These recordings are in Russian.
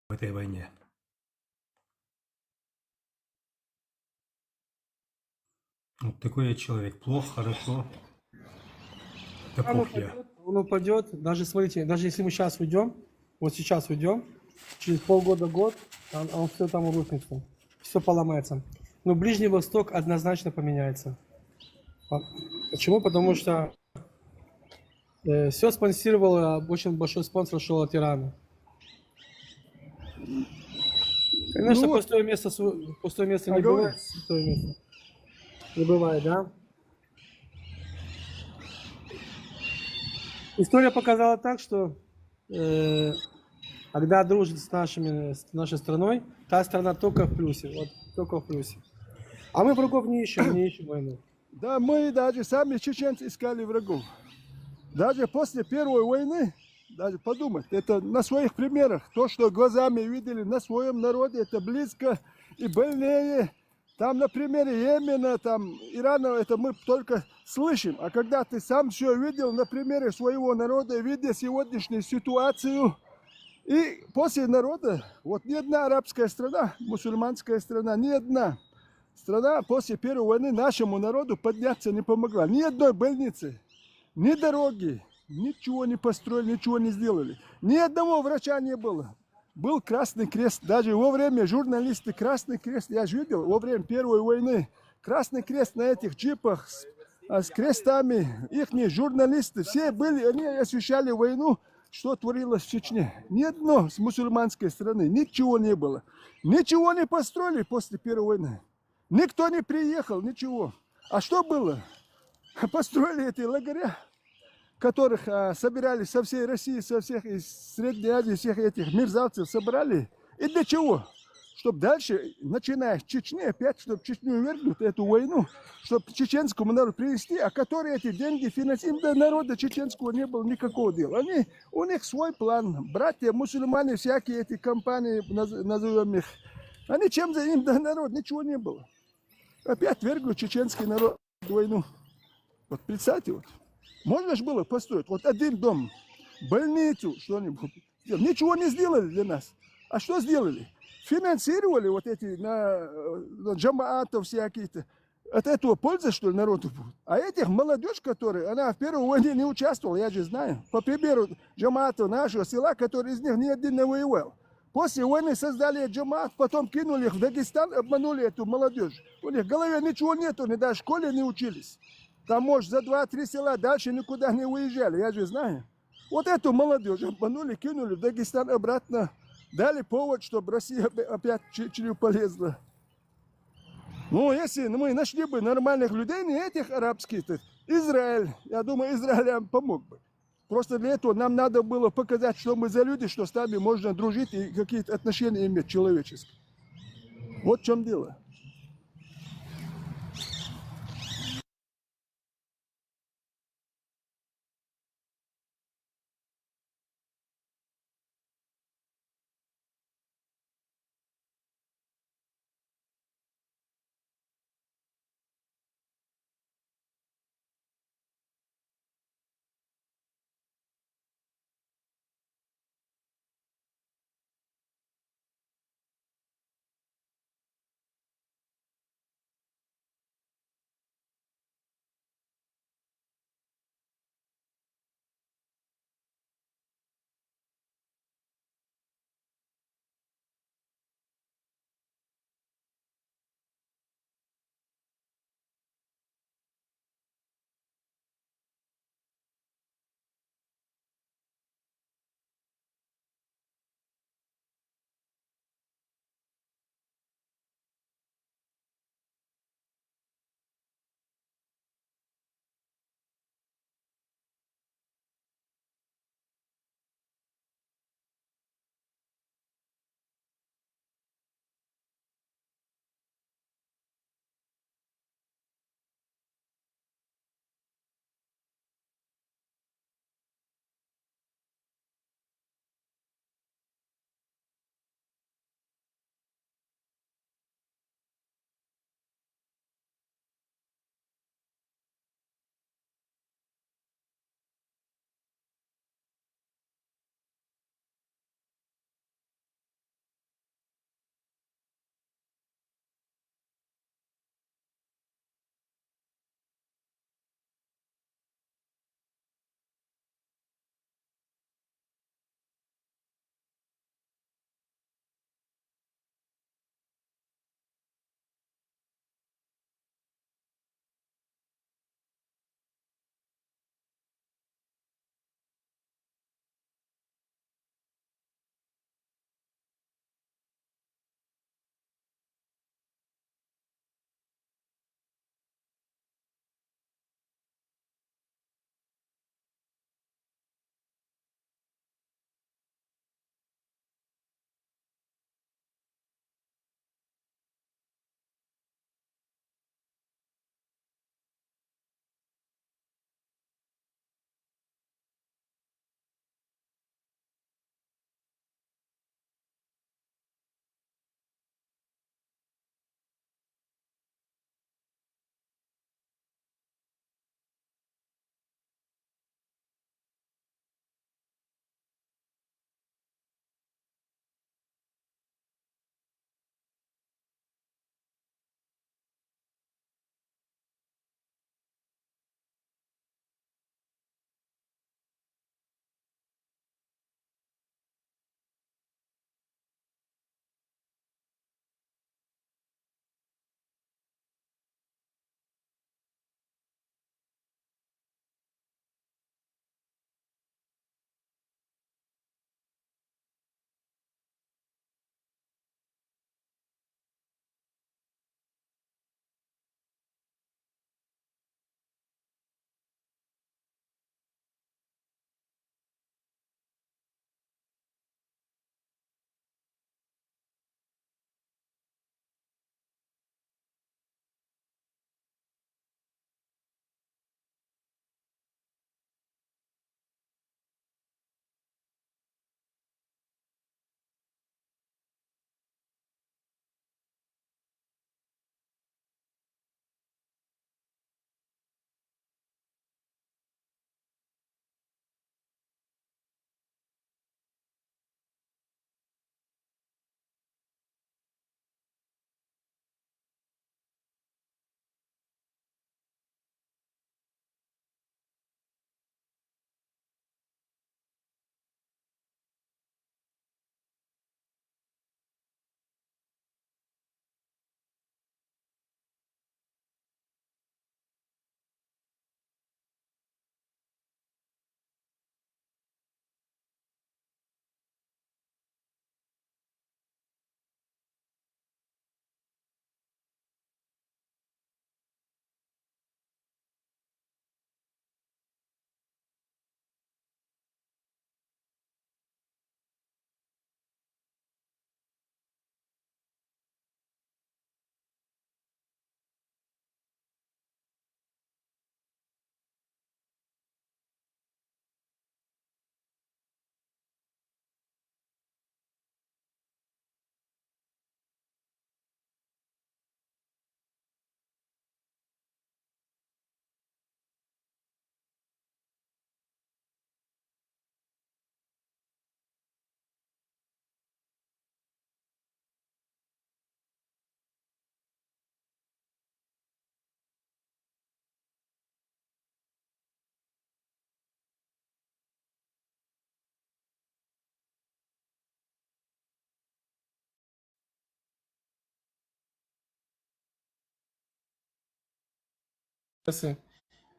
в этой войне? Вот такой я человек. Плохо, хорошо. Да Он пох я. упадет, он упадет. Даже смотрите, даже если мы сейчас уйдем, вот сейчас уйдем, через полгода-год, он все там рухнется, все поломается. Но Ближний Восток однозначно поменяется. Почему? Потому что все спонсировало, очень большой спонсор шел от Ирана. Ну Конечно, вот, пустое место а не говори. бывает, святое место. Не бывает, да? История показала так, что э, когда дружит с нашей страной, та страна только в плюсе, вот только в плюсе. А мы врагов не ищем войну. Да мы даже сами чеченцы искали врагов. Даже после Первой войны, даже подумать, это на своих примерах, то, что глазами видели на своем народе, это близко и больнее. Там на примере Йемена, там Ирана, это мы только слышим. А когда ты сам все видел на примере своего народа, видя сегодняшнюю ситуацию, и после народа, вот ни одна арабская страна, мусульманская страна, ни одна страна после Первой войны нашему народу подняться не помогла. Ни одной больницы, ни дороги, ничего не построили, ничего не сделали. Ни одного врача не было. Был Красный Крест. Даже во время журналисты Красный Крест, я же видел, во время Первой войны, Красный Крест на этих джипах с крестами, их журналисты, все были, они освещали войну, что творилось в Чечне. Ни одной с мусульманской страны, ничего не было. Ничего не построили после Первой войны. Никто не приехал, ничего. А что было? Построили эти лагеря, которых собирали со всей России, со всех из Средней Азии, всех этих мерзавцев собрали. И для чего? Чтобы дальше, начиная с Чечни, опять, чтобы Чечню вернуть, эту войну, чтобы чеченскому народу привести, а которые эти деньги финансируют, да народа чеченского не было никакого дела. У них свой план. Братья, мусульмане, всякие эти компании, назовем их, они чем за им, да народ, ничего не было. Опять вергнут чеченский народ в войну. Вот представьте, вот. Можно же было построить вот один дом, больницу, что-нибудь. Ничего не сделали для нас. А что сделали? Финансировали вот эти на джамаатов всякие-то. От этого польза, что ли, народу будет? А этих молодежь, которая, она в Первой войне не участвовала, я же знаю. По примеру джамаата нашего села, который из них ни один не воевал. После войны создали джамаат, потом кинули их в Дагестан, обманули эту молодежь. У них в голове ничего нету, они даже в школе не учились. Там, может, за 2-3 села дальше никуда не уезжали, я же знаю. Вот эту молодежь обманули, кинули в Дагестан обратно. Дали повод, чтобы Россия опять чуть полезла. Ну, если мы нашли бы нормальных людей, не этих арабских, то Израиль, я думаю, Израиль нам помог бы. Просто для этого нам надо было показать, что мы за люди, что с нами можно дружить и какие-то отношения иметь человеческие. Вот в чем дело.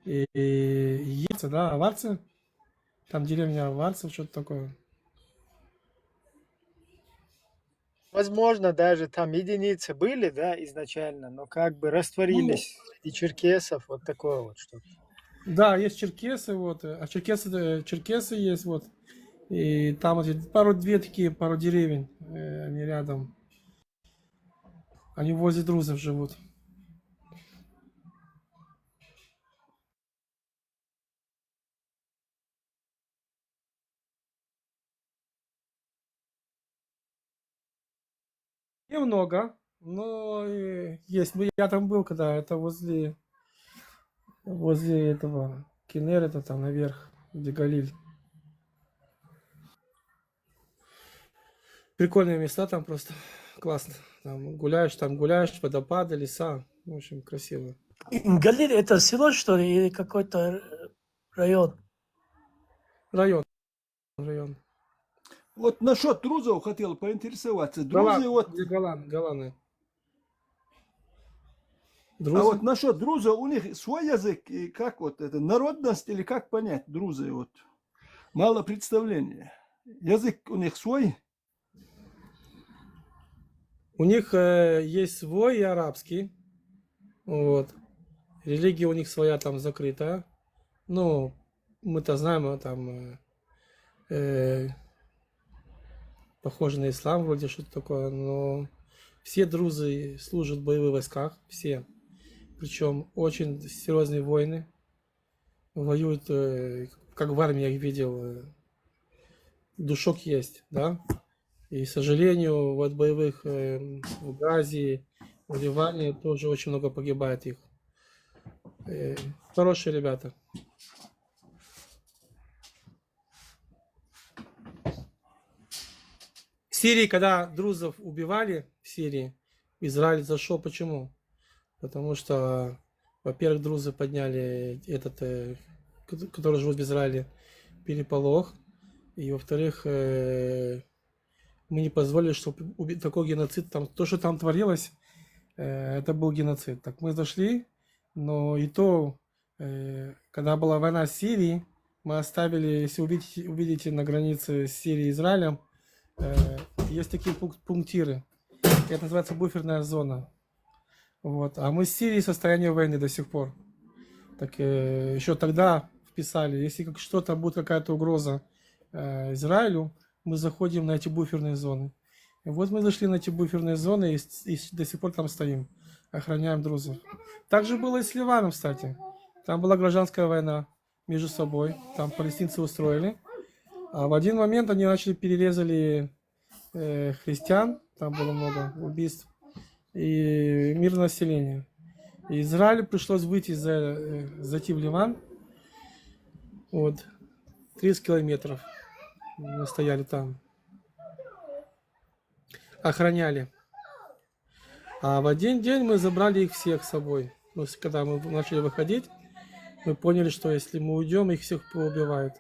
и Ельца, да, Аварцы, там деревня Аварцев, что-то такое. Возможно, даже там единицы были, да, изначально, но как бы Ну, растворились среди черкесов, вот такое вот что-то. да, есть черкесы, вот, а черкесы есть, вот, и там вот пару деревень, они рядом, они возле друзов живут. Немного, но есть. Я там был, когда это возле этого Кинерета, там наверх, где Галиль. Прикольные места там просто, классно. Там гуляешь, водопады, леса, в общем, красиво. Галиль это село, что ли, или какой-то район? Район, район. Вот насчет друзов хотел поинтересоваться. Друзы вот, Где Голаны. а Друзы. вот насчет друзов, у них свой язык, и как вот это, народность или как понять друзы вот? Мало представления. Язык у них свой? У них есть свой и арабский. Вот. Религия у них своя там закрытая. Ну, мы-то знаем, там похоже на ислам вроде что-то такое, но все друзы служат в боевых войсках, все. Причем очень серьезные войны. Воюют, как в армии я их видел, душок есть, да. И, к сожалению, вот боевых в Газе, в Ливане тоже очень много погибает их. Хорошие ребята. В Сирии, когда друзов убивали в Сирии, Израиль зашел. Почему? Потому что, во-первых, друзы подняли который живут в Израиле, переполох. И, во-вторых, мы не позволили, чтобы такой геноцид, там, то, что там творилось, это был геноцид. Так мы зашли, но и то, когда была война с Сирией, мы оставили, если увидите на границе с Сирией и Израилем, есть такие пунктиры. Это называется буферная зона. Вот. А мы с Сирией в состоянии войны до сих пор. Так еще тогда вписали, если что-то будет, какая-то угроза Израилю, мы заходим на эти буферные зоны. И вот мы зашли на эти буферные зоны и до сих пор там стоим, охраняем друзов. Так же было и с Ливаном, кстати. Там была гражданская война между собой, там палестинцы устроили. А в один момент они перерезали христиан, там было много убийств, и мирное население. И Израилю пришлось зайти в Ливан. Вот, 30 километров мы стояли там, охраняли. А в один день мы забрали их всех с собой. Когда мы начали выходить, мы поняли, что если мы уйдем, их всех поубивают.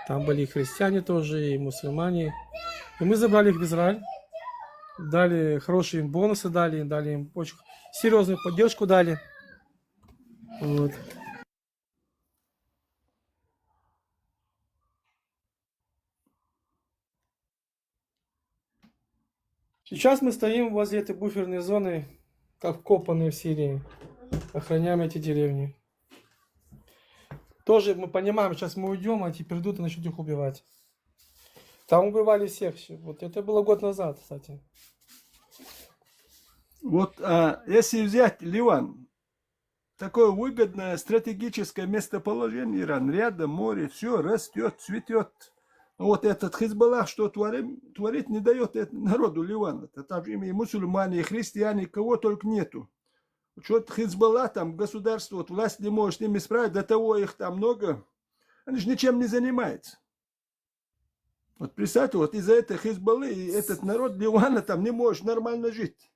Там были и христиане тоже, и мусульмане. И мы забрали их в Израиль. Дали хорошие им бонусы, дали им очень серьезную поддержку дали. Вот. Сейчас мы стоим возле этой буферной зоны, как вкопанные в Сирии. Охраняем эти деревни. Тоже мы понимаем, сейчас мы уйдем, а эти придут и начнут их убивать. Там убивали всех. Вот это было год назад, кстати. Вот если взять Ливан, такое выгодное стратегическое местоположение Иран, рядом море, все растет, цветет. Вот этот Хизбаллах, что творит, не дает народу Ливана. Там же и мусульмане, и христиане, кого только нету. Что-то Хизбаллах, там государство, вот власть не может с ними справиться, до того их там много. Они же ничем не занимаются. Вот представьте, вот из-за этой Хизбаллы и этот народ Ливана там не может нормально жить.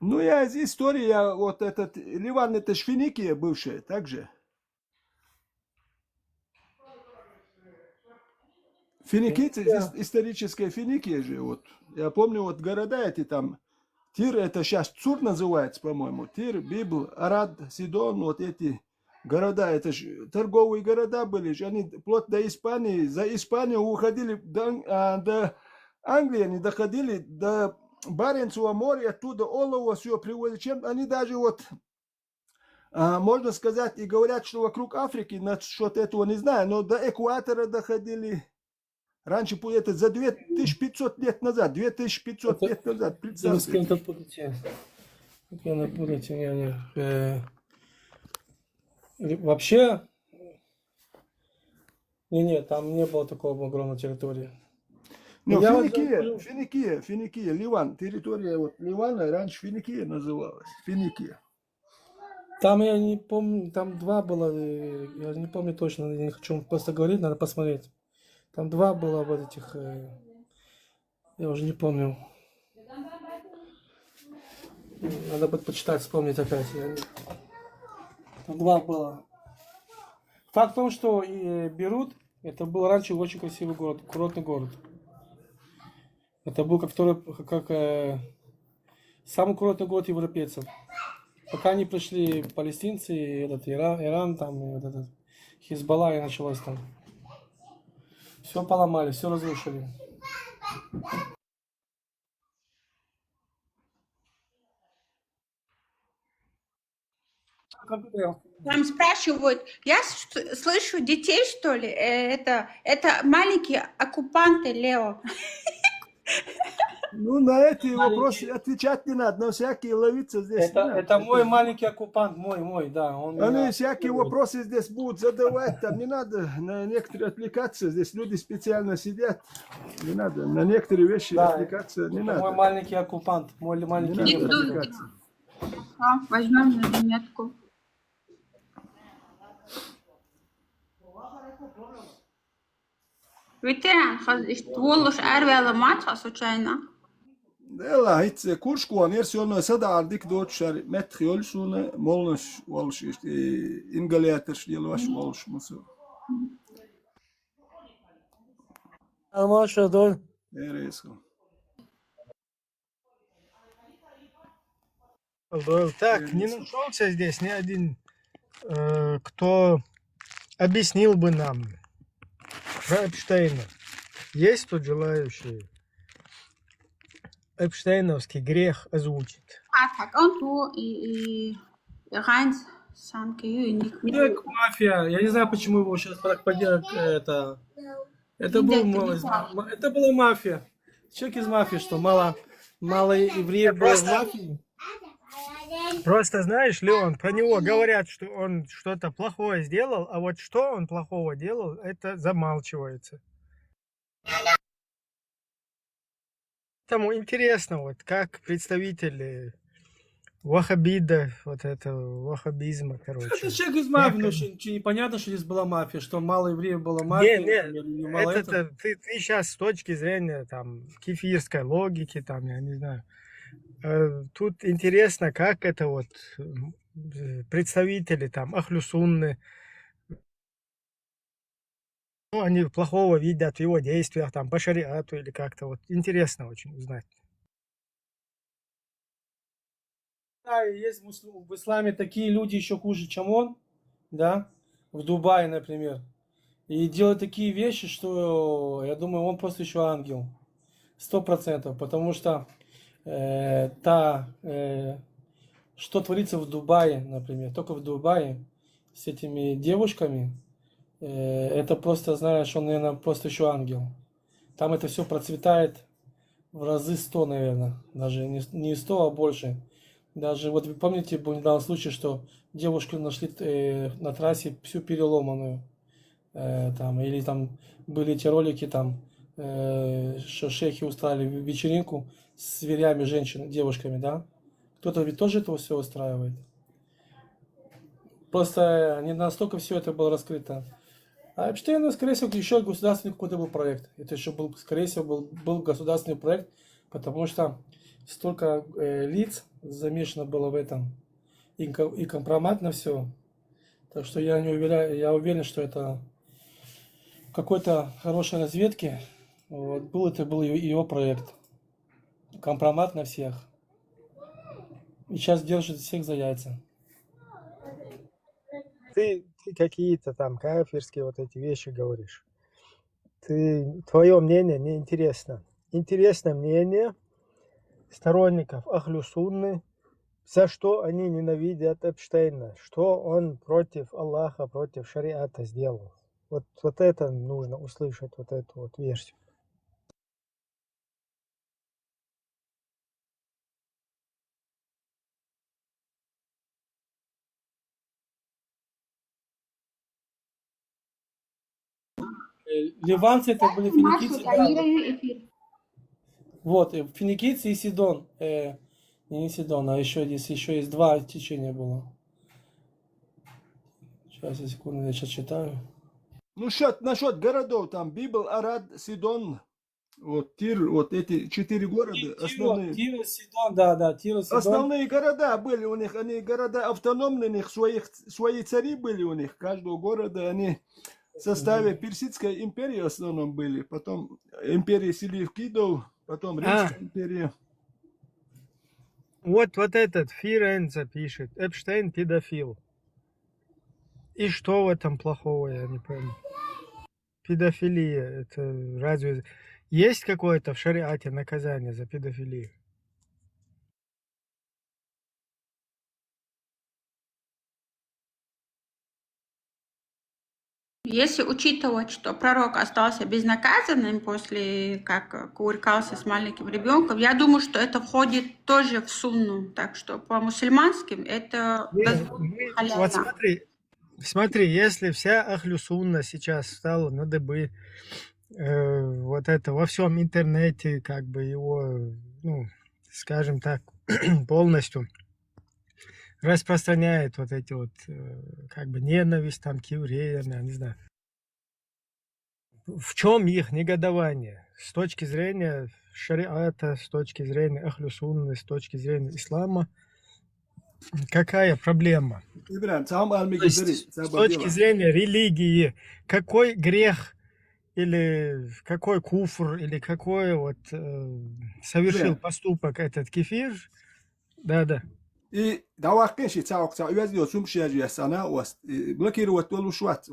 Ну, я из истории, я вот этот Ливан, это ж Финикия бывшая, также. Финикийцы, историческая Финикия же, вот. Я помню, вот города эти там, Тир, это сейчас Цур называется, по-моему. Тир, Библ, Арад, Сидон, вот эти города, это же торговые города были, же они вплоть до Испании, за Испанию уходили до Англии, они доходили до Баренцева моря, оттуда олово все привозят. Чем они даже вот, можно сказать, и говорят, что вокруг Африки, насчет этого не знаю, но до экватора доходили. Раньше это за 2500 лет назад, 2500 лет назад, Вы с представьте. кем-то путаете. С кем-то путаете, вообще, не, там не было такого огромной территории. Ну, Я вот Финикия, Ливан, территория вот Ливана раньше Финикия называлась, Финикия. Там я не помню, там два было, я не помню точно, я не хочу просто говорить, надо посмотреть. Там два было вот этих, я уже не помню. Надо будет почитать, вспомнить опять. Там два было. Факт в том, что Бейрут, это был раньше очень красивый город, курортный город. Это был самый курортный город европейцев. Пока не пришли палестинцы, и этот Иран, там, и вот этот Хизбалла, и началось там. Все поломали, все разрушили. Там спрашивают, я слышу детей, что ли? Это маленькие оккупанты, Лео. Ну, на эти вопросы отвечать не надо, но всякие ловиться здесь. Это мой маленький оккупант, мой, да. Они всякие вопросы здесь будут задавать, там не надо на некоторые отвлекаться, здесь люди специально сидят, не надо, на некоторые вещи отвлекаться не надо. Мой маленький оккупант, мой маленький Не надо Диктуй. отвлекаться. Возьмем на заметку. Ветеран, Волош Эрвела Матша, случайно. Dela, itse kurskoon ersi on sadardik dotsar metri olsune molnus olsh ingaleaters jelvas olsh musu. Маша, да? Eresko. Так, не нашелся здесь ни один, кто объяснил бы нам про Эпштейна. Есть тут желающие Эпштейновский грех озвучить? Так, он ту и Райнс Санкию. Человек мафия. Я не знаю, почему его сейчас это. Это была мафия. Человек из мафии, что мало евреев было в мафии. Просто знаешь, Леон, про него говорят, что он что-то плохое сделал, а вот что он плохого делал, это замалчивается. Поэтому интересно, вот как представители ваххабида, вот этого ваххабизма, короче. Это человек из мафии, но непонятно, что здесь была мафия, что мало евреев было мафии. Не, ты сейчас с точки зрения там кефирской логики, там, я не знаю. Тут интересно, как это вот представители там Ахлю-Сунны, ну, они плохого видят в его действиях, там, по шариату или как-то вот. Интересно очень узнать. Да, есть в исламе такие люди еще хуже, чем он, да, в Дубае, например. И делают такие вещи, что, я думаю, он просто еще ангел. 100%. Потому что что творится в Дубае, например, только в Дубае с этими девушками, это просто, знаешь, он, наверное, просто еще ангел. Там это все процветает в разы 100, наверное. Даже не 100, а больше. Даже, вот вы помните, был недавно случай, что девушку нашли на трассе всю переломанную. Там, или там были эти ролики, там, что шейхи устраивали вечеринку с зверями, девушками, да? Кто-то ведь тоже этого все устраивает. Просто не настолько все это было раскрыто. А Эпштейн, скорее всего, еще государственный какой-то был проект. Это еще был, скорее всего, был государственный проект, потому что столько лиц замешано было в этом. И компромат на все. Так что я не уверяю, я уверен, что это какой-то хорошей разведки. Вот, это был его проект. Компромат на всех. И сейчас держит всех за яйца. Ты какие-то там кафирские вот эти вещи говоришь. Твое мнение не интересно. Интересно мнение сторонников Ахлю Сунны, за что они ненавидят Эпштейна, что он против Аллаха, против шариата сделал. Вот это нужно услышать, вот эту вот версию. Ливанцы это были финикийцы. Машу, эфир. Вот, финикийцы и Сидон. Не Сидон, а еще есть два течения было. Сейчас, секунду, я сейчас читаю. Ну, насчет городов, там Библ, Арад, Сидон, вот Тир, вот эти 4 города основные. Тир, Сидон, да, Тир, Сидон. Основные города были у них, они города автономные, у них свои цари были у них, каждого города они в составе Персидской империи в основном были, потом империя Селевкидов, потом Римская империя. Вот этот Фиренце пишет, Эпштейн педофил. И что в этом плохого, я не пойму. Педофилия, это разве... Есть какое-то в шариате наказание за педофилию? Если учитывать, что пророк остался безнаказанным после как кувыркался с маленьким ребенком, я думаю, что это входит тоже в сунну. Так что по мусульманским это халяля. Вот смотри, если вся Ахлю Сунна сейчас встала на дыбы, вот это во всем интернете, как бы его, ну, скажем так, полностью распространяет вот эти вот, как бы, ненависть там к евреям, я не знаю. В чем их негодование? С точки зрения шариата, с точки зрения Ахлю Сунны, с точки зрения ислама, какая проблема? То есть, с точки зрения религии, какой грех или какой куфр, или какой вот совершил поступок этот кефир? Да. И давай, конечно, цаок, увязли сумшия sana, блокировать толу шват,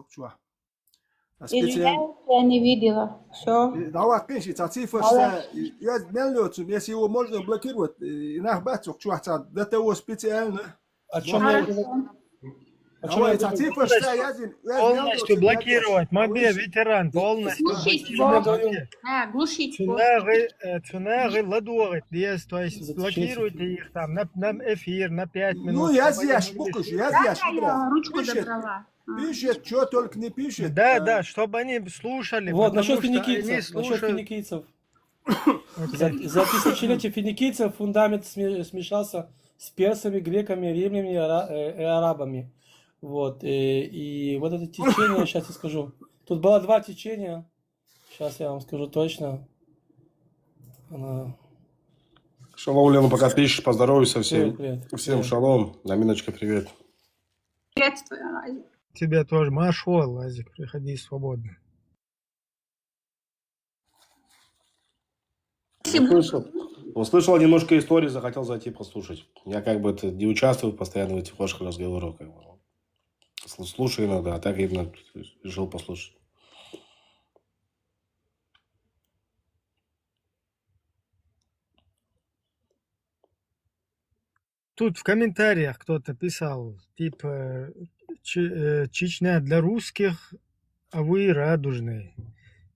Извиняюсь, я не видела. Все. Давай, конечно, цифр, если его можно блокировать, инах бацок, чувак, до того специально. О чем я полностью блокировать. Мобе, ветеран, полностью блокировать. Глушить. Цунагы ладугать, то есть блокируйте их там на эфир, на 5 минут. Ну, я здесь, букуш, я здесь. Ручку добрала. Пишет, что только не пишет. Да, чтобы они слушали. Вот, насчет финикийцев. За тысячелетия финикийцев фундамент смешался с персами, греками, римлянами и арабами. Вот, и вот это течение, сейчас я скажу. Тут было два течения. Сейчас я вам скажу точно. Шалом, Лена, пока пишешь, поздоровайся всем. Привет. Всем шалом. Наминочка, привет. Приветствую, Лазик. Тебе тоже. Машол, Лазик, приходи свободно. Услышал немножко истории, захотел зайти послушать. Я как бы не участвую постоянно в этих ваших разговорах. Как бы. Слушаю иногда, а так именно решил послушать. Тут в комментариях кто-то писал, типа, Чечня для русских, а вы радужные.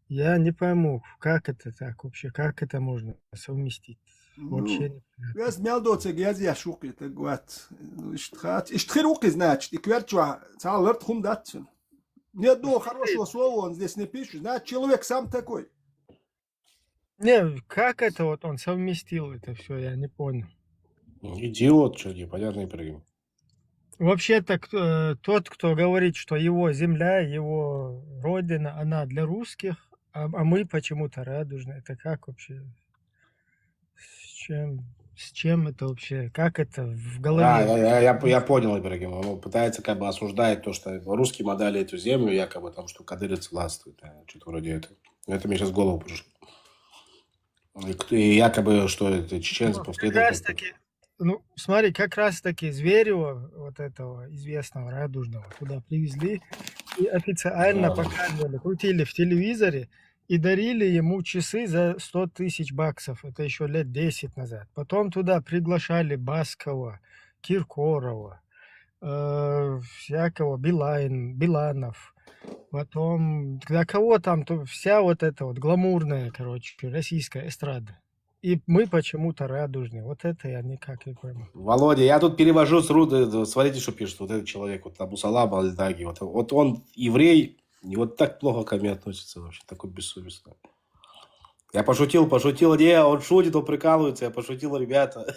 Я не пойму, как это так вообще, как это можно совместить? Вообще не понятно. Я смелдоться, я шуки, это год. Иштхируки, значит, и кверчу, цалверт хундатсен. Ни одного хорошего слова он здесь не пишет. Значит, человек сам такой. Не, как это вот он совместил это все, я не понял. Идиот, что непонятный прыгай. Вообще-то тот, кто говорит, что его земля, его родина, она для русских, а мы почему-то радужные. Это как вообще? С чем? с чем это вообще, как это в Да, голове? я понял, Ибрагим. Он пытается как бы осуждать то, что русские отдали эту землю, якобы там, что кадыровцы властвуют. Что-то вроде этого. Это мне сейчас в голову пришло. И якобы, что это чеченцы Ну, после как этого... раз таки, ну, смотри, как раз таки Зверева, вот этого известного радужного, туда привезли и официально Да. показывали, крутили в телевизоре и дарили ему часы за 100 тысяч баксов. Это еще лет 10 назад. Потом туда приглашали Баскова, Киркорова, всякого Биланов. Потом, для кого там, то вся вот эта вот гламурная, короче, российская эстрада. И мы почему-то радужные. Вот это я никак не пойму. Володя, я тут перевожу с руды, смотрите, что пишет вот этот человек, вот Абусалам Аль-Даги. Вот он еврей, и вот так плохо ко мне относится вообще, такой бессовестный. Я пошутил, не, он шутит, он прикалывается, я пошутил, ребята.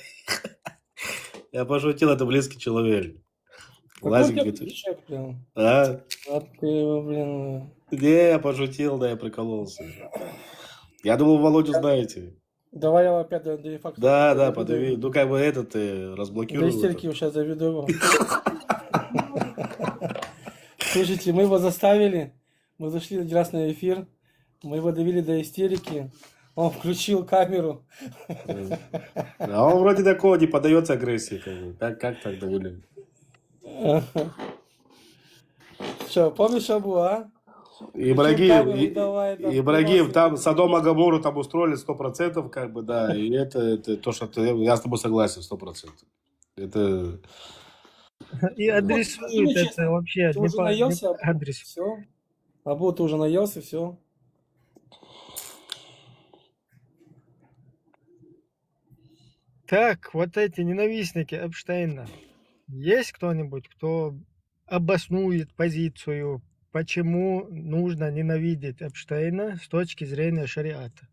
Я пошутил, это близкий человек. Какой Лазик у тебя говорит, прищеп, блин? а? А ты, блин... Не, я пошутил, да, я прикололся. Я думал, Володю знаете. Давай я опять до факта. Да, подови. Ну, как бы этот До разблокирую. истерики сейчас заведу его. Слушайте, мы его заставили. Мы зашли один раз на эфир. Мы его довели до истерики. Он включил камеру. А он вроде такого не поддается агрессии. Как так довели? Что, помнишь Абу, а? Ибрагим, там Содома Гоморру там устроили 100%, как бы, да. И это то, что я с тобой согласен 100%. Это... И адресует это вообще Ты уже наелся, Абу? адрес. Все. Абу, ты уже наелся, все. Так, вот эти ненавистники Эпштейна. Есть кто-нибудь, кто обоснует позицию, почему нужно ненавидеть Эпштейна с точки зрения шариата?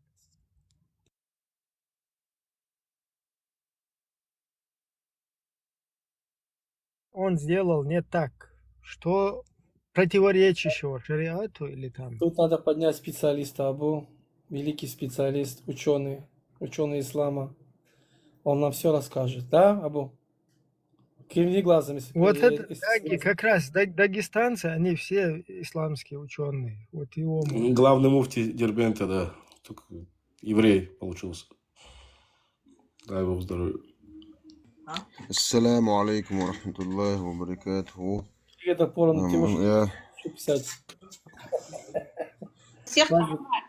Он сделал не так, что противоречащего шариату или там... Тут надо поднять специалиста Абу. Великий специалист, ученый ислама. Он нам все расскажет. Да, Абу? Кивни глазом. Вот это как раз дагестанцы, они все исламские ученые. Вот его... Главный муфти Дербента, да. Только еврей получился. Дай его здоровья. Ассаламу алейкум ва рахматуллахи ва баракатуху. Это порно, ты можешь писать.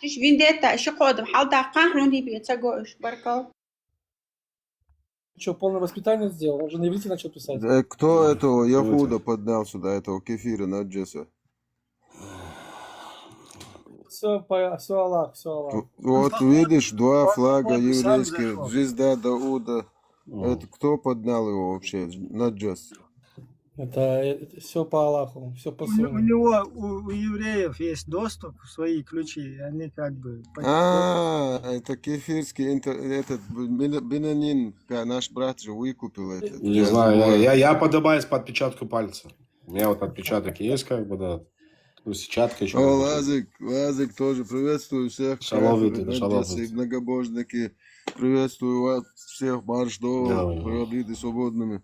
تش فينديتا شو قادم حال دقيقة هوني بيتساقوش بركة. Что, полное воспитание сделал? Он же на иврите начал писать. Кто этого Яхуда поднял сюда, этого кефира Наджеса? Все Аллах, все Аллах. Вот видишь, два флага еврейских, звезда Дауда. Это кто поднял его вообще? Наджес. Это все по Аллаху, все по У сунне. него, у евреев есть доступ в свои ключи, и они как бы... Это кефирский, этот Бенанин, наш брат же выкупил это. Не знаю, я поднимаюсь по отпечатку пальца. У меня вот отпечаток есть, как бы, да. Ну, сетчатка еще. О, Лазик тоже приветствую всех. Шалом, Наджесы, многобожники. Приветствую вас всех, марш до победы свободными.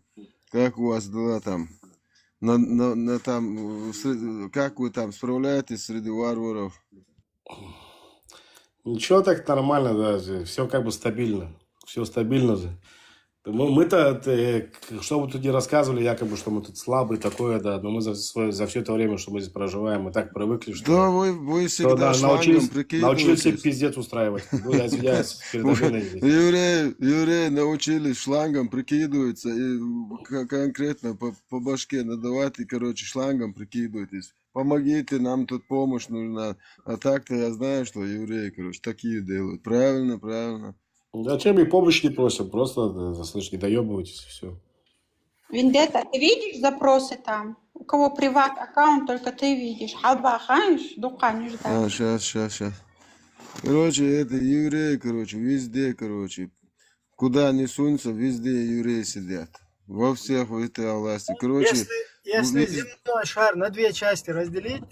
Как у вас дела там? Как вы там справляетесь среди варваров? Ничего, так нормально, да. Все как бы стабильно. Все стабильно же. Мы-то, что бы тут не рассказывали, якобы, что мы тут слабые, такое, да, но мы за все это время, что мы здесь проживаем, мы так привыкли, что... Да, вы всегда да, научились себе пиздец устраивать. Ну, я извиняюсь перед Аминой здесь. Евреи научились шлангом прикидываться и конкретно по башке надавать, и, короче, шлангом прикидывайтесь. Помогите, нам тут помощь нужна. А так-то я знаю, что евреи, короче, такие делают. Правильно. Зачем и помощь не просим? Просто, слышь, не доебывайтесь, все. Виндета, ты видишь запросы там? У кого приват аккаунт, только ты видишь. Халба хаешь, дуканишь, да. Сейчас. Короче, это евреи, короче, везде, короче. Куда ни сунься, везде евреи сидят. Во всех в этой власти. Короче, Если земной шар на две части разделить,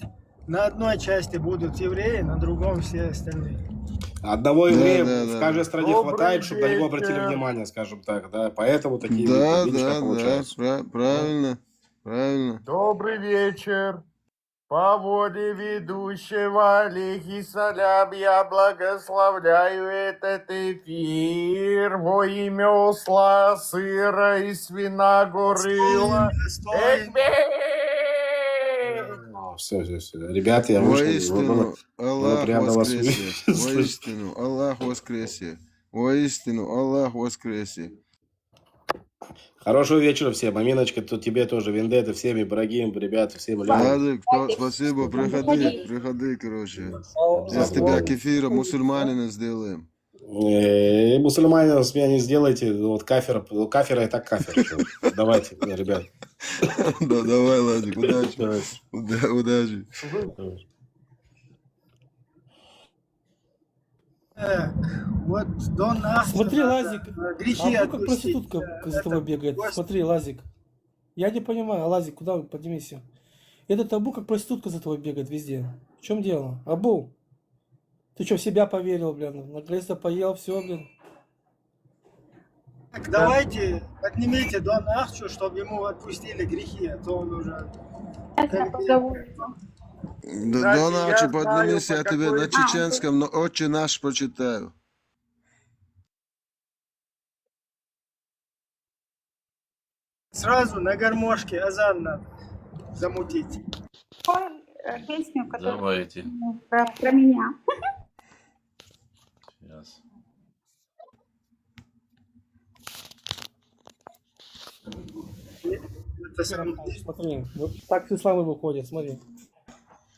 на одной части будут евреи, на другом все остальные. Одного еврея да, в да. каждой стране Добрый хватает, чтобы на него обратили вечер. внимание, скажем так, да. Поэтому такие Да, видишь, как да, да, получается. правильно, правильно. Добрый вечер. По воле ведущего алейхиссалям я благословляю этот эфир во имя осла, сыра и свиногорыла. Все. Ребята, я вышел. Воистину, Было Аллах приятно вас воскресе. слышать. Воистину, Аллах воскресе. Воистину, Аллах воскресе. Хорошего вечера всем. Аминочка, тут тебе тоже. Вендетта, всем Ибрагим, ребята, всем Ляна. Ладик, спасибо, приходи, короче. Из тебя кефира мусульманина сделаем. Мусульмане с меня не сделайте. Вот кафера и так кафер. Что? Давайте, ребят. Да, давай, Ладик, удачи. Давайте. Удачи. Так, вот Дон Ахтер Смотри, надо Лазик, грехи а вдруг как отпустить. проститутка за тобой Это бегает. гость. Смотри, Лазик. Я не понимаю, Лазик, куда вы поднимись? Этот Абу как проститутка за тобой бегает везде. В чем дело? Абу, ты что, в себя поверил, блин? Наконец-то поел, все, блин. Так, давайте поднимите Дон Ахчу, чтобы ему отпустили грехи, а то он уже... Доначи, я поднимись, знаю, я по тебе какой- на чеченском, но «Отче наш» прочитаю. Сразу на гармошке азан надо замутить. Песню, которую Давайте. про меня. Сейчас. Это сам... Смотри, вот так исламы выходят, смотри.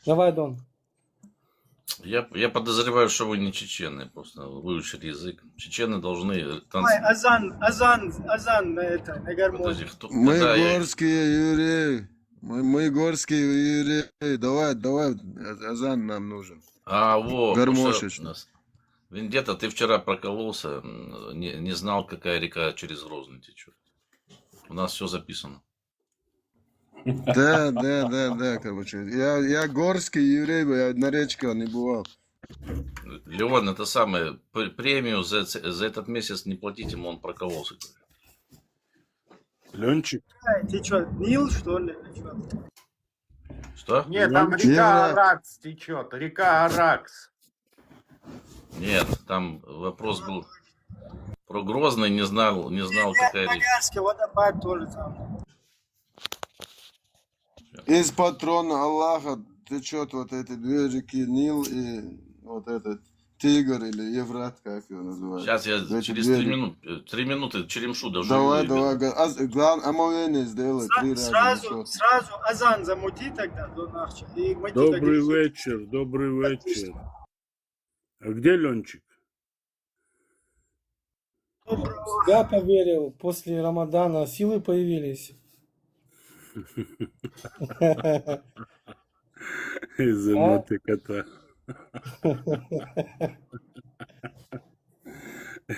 Давай, Дон. Я подозреваю, что вы не чечены, просто выучили язык. Чечены должны Ой, танцевать. азан на это, на гармошке. Подожди, кто? Мы Когда я- горские евреи. Мы горские евреи. Давай, азан нам нужен. вот. Гармошечно. потому что Вендетта, ты вчера прокололся, не знал, какая река через Грозный течет. У нас все записано. Да, короче. Я горский еврей, я на речке не бывал. Леон, это самое, премию за этот месяц не платите ему, он прокололся. Ленчик, Ты что, Нил, что ли? или чё? Что? Нет, там Евро- река Аракс течет, река Аракс. Нет, там вопрос был про Грозный, не знал, какая река. Ниагарский водопад тоже там. Из патрона Аллаха течет вот эти две реки Нил и вот этот Тигр или Евфрат, как его называют. Сейчас я Эти через две 3 минуты черемшу даже Давай, выберу. главное, омовение сделай 3 раза. Сразу азан замути тогда, Дон Ахчу. И мы тебя добрый грехи вечер, добрый вечер. А где Ленчик? доброго. Я поверил, после Рамадана силы появились. Из-за А? моты кота.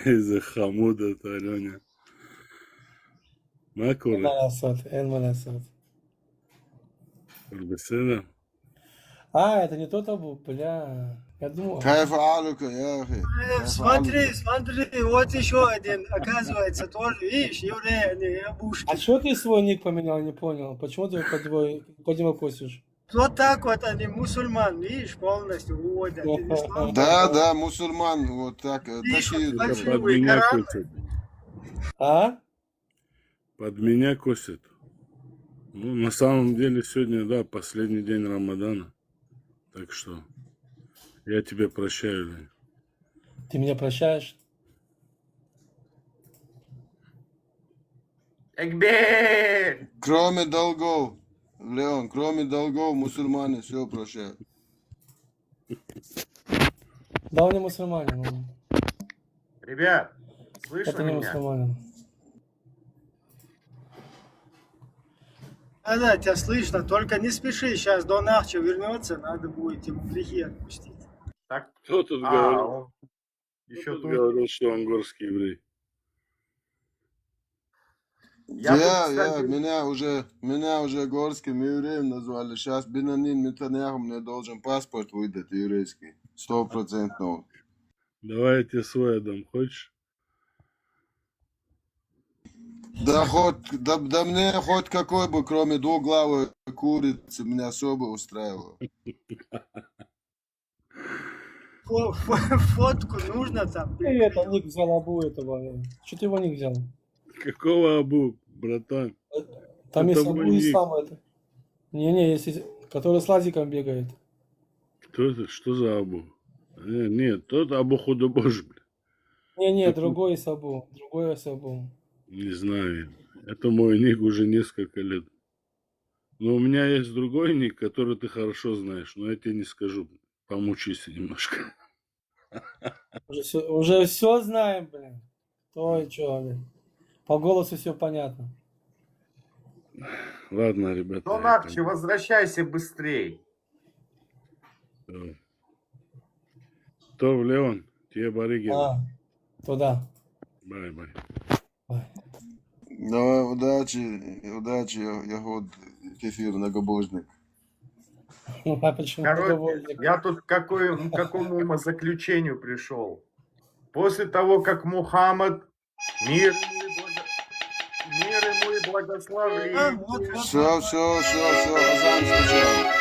Из-за хамуда-то, Леня. מה קורה? אין מה לעשות, אין מה לעשות. הכל בסדר? Это не тот Абу, бля. Я думал... Кайфа алука, яхи. Смотри, вот еще один, оказывается, тоже, видишь, еврей, а не обушки. А что ты свой ник поменял, не понял? Почему ты под него постишь? Вот так вот они, мусульман, видишь, полностью уводят. в ислам. Да, мусульман, вот так, такие. Это Большой под вы, меня Коран. косят. А? Под меня косят. Ну, на самом деле, сегодня, да, последний день Рамадана. Так что я тебя прощаю, Лень. Ты меня прощаешь? Экбер! Кроме долгов, Леон, кроме долгов, мусульмане все прощают. Да, он не мусульманин. Он. Ребят, слышно Это не меня? мусульманин. Да, тебя слышно, только не спеши, сейчас Дон Ахчу вернется, надо будет ему грехи отпустить. Так, Кто тут говорил? он еще Кто тут тут. говорил, что он горский еврей? Я тут, кстати, Меня уже горским евреем назвали. Сейчас Бенамин Нетаньяху мне должен паспорт выдать еврейский. 100%. Давай я тебе свой отдам, хочешь? Да, да мне хоть какой бы, кроме двуглавой курицы, меня особо устраивало. Фотку нужно там. И это ник взял Абу этого. Что ты его ник взял? Какого Абу, братан? Там Это есть мой Абу ник. Ислам это. Не-не, есть, который с лазиком бегает. Кто это? Что за Абу? Нет, тот Абу Худобож, бля. Не-не, Это- другой есть Абу. Другой есть Абу. Не знаю. Это мой ник уже несколько лет. Но у меня есть другой ник, который ты хорошо знаешь, но я тебе не скажу. Помучайся немножко. Уже все знаем, блин. То и что, блин. По голосу все понятно. Ладно, ребята. Ну, я Нарчи, возвращайся быстрей. пойду. То, Леон, тебе барыги. Туда. Бай-бай. Давай, удачи, я вот кефир многобожник. А почему Короче, договорник? я тут к какому умозаключению пришел. После того, как Мухаммад, мир ему и благословение. Все, азан сначала.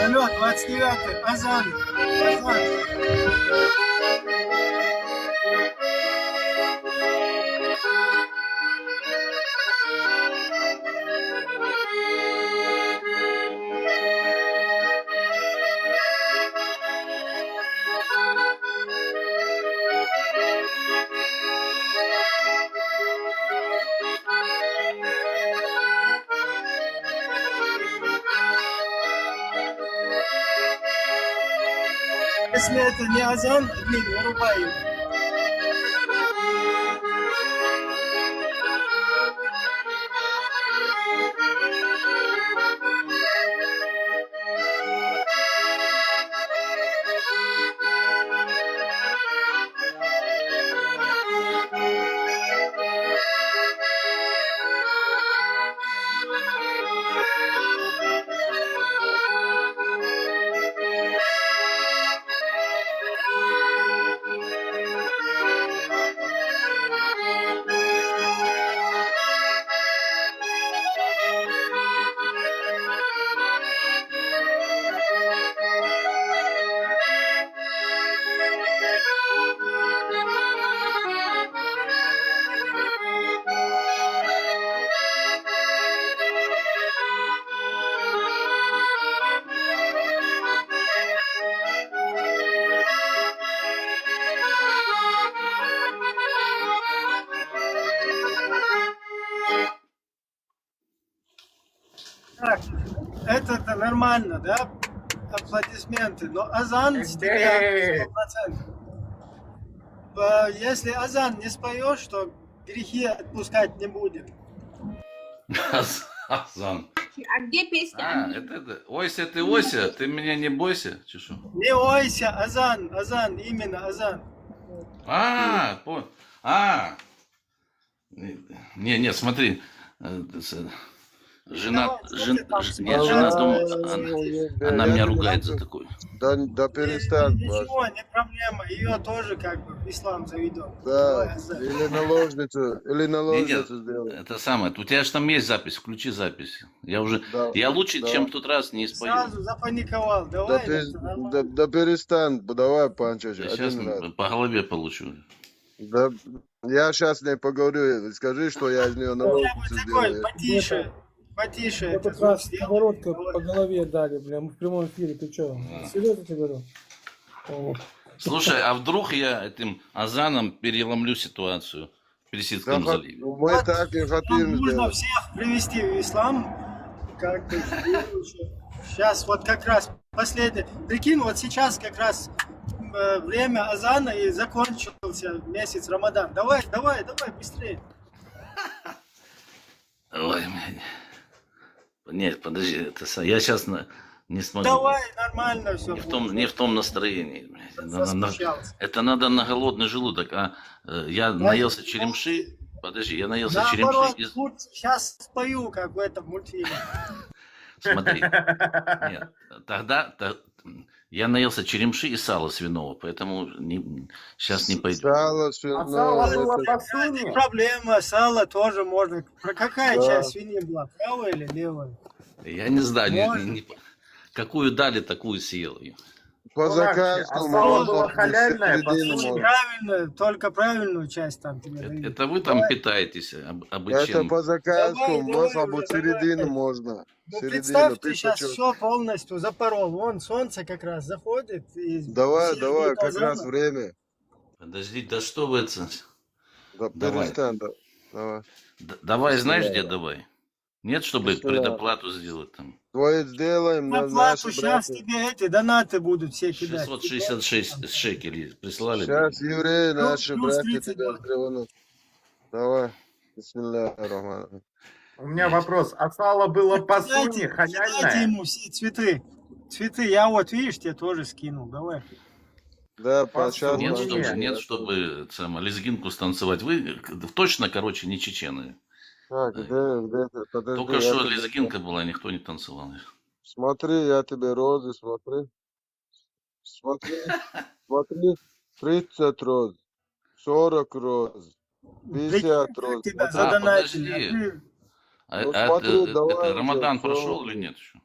Алло, 29-й, азан. Если это не азан, блин, вырубай его. Так, это нормально, да? Аплодисменты. Но азан стреляет 100%. Если азан не споешь, то грехи отпускать не будем. Азан. А где песня? Это. Ойся ты, ойся, ты меня не бойся, чешу. Не ойся, азан, именно азан. Понял. Не, смотри. Жена дома, она меня ругает за такое. Да перестань, Ничего, не проблема. Ее тоже как бы в ислам заведем. Да, или наложницу сделай. Это самое. У тебя же там есть запись, включи запись. Я лучше, чем в тот раз не спою. Сразу запаниковал. Давай. это нормально. Да перестань, давай, Панчач, Я сейчас один раз. по голове получу. Да, я сейчас не поговорю, скажи, что я из нее наложницу Такой, сделаю. потише. Вот как раз сковородка по голове дали, бля, мы в прямом эфире, ты что? Серьезно тебе говорю? Слушай, а вдруг я этим азаном переломлю ситуацию в Персидском Да, заливе? мы так и Нам хотим нужно сделать. всех привести в ислам. Как бы, сейчас вот как раз последнее. Прикинь, вот сейчас как раз время азана и закончился месяц Рамадан. Давай, быстрее. Ой, блядь. Нет, подожди, я сейчас не смогу. Давай, нормально все. Не в том настроении. Блядь. Засмущался. Это надо на голодный желудок. Я наелся черемши. Подожди, я наелся Наоборот, черемши. лучше сейчас спою, как в этом мультфильме. Смотри. Нет, тогда Я наелся черемши и сала свиного, поэтому сейчас не пойдет. Сало, А свиное, сало было это- по сунне? Проблема, сало тоже можно. Какая Да. часть свиньи была, правая или левая? Я не знаю, Можно. какую дали, такую съел. По Ну, заказу а сало было можно, халяльное, середину подсуньте. можно. Правильно, только правильную часть там тебе дают. Это вы там питаетесь абы Это чем. по заказу, Давай, можно, давай вот уже, середину давай. можно. Ну, Середину, представь, ты ты сейчас что? все полностью запорол. Вон солнце как раз заходит. И Давай, все давай, ждут как азана. раз время. Подожди, да что вы это? Да Давай. перестань, давай. Давай, знаешь, где Бисмилля. давай? Нет, чтобы Бисмилля. предоплату сделать там. Твое сделаем, На на плату наши сейчас братья. тебе эти донаты будут все кидать. 666 шекелей прислали. Сейчас евреи, наши плюс братья 32. тебя сделают. Давай. Бисмилля ар-Рахман. У меня вопрос. А сало было по сунне, Кидайте халяльное? ему все цветы. Цветы, я вот, видишь, тебе тоже скинул. Давай. Да, По сейчас. Нет, сунне. нет, чтобы лезгинку станцевать. Вы точно, короче, не чечены. Так, где, подожди. Только я что тебе- лезгинка была, никто не танцевал. Смотри, я тебе розы, смотри. Смотри, смотри. 30 роз, 40 роз, 50 Прикинь, роз. как тебя Смотри. задонатили. подожди. А ты Ну, смотри, давай уже, Рамадан всё прошел уже. или нет еще?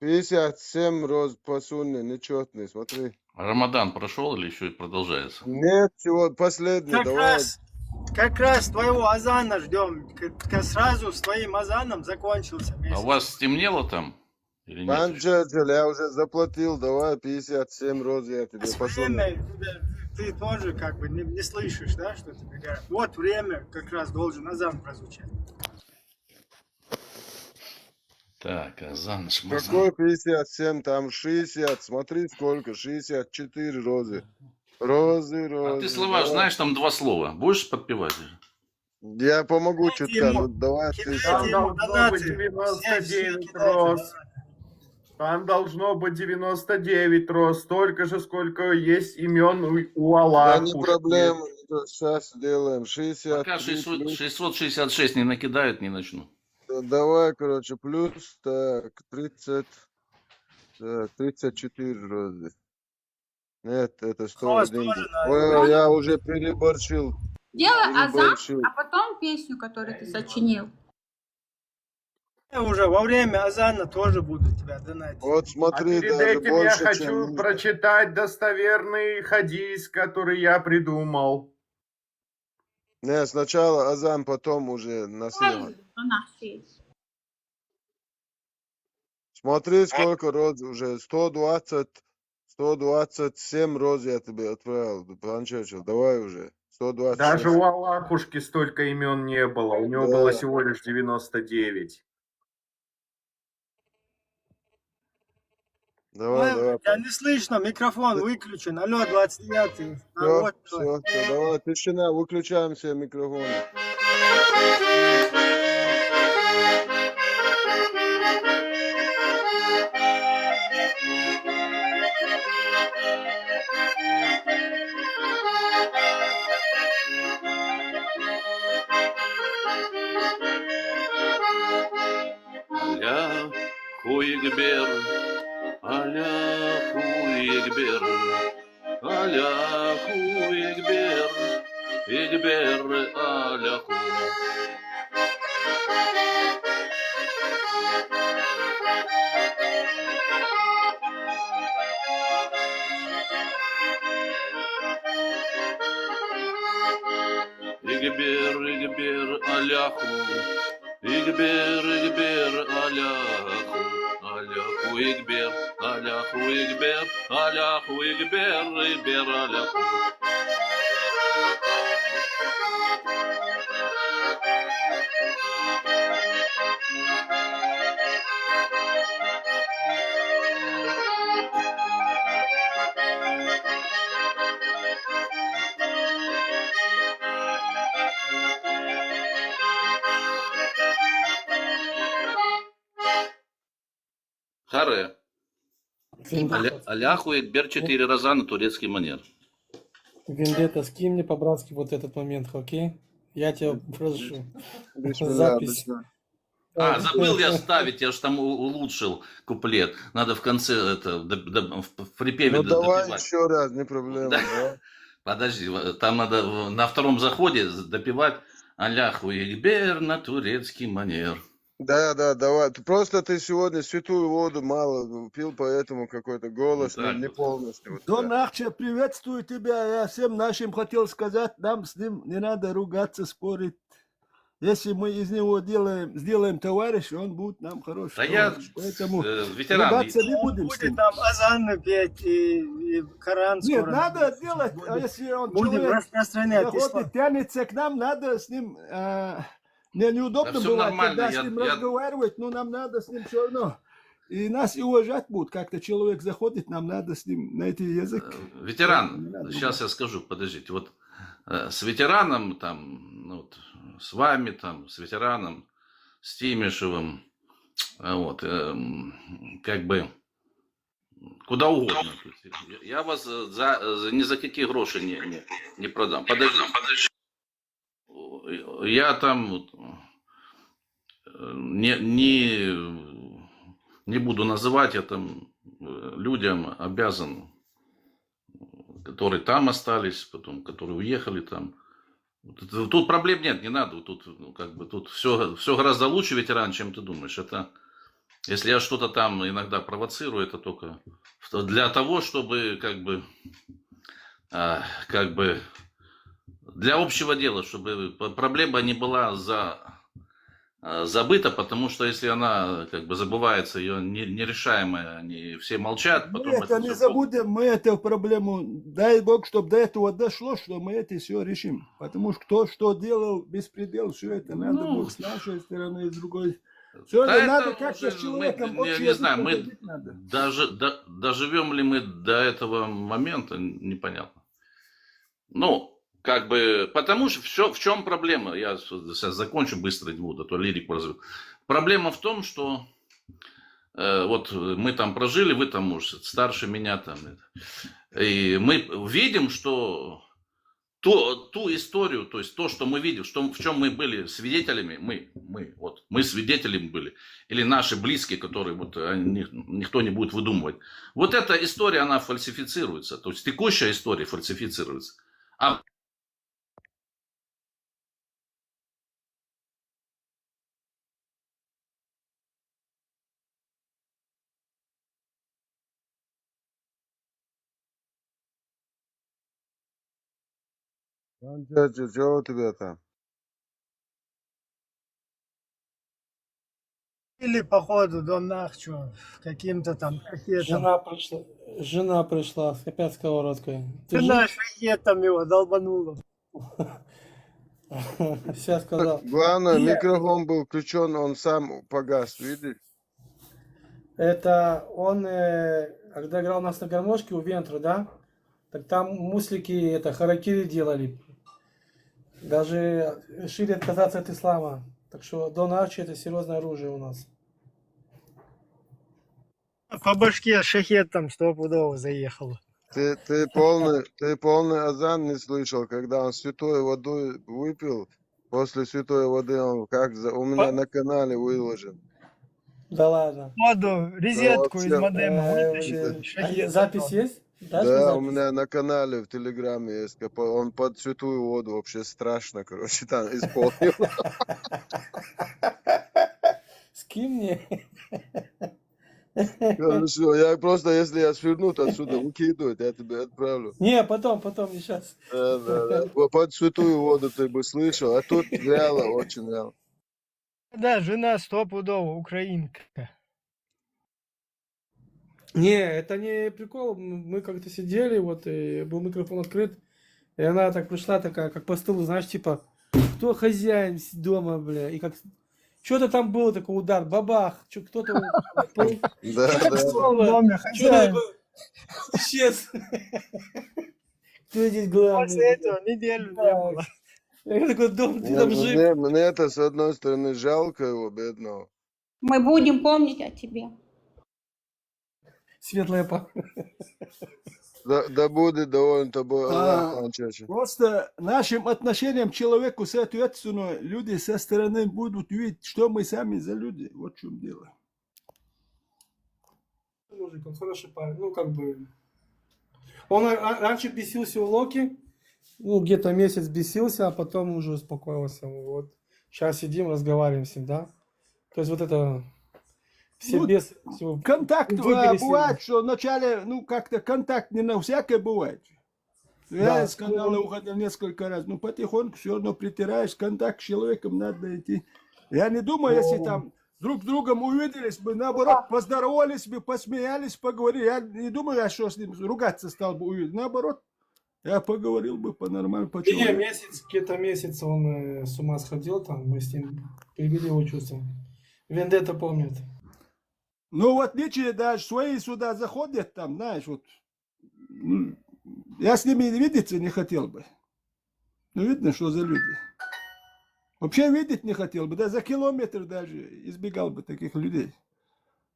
57 роз по сунне, нечетный, смотри. Рамадан прошел или еще и продолжается? Нет, всего последний, давай. как раз твоего азана ждем. Сразу с твоим азаном закончился А месяц. у вас стемнело там? Или нет? Пан еще? Джаджаль, я уже заплатил, давай 57 роз я тебе по сунне. Время, ты тоже как бы не слышишь, да, что тебе говорят. Вот время как раз должен азан прозвучать. Так, азан, шмазан. Какой 57, там 60, смотри сколько, 64 розы. Розы, розы. А ты слова давай. знаешь, там два слова. Будешь подпевать? Я помогу Кидайте чутка, ему, ну давай ты. кидайте Там ему должно донаты. быть Все 99 кидайте роз. донаты. Там должно быть 99 роз. Столько же, сколько есть имен у Да Аллаха. не проблема, сейчас сделаем. 60. Пока 666 не накидают, не начну. Давай, короче, плюс, так, 30, так, 34 розы. Нет, это что Хвост деньги. тоже надо. Ой, я уже переборщил. Делай азан, Переборщил. а потом песню, которую ты сочинил. Уже во время азана тоже будут тебя донатить. Вот А смотри, перед даже этим я больше, хочу чем... прочитать достоверный хадис, который я придумал. Не, сначала азан, потом уже насилие. Смотри, сколько роз уже. 127 роз я тебе отправил. Пан Черчилль, давай уже. 126. Даже у Аллахушки столько имен не было. У него Да. было всего лишь 99. Давай, давай. Тебя не слышно, микрофон выключен. Алло, 29-й. А, Все, вот, все, давай, тишина, выключаем все микрофоны. Аляху Игбер, Аляху Игбер, Аляху Игбер, Игбер Аляху. Игбер, Игбер Аляху, Игбер, Игбер Аляху, Аляху Игбер, Аляху Игбер, Аляху Игбер, Игбер Аляху. Харе. Аляху Игбер 4 раза на турецкий манер. Вендетта, скинь мне по-братски вот этот момент, окей? Я тебя прошу. Бисмилля, Запись. бисмилля. забыл я ставить, я же там улучшил куплет. Надо в конце это, в припеве Ну давай допевать. еще раз, не проблема. Да. Да? Подожди, там надо на втором заходе допевать Аляху Игбер на турецкий манер. Да, давай. Ты сегодня святую воду мало пил, поэтому какой-то голос Так не вот. полностью. Вот, Дон да. Ахча, приветствую тебя. Я всем нашим хотел сказать, нам с ним не надо ругаться, спорить. Если мы из него сделаем товарища, он будет нам хороший. Да я товарищ. Поэтому ветеран. ругаться не будем с Будет ним. там азан петь и Коран Нет, скоро. надо делать, а если он Будем человек распространять ислам. заходит, тянется к нам, надо с ним... мне неудобно Да всё бывает, нормально, когда с ним разговаривать, но нам надо с ним все равно. И нас и уважать будут. Как-то человек заходит, нам надо с ним найти язык. Ветеран, сейчас я скажу, подождите, вот с ветераном там, ну, вот, с вами там, с ветераном, с Тимишевым, вот, как бы, куда угодно. Я вас ни за какие гроши не продам. Подожди. Я там вот, не буду называть, я там людям обязан, которые там остались, потом, которые уехали там. Тут проблем нет, не надо. Тут, ну, как бы, тут все гораздо лучше, ветеран, чем ты думаешь. Это, если я что-то там иногда провоцирую, это только для того, чтобы как бы для общего дела, чтобы проблема не была забыта, потому что если она как бы забывается, ее нерешаемая, они все молчат. Потом Мы это не всё забудем, мы эту проблему, дай Бог, чтобы до этого дошло, что мы это все решим. Потому что кто что делал, беспредел, все это надо будет с нашей стороны и с другой. Все Да это это надо как-то уже с человеком мы, общий не язык знаю, мы находить надо. доживем ли мы до этого момента, непонятно. Ну, как бы, потому что в чем проблема? Я сейчас закончу быстро, не буду, а то лирику разведу. Проблема в том, что вот мы там прожили, вы там, может, старше меня там. И мы видим, что ту историю, то есть то, что мы видим, в чем мы были свидетелями, мы свидетелями были, или наши близкие, которые вот никто не будет выдумывать. Вот эта история, она фальсифицируется, то есть текущая история фальсифицируется. А Что у тебя там? Или походу Дон Ахчу каким-то там шахетом. Жена пришла опять сковородкой. Ты Жена шахетом его долбанула. Сейчас сказал. Главное, микрофон был включен, он сам погас, видишь? Это он, когда играл у нас на гармошке у Вентру, да? Так там муслики это харакири делали. Даже решили отказаться от ислама. Так что Дон Арчи это серьезное оружие у нас. По башке шахетом стопудово заехало. Ты полный азан не слышал, когда он святой водой выпил. После святой воды он у меня на канале выложен. Да ладно. Воду, розетку из вообще. модема вытащили. шахет Запись потом. есть? Да, запись? у меня на канале в Телеграме есть. Он под святую воду вообще страшно, короче, там исполнил. Скинь мне. Хорошо, я просто, если я сверну отсюда, выкидывать, я тебе отправлю. Не, потом, не сейчас. Да. Под святую воду ты бы слышал, а тут вяло, очень вяло. Да, жена стопудово украинка. Не, это не прикол. Мы как-то сидели, вот, и был микрофон открыт. И она так пришла, такая, как по столу, знаешь, типа, кто хозяин дома, бля. И как, что-то там было, такой удар, бабах, кто-то... Да. Доме хозяин. Исчез. Кто здесь главный? После этого неделю не было. Я такой, дом, ты там жив. Мне это, с одной стороны, жалко его, бедного. Мы будем помнить о тебе. Светлая память. Да будет доволен тобой Аллах, А, Анчача. Просто нашим отношением к человеку, соответственно, люди со стороны будут видеть, что мы сами за люди. Вот в чем дело. Мужик, он хороший парень. Ну, как бы... Он раньше бесился у Локи, ну, где-то месяц бесился, а потом уже успокоился. Вот. Сейчас сидим, разговариваем с ним, да? То есть вот это... Все Ну, бесы... всё Контакт выбили бывает, что вначале, ну, как-то контакт не на всякое бывает. Я Да. из канала уходил несколько раз, но потихоньку все равно притираешь, контакт с человеком надо идти. Я не думаю, если там друг с другом увиделись бы, наоборот, поздоровались бы, посмеялись, поговорили. Я не думаю, я что с ним ругаться стал бы увидеть. Наоборот, я поговорил бы по-нормальному, Не, по-человеку. месяц, где-то месяц он с ума сходил, там мы с ним привели его чувства. Вендетта помнит. Ну, в отличие даже свои сюда заходят, там, знаешь, вот, ну, я с ними видеться не хотел бы. Ну, видно, что за люди. Вообще видеть не хотел бы, да за километр даже избегал бы таких людей.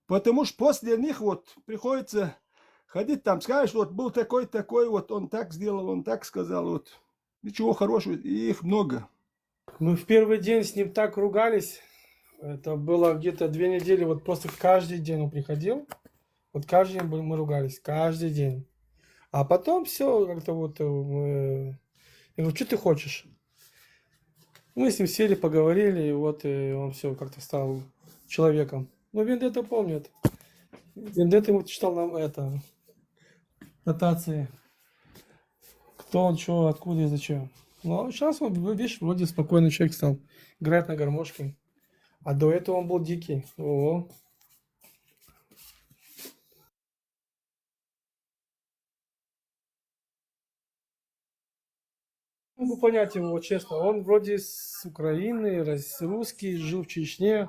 Потому что после них вот приходится ходить там, скажешь, вот был такой, вот он так сделал, он так сказал, вот. Ничего хорошего, и их много. Мы в первый день с ним так ругались. Это было где-то 2 недели, вот просто каждый день он приходил. Вот каждый день мы ругались, каждый день. А потом все как-то вот... Я говорю, что ты хочешь? Мы с ним сели, поговорили, и вот он все как-то стал человеком. Ну, Вендетта помнит. Вендетта ему читал нам это... нотации. Кто он, что, откуда и зачем. Ну, а сейчас он, видишь, вроде спокойный человек стал. Играет на гармошке. А до этого он был дикий. О. Не могу понять его, честно. Он вроде с Украины, русский, жил в Чечне.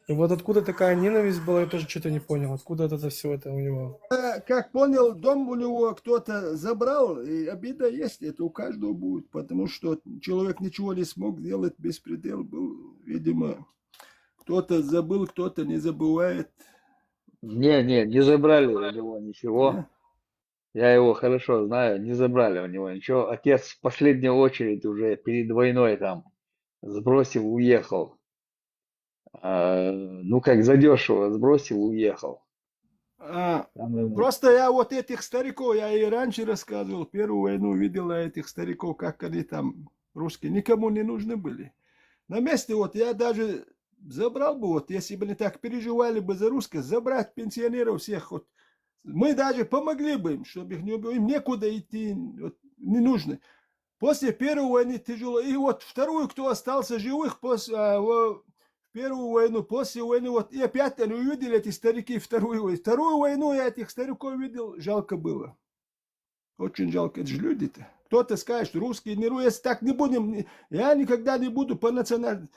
И вот откуда такая ненависть была, я тоже что-то не понял. Откуда это все это у него. Как понял, дом у него кто-то забрал, и обида есть, это у каждого будет, потому что человек ничего не смог сделать, беспредел был, видимо, кто-то забыл, кто-то не забывает. Не забрали у него ничего. Да? Я его хорошо знаю, не забрали у него ничего. Отец в последнюю очередь уже перед войной там сбросил, уехал. Ну, как задешево сбросил, уехал. Там ему- Просто я вот этих стариков, я и раньше рассказывал, Первую войну видел я этих стариков, как они там, русские, никому не нужны были. На месте вот я даже забрал бы, вот, если бы не так переживали бы за русских, забрать пенсионеров всех, вот. Мы даже помогли бы им, чтобы их не убили, им некуда идти, вот, не нужно. После Первой войны тяжело. И вот вторую, кто остался живых после Первую войну, после войны, вот, и опять они увидели, эти старики, Вторую войну. Вторую войну я этих стариков видел, жалко было. Очень жалко, это же люди-то. Кто-то скажет, русские, не русские, если так не будем, я никогда не буду по национальности.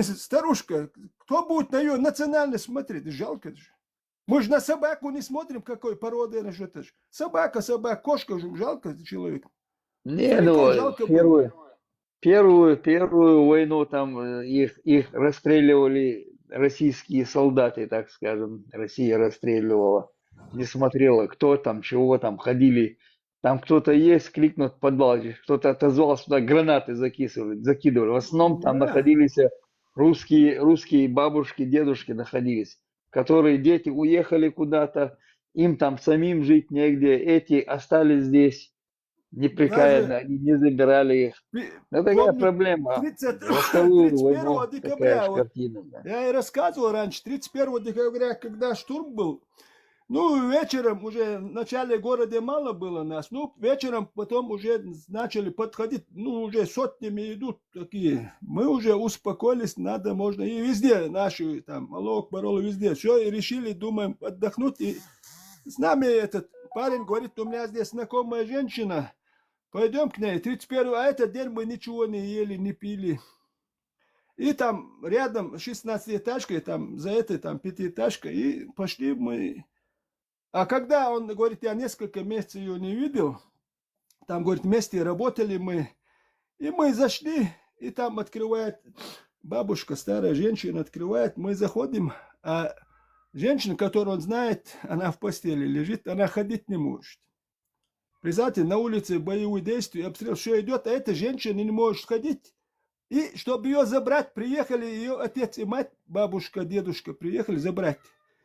Старушка, кто будет на ее национальность смотреть? Жалко же. Мы же на собаку не смотрим, какой породы она что-то. Собака, кошка, жалко человека. Не, Стариков ну, жалко было. первую войну там их расстреливали российские солдаты, так скажем. Россия расстреливала. Не смотрела, кто там, чего там, ходили. Там кто-то есть, крикнут в подвал, кто-то отозвался, туда гранаты закидывали. В основном там Да. находились русские бабушки, дедушки находились, которые дети уехали куда-то, им там самим жить негде, эти остались здесь. Непрекаянно, они не забирали их. Это такая Помню, проблема. 30 Во вторую 31 войну такая декабря, же вот, картина. Да. я и рассказывал раньше, 31 декабря, когда штурм был, ну, вечером уже в начале города мало было нас, ну, вечером потом уже начали подходить, ну, уже сотнями идут такие. Мы уже успокоились, надо, можно, и везде наши, там, Аллах, Баролы, везде, все, и решили, думаем, отдохнуть, и с нами этот парень говорит, у меня здесь знакомая женщина, пойдем к ней, 31, а этот день мы ничего не ели, не пили. И там рядом 16-этажка, там за этой там 5-этажка, и пошли мы. А когда он говорит, я несколько месяцев ее не видел, там, говорит, вместе работали мы, и мы зашли, и там открывает бабушка, старая женщина, открывает, мы заходим, а женщина, которую он знает, она в постели лежит, она ходить не может. Представьте, на улице боевые действия, обстрел, все идет, а эта женщина не может ходить. И чтобы ее забрать, приехали ее отец и мать, бабушка, дедушка, приехали забрать.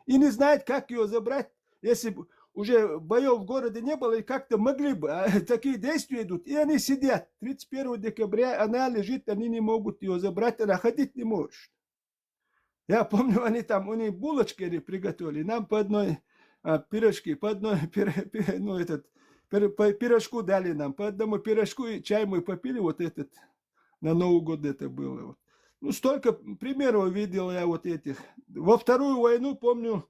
И не знают, как ее забрать, если бы уже боев в городе не было, и как-то могли бы. А такие действия идут, и они сидят. 31 декабря она лежит, они не могут ее забрать, она ходить не может. Я помню, они там, у них булочки они приготовили, нам по одной пирожки, по одной пирожку дали нам, по одному пирожку, и чай мы попили, вот этот, на Новый год это было. Вот. Ну, столько примеров видел я вот этих. Во Вторую войну, помню,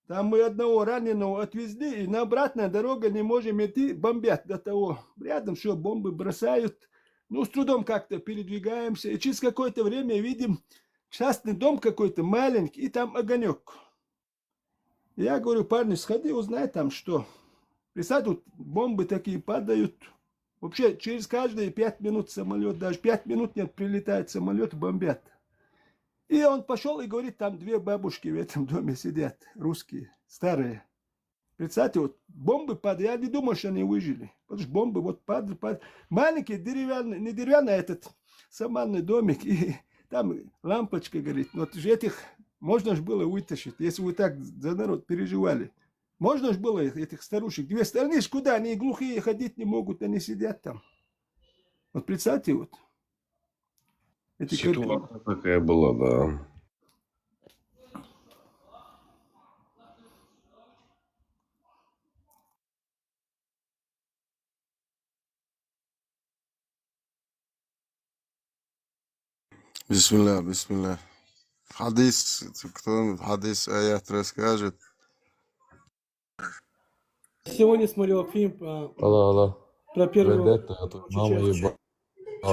там мы одного раненого отвезли, и на обратной дороге не можем идти, бомбят до того. Рядом все, бомбы бросают. Ну, с трудом как-то передвигаемся. И через какое-то время видим частный дом какой-то маленький, и там огонек. Я говорю, парни, сходи, узнай там что. Представьте, вот бомбы такие падают. Вообще, через каждые 5 минут самолет, даже 5 минут нет, прилетает самолет, бомбят. И он пошел и говорит, там 2 бабушки в этом доме сидят, русские, старые. Представьте, вот бомбы падают, я не думал, что они выжили. Потому что бомбы вот падают. Маленький деревянный, не деревянный, а этот саманный домик, и там лампочка горит. Вот же этих можно же было вытащить, если вы так за народ переживали. Можно же было этих старушек. 2 стороны, куда? Они глухие, ходить не могут, они сидят там. Вот представьте, вот. Ситуация такая была, да. Бисмилля, бисмилля. Хадис, кто хадис аят расскажет? Сегодня смотрел фильм Алло. про первую Вендетта, это мама ебал.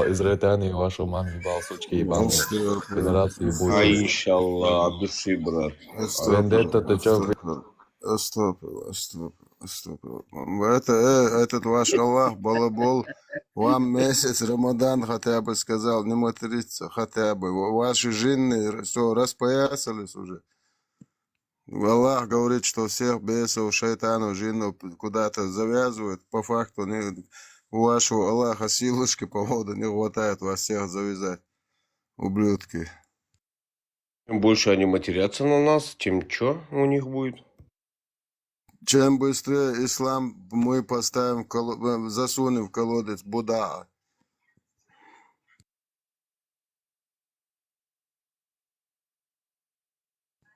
Израильтяне вашу маму ебал, сучки ебаные. Федерации А будет. иншаллах, от души, брат. Вендетта, ты чё, Стоп. Этот ваш Аллах, балабол, вам месяц Рамадан хотя бы сказал, не материться хотя бы. Ваши жены все, распоясались уже. Аллах говорит, что всех бесов, шайтанов, джиннов куда-то завязывают. По факту у вашего Аллаха силушки, повода не хватает вас всех завязать. Ублюдки. Чем больше они матерятся на нас, тем что у них будет? Чем быстрее ислам мы поставим, засунем в колодец Будда.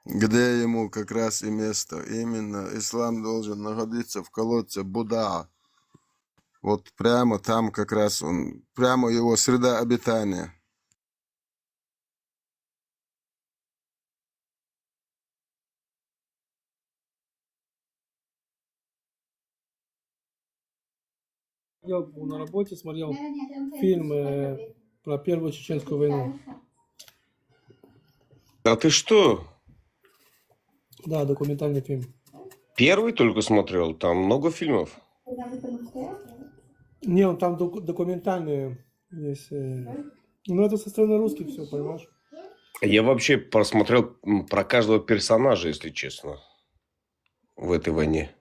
Где ему как раз и место. Именно ислам должен находиться в колодце Будда. Вот прямо там как раз он, прямо его среда обитания. Я был на работе, смотрел фильм про Первую Чеченскую войну. А ты что? Да, документальный фильм. Первый только смотрел? Там много фильмов. Не, он там документальные есть. Ну, это со стороны русских все, понимаешь? Я вообще просмотрел про каждого персонажа, если честно, в этой войне.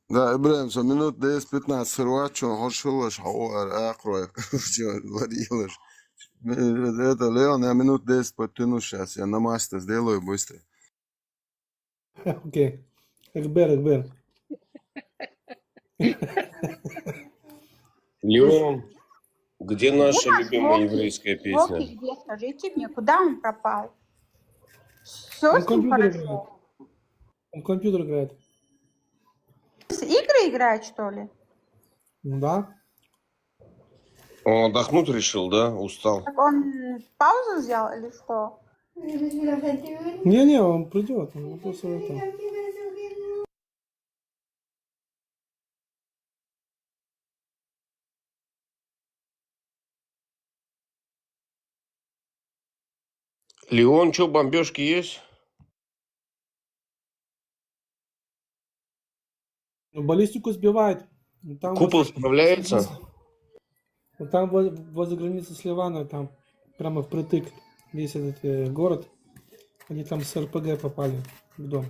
Да, Ибрahim, so minut 10-15 Хрватчу, хошилаш, хауар, акроя, короче, варилаш. Это, Леон, я минут 10 подтяну сейчас, я намаз-то сделаю быстро. Окей. Экбер. Леон, где наша Где наш любимая Вовки? еврейская Вовки песня? где? Скажите мне, куда он пропал? Все Он с в ним компьютер хорошо? играет. Он в компьютер играет. Игры играет, что ли? Ну да. Он отдохнуть решил, да? Устал. Так он паузу взял или что? Не, он придет. Он просто это. Леон, что, бомбежки есть? Ну, баллистику сбивает. Там Купол справляется? Там возле границы с Ливаном, там прямо впритык весь этот город. Они там с РПГ попали в дом.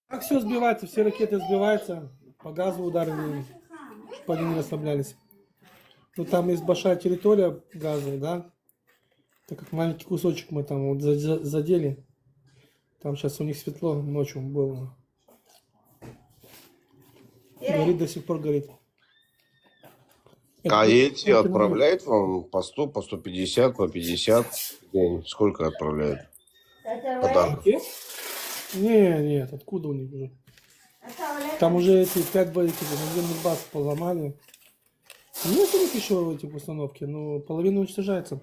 Так все сбивается, все ракеты сбиваются, по газу ударили, чтобы они не расслаблялись. Ну там есть большая территория газа, да? Так как маленький кусочек мы там вот задели. Там сейчас у них светло ночью было. Горит, до сих пор горит. А эти это отправляют вам по 100, по 150, по 50 в день? Сколько отправляют? Подарков. Нет, откуда у них уже? Там уже эти 5 боевиков, наземных баз поломали. Нет у них еще эти установки, но половина уничтожается.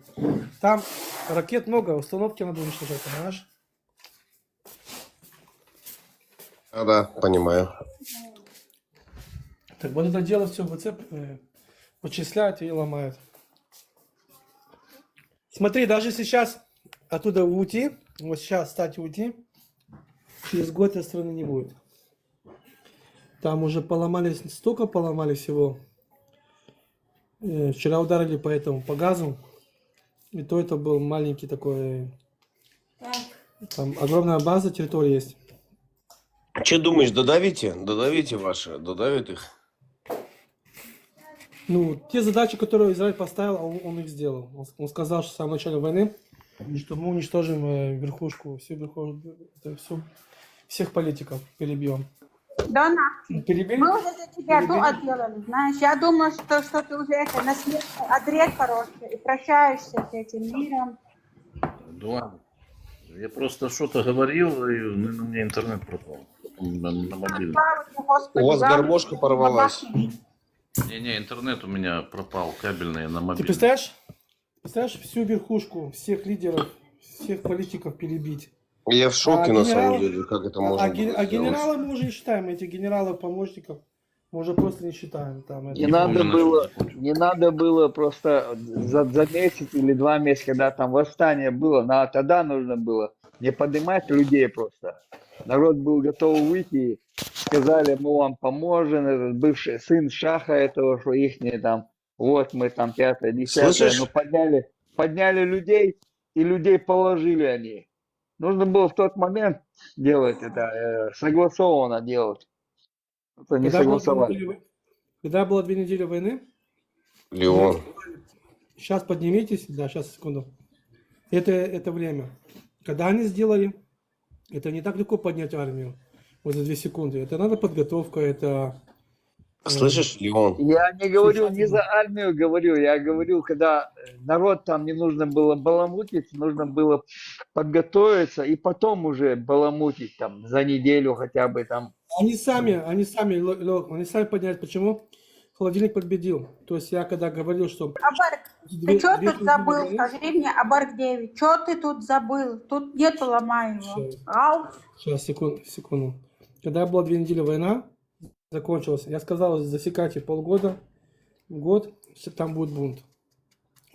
Там ракет много, установки надо уничтожать, понимаешь? Да, понимаю. Так вот это дело все вычисляют и ломают. Смотри, даже сейчас оттуда уйти, вот сейчас, кстати, уйти, через год этой страны не будет. Там уже поломались, столько поломали всего. Вчера ударили по газу. И то это был маленький такой... Там огромная база, территория есть. Что думаешь, додавите? Додавите ваши? Додавит их? Ну, те задачи, которые Израиль поставил, он их сделал. Он сказал, что в самом начале войны, что мы уничтожим верхушку, всех политиков перебьем. Дона, Перебили? мы уже за тебя то отделали, знаешь. Я думаю, что ты уже это наследство отрез хороший и прощаешься с этим миром. Да. Я просто что-то говорил, и у меня интернет пропал на мобильном. Господи, У вас главное, гармошка чтобы порвалась. Не, интернет у меня пропал, кабельный на Ты мобильном. представляешь всю верхушку, всех лидеров, всех политиков перебить? Я в шоке, на самом генералы- деле, как это можно было сделать. генералы мы уже не считаем, этих генералов-помощников мы уже просто не считаем. Там, это- Не надо было просто за месяц или 2 месяца, когда там восстание было, тогда нужно было не поднимать людей просто. Народ был готов выйти, сказали, мы вам поможем, этот бывший сын Шаха этого, что ихние там, вот мы там 5-е, 10-е, Слышишь? ну подняли людей, и людей положили они. Нужно было в тот момент делать это, согласованно делать. Это не согласовали. Когда было 2 недели войны, Леон. сейчас поднимитесь, да, сейчас, секунду. Это время. Когда они сделали, это не так легко поднять армию вот за 2 секунды. Это надо подготовка, это... Слышишь, Леон? Я не говорю не за армию, я говорю, когда народ там не нужно было баламутить, нужно было подготовиться и потом уже баламутить там за неделю хотя бы там. Они сами подняли. Почему? Холодильник победил. То есть я когда говорил, что... Абарк, ты что тут забыл? Скажи мне, Абарк 9, что ты тут забыл? Тут нету Ломаева. Ау. Сейчас, секунду. Когда была 2 недели война, закончилась, я сказал, засекайте полгода, год, там будет бунт.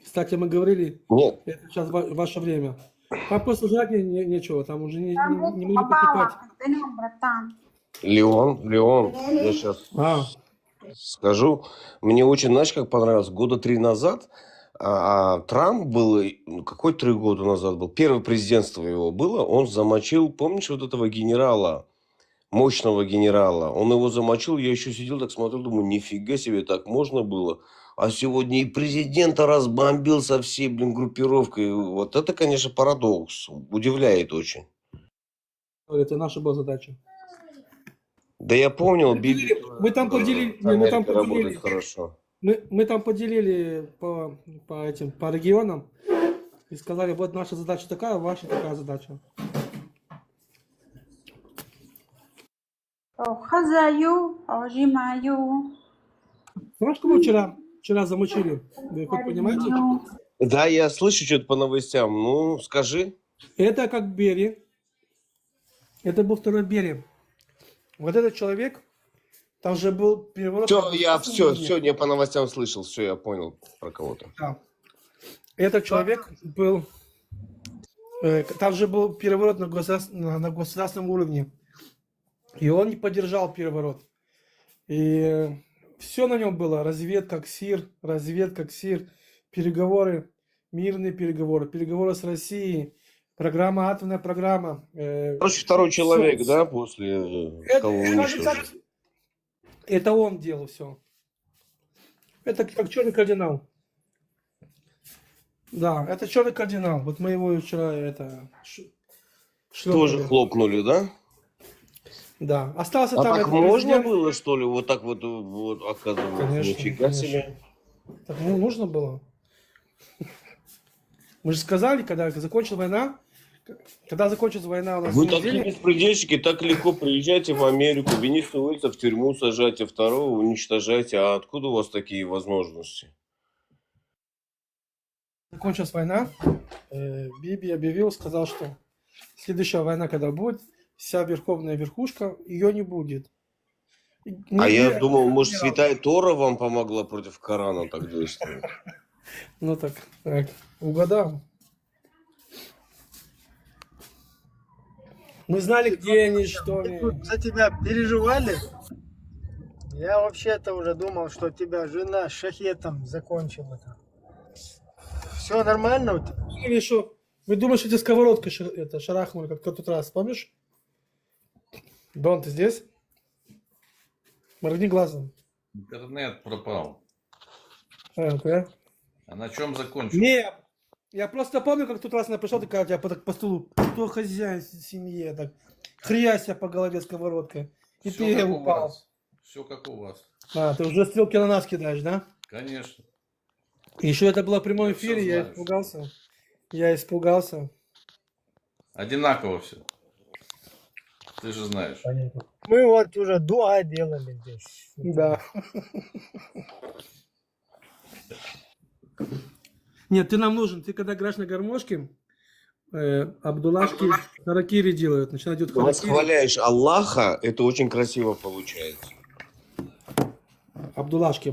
Кстати, мы говорили, Нет. это сейчас ваше время. Там просто жрать нечего, там уже не могли Попала. покупать. Днем, братан. Леон, я сейчас скажу. Мне очень, знаешь, как понравилось, 3 года назад Трамп был, какой 3 года назад был, первое президентство его было, он замочил, помнишь, вот этого генерала, мощного генерала, он его замочил, я еще сидел так смотрел, думаю, нифига себе, так можно было. А сегодня и президента разбомбил со всей, группировкой. Вот это, конечно, парадокс. Удивляет очень. Это наша была задача. Да я понял, Мы там поделили, Америка работает хорошо. мы там поделили по регионам и сказали, вот наша задача такая, ваша такая задача. Хазаю, ожимаю. Знаешь, кого вчера замочили? Вы хоть понимаете? Да, я слышу что-то по новостям. Ну, скажи. Это как Бери. Это был второй Бери. Вот этот человек Там же был переворот. Все, я по новостям слышал, все, я понял про кого-то. Да. Этот человек был... Там же был переворот на государственном уровне. И он не поддержал переворот. И все на нем было. Разведка, КСИР, переговоры, мирные переговоры, переговоры с Россией, программа, атомная программа. Короче, второй человек, да, после кого уничтожили? Это он делал все. Это как черный кардинал. Да, это черный кардинал. Вот мы его вчера Тоже хлопнули, да? Да. Остался А там. так можно было, что ли, вот так вот оказывается? Конечно, Нифига себе. Так, нужно было. Мы же сказали, когда закончилась война, у нас Вы такие беспредельщики, так легко приезжайте в Америку, венесуэльца в тюрьму сажайте, второго уничтожайте. А откуда у вас такие возможности? Закончилась война, Биби объявил, сказал, что следующая война, когда будет, вся верховная верхушка, ее не будет. Я думал, может, святая Тора вам помогла против Корана так действовать? Ну так, угадал. Мы знали, где они, что они. За тебя переживали? Я вообще-то уже думал, что тебя жена шахетом закончила. Все нормально у тебя? Или что? Вы думаете, что тебе сковородкой шарахнули, как в тот раз, помнишь? Дон, ты здесь? Моргни глазом. Интернет пропал. Да? А на чем закончил? Не, я просто помню, как в тот раз она пришла, такая, тебя по стулу, кто хозяин в семье, так, хряся по голове сковородкой. И Всё ты как у упал. вас. Все как у вас. А, ты уже стрелки на нас кидаешь, да? Конечно. Еще это было в прямом Я эфире, всё я знаю. испугался. Я испугался. Одинаково все. Ты же знаешь. Мы вот уже дуа делали здесь. Да. Нет, ты нам нужен. Ты когда играешь на гармошке, Абдуллашки харакири делают. Начинают делать харакири. Восхваляешь Аллаха, это очень красиво получается. Абдуллашки.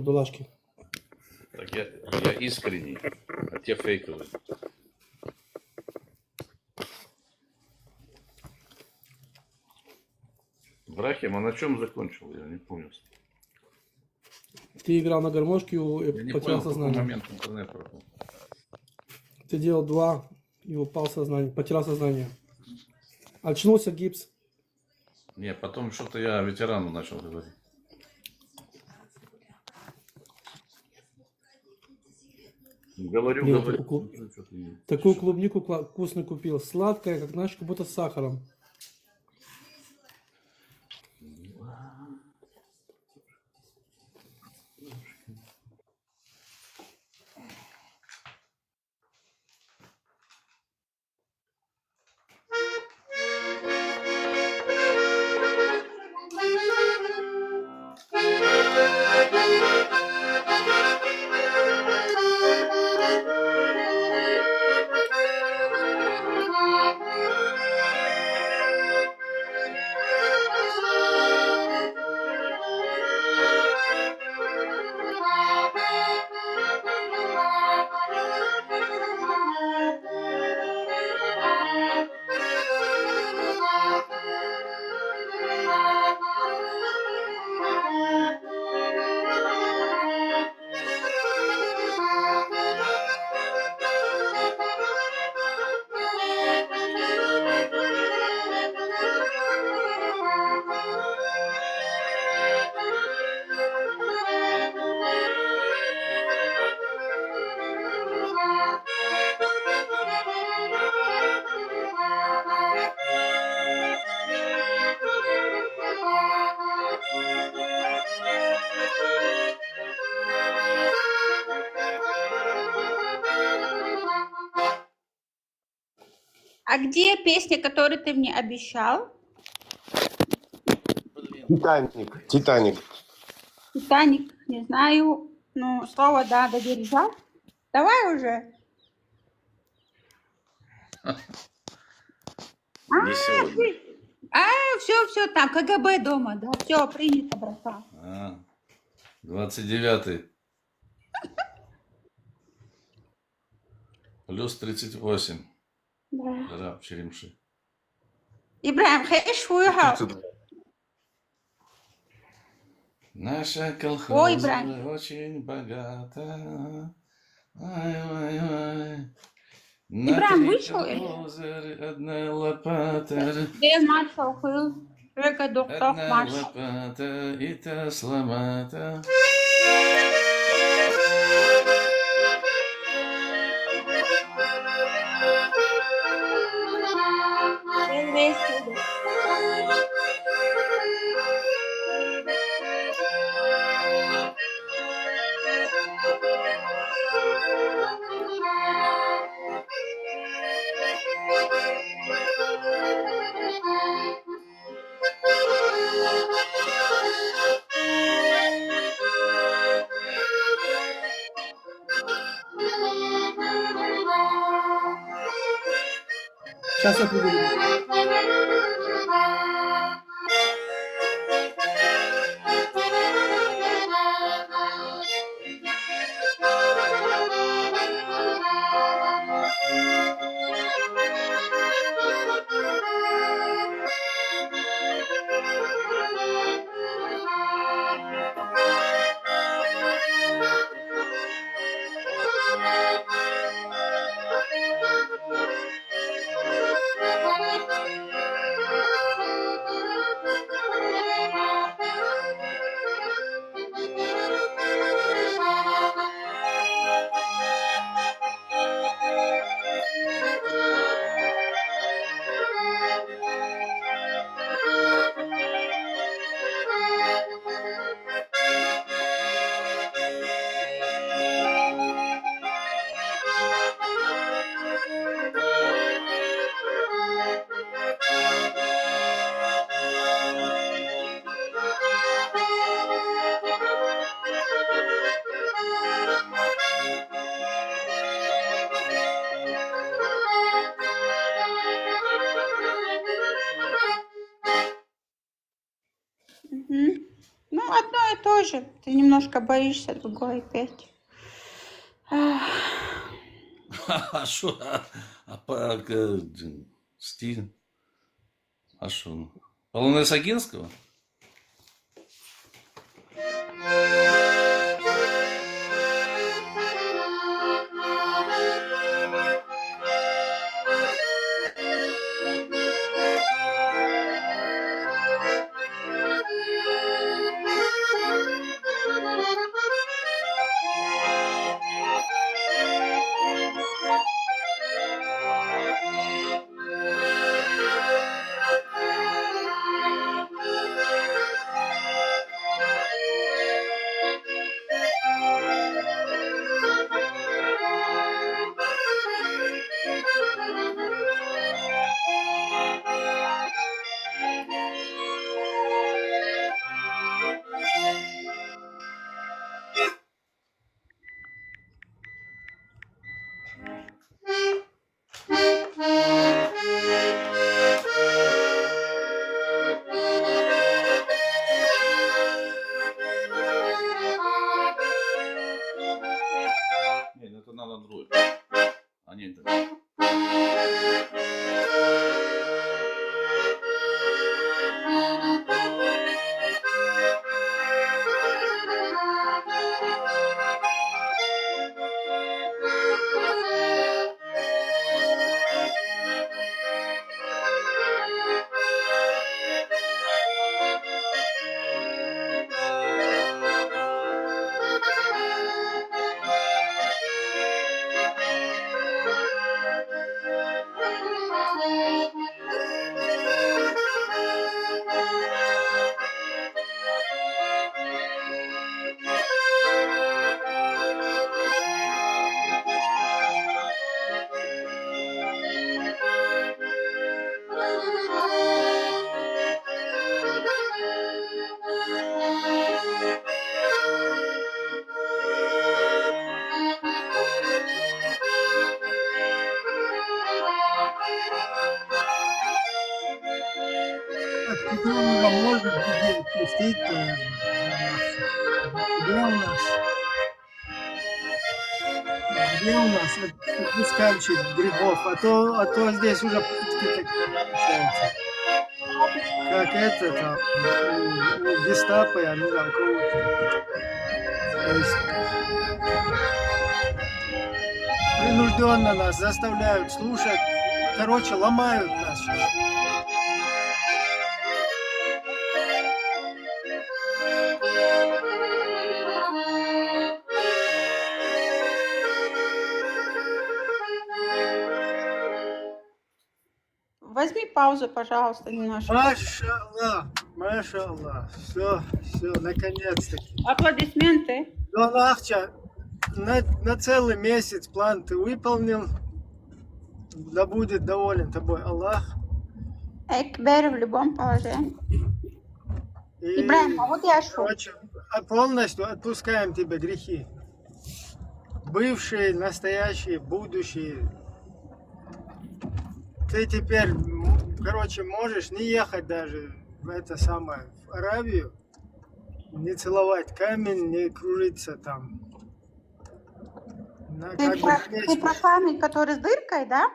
Так я искренний, а те фейковые. Брахим, а на чем закончил? Я не помню. Ты играл на гармошке Я и не потерял понял, в какой сознание. момент интернет пропал. Ты делал 2 и упал в сознание, потерял сознание. Очнулся гипс. Не, потом что-то я ветерану начал говорить. Говорю. Такую клубнику вкусно купил. Сладкая, как знаешь, как будто с сахаром. А где песня, которую ты мне обещал? Титаник. Титаник, не знаю. Ну, слово да, додержал. Давай уже. Не сегодня. Все, там, КГБ дома, да, все, принято, братан. 29 плюс 38. Да. Раб Черемши. Ибраим, хэш хуя. Наша Ой, колхоза Ибраим. очень богата. Ай-ай-ай. Ибраим вышел? Одна лопата. Где маться ухыл? Река доктор Одна марш. лопата, и та сломата. Сейчас я приду. Мгм. Ну, одно и то же. Ты немножко боишься, другое опять. Ах. А что? Стиль? А что? Полонез Агинского? простит. Где у нас? Где у нас отпускальщик грехов? А то здесь уже пытки такие получаются. Как это там, у гестапо, я не знаю, кого-то. То есть принужденно нас заставляют слушать. Короче, ломают нас сейчас. Возьми паузу, пожалуйста, немножко. Машаллах. Все, наконец-таки. Аплодисменты. Донахча, на целый месяц план ты выполнил. Да будет доволен тобой Аллах. Экбер в любом положении. И, Ибрахим, а вот я шел. короче, полностью отпускаем тебе грехи. Бывшие, настоящие, будущие. Ты теперь, короче, можешь не ехать даже в это самое, в Аравию, не целовать камень, не кружиться там. Ты про камень, который с дыркой, да?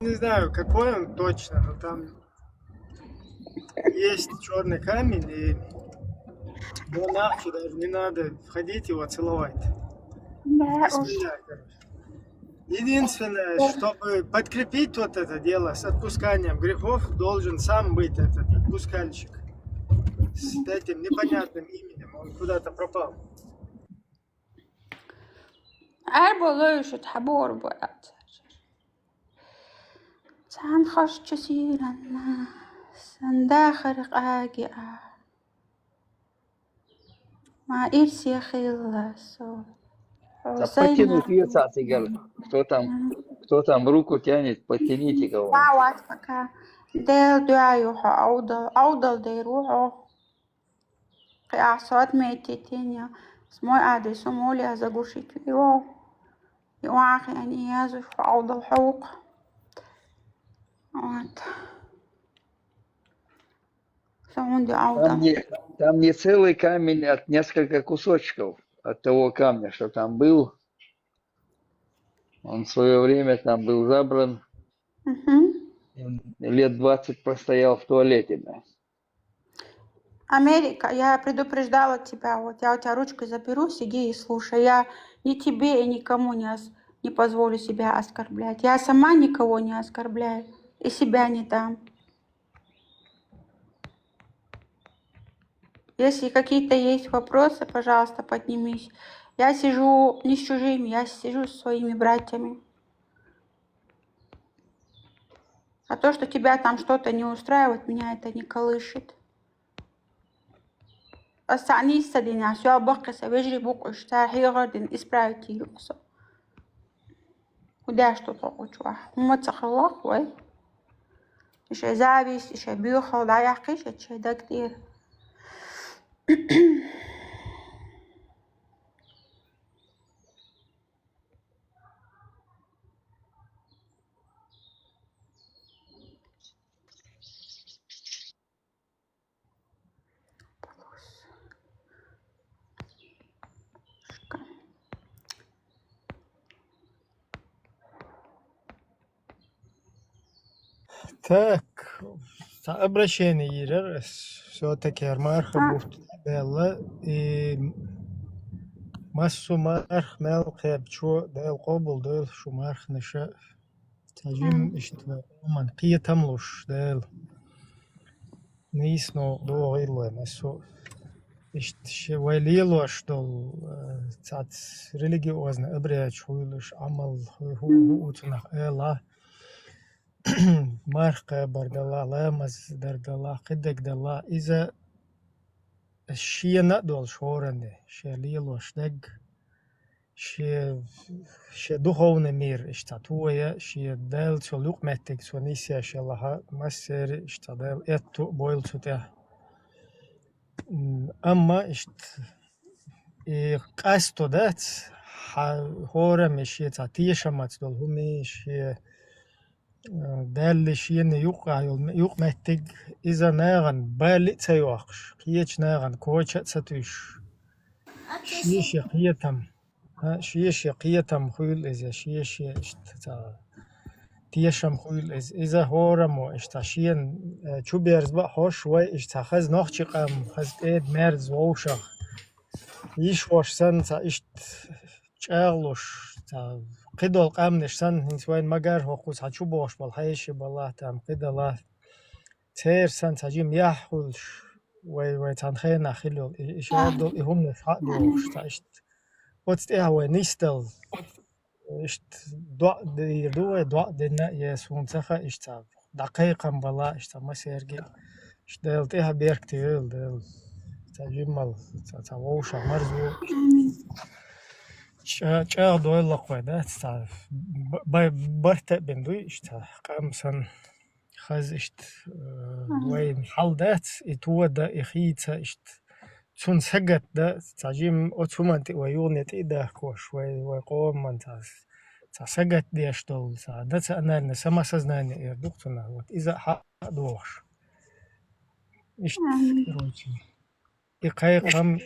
Не знаю, какой он точно, но там есть черный камень, и до нахчи даже не надо входить его целовать. Да, Единственное, чтобы подкрепить вот это дело с отпусканием грехов, должен сам быть этот отпускальщик с этим непонятным именем. Он куда-то пропал. عربو تحبور بوقت سنخش كثير الناس داخل قاقعة ما إرسي خلص А подтянуть яйца, Игорь. Кто там руку тянет, подтяните кого. دعوات فكا ديل دعايوحو أوضل ديروحو قياع صوت ميتتين سموي قاعد سمولي أزاقوشي كيرو يوعاقي أني يازوش أوضل حوق вот. Там не целый камень, а несколько кусочков от того камня, что там был. Он в свое время там был забран. Лет 20 простоял в туалете. Да. Америка, я предупреждала тебя, вот я у тебя ручкой заберу, сиди и слушай. Я ни тебе и никому не позволю себя оскорблять. Я сама никого не оскорбляю и себя не дам. Если какие-то есть вопросы, пожалуйста, поднимись. Я сижу не с чужими, я сижу с своими братьями. А то, что тебя там что-то не устраивает, меня это не колышет. أستعني السدينة سواء بقص بيجري بوقش تاحي غردن إسبرايتي يقصو وداش تطوق واحد وما تخلق وي إيش زابيس إيش بيوخل لا يحقيش إيش ده كتير Так, обращение Ирер, все-таки Армарха Буфт Белла и Массу Марх Мелхеб Чо Дел Кобл Дел Шумарх Неша Тажим Иштва Ман Кия Тамлуш Дел Нисно До Илла Массу Ишт Вайлилош Дол Цат религиозно обряд Хуилуш Амал Ху Утнах Эла Марка Бардала Ламаз Дардала Кидек Дала Иза Шия Надол Шоране Шелило Штег Шия Духовный мир Иштатуя Шия Дел Цолук Меттек Сонисия Шелаха Массер Иштадел Эту Бойл Цутя Амма Ишт Касто Дат Хора Мешия Татиша Мацдол Хуми Шия دال شين يوقع يوق محتاج إذا ناغن بالي تيوخش كيش ناغن كوشة ستوش شيش يقيتم شيش يقيتم خيل إذا شيش تيشم خيل إذا هورمو إشتاشين شو بيرز بقى خوش وي إشتاخز نوخشي قام خز إيد مرز ووشخ يش وش سن تا إشت شاغلوش تا قدول قام نشسن هنسوين مگر هوقوس هاتشو بوش بالحيش بالله تام قدلا تير سن تاجيم يحولش وي تنخينا خلو إشادو إهم نفعدوش تا إشت وتست إيه وي نيستل إشت دوا دينا يسون تخا إشت دقيقا بالله إشت مسيرجي إشت دلت إيه بيرك تيل دل تاجيم مال تاوشا مرزو چاق دوی لقوی ده تا برت بندوی اشتا قامسن خز اشت وين حل ده اتوا ده اخيتا اشت تون سجت ده تاجيم اوتومانتي ويونت ايده كوش وي قوم من تا سجت دي اشتول تا ده انا نسما سزناني يردوقتنا وات اذا حق دوش اشت روتي اقايقم Да,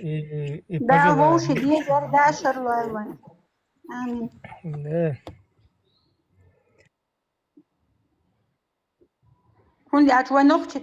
ابجلا ووش دي دا شرلوي وين. آمين. هون دي أجوا نوخش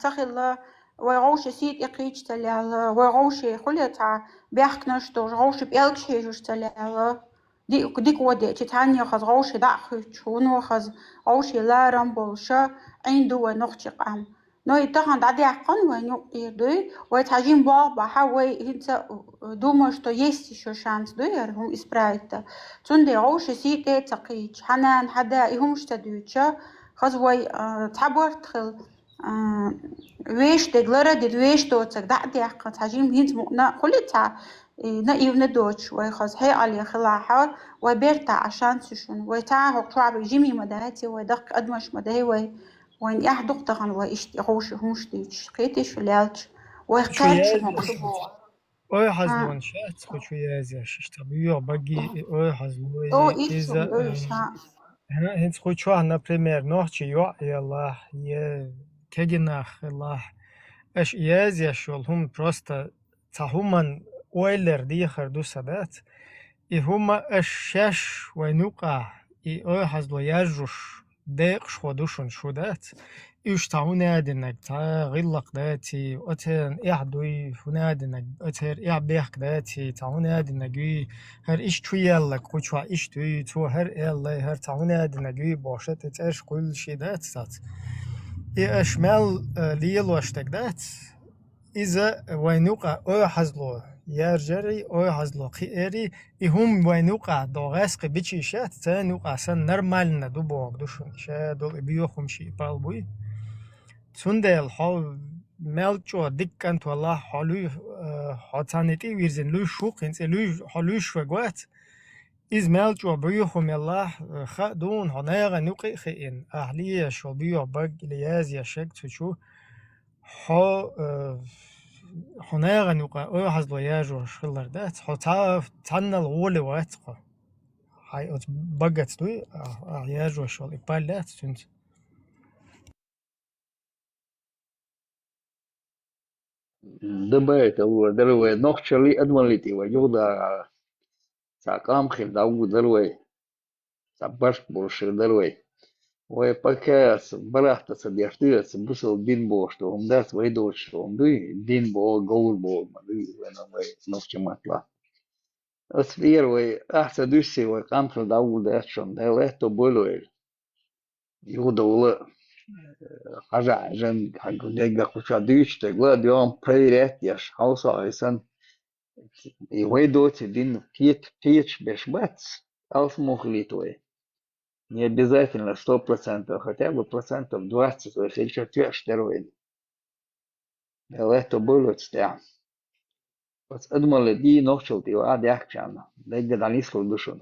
تخيل وغوش سيد إقيج تلال وغوش خلي تاع بيحكنش تو غوش بيلكش هيجوش تلال ديك ودي تاني خز غوش داخل شون خز غوش لا رامبولشا عندو نوخش قام نو يتخن دادي عقن وينو يدوي ويتحجين بابا حوي هنت دوما что есть еще шанс دوير هم исправить تندي غوش سيد تقيج حنان حدا يهم شتدويتشا خزوي تعبر تخل ويش تقلره دي ويش توتك دعدي حق تحجيم هينز مقنا خليتها نا يبنى دوتش ويخز هي علي خلاحة وبيرتا عشان تشون ويتاع هو شعب جيمي مدهاتي ويدق أدمش مدهي وين يحدق تغن ويشت يغوش همش ديتش قيتش ولالتش ويخكارتش مقصبو اوی حزلون شات خوشو یازیش اشتبیو باگی اوی او حزلوی إيشو إذا دويش ها هنت خوشو например نوحش يو الله يه تجناخ الله اش يازيش هم просто تهمن اويلر دي خردو سادات и هما اش شاش ونوقع и اوي حزلو ياجوش ديق شودوشن شودات إيش تعونادنك تا غلق داتي أتر إعدوي فنادنك أتر إعبيك داتي تعونادنك هر إيش تويالك خوشوا إيش توي تو هر إله هر تعونادنك باشت إيش كل شيء دات سات إيش مال ليلو أشتك دات إذا وينوقع أو حزلو يرجري أو حزلو خيري هم وينوقع داغسق بيشيشات تا نوقع سن نرمال ندو باق دوشون شا دول بيوخم شي بالبوي سندل حال ملچو دکان تو الله حالوی حاتانیتی ویرزن لوی شوق انس لوی حالوی شوگوات از ملچو بیو خم الله خدون هناغ نوقي خين اهلیه شو بیو بگ لیاز یا شک تشو ها هناغ نوقا او حزب یاجو شلر دات حتا تنل غول وات هاي ات بگت دوی یاجو شو اپالات سنت دبيت هو دروي نوخشلي أدملتي وجودا ساقام خير داو دروي سبرش بولشر دروي ويبكاس برحت سديشتي سبسل دين بوشتو هم داس ويدوش هم دوي دين بو جول بو ما دوي وانا وي نوخش مطلع أسفير وي أحسن دوشي ويقام خير داو داشون دلتو بولويل يودا ولا حاجة جن حق دقة خوشا دوش تقلا ديوم بريرات يش حوصا ايسن يويدوتي دين пить бешбац, алсмухлитвой. Не обязательно 100%, хотя бы 20%, то есть еще стероиды. Это было стя. بس أدمل دي نوخشلتي وعاد يحكي عنها دقت عن يسخل دشون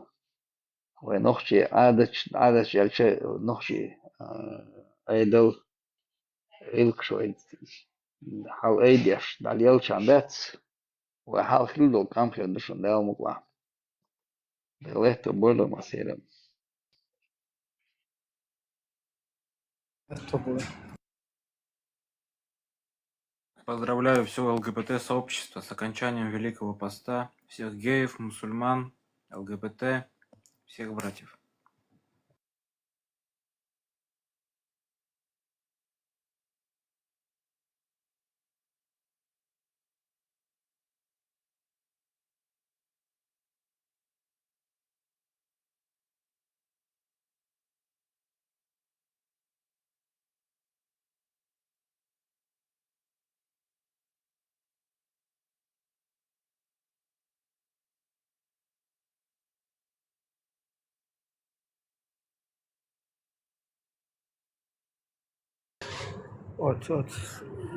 ونوخشي عادش جلشة نوخشي أيدل إلك شوية حال أيديش دال يلش عن بات وحال خلدو كام خير دشون دال مطلع دلته بولو مسيرم Это было. Поздравляю все ЛГБТ-сообщество с окончанием Великого Поста, всех геев, мусульман, ЛГБТ, всех братьев. От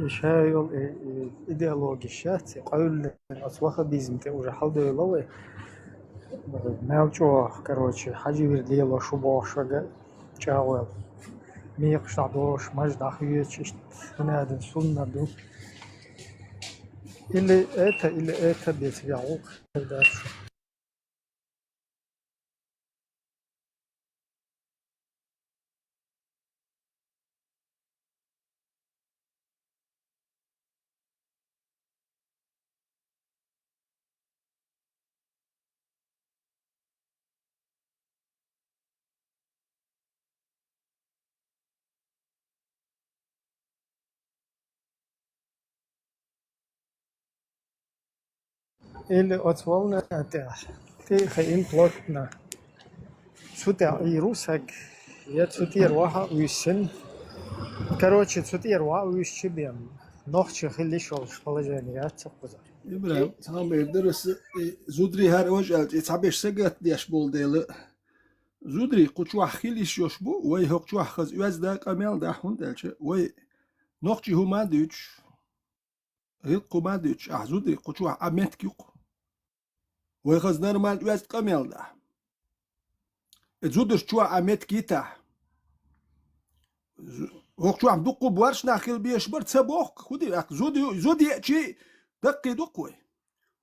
شايل إيديولوجي شات قول أصوات بيزمت уже حلو لوي نالجو короче حاجة ورديلا شو باشا جاول ميق شادوش مجد أخويش هنادن سنة دو اللي بيتبعوك هذا или отволна это ты хаим плотно сюда и русак я цутир ваха уйсен короче цутир ва уйщебем нохче хилишол положение отцепоза İbrahim, tam bir dersi Zudri her hoca tabiş segat diye bol değil. Zudri kuçuah hiliş yoş bu ve hokçuah kız yüzde kamel da hun delçe ve nokçi huma düç hil kuma düç Zudri kuçuah amet yok ve kız normal yüzde kamel da Zudri çuah amet kita hokçuah dukku buarş nakil biyeş bart sabok kudi ak Zudri çi دقي دقوي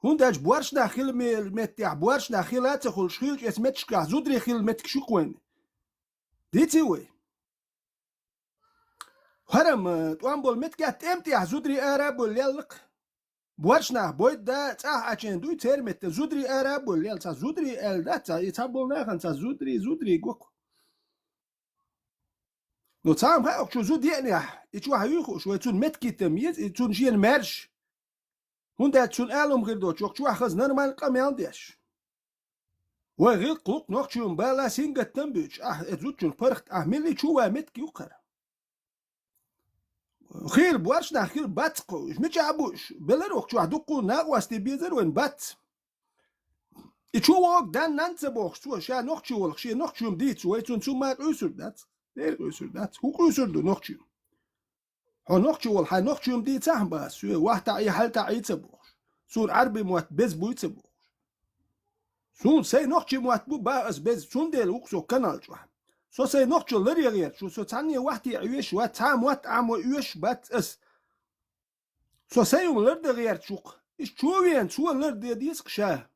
هون داج بوارش داخل متع بوارش داخل تخل شخيل اسمت شكا زودري خيل متك شكوين ديتي وي هرم توان بول متكات امتع زودري اراب يلق بوارشنا بويد دا تاع عشان دوي ترمت زودري اراب يل تا زودري ال دا تا يتابول ناخن تا زودري غوك نو تام ها شو زود يعني يتشوا هيخو شو تون متكي تميز تون جين مرش هون ده چون علم گردو چو خز نرمال قمیان دیش و غیر قلق نوع چون بالا سینگتن بیچ ازود چون پرخت ملی چو مت کیو کر خیل بوارش نخیل بات قوش میچ ابوش بلر وقت چو دقو ناقواستی بیزر ون بات چو واق دن ننت بوخ چو شا نوع چو ولخ شی نوع چوم دی چو مات اوسر دات دیر اوسر دات هو اوسر دو نوع چو هنوخشي والحا نوخشي دي تاهم باس واحد اي حال تاعي تبوش سون عربي موات بز بوي تبوش سون سي نوخشي موات بو باس بز سون ديل وقسو كانال جوا سو سي نوخشي لري غير شو سو تاني واحد يعيش وات تام وات عمو يعيش بات اس سو سي يوم لرد غير شوق ايش شو وين شو لرد ديسك شاه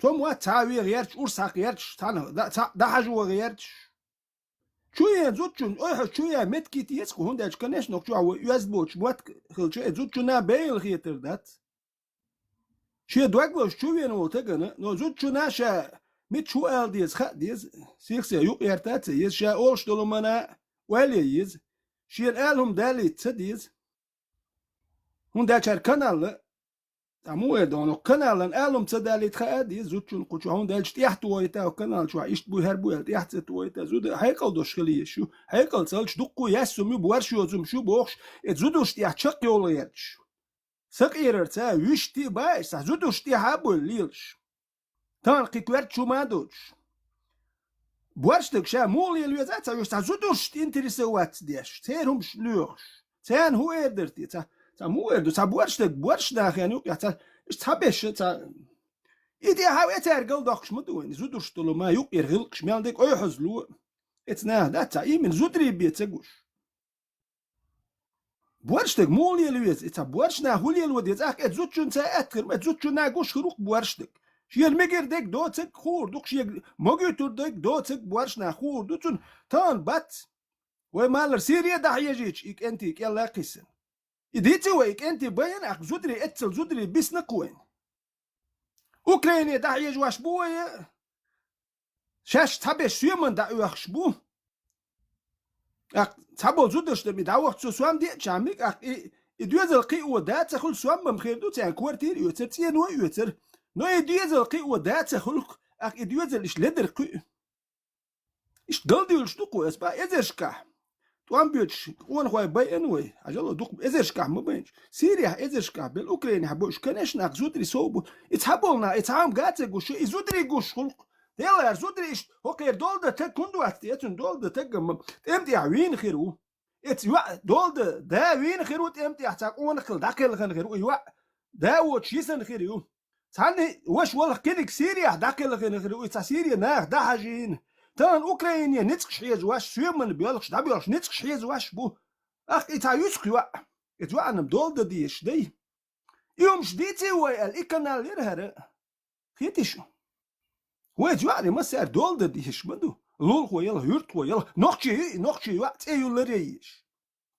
توم وات تاوي غير ورساق غير تانا دا حاجه غير شوية زوجون شوية متكيت يسكو هنداش كناش نقطع ويزبوش بوات خلشة زوجونا بيل خيتر دات شيء دوغلوش شوية نو تجنا نو زوجونا شا مت شو ال ديز خد ديز سيخسي يوق يرتات يز شا أولش دلمنا ولي يز شيء الهم دالي تديز هنداش الكنال عمو دونو كنالن ألم تدالي تخادي زوجون قطع هنداش تيحت ويتا وكنال شو عيشت بو هربو تيحت ويتا زود هيكل دوشخليه شو هيكل سالش دقو يسمي بورشو زم شو بوخش زودوش تيحت شق يوليرش سقيرر تا ويشتي بايس زودوش تيحابو ليلش تان قيكويرت شو ما دوش بورشتك شا مولي الوزات يوش زودوش تينتريسوات ديش تيرهم شلوخش تان هو يدرتي تا مو اردو تا بورش داخل یا تا تابش تا ایدی هاوی ترگل داخش مدوین زودش طلو ما یوق يرغلقش میاندک اوی حزلو اتنا دا تا ایمن زودری بیتگوش بورشتك مولي الويز تا بورش نا هولي الوديز اخ زودشون تا اتكر زودشون نا گوش خروق بورشتك شيل مگردک دو تک خور دوک شيل مگوتور دک دو تک بورش نا خور دوتون تان بات ومالر سيريا ده يجيش إك أنت إك يلا قسن إديتي وإك أنت بين أخ زدري أتسل زدري بس نقوين أوكرانيا ده يجواش بويا شاش تبي سيمن ده يخشبو أخ تبو زدرش ده بداوخ سوام دي جامك أخ إدوزل قي ودات تخل سوام مخيردو تان كوارتير يوتر تين ويوتر نو إدوزل قي ودات تخل أخ إدوزل إيش لدر قي إيش دلدي الشتوكو أسبا إزرشكا توام بيوتش وان خواي باي انوي عجل دوق إزرشكا مبينش سيريا إزرشكا بالأوكرانيا حبوش كناش ناق زودري صوبو إتحبولنا إتعام قاتل قوش إزودري قوش خلق ديلا زودري إيش هوكير دولدا تكوندو أتيتون دولدا تقم تمتي عوين خيرو إت يوا دولدا دا وين خيرو تمتي أحتاقون خل داكل خن خيرو يوا دا وتشيسن خيرو تاني وش والله كنك سيريا داكل خن خيرو إتا سيريا ناق دا حاجين تان أوكرانيا نتسكش حيز واش سيمن بيالكش دا بيالكش نتسكش حيز واش بو أخ إتا يسك يوا إتوا أنا بدولدا ديش دي يوم شديتي ويا الإكنال يرهر خيتشو ويجواري ما سير دولدا ديش بدو لول هو يلا هيرت هو يلا نوخشي وقت ايو لريش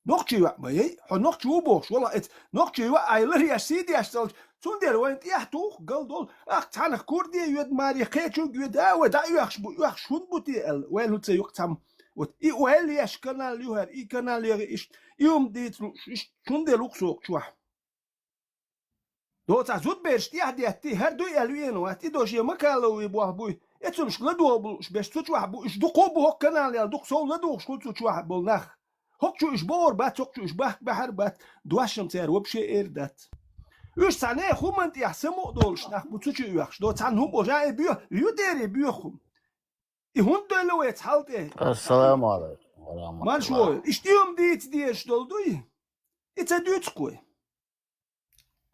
نوخشي وقت ما يي حو نوخشي وبوش والله ات نوخشي وقت اي لريش سيدي اشتغل تندر وين تيحتوخ قال دول اخ تانخ كوردي يود ماري خيتشو يود اوا دا يخشون بوتي ال وين هو تسيوك تام وت اي وهل يش كنال يوهر اي كنال يغيش يوم ديت تندر لوكسوك شوح دو تزود بيرش تيحدي هر دو يلوين وات دوشي مكالو يبوه بوي اتسو مش لدو بلوش باش تشوح بو اش دقوبو هوك كنال يا دق سو لدو شكون تشوح بولنخ هوك شو اش بور بات هوك شو اش بحر بات دواشم تير وبشي ايردات اش تاني خو من تيحسمو دولش نخ بو تشو يخش دو تان هم بوجا بيو يوديري بيوخم اي هون دولو يتحالتي السلام عليكم ورحمة مال الله. شوي اشتيوم ديت ديش دولدوي اتدوتسكوي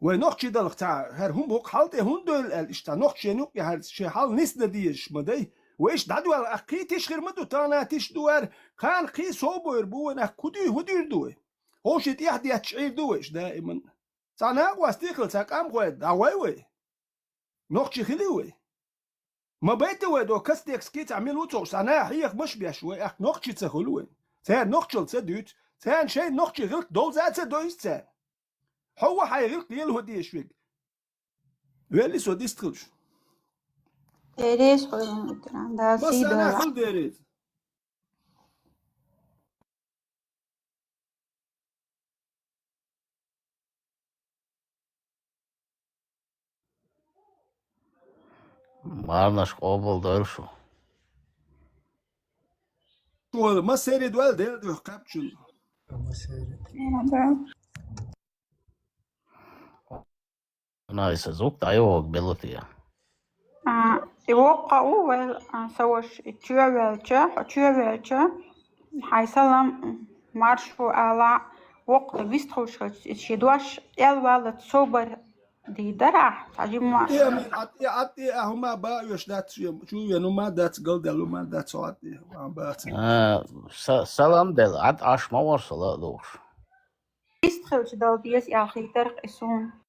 ونوخشي دلق تاع هر هم بوك حالتي هون دول اشتا نوخشي نوك هر شي حال نسنا ديش مدي وإيش دادو أخي تشخير مدو تانا تشدوار كان قي صوبو يربو أنا كودي هدير دوي هوش تيحدي تشعير دويش دائما تانا واستيقل تاك أم خوي داوي نوخشي خليوي ما بيتوي دو كستيكس كي تعمل وتوش تانا حيخ مش بيشوي أخ نوخشي تخلوي تان نوخشل تدوت تان شي نوخشي غلق دول زاد تدويش تان هو حيغلق يلهو ديشويك ويلي سو ديستخلش Дерез қойған отырған. Да, بس أنا خل ديريت Марнаш قابل دارشو. شو ما سيري دوال دير دو قابشل Neyse zok da yok belirtiyor. يوقع أول سوش تشوفيلتشا حيسلم مارشو على وقت بيستخوش تشيدواش الوالد صوبر دي درع تعجبما عطي هما با يوش دات شو ينوما دات قلدلو ما دات سواتي بات Selam del. At aşma varsa la doğuş. بيستخوش دال ديس يالخي ترق اسون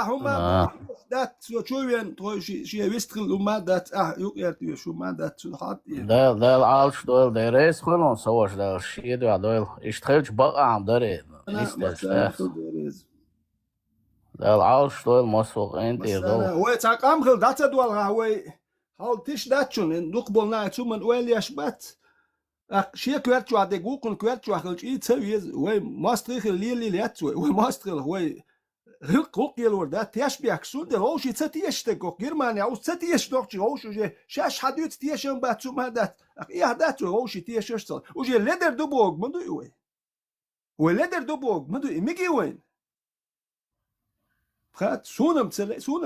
هما دات شو ين تو شي بيستخلو ما دات يقيرتي شو ما دات شو حاطي Del alç doyl deres kolon savaş del şiye doyl. İşthelç bağam dere. İsterse. Del alç doyl masuk enti dol. هو تاقام خل دات دوال هو هاو تيش داتشون نقبلنا ثم ويل يشبت شي كويرتشو عاد يقولكم كويرتشو خلش اي تسوي وي ماستريخ اللي ياتسوي وي ماستريخ هو هلق يلوردات تيشبيك سود هو شي تيشتك جرمانيا او تيشتك هو شي شاش حدوت تيشن باتسو ما دات اي هدات هو شي تيششتل وجي ليدر دوبوغ مدو وي وليدر دوبوغ مدو ميجي وين خات سونم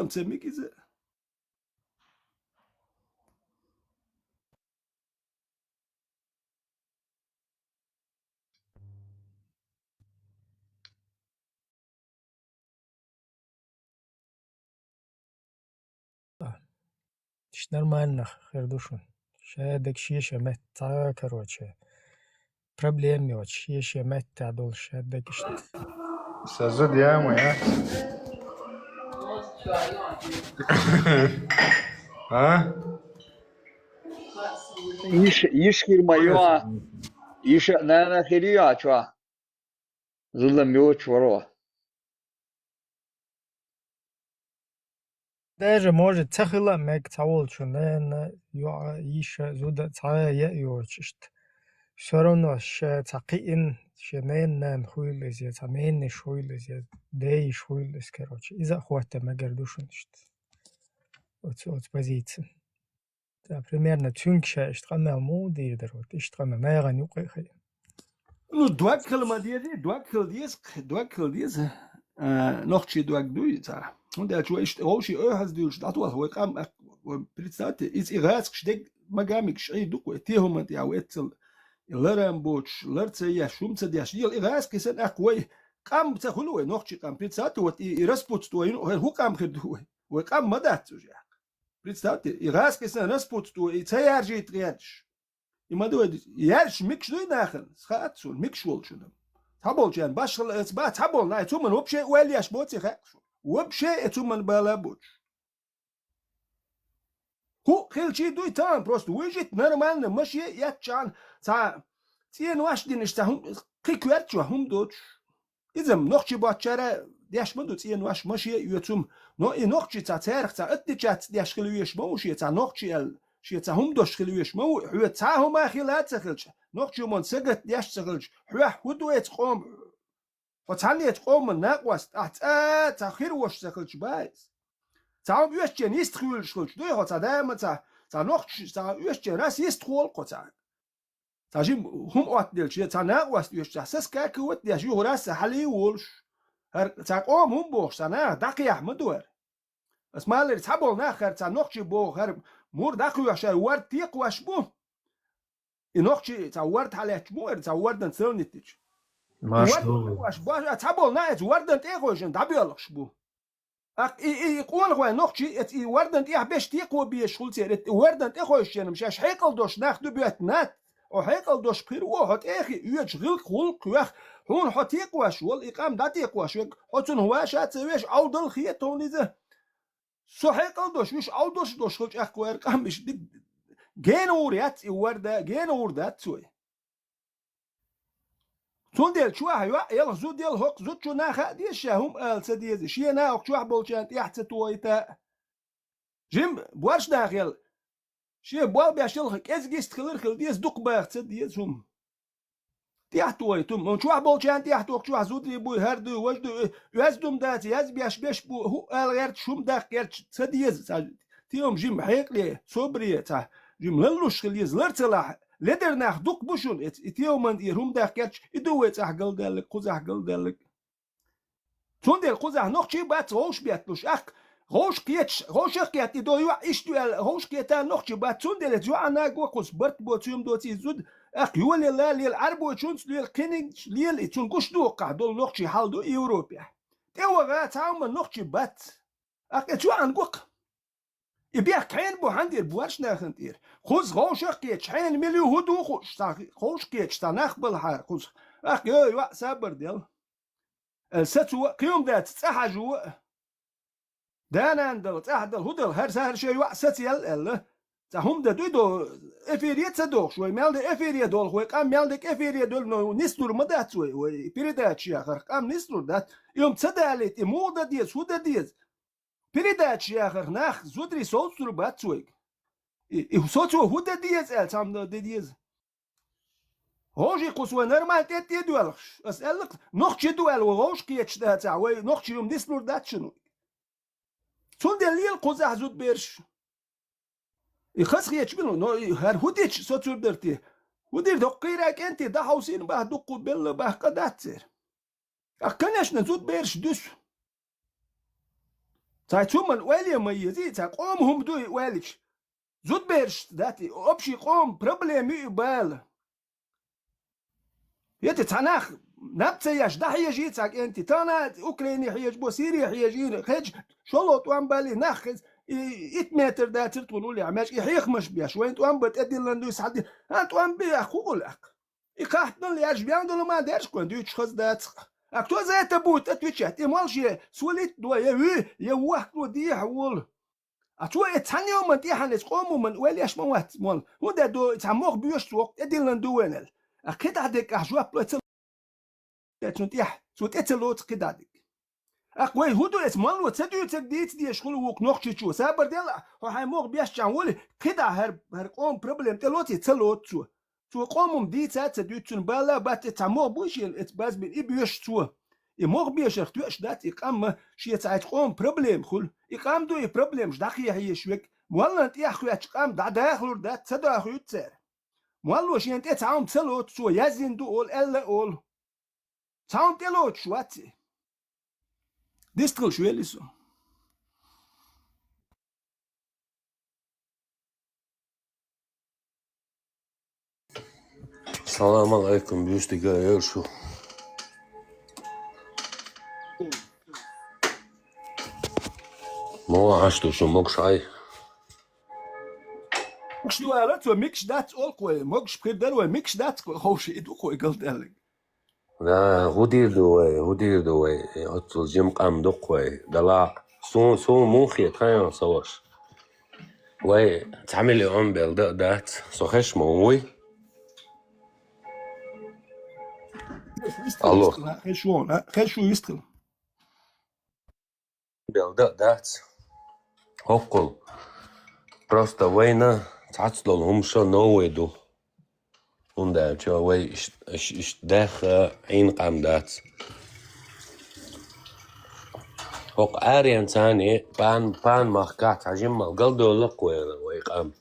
تسميكي زي Нормально, Хердушин. Шедек шише мета, короче. Проблемы вот шише мета дол шедек işte. Сазад я моя. А? Ишкир моё. Иша на херия чва. Зуда мёч воро. Даже может цахила мэг цаволчу, наверное, иша зуда цая юрчишт. Все равно ше цакиин, ше наверное хуйлес, я цанейный шуйлес, я дей шуйлес, короче. Из-за хвата мэгер душуншт. От позиции. Да, примерно тюнгша, штрамя моды, вот, и штрамя найра нюкай. Ну, дуак калмадизи, дуак калдиз, нохчи дуак дуица. Und der Joe ist auch schon hast du statt was wo kam представьте из ираск штег магамик шей дуку тихомат я уэтсел ларам боч ларца я шумца дяш ил ираск isen аквай кам цахулу нохчи кам представьте вот и распутство ху кам хеду wo кам мадат уже представьте ираск isen распутство и цаяржи тряч и маду ярш микшну нахен схатсул микшвол чудам табол жан башл эцба табол на туман вообще уэльяш моци хакшу вообще этуман балабуч. Ху хилчи дуй там просто выжить нормально, маши я чан ца тien ваш диниш ца хум кикверчу хум доч. Изем нохчи бачара дяш мду тien ваш маши ютум но и нохчи ца церх ца этничат дяш хилуеш моуши ца нохчи эл ши ца хум дош хилуеш мо ху ца хума хилат цахилч нохчи мон сегат дяш цахилч ху худуэц қом وتعني تقوم ناقوس تأخير وش سكلش بايز تعم يشجن يستخيل شكلش دوي هو تدام تا نوخش تا يشجن راس يستخول قطع تجيب هم أتدل شيء تا ناقوس يشجع سكا كوت يا شو راس حلي ولش تقوم هم بوش تا دقي أحمدور بس ما اللي تحبول ناخر تا نوخش بو خرب مور دقي وشاي ورد تيق وش بو نوخش تا ورد حلي مو تا ورد نسلنتج واش باش تابول نايت وردن تيخوشن دابيلش بو يقول هو نوخشي وردن تيح باش تيقو بيش خلصير وردن تيخوشن مشاش حيقل دوش ناخدو بيت نات او حيقل دوش بيرو هات اخي يجغل خلق وخ هون حتيقواش والاقام دا تيقواش هاتون هواش هاتسويش عودل خيتون لذا سو حيقل دوش وش عودش دوش خلق اخو ارقام مش جينوريات ورده جينوردات سوي تون ديال شواه يلا زود ديال هوك زود شو ناخا ديال شاهم سديز شي انا اوك شواه بولشان تحت تويتا جيم بواش داخل شي بوال بيشلخك ازجست خلر خل ديز دوق باخت ديز هم تحت تويتم من شواه بولشان تحت اوك شواه زود بو هردو وجدو يزدم داتي يز بيش بو هو غير شوم داخ غير سديز تيوم جيم حيق لي صبريه تا جيم للوش خل يز لرتلاح لدر ناخ دوك بوشون اتيومن يروم داخ كاتش يدويت احقل دالك قزح قل دالك تون ديال قزح نوخشي بات روش بياتلوش اخ روش كيتش روش كيات دو يوا اشتو روش كيتا نوخشي بات تون ديال جو انا قوس برت بوتيوم دوتي زود اخ يولي لا ليل عربو تشونس ليل كينينج ليل تون قش دو قعدول نوخشي حالدو اوروبيا تيوا غا تعاون نوخشي بات اخ جو ان قوق يبيع كاين بو عندي بواش ناخنتير خوز غوش كيتش حين مليو هدو خوش كيتش تناخ بالحار خوز اخ يوا صبر ديال الستو قيوم دات تحجو دانا ندل تحدل هدل هر سهر شي يوا ستيال ال تهم دا دو افيريا تصدق شوي مال دي افيريا دول هو قام مال ديك افيريا دول نو نستور مدات شوي وي بيريدات شي اخر قام نستور دات يوم تصدالت مودا ديز هودا ديز передачи нах зудри соцру бацуик и соцру худа диез эл самда диез Hoje кусва нормал тет дуэлш ас элк нохчи дуэл вош киеч да цавай нохчи юм дислур датчну цун делил коза зуд берш и хас киеч бину но хар худич соцру дерти худир докира кенти да хаусин ба дуку бел ба кадатер конечно зуд берш дус تايتومن ويلي ميزي تا قومهم دوي ويلش زود بيرش داتي أبشي قوم بروبليم يبال يتي تناخ نبتي ياش ده يجي تاك انتي تانا اوكراني حيج بو سيريا حيجين خج شلوت وان بالي ناخذ 100 متر داتر تقولوا لي عماش يحيخ مش بياش وين توان بتأدي لندوس حد انت وان بيا خولك يقحطن لي اش بياندو ما دارش كون دوتش خز دات А кто за это будет отвечать? Ты можешь свалить я вахту дихвул. А что это санём диханец кому мен уэльяш мат мол. Вот это самох бьёш сок, это ландуэнел. قدادك أحجوا بلوتل شو تتلوت قدادك أقوي هدو اسمان لو تدو تديت دي شغل وك نوخشي شو سابر ديلا هاي موغ بياش جانولي كدا هر قوم بروبلم تلوتي تلوت شو قومم دي تدو تنبالا بات تعمو بوشين اتباز بين إبيش شو يموغ بيش اختوش دات إقام شي تعيت قوم بروبلم خل إقام دو بروبلم جداخي هي شوك مولا انت يا أخويا تقام دا داخل دا تدو أخويا تسير مولا شي انت تعاوم تلوت شو يزين دو أول ألا أول تعاوم تلوت شو أتي ديستغل شو يلي سو السلام عليكم بيشتي قايل شو مو عشتو شو مقشعي مش دوالات وميكش دات أول كوي مقش بقدر وميكش دات خوش إدو كوي قلت لك لا هدير دوي أطل جيم قام دقوي دلا سون موخي تخيل صوش وي تعملي عمبل دات سوخش موي الو خير شو يستغل دات هقل просто война تعطل هم شو نويدو وندا جو وي اش داخ عين قام دات هوق آريان تاني بان مخكات عجم القلدو لقوي ويقام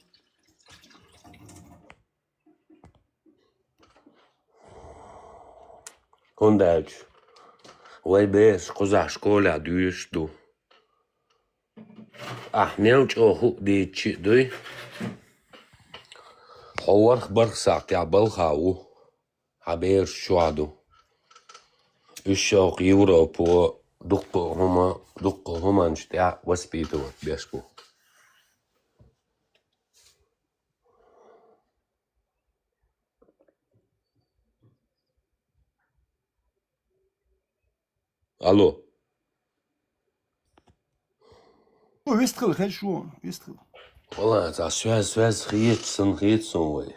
هنداج وي بيش قزع شكولة دويش دو نيوش اوهو دي تشي دوي حوار خبر ساعتي عبالخاو عبير شو عدو الشوق يوروبو دقو هما نشتاع وسبيتو بيشكو الو يستغل خير شو يستغل والله تاع سواز خيت وي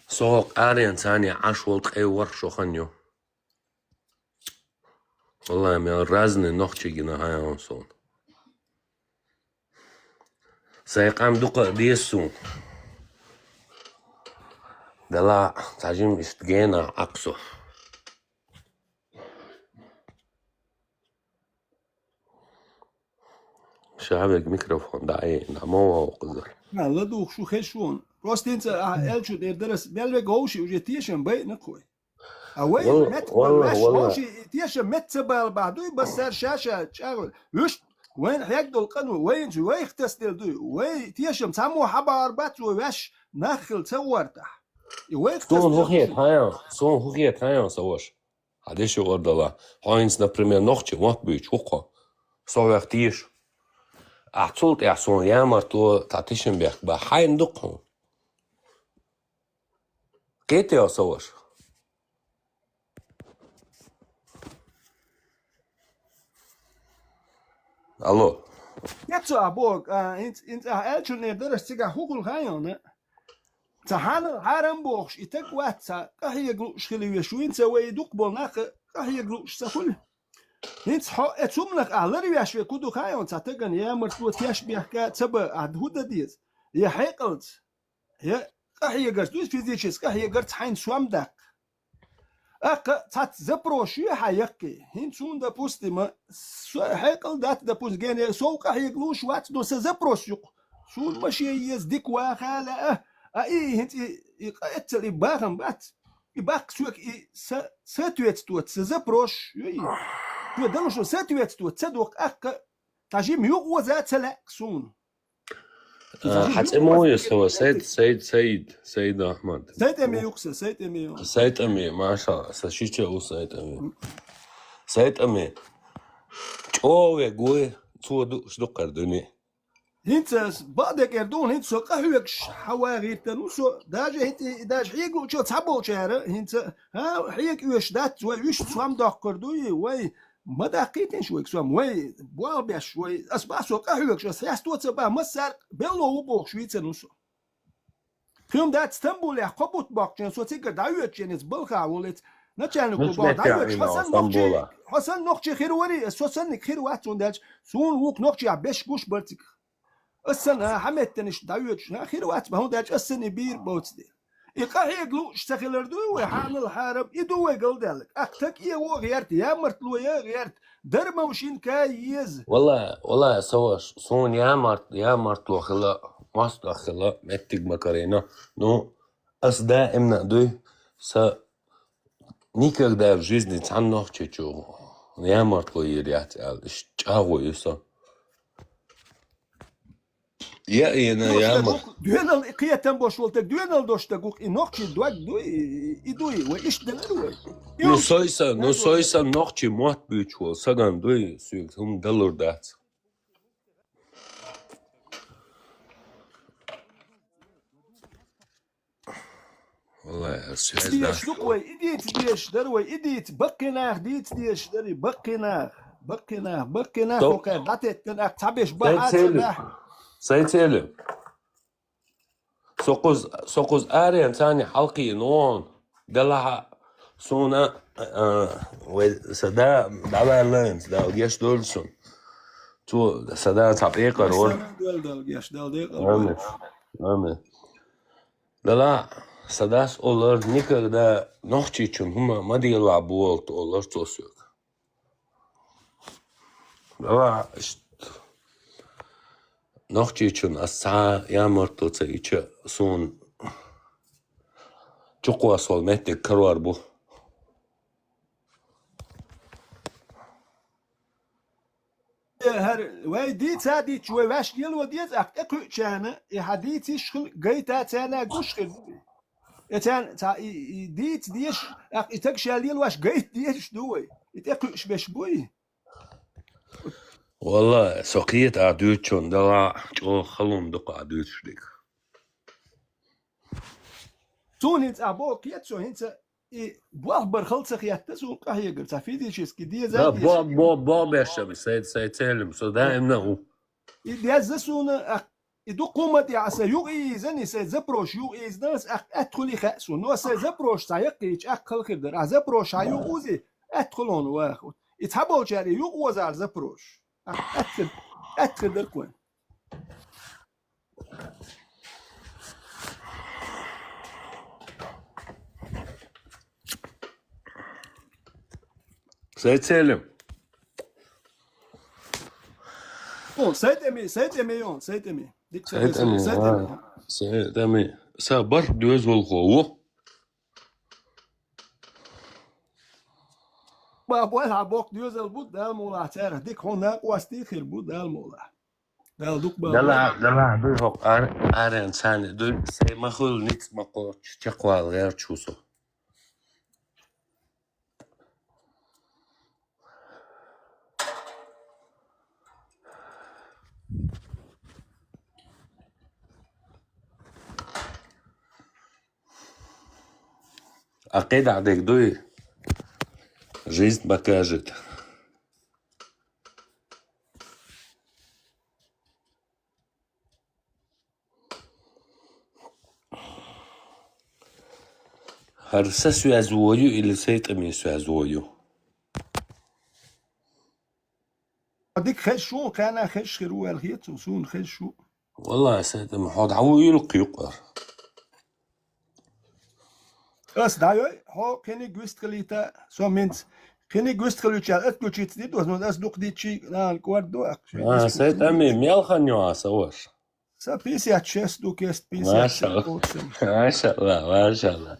سوق آريان تاني عشول تقيور شو خنيو والله من رازني نوخشي جنا هاي ونصون سيقام دقة ديسو دلا تعجم استجينا عقصو شعبك ميكروفون دعي نعموه وقدر لا دوخ شو خير شون راست انت الشو دير درس بيلوك هوشي وجي تيشن بي نقوي اوي مت هوشي تيشن مت تبال بعدوي بس صار شاشه شغل وش وين يقدر القنو وين جو يختستل دو وي تيشن تسمو حبار بات وش نخل تورتح Сон хухет хаян саваш. Адеши ордала. Хайнс, например, нохче макбич хуqa. Совах тиш. Ахцулт ясон ямар то татишенберг ба хайн дуқон. Кете я саваш. Алло. Jetzt abog in elchun ne der siga hugul hayon تهان هارمبوخش إتك واتسا كهي جلوش خليه شو إنت ويدوق بولناخ كهي جلوش سهول إنت حق أتوملك على رياش ويكودو كايون تاتجن يا مرتو تياش بيحكي تبع عدهود ديز يا حيقلت يا كهي جرت دوس فيزيكس كهي جرت حين سوام داك تات زبروشي حيقي هين سون دا بوستي ما حيقل دات دا بوست جاني سو كهي جلوش وات دو سزبروش سون ماشي يزدك وخاله اي هنت اتل باغم بات يباك سوك ساتويت توت سزبروش يي تو دلوش ساتويت توت صدوق اك تاجي ميو وزات لا سون حتى مو يسوى سيد احمد سيد امي يقص سيد امي ما شاء الله سشيتشو سيد امي اوه غوي تو شدقر دني هنت بعدك يردون هنت سو قهوك حواغي تنوسو داج حيق وشو تحبو شهر هنت ها حيق وش دات وش سوام داخل دوي وي ما دقيقتين شوي كسوم وي بوال شوي أصبح سوق أهلك شو سياستو تبع مصر بلو وبوك شوي تنوسو كم ده اسطنبول يا قبوت باكشن سو تيجا دايوت جنس بلخا ولت نتشان مش كوبا دايوت متعين حسن اسطنبول نقشي حسن نقشي خير وري سوسن خير وات وندج سون ووك نقشي عبش قوش برتك السنة حمد تنش دايوت خير وات ما هو داج السنة بير بوتسدي يقهي يقلو اشتغل دو وحان الحارب يدو يقل دالك اكتك يا و غيرت يا مرتلو يا غيرت درما وشين كايز والله سواش صون يا مرتلو خلا ماستو خلا متك مكارينا ну دائما دوي никогда в жизни цаннох чечу я мартло ирят ал чагойса я دوين القية تنبوش ولتك دوين الدوشتك نقشي دوك دوي وإيش دلوي ну сойса нохчи мот бючу саган دوي сүйк хум далурдат والله связь да ديش دوي إديت ديش دروي إديت بقيناه ديت ديش دري بقيناه فوق داتت كناك تابش بحات سيتسألم سوقز آريان تاني حلقي نون دلها سونا وسدا دعوة لينز دا الجيش دولسون تو سدا تعبئة قرور نعم دلا سداس olur никогда ночи için huma madiyla bolt olur tosuk dala ночи için аса ямортоца içe son çok vasol mettek karar bu هر وای دیت سادی چوی واش گل و دیت اکو چانه حدیثی شخل گیتا تانا گوش خل اتان تا دیت دیش اتک شالیل واش گیت دیش دوی اتکو شبش بوی والله سقيت عدوتشون دلا جو خلون دق عدوتشليك سون انت ابو كيت سو انت بواه برخلص خيات سون قهي قلت في دي شيس كي دي لا بو بيشم سيد سالم سو دائما هو دي زسون يدو قومت يا عسى يوغي زني سيد زبروش يوغي ناس ادخلي خاسون نو سيد زبروش سايقيش اقل خدر زبروش هيوغوزي ادخلون واخد يتحبوا جاري يوغوز زبروش أدخل دركوين سيد سالم سيد أمي ديك سيد أمي سابر دوز والقوة بابوها بوك ديوز البود دال مولا تاره ديك هناك واستيخر بود دال مولا دال دوك دلا دوي هوك آرين ساني دوي سي مخول نيت مقو تشقوال غير تشوسو عقيد عليك دوي жизнь покажет. Harsa связываю или с этими связываю? ديك خشو كان خش خيرو الخيط وسون خشو والله سيد محمد عو يلقي يقر أس دايو هو كني جوسترليتا سو منت كني جوسترليتا أتكوتشيت دي دوز ناس دوق ديتشي لا الكواردو سيد أمي ميلخنيو أسوش سابيسي أتشيس دوك يست بيسي ما شاء الله ما شاء الله ما شاء الله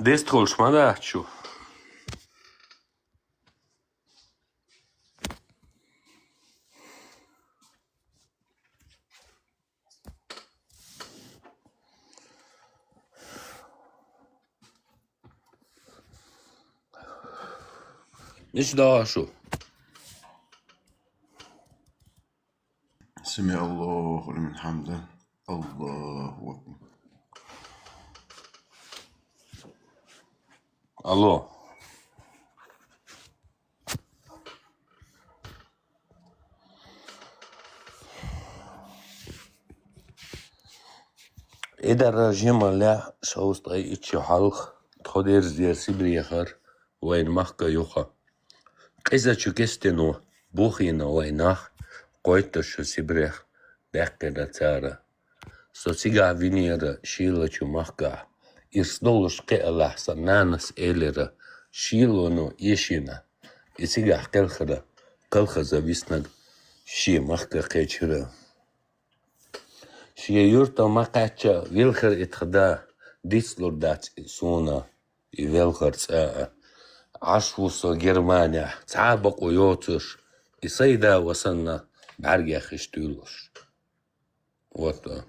دستخل شما ده شو مش ده شو سمع الله لمن حمده الله أكبر. Alo. إذا الرجيم لا شوست أي إتشي حلق تخدير زير سيبري يخر وين محكا يوخا إذا تشكستنو بوخينا ويناخ قويتا شو سيبريخ داكنا تارا سو سيغا فينيرا شيلا شو محكا إرسدولش قي الله سنانس إليرا شيلونو يشينا إسيغا قلخرا قلخا زاويسنك شي محكا قيتشرا شي يورتا مقاتشا ويلخر اتخدا ديسلور دات سونا يويلخر تساء عشوصو جرمانيا تعابق ويوتش يصيدا وصلنا بعرقيا خشتولوش وطا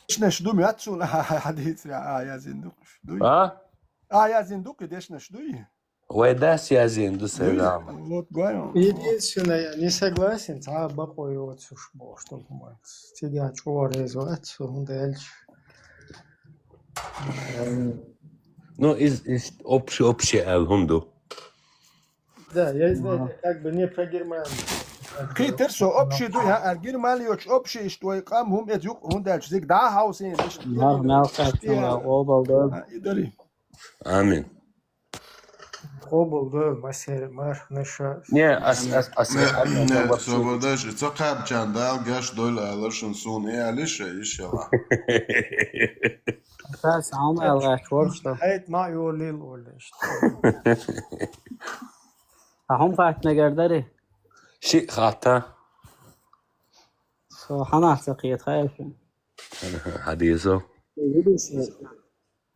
دشنا شدوم ياتسون حديث يا زندوق شدوي يا زندوق دشنا شدوي ويداس يا زين до свидания. Вот говорю. Единственное, я не согласен, бакой вот сушбо, что думает. Тебя чего резвать, он дальше. Ну, из общий алхунду. Да, я знаю, как бы не про Германию. Peter so общий du ja Germanisch общий что и кам хум эт юк хун дальше зиг да хаусин nicht. Амин. Обалдел, мар наша. Не, Свободаш, это как чандал гаш доля алашун сун и алиша ишала. بس عم الله شورشته Hayt ma yolil oldu işte. هم فات نگرداری شيء خاطر سو حنا سقيت خايفين حديثه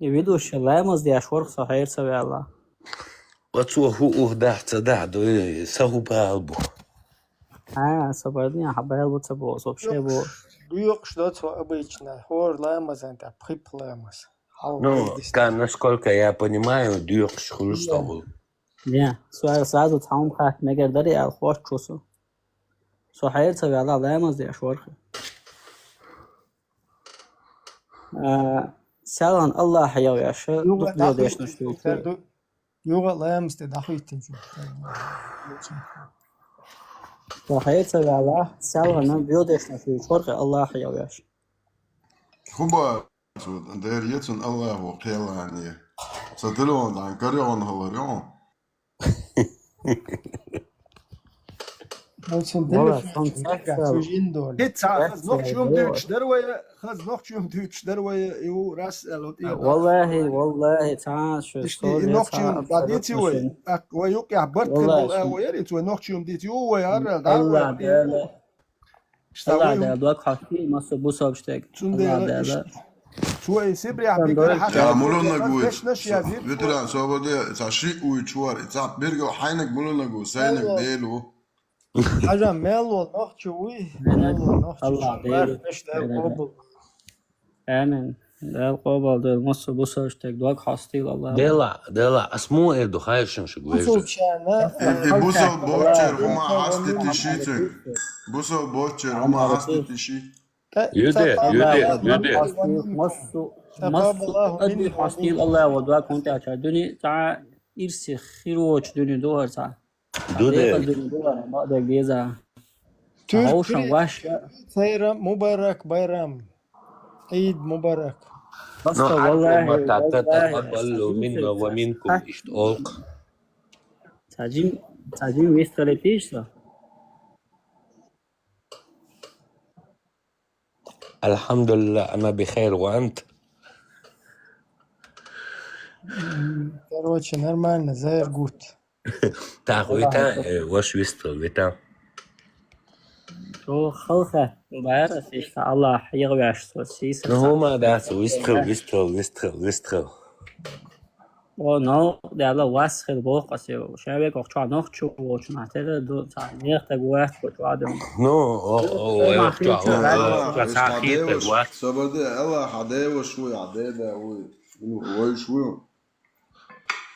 يفيدوش لا مزدي اشورخ صحيح سوي الله وتو هو دحت دحدو سهو بالبو صبرني حبايل بتصبو вообще бо Дуёк что-то обычно. Хор лэмас, это приплэмас. Ну, насколько я понимаю, дюк шхулстову. Не, сразу تعاون خاط نگرداری الخوش چوسو صحيح سوي الله لا مزدي اشورخ سالان الله حيو ياشا دو ديش نشتوي يوغا لامس تدخيتين صحيح سوي الله سالان بيو ديش نشتوي شورخ الله حيو ياشا خوبا دير يتون الله وقيلاني صدلون عن كريون هلريون والله تعال شو الله دوك حكي ما سو بوسو بشتك الله شوي سيبري يا مولونا قويت فترة صوبة تعشيق ويتشوار تعب بيرجع حينك مولونا قو سينك ديلو حاجة ميلو نخشوي الله ديلو آمين لا القبل ده مصر بوسو بشتك دوك حاستيل الله دلا اسمو اردو خايشن شو قويش بوسو بوتشر هما عاستي تشيتك بوسو بوتشر هما عاستي تشي يدي مصر أدي حاستيل الله ودواك وانت أشهدني تعال إرسي خيروش دوني دور تعال دوني دور ما أدرك ديزا هوشن واش سيرم مبارك بايرام عيد مبارك بس والله تقبل منا ومنكم اشتاق تعجين ويستري بيشتا الحمد لله أنا بخير وأنت Короче, нормально, sehr gut. Так, ويتا واش ويستر ويتا شو خلخة بعرف إيش الله يغوي عشتو سيس هما داس ويستر او نو ده الله واسخ البوق قصيو شابه قوچا نخ چو وچ ناتل دو تانيخ تگوات قوچ ادم نو او تاخير تگوات صبر الله حداوه شوي عداده وي شوي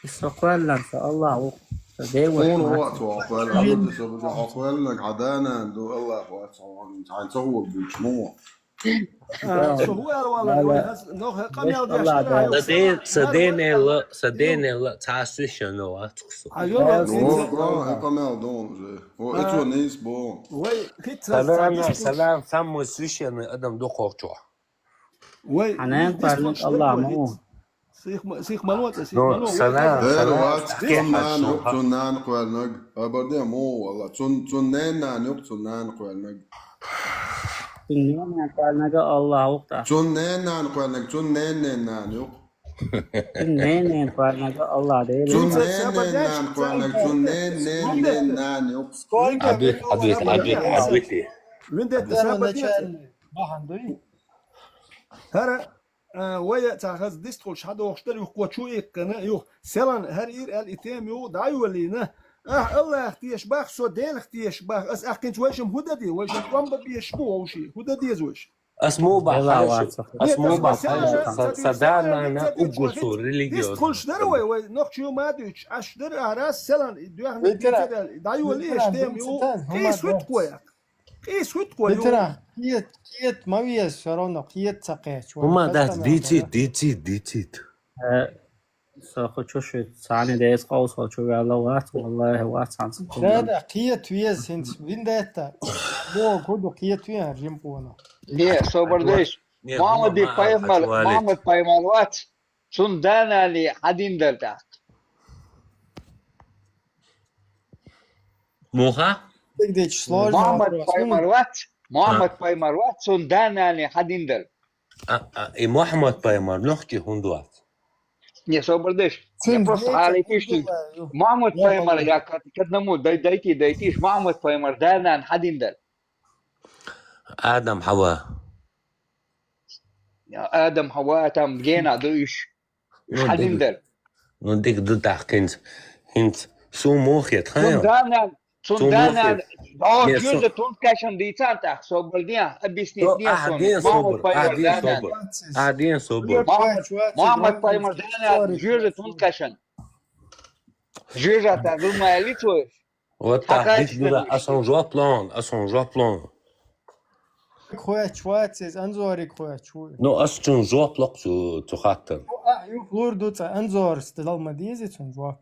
استقبال لنسى الله They were طول smart. وقت وعقبال عملت سبب عقبال لك عدانا دو الله عن صور بالجموع Så hur er det, Wallah? لا Nu لا har nog kom مش jag طلع där ده jag نو برا هيكمل دون هو اتو نيس بو Ой, хит سلام سمو священный Адам Духовчу. Ой, حنان قال الله مو سيخ مالوت سيخ No, مالوت دير وات تنان يق تنان قوال نج أبردي مو والله تنان يق تنان قوال نج تنين قال نجا الله وقت تنان قوال نج تنان يق تنين قال نجا الله ده تنان قوال نج تنان يق عبيتي وين ده تسابت هر ويا تاخذ ديستول شادو وشتر يقوى شو يقنا يو سلان هر إير الإتام يو دايو لينا الله اختيش باخ سو ديل اختيش باخ أس أكنت ويشم هددي ويشم قام بيشبو أو شيء هددي زوج اسمو صدقنا أقصو ريليجيوس ديستول شتر وي نقشيو ما دوش أشتر أراس سلان دايو ليش تام يو كيس وتقوى كيس وتقوى بترى كيت ما وياس شرونه كيت سقيت هما دات ديتيت سأخذ شو ثاني دايس قوس وشو على وقت والله وقت عن هذا كيت وياس هنت وين داتا بو كودو كيت ويا جيمبونا Не, собордеш. Мамади Мамад поймалват. Сунданали один дерта. موها تقديش سложно Мамад поймалват. Сунданали один дер. и Мухаммад поймал ногти хундуат. Не, собордеш. Я просто алифишь. Мамад поймал, я к одному дойти. Мамад поймал, данан один дер. آدم حواء آدم حواء تام جينا دوش حدين در نديك دو تحكينت هنت سو موخي تخيل سندانا جوزة تونكاشن ديتان تاخ صوبر ديا أبيسني ديا قاعدين صبر محمد بايمر دانا جوزة تونكاشن جوزة تاخذ ما يليتوش وتحديك بلا أصلا جوا بلان خويا شواتس انزوري خويا شو نو أصلا جوا بلان تخاطر يقول دوتا انزور استدلال مديزي تنجوا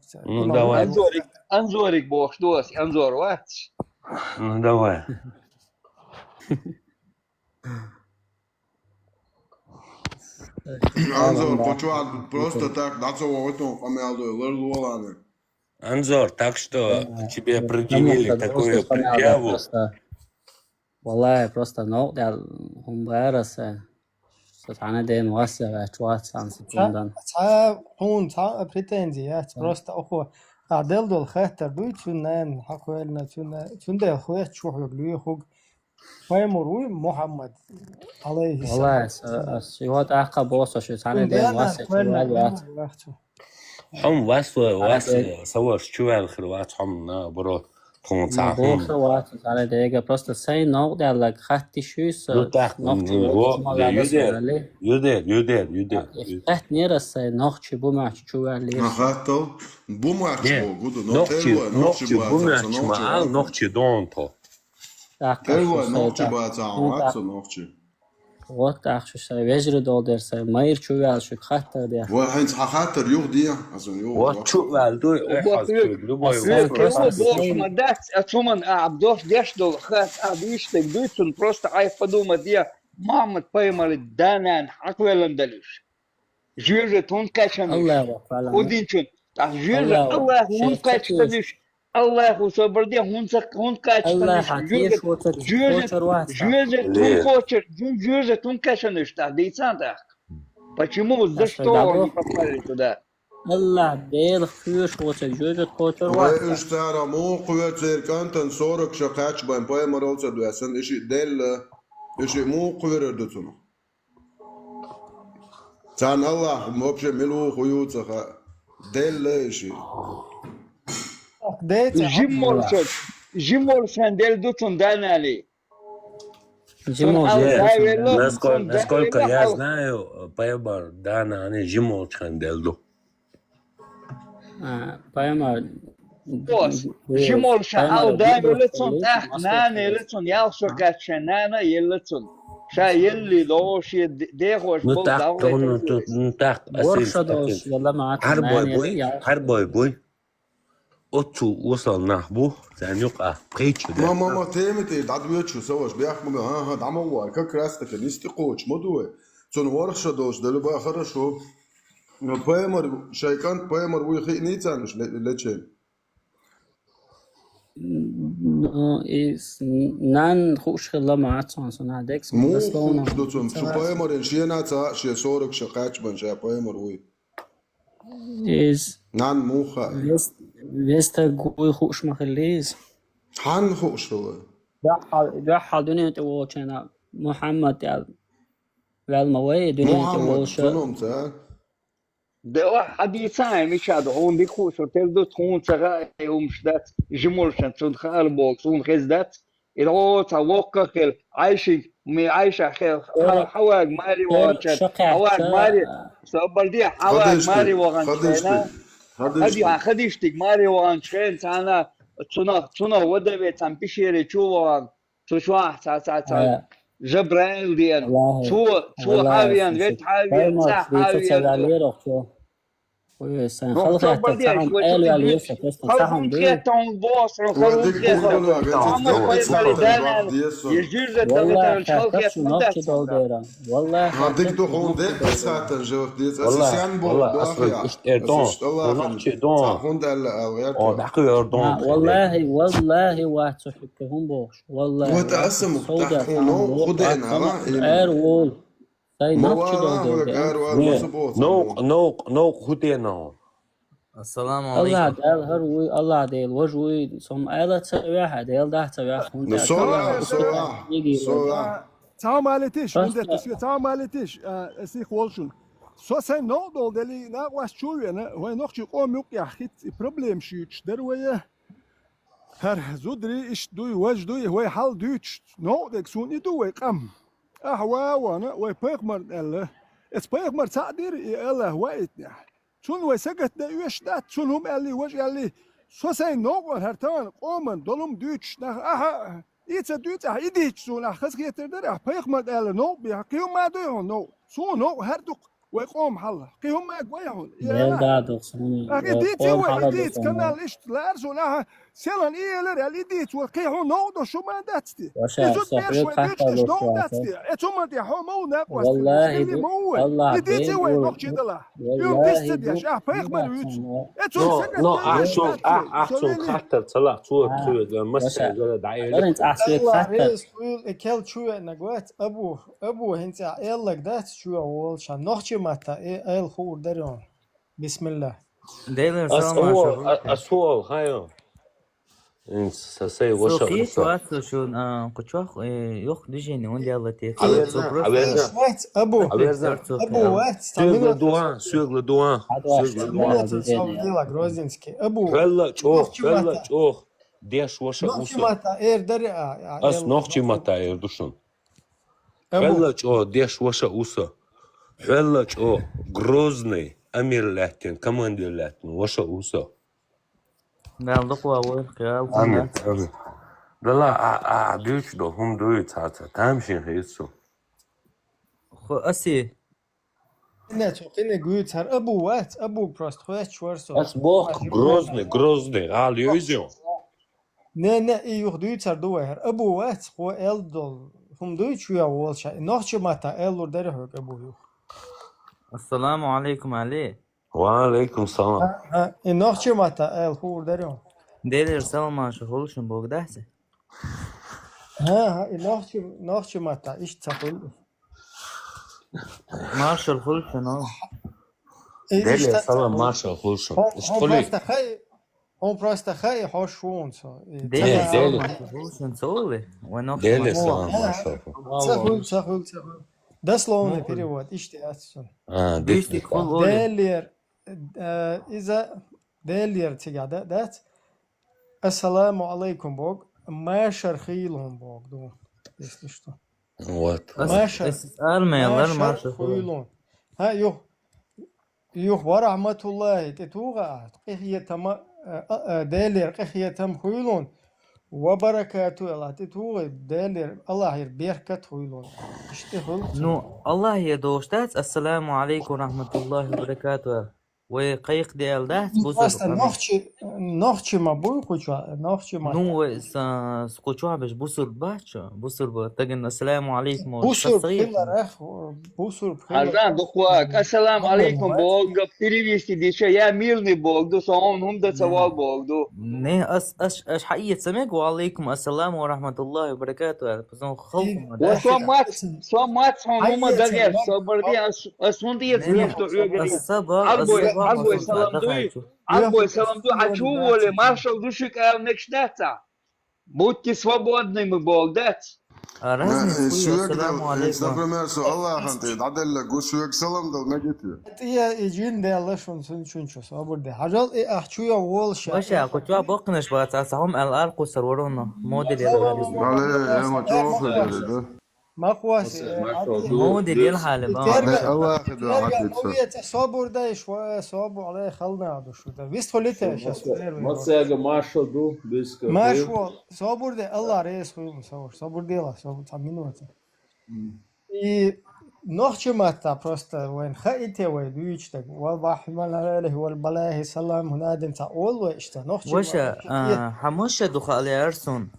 انزورك بوش دوس انزور وات давай Анзор, почувал просто так, да, целого этого помялду, лерлуаланы. Анзор, так что тебе предъявили такую предъяву. والله просто نوع هم بارسة ستعنا دين واسع شوات عن سكوندان تا هون تا بريتنزيات просто أخو عدل دول خاطر دوي تونان حقولنا تون ده خويا شو حلو خوك فايمروي محمد عليه السلام والله سيوات أحقا بوصة شو تعنا دين واسع شوات هم واسع سوى شو الخروات هم برو بوصة وات تعنا دين просто سي نوع ده لك خاتي شوس يودر خات نيرس نوعشي بومعش شو اللي خاتو بومعش بوجودو نوعشي بومعش مع نوعشي دونتو تلوى نوعشي باتاعوات نوعشي وقت أخشش وجر دولدر سي ماير شو يال شو خاطر ده وحين خاطر يوغ دي أصلا يوغ واتشو والدو مدات أتومن عبدوش ديشدو خات أبيشتك دوتون просто عايف подумать я мамад поймали данан حقولن دلوش جوجة تونكاشن الله وفعلا ودينشون جوجة الله هونكاشتنش الله صبر دي هونكاشتنش جوجة تونكاشنش так дейцан так почему за что они попали туда الله ديل خيوش وصل جوجة كوتر واحد واشترى مو قوة سيركانتن صورك شقاتش بين باي مرولسا دواسن إشي ديل إشي مو قوة ردتنا تان الله مبشي ملو خيوتها ديل إشي جيمولشان ديل دوتون دانالي насколько я знаю Пайбар Дана они Жимолчан делду Пайма Boss, Bu Jimolsha Paymer al da bir yelitsun boş nana yelitsun yalşo kaçenana yelitsun. Şa yelli doğuşu dehoş bol نطق davlet. نطق ورشة أسيس دوش يلا معاكم هرباي يعني بوي يا هرباي بوي أتو وصل نحبو زين يقع قيتش ده ما تيمتي دعويتشو سواش بيحكموا ها دعموا كراستك نستي قوتش مدوي تون ورشة دوش دلو بقى خرشو بايمر شايكان بايمر ويخي نيتانش لتشين نان خوش خلا معاكم صنع ديكس مو بس لونه خوش دوتون شو بايمر ان شينا تا شي صورك شقاش من شا بايمر وي إز نان مو خا فيستا قوي خوش مخليز حن خوش هو بحال دنيا تووشنا محمد يا والموي دنيا محمد تووش شنو تا ده حديثان مش هذا هون بيخوش وتبدو تكون تغا يوم شدات جمولشن تون خال بوكس تون خزدات إذا توقع عايشين مي عايشة حواج ماري وانشان شقع حواج ماري سأبل دي حواج ماري وانشان خديشتك ماري وانشان تانا تنا ودبي تنبشيري تشوفان تشوح تا جبرائيل ديان شو حاويان غير حاويان سا حاويان ويسان خلق تتعهم قالوا على يوسف تتعهم بيه والله حاكتش نوكي دول ديران والله هديك دخون ديك بس هاتن جوف ديس اساسيان بول والله أصلا إيش إردون ونحكي دون أو نحكي إردون والله واحد صحبكهم بوش والله وتقسموا تحكونو خدينا ايرول ساي نوكي دول ديران نوق خدينا السلام الله عليكم دال هروي الله ديل وجوي صم آلة سواها ديل ده سواها خونت Tamam aletiş, önde tüsü tamam aletiş. Esik olsun. So sen no dol deli na was çuya na ve noch çık o mük ya hit problem şu der ve her zudri iş duy waj duy ve hal düç no dek sun idu ve qam ahwa wa na ve pekmar elle es pekmar ta'dir elle ve ya sun ve sakat da üyeştat sunhum elli ve elli so sen no var her tamam oman dolum düç na aha İçe düğüt ah idiç sonra hız getirdi ah peygamber elle no bir kıyım ma diyor no so no her duk ve qom halla kıyım ma qoyahun ديل ده دوخسوني ah idiç ve idiç kanal iştler sonra selan iyiler el idiç ve kıyım no do şu ma datsti وشا صحيح حتى no لو datsti etuma di ho mo na والله الله idiç ve ديل nokçidala yum والله diste ya ah peygamber üç نو أحسن خاطر طلع صور مسألة دعية أنت أحسن الله خاطر ريس قول اكل شو نقوت ابو هنت يلا قدات شو اول شان نوخشي ماتا ال خور دريون بسم الله ديلر سلام عليكم أسوأ هايو إن سأسي وشا سوفي شو شو قطوخ يخ دجيني وين يلا تيك وات ابو وات سوغل دوان Самила Грозинский ابو فلا چوخ ديش وشا نوخشي أوسا ماتا دري أس نوخشي ماتا إردوشن فلا چو ديش وشا أوسا فلا چو Грозный أمير لاتين كماندير لاتين وشا أوسا نالدقوا أول خيال آمين لا ديوش دو هم دويت هاتا تامشين هيتسو خو أسي انا توقينا قلت هر ابو وات ابو بروست خوات شورسو أس بوك Грозный قال يوزيون نه ايوه دويت هر دو هر ابو وات خو ال دول هم دويت شو اول شيء نوخشي ماتا ال دري هوك ابو يو السلام عليكم علي وعليكم السلام ها نوخشي ماتا ال خور دريون ديلر سلام عليكم هولشن بوك دهسي ها نوخشي ماتا ايش تقول مارشال هولشن ديلر سلام مارشال هولشن Он просто хай хош вунцо. ديلر هولشن سولي ونوخشي ديلر سلام مارشال Сахул. Дословный перевод. Ишти атсон. ديشتي كل أولي Делер إذا делер تيجا دات السلام عليكم بوك ما شرخيلهم بوك دو если что. Вот. ما أرمي الله مارشال شرخيلهم. ها يو يوخ ورحمة الله تتوغا قخية تم دالر قخية تم خيلون وبركاته الله تتوغا دالر الله يربيركت خيلون اشتغل نو الله يدوشتات السلام عليكم ورحمة الله وبركاته وقيق ديال دات بوزر просто نوخشي ما بوي خوشوا نوخشي ما نو سكوتشوا باش بوسر باشا بوسر تجن السلام عليكم بوسر بخير اخ بوسر بخير Азан духвак, ассаламу алейкум Бог, перевести дича, я мирный Бог, ду саон хум да цавал Бог, ду. نه اش حقيقة سمك وعليكم السلام ورحمة الله وبركاته بس خلكم سو مات هما دغير سو بردي اسون دي زفت عيغري Албой салам ду, а чували, маршал душик некштаца. Будьте свободными, Бог, дать. السلام عليكم например, что Аллах антит عدل لك وشوك سلام دل نجتي يا يجين ده الله شون صابر ده حجال احچويا وولش باشا كنت بقنش بقى تاسهم الارق وسرورونا موديل عليه ما تشوف ده ما قواس موديل الحالة الله خدوا عدل صابر ده شوية صابر عليه خلنا عدو شو ده بيست خليته Masaya marshal do biz ماشوا صابر ده الله رئيس خويم صابر ده الله صابر تعملوا и ночью мата просто وين خايته وين دويشتك والرحمن عليه والبلاه سلام هنادن تعول واشتا نوخش واشا حموشة دخالي ارسون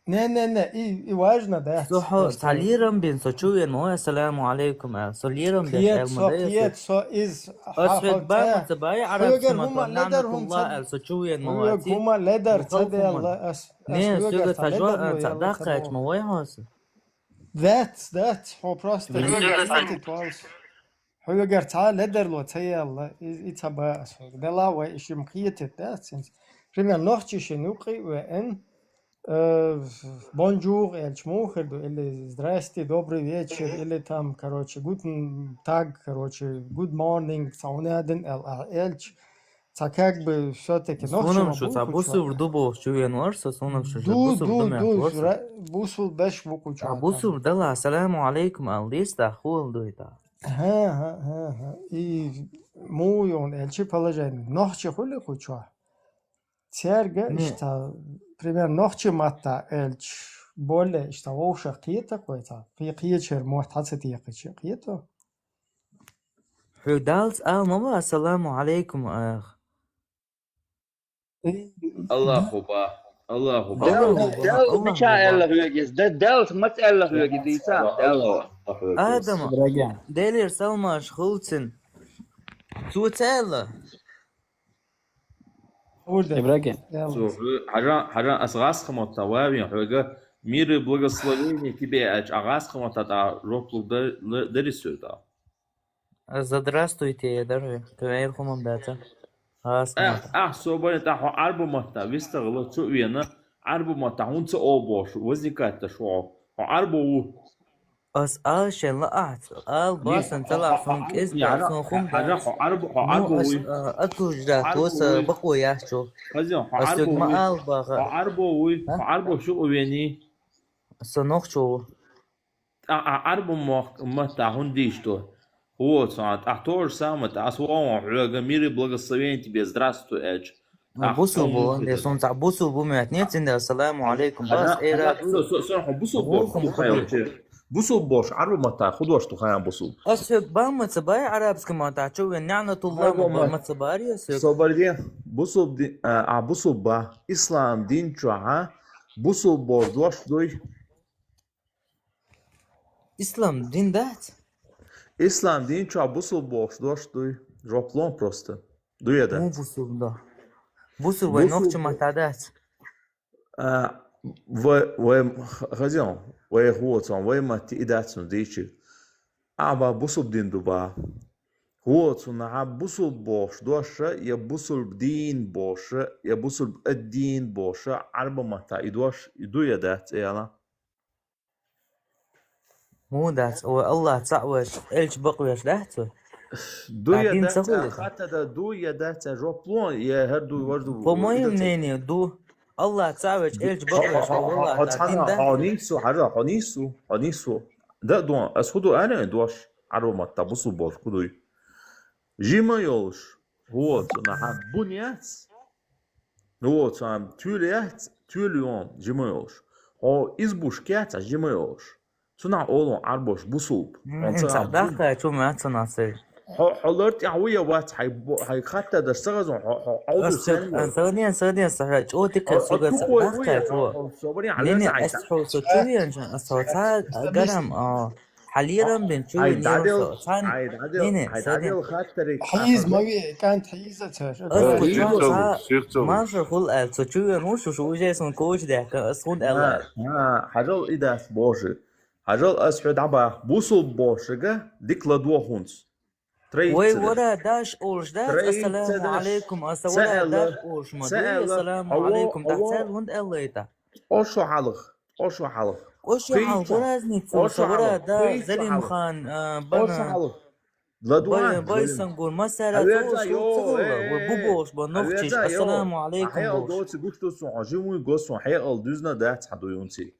نه اي واجنا ده صحو ساليرم بين سوچوين مو السلام عليكم ساليرم ده المدرسة سو از اسفد با متباي عرب سمت نعمة الله سوچوين مواتي هما لدر تدي الله نه سوغا تجوا صداقة موي هاس That's هو просто هو قرتها لدر لو تي الله يتبع ده لا وإيش مخيته ده سنس رمي نوختي شنوقي وإن бонжур, эльчмухер, или здрасте, добрый вечер, или там, короче, guten Tag, короче, good morning, саунаден, эльч. Это как бы все-таки ночью. Что бусул дубо, что я норса, сонам что бусул беш вукуча. Бусул дала, ассаламу алейкум, аллиста хул дуйта. И мой он эльчи положение, ночью хули куча. Терга, что пример ночью мата эльч более, что вообще какие-то какой-то, какие-то муатацети какие-то, какие-то. Худалс мама, ассаламу алейкум, ах. Allahu ba. Allahu ba. Del مشا الله يجز del مت الله يجز آدم ديلير سلمى شخولتن سوتيلا Ибрагим. Хажа асгасхама таваби хага мир благословение тебе асгасхама та роплуда дерисуда. Здравствуйте, дорогие. Твои хумамдата. صوبان تاعو عربو متا ويستغلط شو وينا عربو متا هونت اوبوش وزنكات شو عربو اس عشان لقعت باسن طلع فونك اسم عشان خم عربو اكو جات وس بقوا يحشو عربو شو ويني سنوخ شو عربو متا هونديشتو Вот, а то же самое, а слово мир и благословение тебе, здравствуй, Эдж. بوسو بو ده سونتا بوسو بو متنيت عند السلام عليكم بس ايه بوسو بوش عرب متى خدوش تخيم بوسو اسف بام تباي عربسك ما تعشو نعنة الله ما تباري صبري بوسو بوسو با اسلام دين چا بوسو بوش دوي اسلام دين دات Islam din ča busul boš došli roplon просто. Дуеда. Му busul da. Busul vai nokče matadat. Vai razão. Vai huotson, vai mati idatsun diči. Aba busul din duba. Huotson a busul boš doša ya busul din boš ya busul din boš arba mata idosh iduyedat yana. مو دات والله تعوش إيش بقويش لحته دويا دات حتى دويا دات روبلون يا هردو وردو فمهم نيني دو الله تعوش إيش بقويش والله تعدين ده حنيسو ده دوان أسخدو أنا دوش عرو ما تبصو بوش كدوي جيمايولش هو تنا بنيات هو تنا توليات توليون جيمايولش هو إزبوش كات جيمايولش تنا أولو عربوش بوسوب انت داخل شو ما تناصر حضرت عوية وات هاي خطة درسغز عودو سنة ثانية صحيح او تك سوق داخل شو لين اسحو سوتشوي اسوتا قرم حاليا بنشوي نيرو لين هيتعدل خاطرك حيز ما كانت حيزة ما شغل سوتشوي نوش شو جايسون كوش ده اسخون الله حجل إداس بوشي حجل أسحد عبا بوصل بوشيغا ديك لدوا هونس وي ورا داش اورش داش السلام عليكم ورا داش اورش ما السلام عليكم تحسال هند الليتا اوشو حلق وش حلق رازني ورا دا زليم خان بنا لدوان بايسن قول ما سالت وبوبوش بنوختش السلام عليكم حيال دوتي قلتو سون عجمو قصو حيال دوزنا دات حدو يونتي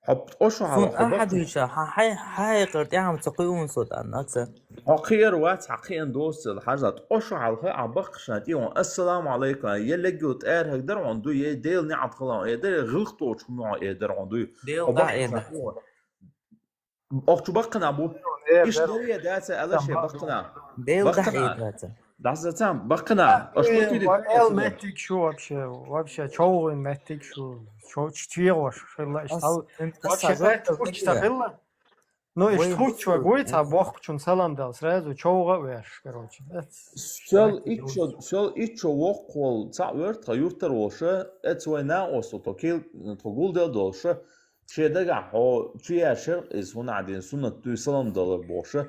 حبت اوشو حلق احد يشا حي قرتي عم تقيون صوت اكثر حقير وات حقيقا دوست الحاجات اوشو حلقة عبق شاتيون السلام عليكم يلقيو تقار هقدر عندو يديل نعم خلا يدير غلطو تشمع يدير عندو ديل داعي اختو بقنا بو ايش دريا داتا الا شي بقنا ديل داعي داتا لحظة تام بقنا اشتوتي دي ماتيك شو вообще чоу ماتيك شو чтирош вообще ну и что чувак а бог чун салам дал сразу чоуга веш короче شال اتشو وقول تعورت غيورتر وشه اتوينا اوسو توكيل تقول دل دوشه شي دغا هو شي اشر از هنا عدين سنة تو سلام دالر بوشه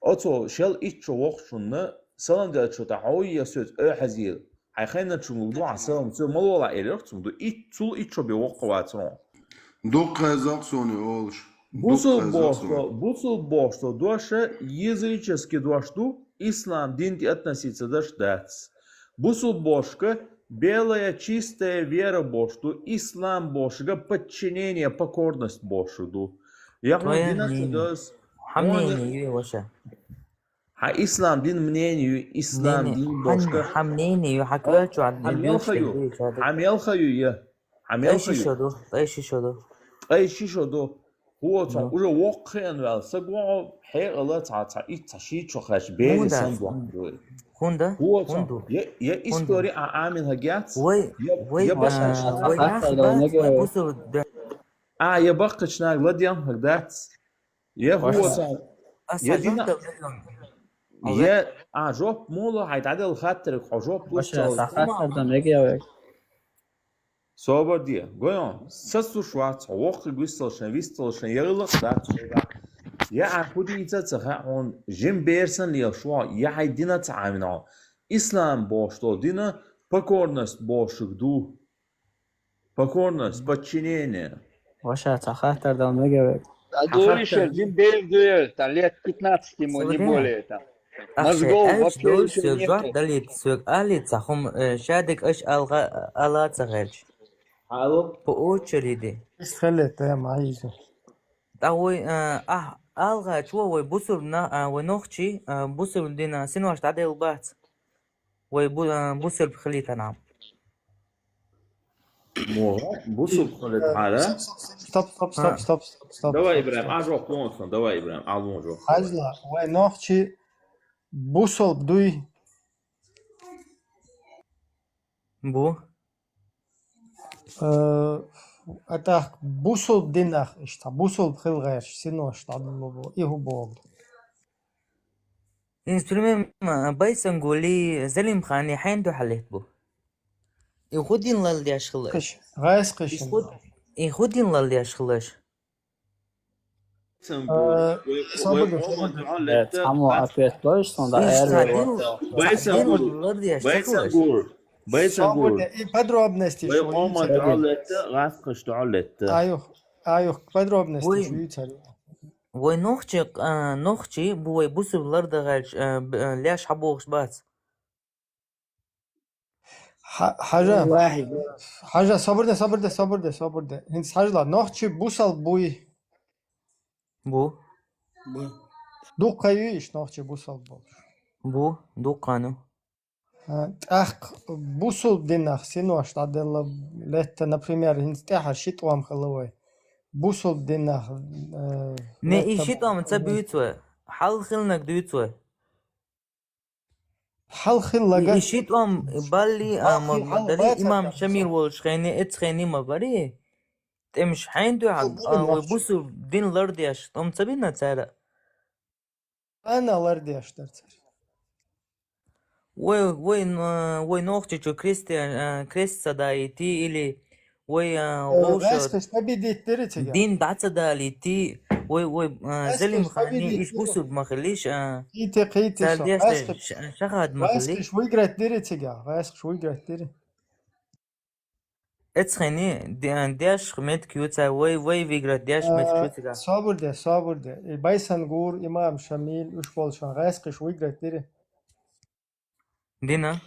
اتو شال اتشو وقشن سلام دال شو تعوي يسوت حزيل حيخينا تشمودو على سلام تو مالولا ايرر تشمودو اتشو اتشو بوقواترون دوق казахсони олш Бусул бошто доше язычески дошту ислам дин относится даш. Бусул бошка белая чистая вера бошту ислам бошга подчинение покорность бошду. Я ислам дин мнению ислам дин бошка мнению حكيت عن عميل خيو اي شي شدو هو уже وقعن وال سقوا حيقلا تاع اتشي تشخش بين سندو هوندا هو يا استوري عامل هجات وي باش يا بقشنا غديام هدات يا هو يا دينا يا جوب مولو هيتعدل خاطرك جوب صوبر دي goyon سسو شوات وقت ويستلشن يغلق دات يا عقودي تتخ on جيم بيرسن يا شو يا هيدينا تعامنا اسلام بوشто дина покорность бошугду покорность подчинение ваша цахатар да мегавек Говоришь, Джим Бельгия, там лет 15 ему, не более там. Мозгов вообще еще нет. دليت سوق آلي تخم شادك ايش ألا تغيرش بأوتشري دي استخلت يا معيزة تاوي ألغا شو بوصلنا ونوختي بوصل دينا سنواش تعدي البات بوصل بخليتها نعم بوصل بخليتها على ستوب давай إبراهيم أجرب كونسون давай إبراهيم ألونجو هزلا ونوختي بوصل بدوي بو это бусул динах işte бусул хилгаш синош тадылбу ихубол инструмент بايسنقولي زليم خاني حين دو حليت بو يخدين للي اشخلاش قش غايس قش يخدين للي اشخلاش Samo opet točno da Байсангур. подробности ايوه подробности شوية نوختي بوي بوسو بلرد غالش لاش حبوغش بات حاجة صبر ده هنس حاجة لا نوختي بوسال بوي بو دوق كايوش نوختي بوسال بول Bu Dukkanu. Ах, бусул динах, синуаш, адела летта, например, инстяха шитвам халавай. Бусул динах, Ne летта işit ama ta büyütwe. Hal khilnak büyütwe. حل خل لگا İşit am balli dali imam Shamir wol shkhani et khani ma bari. Temsh hain du wa busul din lardiash. Tam sabina tsara. أنا لردي أشترت. Ой нохчичу крестца да идти или ой بس гоша تبي تريتيجا. دين دعتها دا ليتي ой زلم خاني إيش بوسو بمخليش قيتي قيتي شو. سالديش شغاد مخلي بس شوي قرأت تريتيجا. بس شوي قرأت تري. اتخني دياش خمت كيوتا وي فيجرات دياش مت كيوتا صابر ده. بايسان غور إمام شميل وش بولشان. غايس شوي قرأت تري. دينا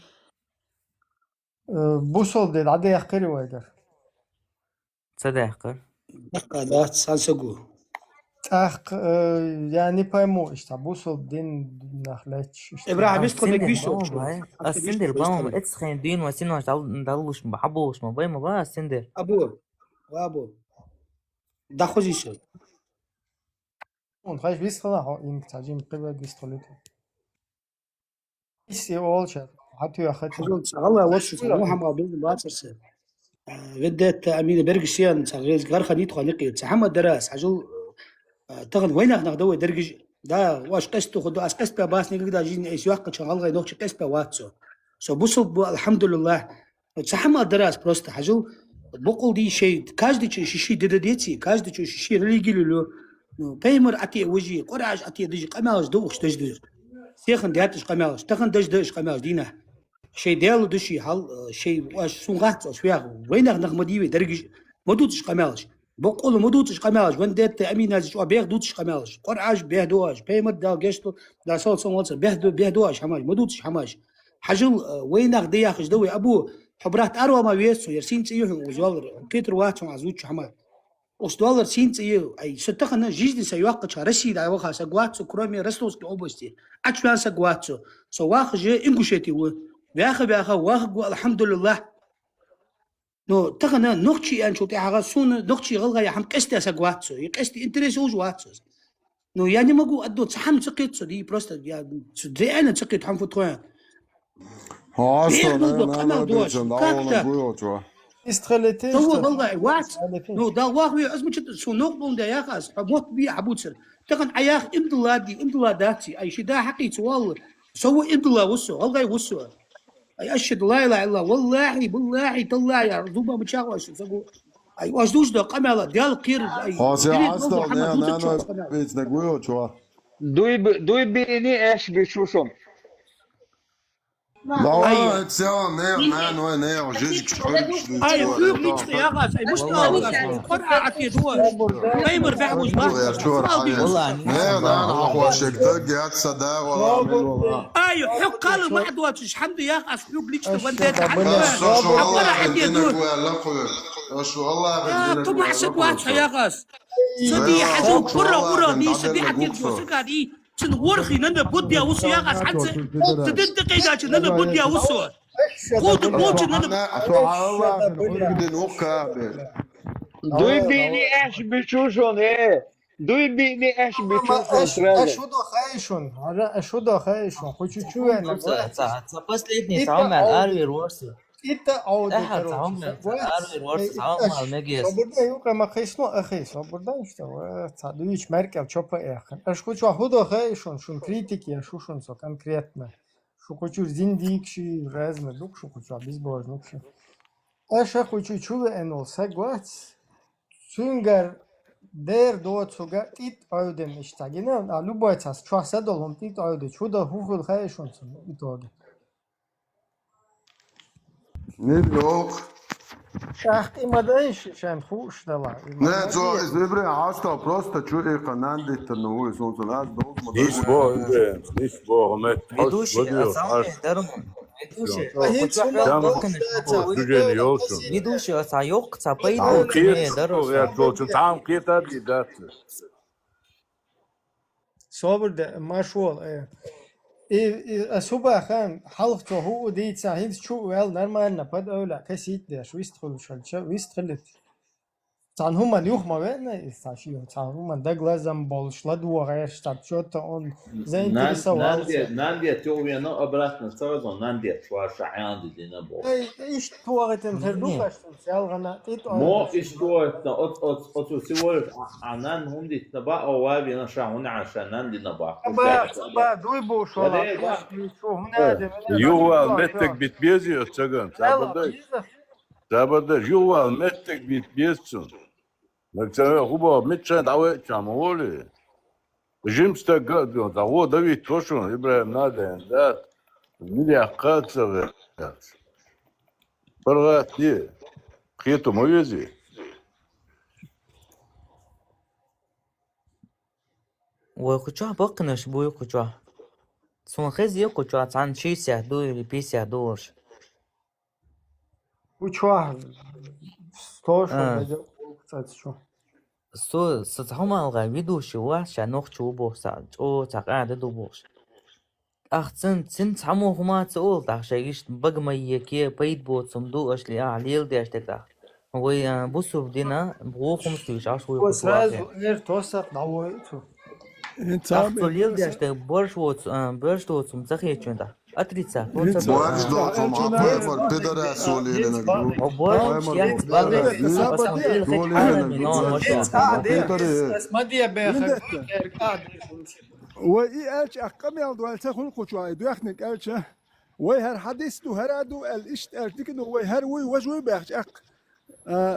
بوصل ده عادي يحكي وايدر. صدق Да, сансагу. أخ я не пойму, что бусол дин нахлеч. إبراهيم يسكن سندر بيشو بام باي السندر بام اتخن دين وسين دالوش بحبوش ما باي ما با سندر أبو وأبو ده خوزيشو. Он خايف بيستخدم هو إنك تجيم قبل بيستخدمه. إيش أولش حتى يا أخي. الله ورشة مو هم قابلين باترسه. بدأت أمين برجشيان سعيد غير خديت خانقي سحمد دراس عجل تغن وينك نقدوه درج دا واش قستو خدو أس قست باس نقدر جين إيش واقع شغال غير نوش قست واتسو سو بوصل الحمد لله سحمد دراس просто عجل بقول دي شيء каждый شيء دديتي каждый شيء رليجي له بيمر أتي وجهي قراج أتي دج قماش دوش تجدر سيخن دياتش قماش تخن دج قماش دينا شيء ديالو دشي هل شيء واش سونغات شويه وينك نغمديوي درج مدوتش قماش بقول مدوتش قماش وين ديت امين شو بيغ دوتش قماش قرعاش بيهدواش بيمر دا جشتو دا صوت صوت بيهدواش حماش مدوتش حماش حجل وينك دياخش دوي ابو حبرات اروا ما ويسو يرسين تيهم وزوال كتر واتهم عزوتش حماش $100 سينتي اي ستخنا جيجدي سيوقع رشي دا وخا سغواتسو كرومي رستوسكي اوبستي اتشوان سغواتسو سو واخ انغوشيتي بياخ واخ الحمد لله نو تخنا نوختي ان شوتي حاجه سون نوختي غلغا يا حم قستي سغواتسو يقستي انتريسو واتسو نو يعني ماغو ادو صحن سقيتسو دي بروست يا دي انا سقيت حم فوتوان ها بيغ اصلا نو انا قمل دوش دوتشن داونا كاكتا بويوتشوا. استخلتي. تو والله وات نو دا واخ وي ازمت سو نوقبون دا ياخاس موت بي حبوتسر تخن عياخ امدلاداتي اي شي دا حقيت والله سو امدلا وسو والله وسو اي اشهد لا اله الا الله والله بالله تالله يا رضوبه متشاوش سقو اي واش دوش دا قمل ديال قير اي ها سي دليل اصلا محمد انا وتشوف انا بيت نقويوتشوا. Дуй бини эш бишушон. لا تساوى ما وين هي جيجك اي فوق ليش يا غاس اي مش قرعه عتي دوا بيمر بحوز يا شور والله انا اخو شكتك قاعد صدا ولا ايوه حق قالوا ما عاد واتش حمد يا غاس فوق ليش وانت شو والله عتي عندنا دوا لا شو والله عندنا طبع سكوات يا غاس صدي حاجه قرا دي صدي عتي دوا سكادي تنورخي ننا بدي اوصي يا غاس حتى تدد دقيقه ننا بدي اوصي خود موج ننا والله بدنا نوقع. Дуй бини эш бишушон. Дуй бини эш бишушон. أشودو خايشون. هذا أشودو خايشون. خوشو شو أنا. بس ليتني تعمل اربي ورسي إنت عود. احد تعمل اربي ورسي تعمل مجلس صبرنا يوقع ما خيسنو أخي صبرنا إشتوا تعدويش مركب شوبا آخر. أش خوشو هودو خايشون شون كريتيكي شوشون سو конкретно. شو خوشو زنديك شي رازم دوك شو خوشو بيزبوز نوكشي. أش خوشو شو أنو سقوات. سونغر در دوت سوغا تيت أيودن إشتاجنا. لوبايت هاس شو هسدولهم تيت أيودن. شو ده هو خايشون سو إتوغي. نبلوك شاختي ما دايش شان خوش دلا. Ne, to izbri hasta prosto čovjeka nandite na ulicu, on se nas dozmo. Nis bo, met. ведущий сам даром ведущий ведущий саяк цапай даром Я должен там где-то дать. صابر ده ما شوال السوبر خان حلقته هو دي ساعين شو ويل نرمال نبض أولا كسيت ده شو يستخل شو يستخلت Can human yok ma ve ne istaşıyor? Can human da glazam bolşladı o gayr ştatçota on zainteresoval. Nandiyat yoviyana обратно сразу Nandiyat şu an şayan dediğine bu. İş tuvaretin hırdu kaçtım. Selgana it Mo iş tuvaretna ot всего лишь anan hundit naba avavi na şahun aşan nandi naba. Ba duy bu şu an. Şu hune Yuval mettek bitmez ya çagan. Sabırda yuval mettek bitmezsin. Mesela huba metçen davet çamoli. Jimste gadyon da o David Toşun İbrahim Naden da milya katsa Pargat diye. Kıyıtı muyezi. وكوتشوها بقنش بوي كوتشوها سون خزي كوتشوها عن شي سيهدو اللي بيسيهدوش Bu çuha. Stoşun. Kısaç şu. سو ستهما الغاويدو شوا شانوخ شو بوسا او تقعد دو بوش احسن سن تحمو هما تقول تحشيش بقما يكي بيت بوت صندوق اشلي عليل دي اشتك تحت هو بوسو بدينا بغوخم سيوش عشوي وسراز غير توسق دعويتو أخذ ليل دي اشتك برش ووت سمزخي يتشوندا أتريتسا Borç da tam apayamar pedara söyleyene gibi. O borç ya وإيش أقام يالدو التخون قطعي دوخنك إيش وهر حديث دو هرادو الإيش أرتكن وهر وجوي بيخش أق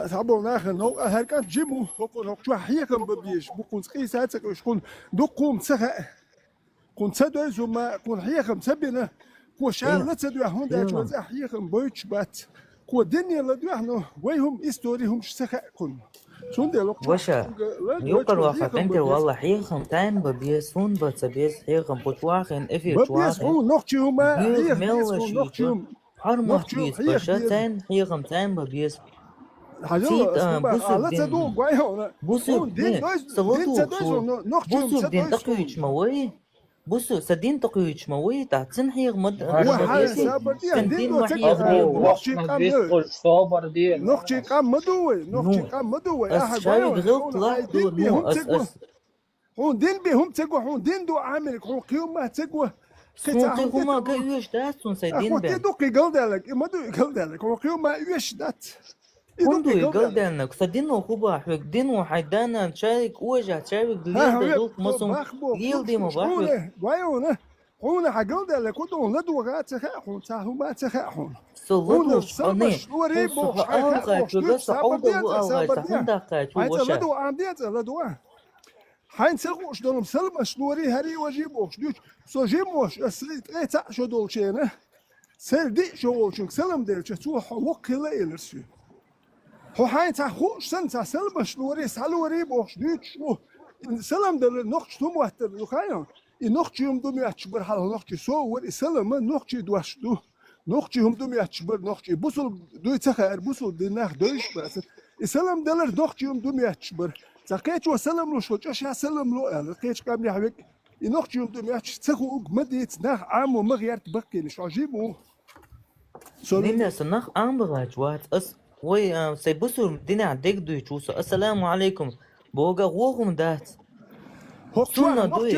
تعبوا ناخن هو هر كان جيمو هو نقطع حيكم ببيش بكون قيسات سكوش كون دقوم سخاء كون سدوا زما كون حيكم سبنا كو شان لا تدوا هون داش وزا حيكم بويتش بات كو الدنيا لا دوحنو ويهم استوريهم سخاء كون شون دي لوقت وشا يوكر واخا انت والله حيخم تاين ببيسون بتسبيس حيخم بتواخن افي ببيس هو نقطيهم ما حيخم نقطيهم حرمه بيس بشا تاين حيخم تاين ببيس بوسو دين تقويش موي بوسو سدين تقويش موي تحسن حيغ مد سدين وحيغ نقطي قام مدوي أس شايف غلط لا دو نو أس هون دين بهم تقوى هون دين دو عاملك هون قيوم ما تقوى سونتي هما قيوش داتون سيدين بهم دوقي قلدالك ما دو قلدالك هون قيوم ما يوش دات كندو يقلدانك سدينو خوبا حوك دينو حيدانا تشارك وجه تشارك ليل دوق مصم ليل دي مباحوك وايونا هون حقلدالك ودو ندو غات سخاحون تاهو ما تخاحون سلطوش أني ألغاك وبس عودة وألغاك تحندقاك ووشا لدو عنديت لدو حين سلقوش دولم سلم شنوري هري وجيبوش دوش سو جيموش السليت غيتا شو دولشينا سل دي شو وشنك سلم ديلش سو حوق لا يلرسي هو حين تخوش سن سلم شنوري سالوري بوش دوش سلم دل نقش توم وحتر لخايا نقش يوم دوم يعتبر حال نقش سو وري سلم نقش دوش دو نقش هم دوم يعتبر نقش بوصل دو تخير بوصل ديناخ دوش بس سلم دلر نقش يوم دوم يعتبر تقيت وسلم له شو جاش سلم له لقيت قام يحوك ينقش يوم دوم يعتش تخو مديت ناخ عام ومغير تبقي مش عجيبه دينا سنخ عم بغاج وات أس وي سيبوسو دينا عديك دوي تشوسو السلام عليكم بوغا غوغم دات سنة دوي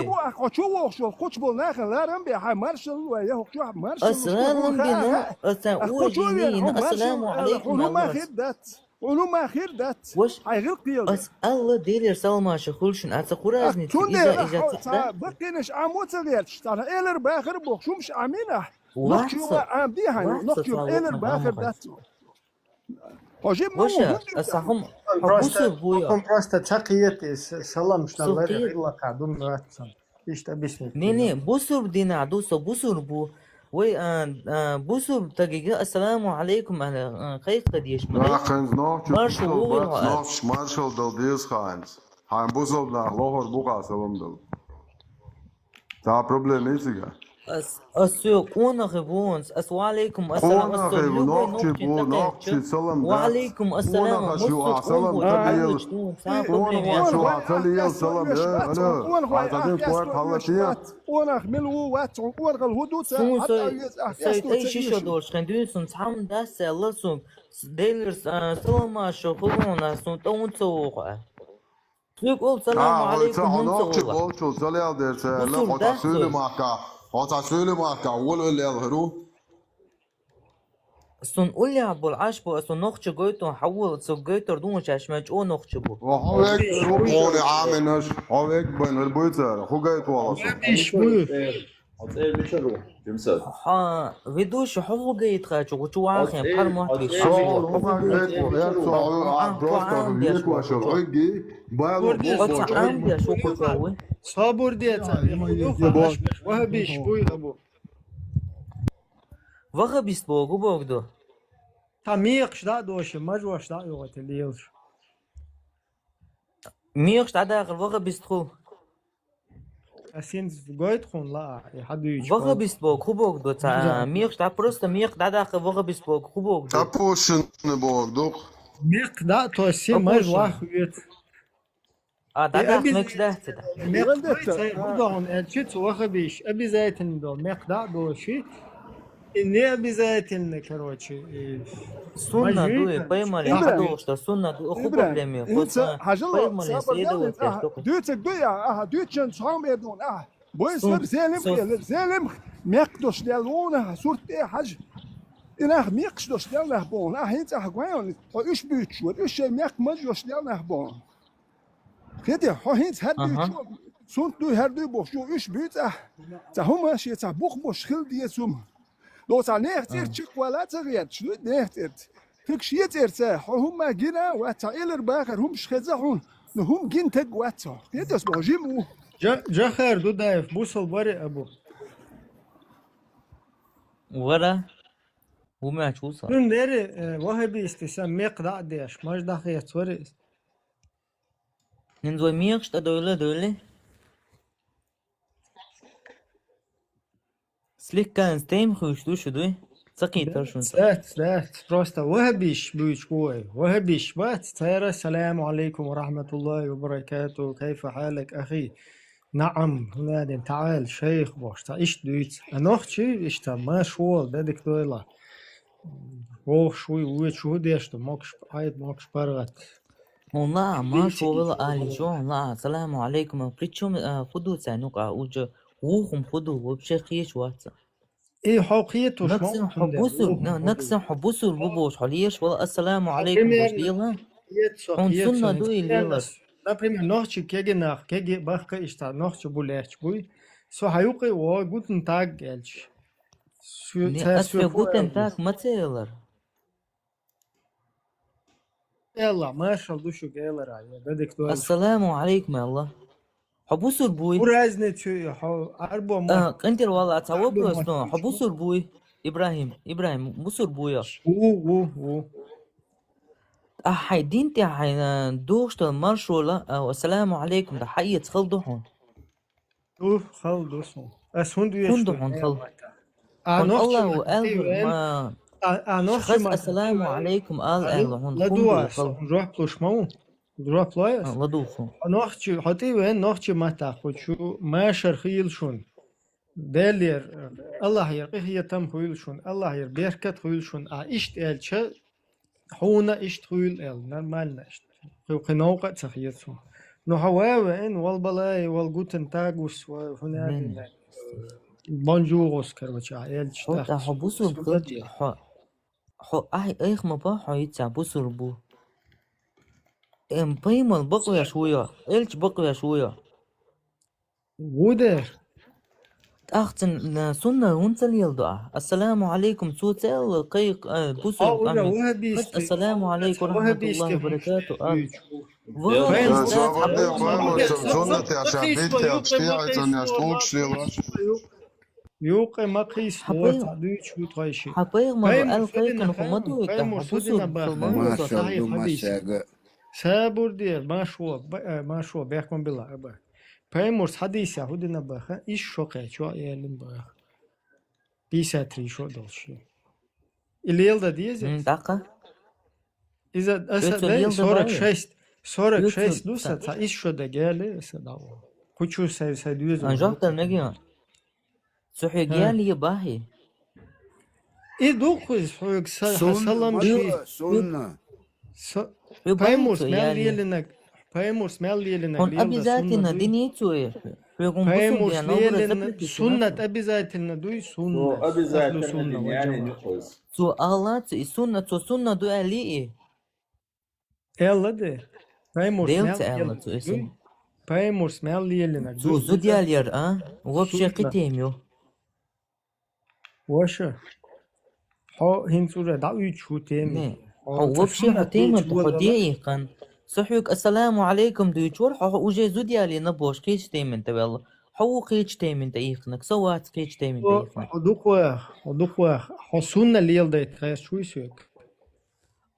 شو شو خوش بول ناخن لا رمبي هاي مارشل ويا شو مارشل السلام بينا السلام عليكم ما خير دات ولو ما خير دات وش هاي غير قيل أس الله دير سلمى شخولشن أتسخورازني إذا بقينش عموت غيرش ترى إيلر باخر بوخ شو مش عامينه نقشوا عام دي هاي نقشوا إيلر باخر دات وشا أسهم حبوسو بويا просто чакиет салам шталар إلا كادون راتسن إيشتا بسمك ني بوسو بدينا عدوسو بوسو بو وي بوسو تجيجا السلام عليكم أنا خيف قد يشمل مارشال دل ديز خاينز هاي بوسو بنا لوهر بوقا سلام دل تا problem إيشيجا أسيو قونا غبونس أس وعليكم السلام قونا أسو غيب لوبي نوقتي نوقتي بو تقل نوقتي سلام دات وعليكم السلام قونا غشو مصوت سلام قنبو تليل تعالج دون سام قونا ببليم يا غشو أخي تليل سلام يا أنا عايزين كوات حلتيا ونخ ملو وات ونغ الهدوء سون حتى سوي سويت أي شيشة دورش كان دون سون سام داس الله سون ديلرز سلام شو خلونا سون تون سوق يقول السلام عليكم هم نوقتي سوق بولشو سلام درس لا بصور خطا سولي داس معك خطا سولي معك أول اللي يظهروا سون قولي عبو العشبو سون نوخش جويتو حول سو جويتر دون شاشماج او نوخش بو وهيك روحوني عامل هيك بين البيتر هو جاي توصل مش بوي ها فيدوش حو جيت خاچو وچو واخي بحر محتري سؤال هو جاي ويا سؤال عبروستر هيك وشو هيك بايلو بوچا عم بيا شو كوي صابور ديت وهبيش بوي ابو وغا بيست بوغو بوغدو تميقش دا دوش مجوش دا يوغت اللي يلش ميقش تعدا غير وغا بيست خو اسين جويت خون لا يحدو وغا بيست بوغ خو بوغدو تا ميقش تا بروستا ميق تعدا غير وغا بيست بوغ خو بوغدو تابوشن بوغدو ميق دا تو سي مجوح ويت تعدا ميقش دا تدا ميق بدون الشيت وخبيش ابي زيتن دو ميق دا دوشي إني обязательно, короче. Сунна дуй, поймали, а что сунна дуй, хуба племя. Поймали, следовать, что دوتك دويا دوتشن صام يدون بويسر زلم ميقدوش ديالونا صورت حاج إنه ميقدوش ديالنا بون هينت أحقوين إيش بيتشور إيش ميق مجوش ديالنا بون كده هينت هدي صورت دوي هدي بوشو إيش بيت تهم ماشي تبوخ بوش خل ديسوم لو تعنيختير تشيك ولا تغير شنو نيختير فيك شي تيرتا هم جينا وتعيلر باخر هم شخزحون هم جين تك واتو يدس بوجيمو جا خير دو دايف بوصل بري ابو ولا وما توصل من ديري وهبي استسام ميقدع ديش ماش داخل تصوري ننزوي ميقش تدولي Слегка стейм хуйшту шудуй. Сакитар шун. Сат, просто وهبيش بيشكوي وهبيش بات تيرا السلام عليكم ورحمة الله وبركاته كيف حالك أخي نعم هنا تعال شيخ بوش تعيش دويت أنوختي إشتا ما شوال دادك دويلا ووخ شوي ويت شو ديشتو موكش عيد موكش برغت والله ما شوال آلي شو لا السلام عليكم بريتشوم خدو تسانوقع وجه وهم خدو وبشيخيش واتسا ايه حقيقته نقسم حبوسر نقسم حبوسر بوبوش حليش والله السلام عليكم وش ديلا он сунна дуй лилас например ночи кеге бахка ишта ночи булеч буй so hayuqi o guten tag gelch für guten tag matzeler يلا ما شاء الله شو قال راي بدك تقول السلام عليكم يا الله حبوسر بوي ورازني شو اربع ما انت والله تصوب له حبوسر بوي ابراهيم بوسر بويا و حيدين تي حين دوشت المرشولة والسلام عليكم ده حيت خلدحون خلدحون اسهندو خلدحون الله وقال ما خس السلام عليكم قال اهلهم لدوا نروح بلوشمو نروح بلايس لدوخو نوختي حتي وين نوختي ما تاخذ شو ما شرخيل شون دلير الله يرقيه يتم خويل شون الله ير بركت خويل شون اشت الچ هونا اشت خويل ال نورمال نشت خو قنوقه تخيصو نو هواوين والبلاي والغوتن تاغوس وهنا بونجوروس كروچا الچ تا حبوسو بخدي حو ايخ ما با حيت بوسر بو بيمل بقوا شويه الچ بقوا شويه ودر أختن سنة ونسل يلدع السلام عليكم سوتل قيق بوسو السلام عليكم ورحمة الله وبركاته يوقع مقيس حبيغ ما القيق نخمدو بوسو ما شاء الله سابور دير ما شو بيحكم بالله أبا بيمورس حديثة هودنا بخا إيش شوقي شو يعلم بخ 53 شو دولشي اللي يلدا ديزت دقة إذا أسا يوتو ده يلدا سورك باي 6 يوتو دوسا تا إيش شو ده جالي أسا داو كوتشو ساي دوزو أنجلت المجيء سحي ها جالي باهي إيه دوخ حوك Sunna, سلام Moshe, شي Sunna. باهي بايمورس تو مال يالي ليلنك بايمورس مال ليلنك هون أبي ليلدا ذاتي سنة دوي ندينيتو حيكون بصل بايمورس بيان أبرا ليلن زبلتي سنة تنفو أبي ذاتنا دوي تو سنة أبي أهل ذاتنا سنة دنياني وجماعة نقص تو الله تو سنة دو ألي يلا ده بايمورس ديلت مال ألا ليلنك تو دوي اسم بايمورس مال ليلنك تو دوي زوديالير وبشي سنة قتيميو واشا حو هنسورة دعوي شو تيمي نه حو وبشي تسنة حتيمة دوي شو تحديعي قن صحيك السلام عليكم دويتشور حو وجي زوديالي نبوش قيش تيمن تبالله حو قيش تيمن تايخنك سوات قيش تيمن تايخنك حدوخوا حسونا ليل ده تغير شو يسوك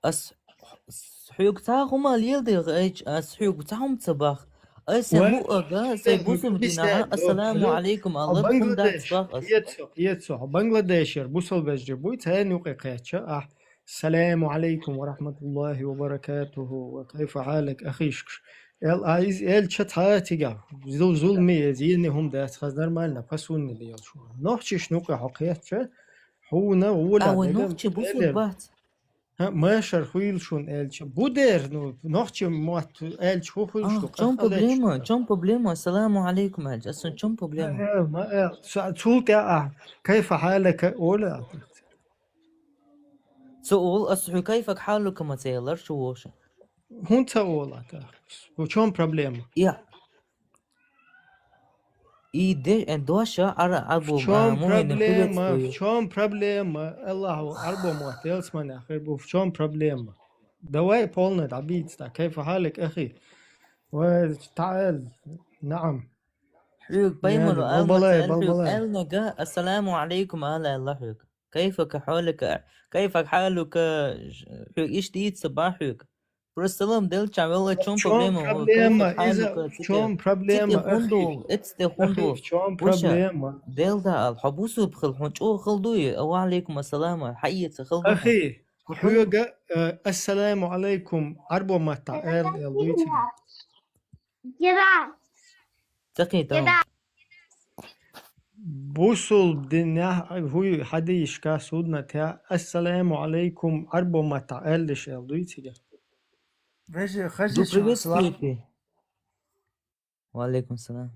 أس صحيك تاهما ليلدي غيش صحيك تاهم تصباح أسمو أغا سيبوسو مدينة السلام عليكم الله تكون دات بنغلاديش صباح أس يتسو بنغلاديش بوصل بجي بويت هاي نوقي قيتشا السلام عليكم ورحمة الله وبركاته وكيف حالك أخيشكش عايز شت حياتي زو ظلمي زيني هم دات خزنر مالنا بسوني ليل شو نوحشش نوقي حقيتشا هو ولا أو دقم نوخشي بوصل بات ما شرخويل شون إلش بودر نو نوحشي موت إلش هو خويل شو جون قفلتش بروبليما السلام عليكم هالج أصلا جون بروبليما ما سؤال كيف حالك ولا سؤال أصحي كيفك حالك ما تيلر شو وش هون تقول وشون بروبليم يا إيدي دوشة على أبو شون مو هنا بروبليم كويت شون بروبليم الله أربع موتيلس من آخر شون بروبليم دواء بولنا عبيد كيف حالك أخي وتعال نعم حيوك بيمر يعني آل بلبلاي مثلا حيوك بلبلاي آل نجا السلام عليكم آل الله حيوك كيفك حالك كيفك حالك حيوك إيش ديت صباح حيوك برسلام دل تعمل شون شون بروبليما بروبليم كيفك إذا حالك شون تيتي بروبليم أخي هوندو اتستي أخي هوندو شون وشا بروبليم دل دا الحبوسو بخل حنشو خلدوي أو عليكم السلام حيت خلدوها أخي خل حيوغا السلام عليكم أربو ما تعال يلويتي تقي تمام بوصل بدنا هو حدا يشكا سودنا تا السلام عليكم أربو ما تعال لش يلويتي Veže, دو خجش بريفيت كريبي وعليكم السلام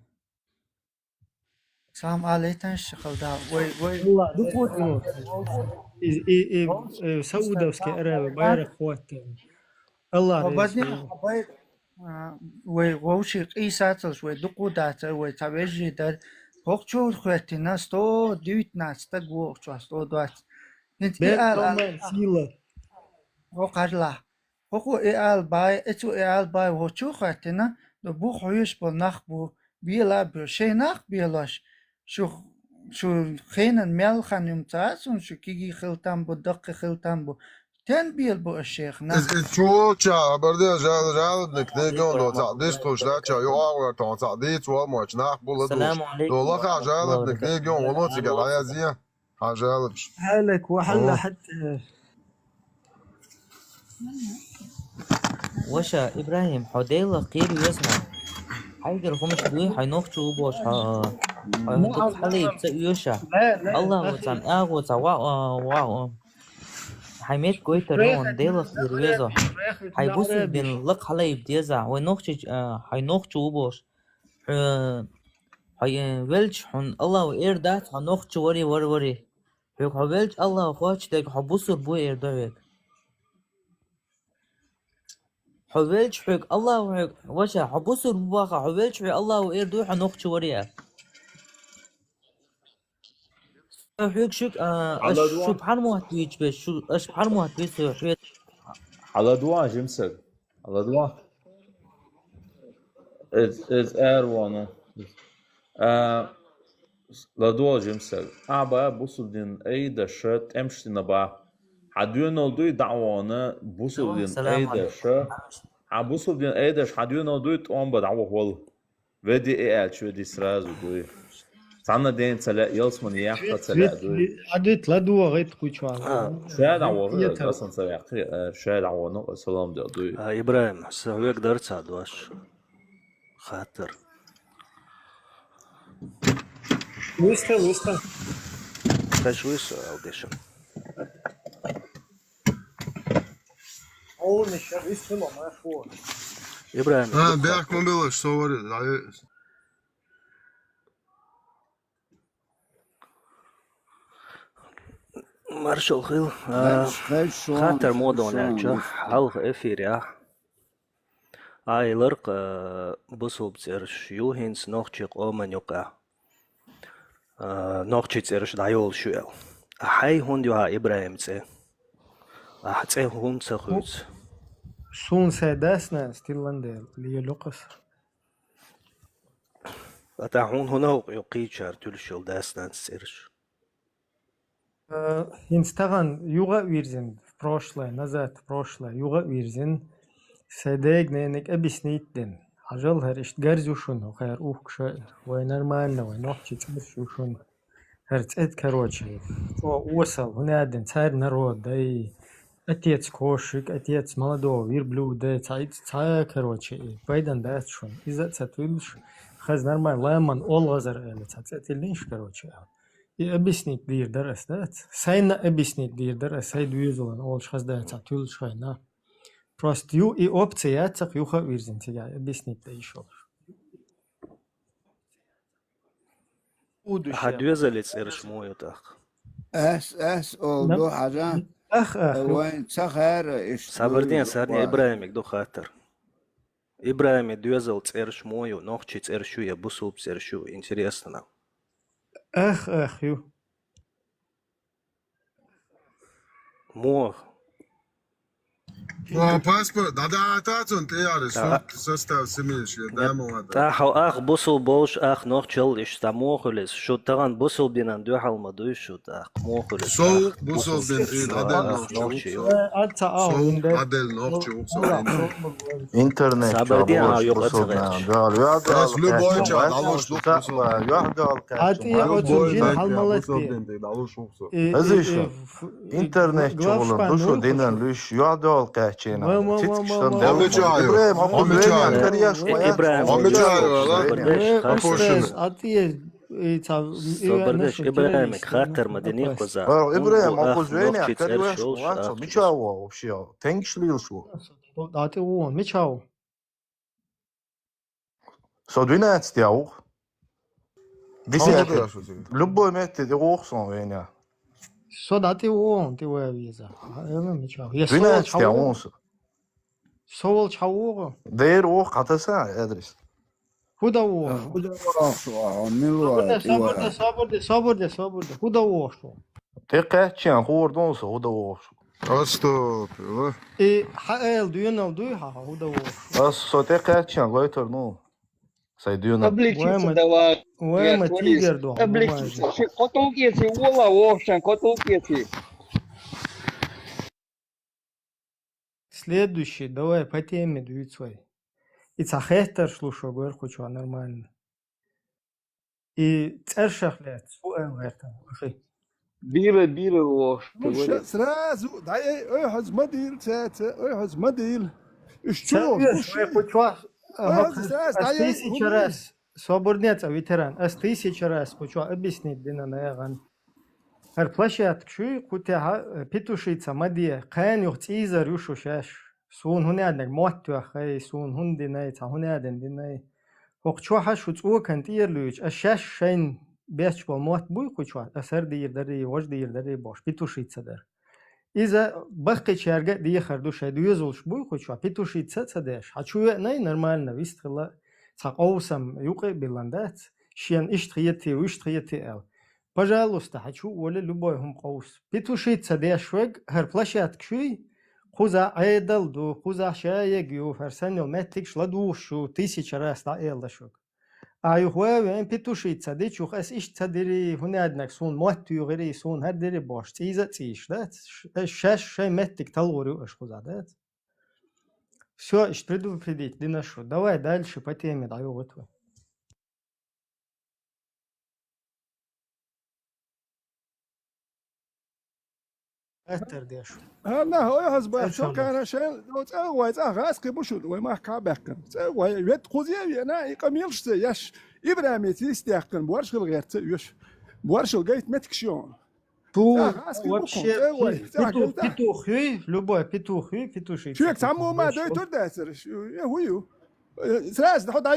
سلام عليكم الشغل ده وي والله دو فوت سودوسكي أرابي بايرك خوات الله وبعدين رئيس حبايب وي ووشي قيساتل وي دقو داتا وي تابيجي دار بوكشو خواتنا ستو ديوت ناس تقو ستو دوات انت بيت إيال كمان سيلة وقرلا وقو إيال باي اتو إيال باي وشو خواتنا دو بو خويش بو نخبو بيلا بو شي نخ بيلاش شو خينا ميل خان يمتاسون شو كيجي خلطان بو دق خلطان بو تن بيل بو الشيخ نخ شو برده جال نكنيجون دو تعديش توشنا يو أول تون تعديش وماش ناح بولا دوش السلام عليكم دو لك ورحمة الله عجالب وبركاته نكنيجون والله تقال هيا زيه عجالبش حالك وحلا حتى وشا إبراهيم حديلا قير يسمع حيقر خمش دوي حينوخ شوبوش حيهندق حليب سيوشا لا الله أخي وتعن آغو واو حيميت كويتر هون ديلا قير يزا حيبوسل بالعربي بين لق حليب ديزا وينوخ حينوخ شوبوش حي ولش حن الله وإير دات حنوخ وري وري حيوك حبلش الله وخوش ديك حبوسل بو إير دويك حبلش حيوك الله وحيوك وشا حبوسل بواقع حبلش حيوك الله وإير دوي حنوخ وريا حيوك شوك على شو دوا بحر موات بيج بس شو اش بحر موات بيج حيوك على دوا جمسك على دوا از اروانو لدوا جمسك ابا بوسودين اي دشت امشتي نبا حديون olduğu دعوانا بوسودين اي السلام عليكم دشت بوسودين اي دش حديون olduğu on بدعوه هول ودي اي ال شو دي سراز ودوي Sana den tala yalsman yaqta tala du. عدت لا دو غيت كوتشوان شارع وغير اصلا تلا شارع ونق سلام ده du. إبراهيم سويك درت عدواش خاطر ويستا تشويش أوديشن أول نشر يسلم ما فوق إبراهيم بيحكي ما بيقولش صوري مارشال خيل خاطر مودون أجا حلق إفيريا لرق بصوب تيرش يوهنس نوخشيق أومن يقع نوخشي تيرش دايول شويل أحي هونديوها إبراهيم تي أحتي هون تخوز سون سادسنا ستيلانديل لي لوقس أتاعون هنا يقيتشار تلشل داسنا تيرش Инстаган юга вирзин в прошлое, назад в прошлое, юга вирзин садег ненек объяснитден. Ажал хер ишт гарзюшун, хер ухкша, вой нормально, вой нохчи цмешушун. Хер цэд короче. То осал, хуняден, царь народ, да и отец кошек, отец молодого верблюда, царь короче. Пайдан датшун. Из-за цатвилш, хаз нормально, лайман олгазар эле, цатилинш короче. И объяснить дир дарас, да? Сайна объяснить дир дарас, сай дуизулан, олш хазда цатул шайна. Просто ю и опция цак юха вирзин тебя объяснить да еще. حدوزل تسيرش مويو تاخ oldu haca. وين سخر صبردين سارني إبراهيم دو خاطر إبراهيم دوزل تسيرش مويو نوخشي تسيرشو يا بوسو بسيرشو интересно. Ах, ю. Мох. Паспорт, да, тацун, ты ярыш, состав семьи, да, молодой. تاحو بوصل بوش نوخشل إيش تاموخلس شو تغن بوصل بينان دو حال مدوي شو تاخ موخلس سو بوصل بين عدل نوخشي سو عدل نوخشي интернет صبردين يقعد بس любой чат, алош интернет чоғылы душу динан люш юадал кәчена صبردش إبراهيم خاطر مدني قزا إبراهيم أقوزويني أكادوش وانسو ميشاوا وشيا تنكشليل شو داتي وون ميشاو صدوينات ستياو Висят. Любой метод рухсон веня. Сода ти вон ти веза. Мичао. 12 онс. Совол чаого. Дер ох қатаса адрес. Худа о. Соборде. Худа о что? Ты качан хордон со худа о. Стоп. И хаэл дуйнал дуйха худа о. Со ты качан гойтер ну. Сайдюна. Облегчиться давай. Уэма тигер до. Облегчиться. Котулкети, вола, овшан, котулкети. Следующий, давай по теме дует свой. И цахестер слушай, говорю, хочу нормально. И цершахлет, суэн это. Бира, овш. Сразу, да ой, хазмадил, хазмадил. Тысяча раз. Свободнец, ветеран. Тысяча раз. Хочу объяснить, Дина, наверное. Her площадь, что кутя петушица, мадия, кайн юхт изар юшу шаш. Сун хунядник мотту ахай, сун хундинай, та хунядин динай. Хокчу хаш уцу кантир луч, ашаш шайн бешбол мот буй кучу, асар дир дари, вож дир дари бош, петушица дар. إذا بقي شارجة دي خردوش هيدو يزولش بوي خوشوا بيتوشي تصدقش هتشوي ناي نورمالنا ويست خلا تقوسم يوقع بلاندات شيان اشتريتي واشتريتي ال пожалуйста хочу ولا любой هم قوس بيتوشي تصدقش وق هر بلاشات كشوي خوزا عيدل دو خوزا شايق يو فرسانيو ماتيكش لدوشو 1000 раз دا элдашوك آیو خواه پیتوشی تصدی چوخ اس ایش تصدیری هنی ادنک سون ماتیو غیری سون هر دری باش تیزه تیش داد شش شای متک تلوری اش خودت все ich предупредить динашу давай дальше по теме даю вот أثر ديش هنا هو يهزبه شو كان شيء لو تقوى غاس كبشود وما كابكن تقوى يد خوزي أنا يقميلش يش إبراهيم يستيقن بورش الغير يش بورش الغيت متكشون Ту вообще петухи, любой петуши. شوك تعمو ما دوي ترداسر هو سراس ده حدا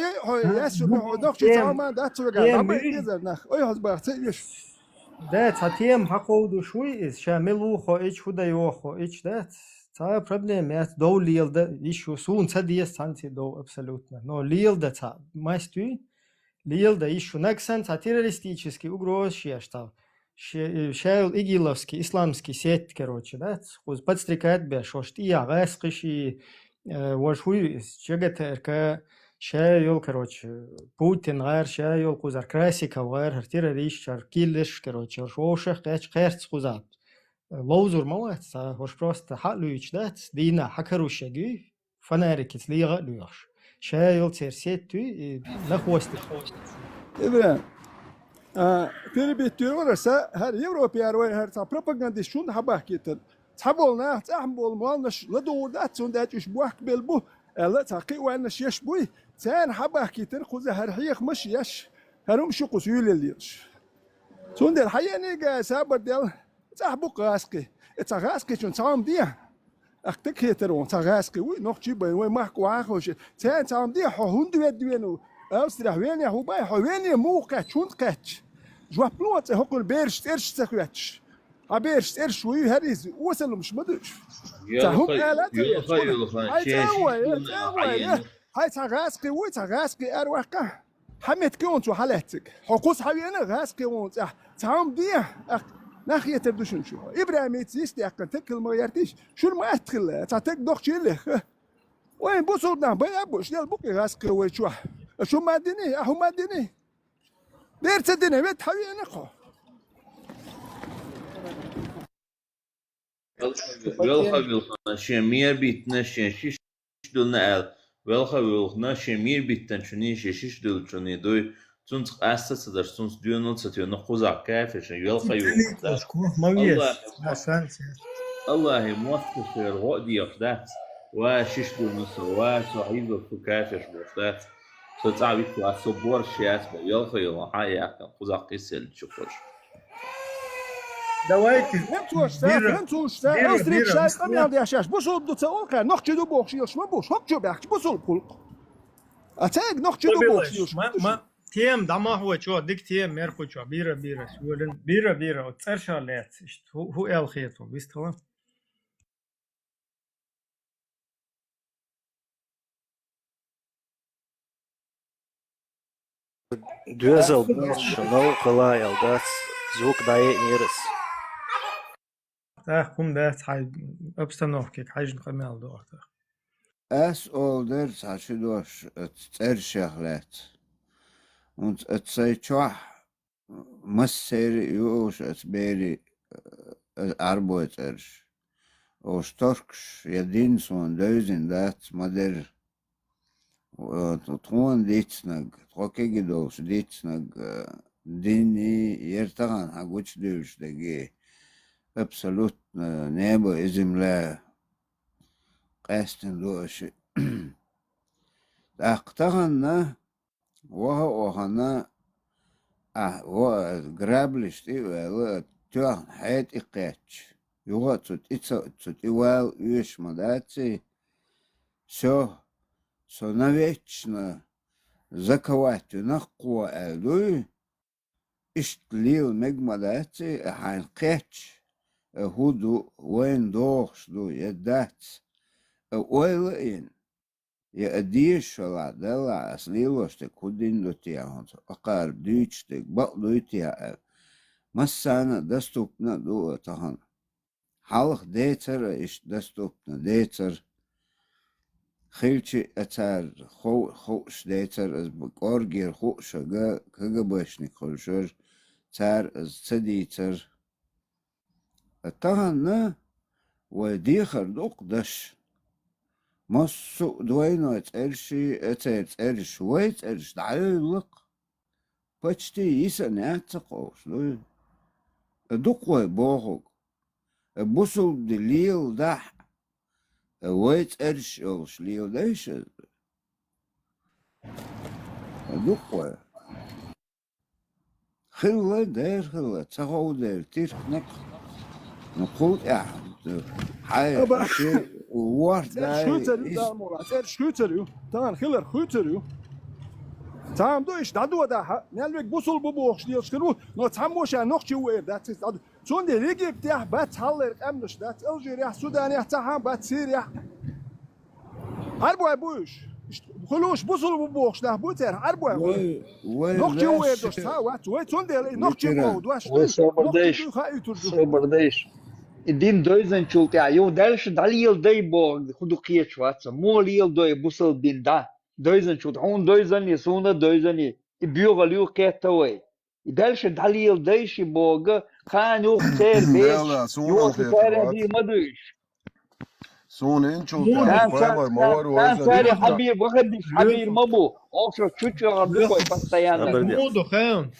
يس شو نخشي تعمو ده تسوق ما يزر نخ أي هزبه يش Да, затем походу шуй, шамилухо, ич худайохо, ич да. Та проблема, я до лилда, еще сун цадия санти до абсолютно. Но лилда та мастui, лилда еще наксан та террористический угроз шештал. Шайл игиловский, исламский сеть, короче, да. Хуз подстрекает бе, шошт и агасқиши, вошуй, чегатер, شايل كروتش بوتين غير شايل كوزار كراسيكا غير هرتيرا ريش شار كيلش كروتش شوشة قاش قيرت كوزات لوزور موات هوش بروست حقلويش دات دينا حكروش يجي فناركت ليغا ليغش شايل تيرسيت توي لخوستي إبراهيم في بيتيور رسا هر يوروبي أروي هر تا بروباغندا شون حباه كيتن تحبولنا تحبول مالنش لدور دات سون دات يش بوحك بالبو لا تاقي وانا شيش بوي تان حباه كيتن خوزا هرحيق مش يش هروم شو قسيول الليش سون دل حيا نيجا سابر دل تحبو قاسكي تغاسكي شون تام ديا اختك هيترون تغاسكي وي نوخشي بين وي ماكو اخوش تان تام ديا هوندو دوينو اوسترا وين يا هوباي وين موقع شون قاتش جو بلوت هوكل بيرش ترش تخواتش عبيرش ترش وي هريز وصلوا مش مدوش تهم آلات هاي تغاسقي وي تغاسقي أروحك حميت كونت وحالاتك حقوس حبينا غاسقي وانت تعم ديه ناخية تبدوشن شو إبراهيم يتسيستي أكن تكل ما يرتيش شو ما أدخل تعتك دوخ شيله وين بوصلنا بيا بوش ديال بوكي غاسقي وي شو ما ديني أهو ما ديني دير تديني بيت حبينا خو Welha meer bitne şiş dulna el. Welha meer bitten çuni şiş dul çuni doy sunt asas der sunt dünün satıyor no kuzak kafeş welha Allah muwaffaq الغدي يخدات وشيش دول نصر وصعيد الكافش بوفدات ستعبي وصبور شيات welha حياة kuzak قيسل شكر Давайте. Француз, Австрия, шайс, там я дяшаш. Бусул до цаока, нохче до бохшиош, ма бош, хокчо бях, бусул пул. А цег нохче до бохшиош. Тем дамаху чо, дик тем мерху чо, бира, сулен, бира, от церша лет. Ху ел хету, вистала? Дюзел шанал қалайал, да, звук дает нерес. Кум да, хай обстановки, хайжн камел доохта. Es older saçıdoş tserşahlet. Und tsayçah masser yuş beri arbeiter. O storks jedin son dözen dat mader tron ditsnag, trokegidos ditsnag dini yertagan haguç dövüşdegi абсолютно небо и земля قاستن دوش اقتغنا وهنا граблиш ти вела тян хайт икач югацут ицут ивал юш мадаци все навечно заковать нахкуа элдуй иштлил мегмадаци хайн кач هودو وين دوخش دو يدات اويلين يأديش شلا دلا أصليلوشتك كودين دو تياهونس أقارب ديشتك بقدو تياه مسانا دستوبنا دو تهان حالخ ديتر إش دستوبنا ديتر خيلشي أتار خوش ديتر از بقورجير خوشا كغبشني خلشور تار از تديتر التهنا وديخر دوقدش مصو دوينو تقرشي تقرش ويتقرش دعيلق بچتي يسن يعتقوش دوقوي بوغوك بوصل دليل دح ويت ارش اوش ليل ديش دقوة خلوة دير خلوة تغو دير تير نقود احد حي وورد شوتر تان خلر خوتر تام دوش دادو ده نلوك بوصل ببوخش ديال شكرو نو تاموش نوخشي وير دات تون دي ليجي بتاع بات هالر امنش دات الجيريا سودانيا تاعها بات سيريا اربو بوش خلوش بوصل ببوخش ده بوتر اربو نوخشي وير دوش تا وات تون دي نوخشي مود واش صبر ديش الدين دويزن شولتي يو دالش داليل داي بو خدو قيت شوات مو ليل دوي بوصل دين دا دويزن شوت هون دويزن يسونا دويزن يبيو غليو كيتوي يدالش داليل دايش بوغ خان يو خير بيش يو خير دي مدوش سون انشو كان ساري حبيب واحد حبيب مبو اوشو تشوتشو غبيكو بستيانا الموضوع خيون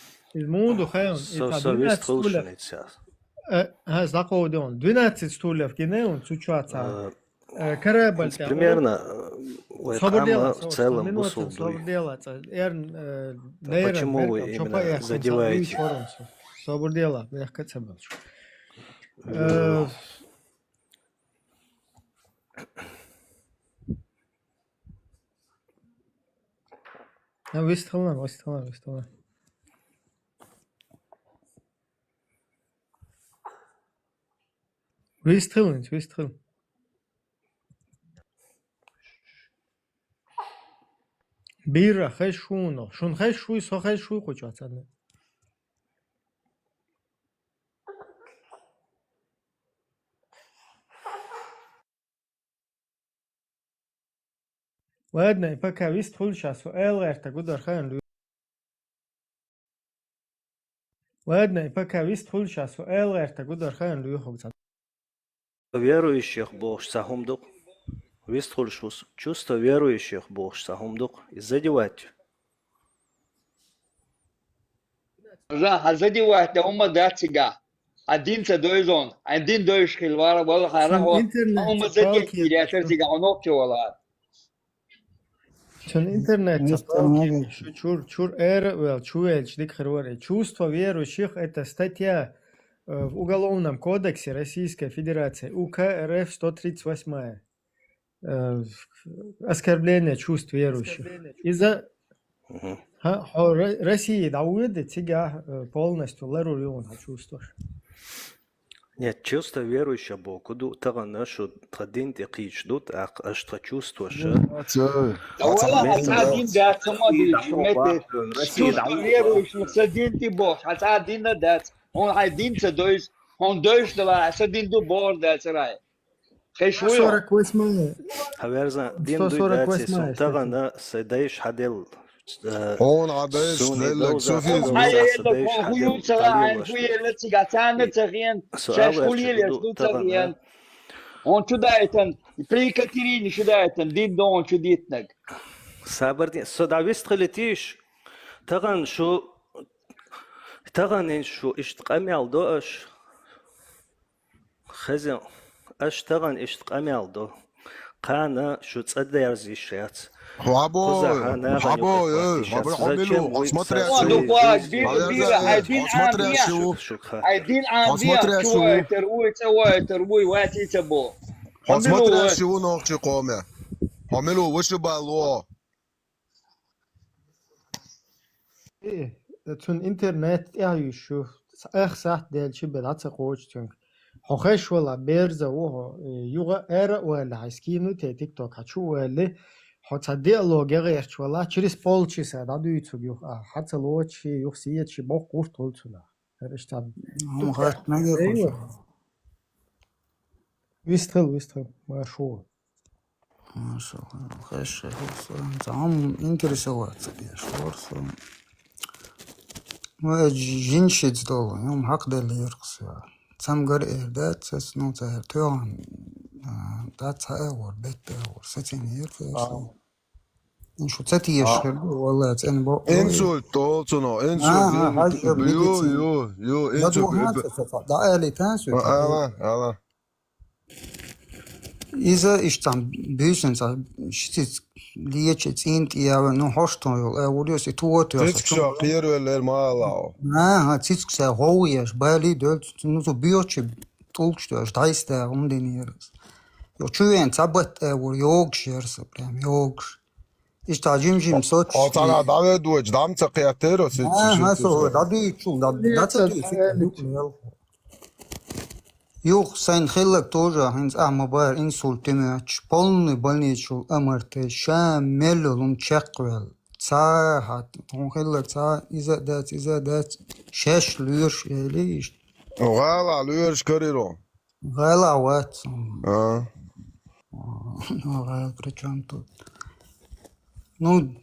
знакомо он 12 стульев кинеун чучуаца корабль примерно в целом бусул почему вы именно задеваете собордела мягко цебалч выстроена выстрел. Бира хэшуно. Шун хэшуй, со хэшуй хочуацане. Ладно, пока выстрел сейчас. Элэрта гудархан. Ладно, пока выстрел сейчас. Элэрта гудархан люхогцан. Верующих Бог сахумдук. Виструльшус. Чувство верующих Бог сахумдук. И задевать. Да, задевать. Да ума датига. Один цедойзон. Один дойш хилвара. Вала харахо. Ума задевать. Кирятер тига. Онокчо вала. Чон интернет чур эр чуэльч дик херваре. Чувство верующих это статья в Уголовном кодексе Российской Федерации УК РФ 138. Оскорбление чувств верующих. Из-за России дауды тебя полностью ларулион чувствуешь. Нет, чувство верующего Богу, того нашу традин текич дут, а что чувствуешь? Чувство верующих садин ты Бог, а один дать. Он один цедойс, он дойш дала, садин ду бор дать рай. 148. Хаверза, дин дуйдать, того на седаиш хадел. Он عباش لك شوفي он чудайтен при Катерине чудайтен дин дон чудитнак сабарди содавистрелетиш таган шо таган шо иштqamялдо аш хаза аш таган иштqamялдо قانا شو تصدى يرزي الشيات حبو حملو смотря شو نوخشي قومه حملو وش بالو تون интернет يعيشو اخسات ديل شي بدات قوچتون خخش ولا بيرزا وهو يوغا эра ولا скину те тикток хочу ولا хотя диалог غيرч ولا через полчаса дадуйцу юх хацалочи юх сиечи бог куртулцуна эрештан мухат нагер выстрел машу машалла хорошо там интересоваться бешворс ما جنشت دول يوم حق دليركس Some good air, that's not a turn. That's our better sitting here. شو تاتي يشغل والله تنبو انسول توتنو انسول يو ده آلي تانسو إذا إشتام بيسن سا شتيت ليش تين تيا نو هاشتون أوليوس توت يا تسكشا خير المالاو ها تسكشا هو ياش بالي دول نو بيوتش تولشتوش دايستا دينيرس يو تشوين تابت يوغش يرس برام يوغش إشتا جيم صوت أنا دعوة دوج دام تقياتيرو ها سو دادي تشول دادي Yok sen خلك тоже هنز أمبار إنسول تماتش полный больничный أمرت شامل لهم تشقول ساعات هم خلك ساعة إذا دات شاش ليرش ليش وغالا ليرش كريرو غلا وات غلا причем тут ну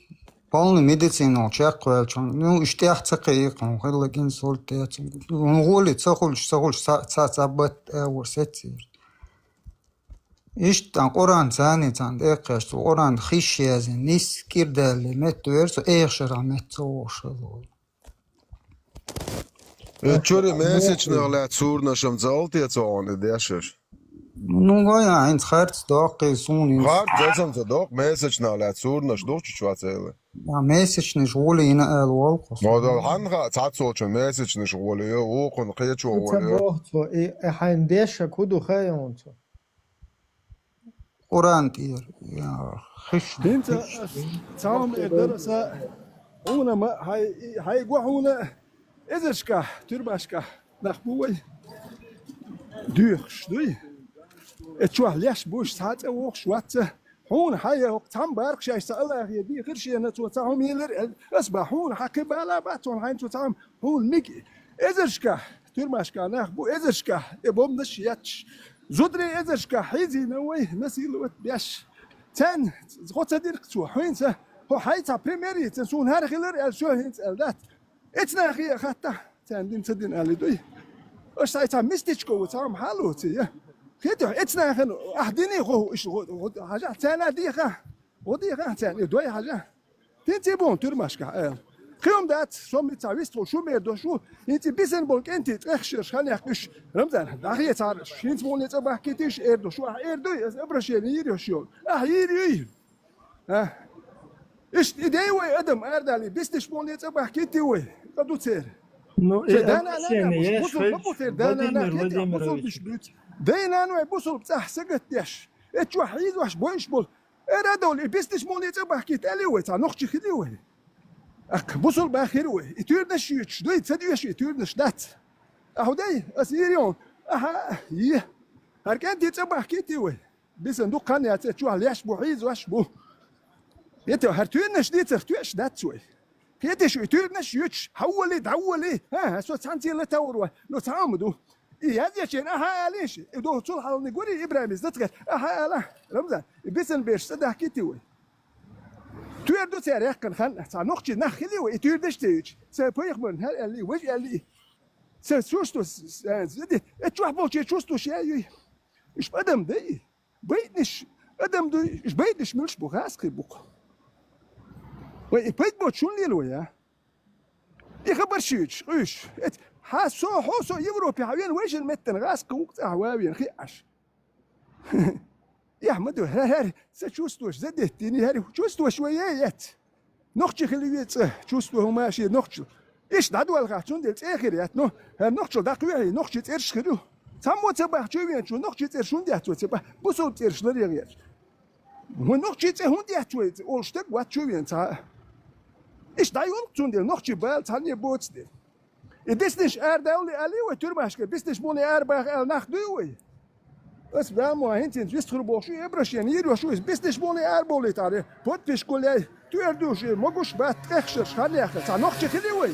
полный медицинал чеквел ну иштях цакиq هم خلك إنسول تات نقول تسخلش سابت ورستير İşte Kur'an sani tan ekşt Kur'an xişyazın nis kirdali metverso ekşra metsoşul. Чури месячно лет сурнашам залтиец он дешеш. Ну гая ин харц доqi суни. Харц зацам задок месячно лет сурнаш дурч чвацеле. Ja месячный школе ина алвалқос. Модал ханга цацоч месячный школе оқон қечо оле. Бохто и хандеша куду хаянцо. Kur'an diyor. Ya hiç. انت تعاهم درسة هنا ما هاي هنا ازشكا ترباشكا نخبوي دوخش دوي اتشوه ليش بوش ساعات اوخ شوات هون هاي تام بارك شاي سألا هي دي غير شيء نتو تعاهم يلر اصبح هون حكي بالا باتون هاي تو تعاهم هون ميكي ازشكا ترباشكا نخبو ازشكا ابوم نشياتش زودري ازشكا حيزي نوي نسيلوت بيش تن غوت ديرك تو حينسه هو حيتا بريميري تنسون هار غير شو هينس الدات اتنا خي خطا تن دين تدين علي دوي اش سايتا ميستيچكو تام حالو تي خيتو اتنا خن احديني غو اش حاجه تانا ديخه وديخه تاني دوي حاجه تنتي بون ترماشكا قيوم دات سوم تعويستو شو ميردو شو انت بيسن بولك انت تخشر خلي يحكش رمزان داخيه تعرش انت بون يتبع كيتيش ايردو شو ايردو ابرش يريو شو يري ايش ايديوي ادم اردالي بيستش بون يتبع كيتيوي قدو تسير Ну, دينا انا بوصل بتاع سقط داش اتش وحيد واش بويش بول ارادو لي بيستش بون يتبع كيتالي وي تاع نختي خديوي اك بوصل باخر وي يتيردش يتش دوي تسديش يتيردش دات اهو داي اسيريون اها يه هركان تتبع كيتيوي بيسندو كان يتشوه ليش بوحيز واش بو يتو هرتوينش دي ترتويش دات شوي كيتش يتيردش يتش حولي دعولي ها سو سانتي لا توروا لو تعامدوا اي هذا شيء اها ليش دو طول حال نقولي ابراهيم زتك اها لا رمزان بيسن بيش صدق كيتيوي تيردو سير كان خان تاع نختي نخلي ويتيردش تيج سيبويخ من هل اللي وجه اللي سوستو زدي اتشوح بوشي سوستو شي ايش بدم دي بيدش ادم دي ايش بيدش ملش بوغاسكي بوق وي بيد بوت شون ليلو يا يخبر شيش ايش حاسو حوسو يوروبي حوين ويش المتن غاسك وقت هواوين خياش يا احمد هاري سشوستوش زدتني هاري شوستو شويات نختي خليت شوستو ماشي نختي ايش دادو الغاتون ديال اخريات نو نختي داقوي نختي تيرش خدو تمو تبع شوين شو نختي تير شون ديات تبع بوسو تيرش لريغير هو نختي تي هون ديات اولشتك وات شوين تا ايش دايول تون ديال نختي بال تاني بوتس دي بيسنش ارداولي علي وترماشك بيسنش موني اربع ناخدوي بس بامو هنتين يستخروا بوشي يبرش يعني يروا شو بيسنش موني اربولي تاري بوتفيش كل تيردوش موجوش بات تخشر خلي اخر تا نختي خليوي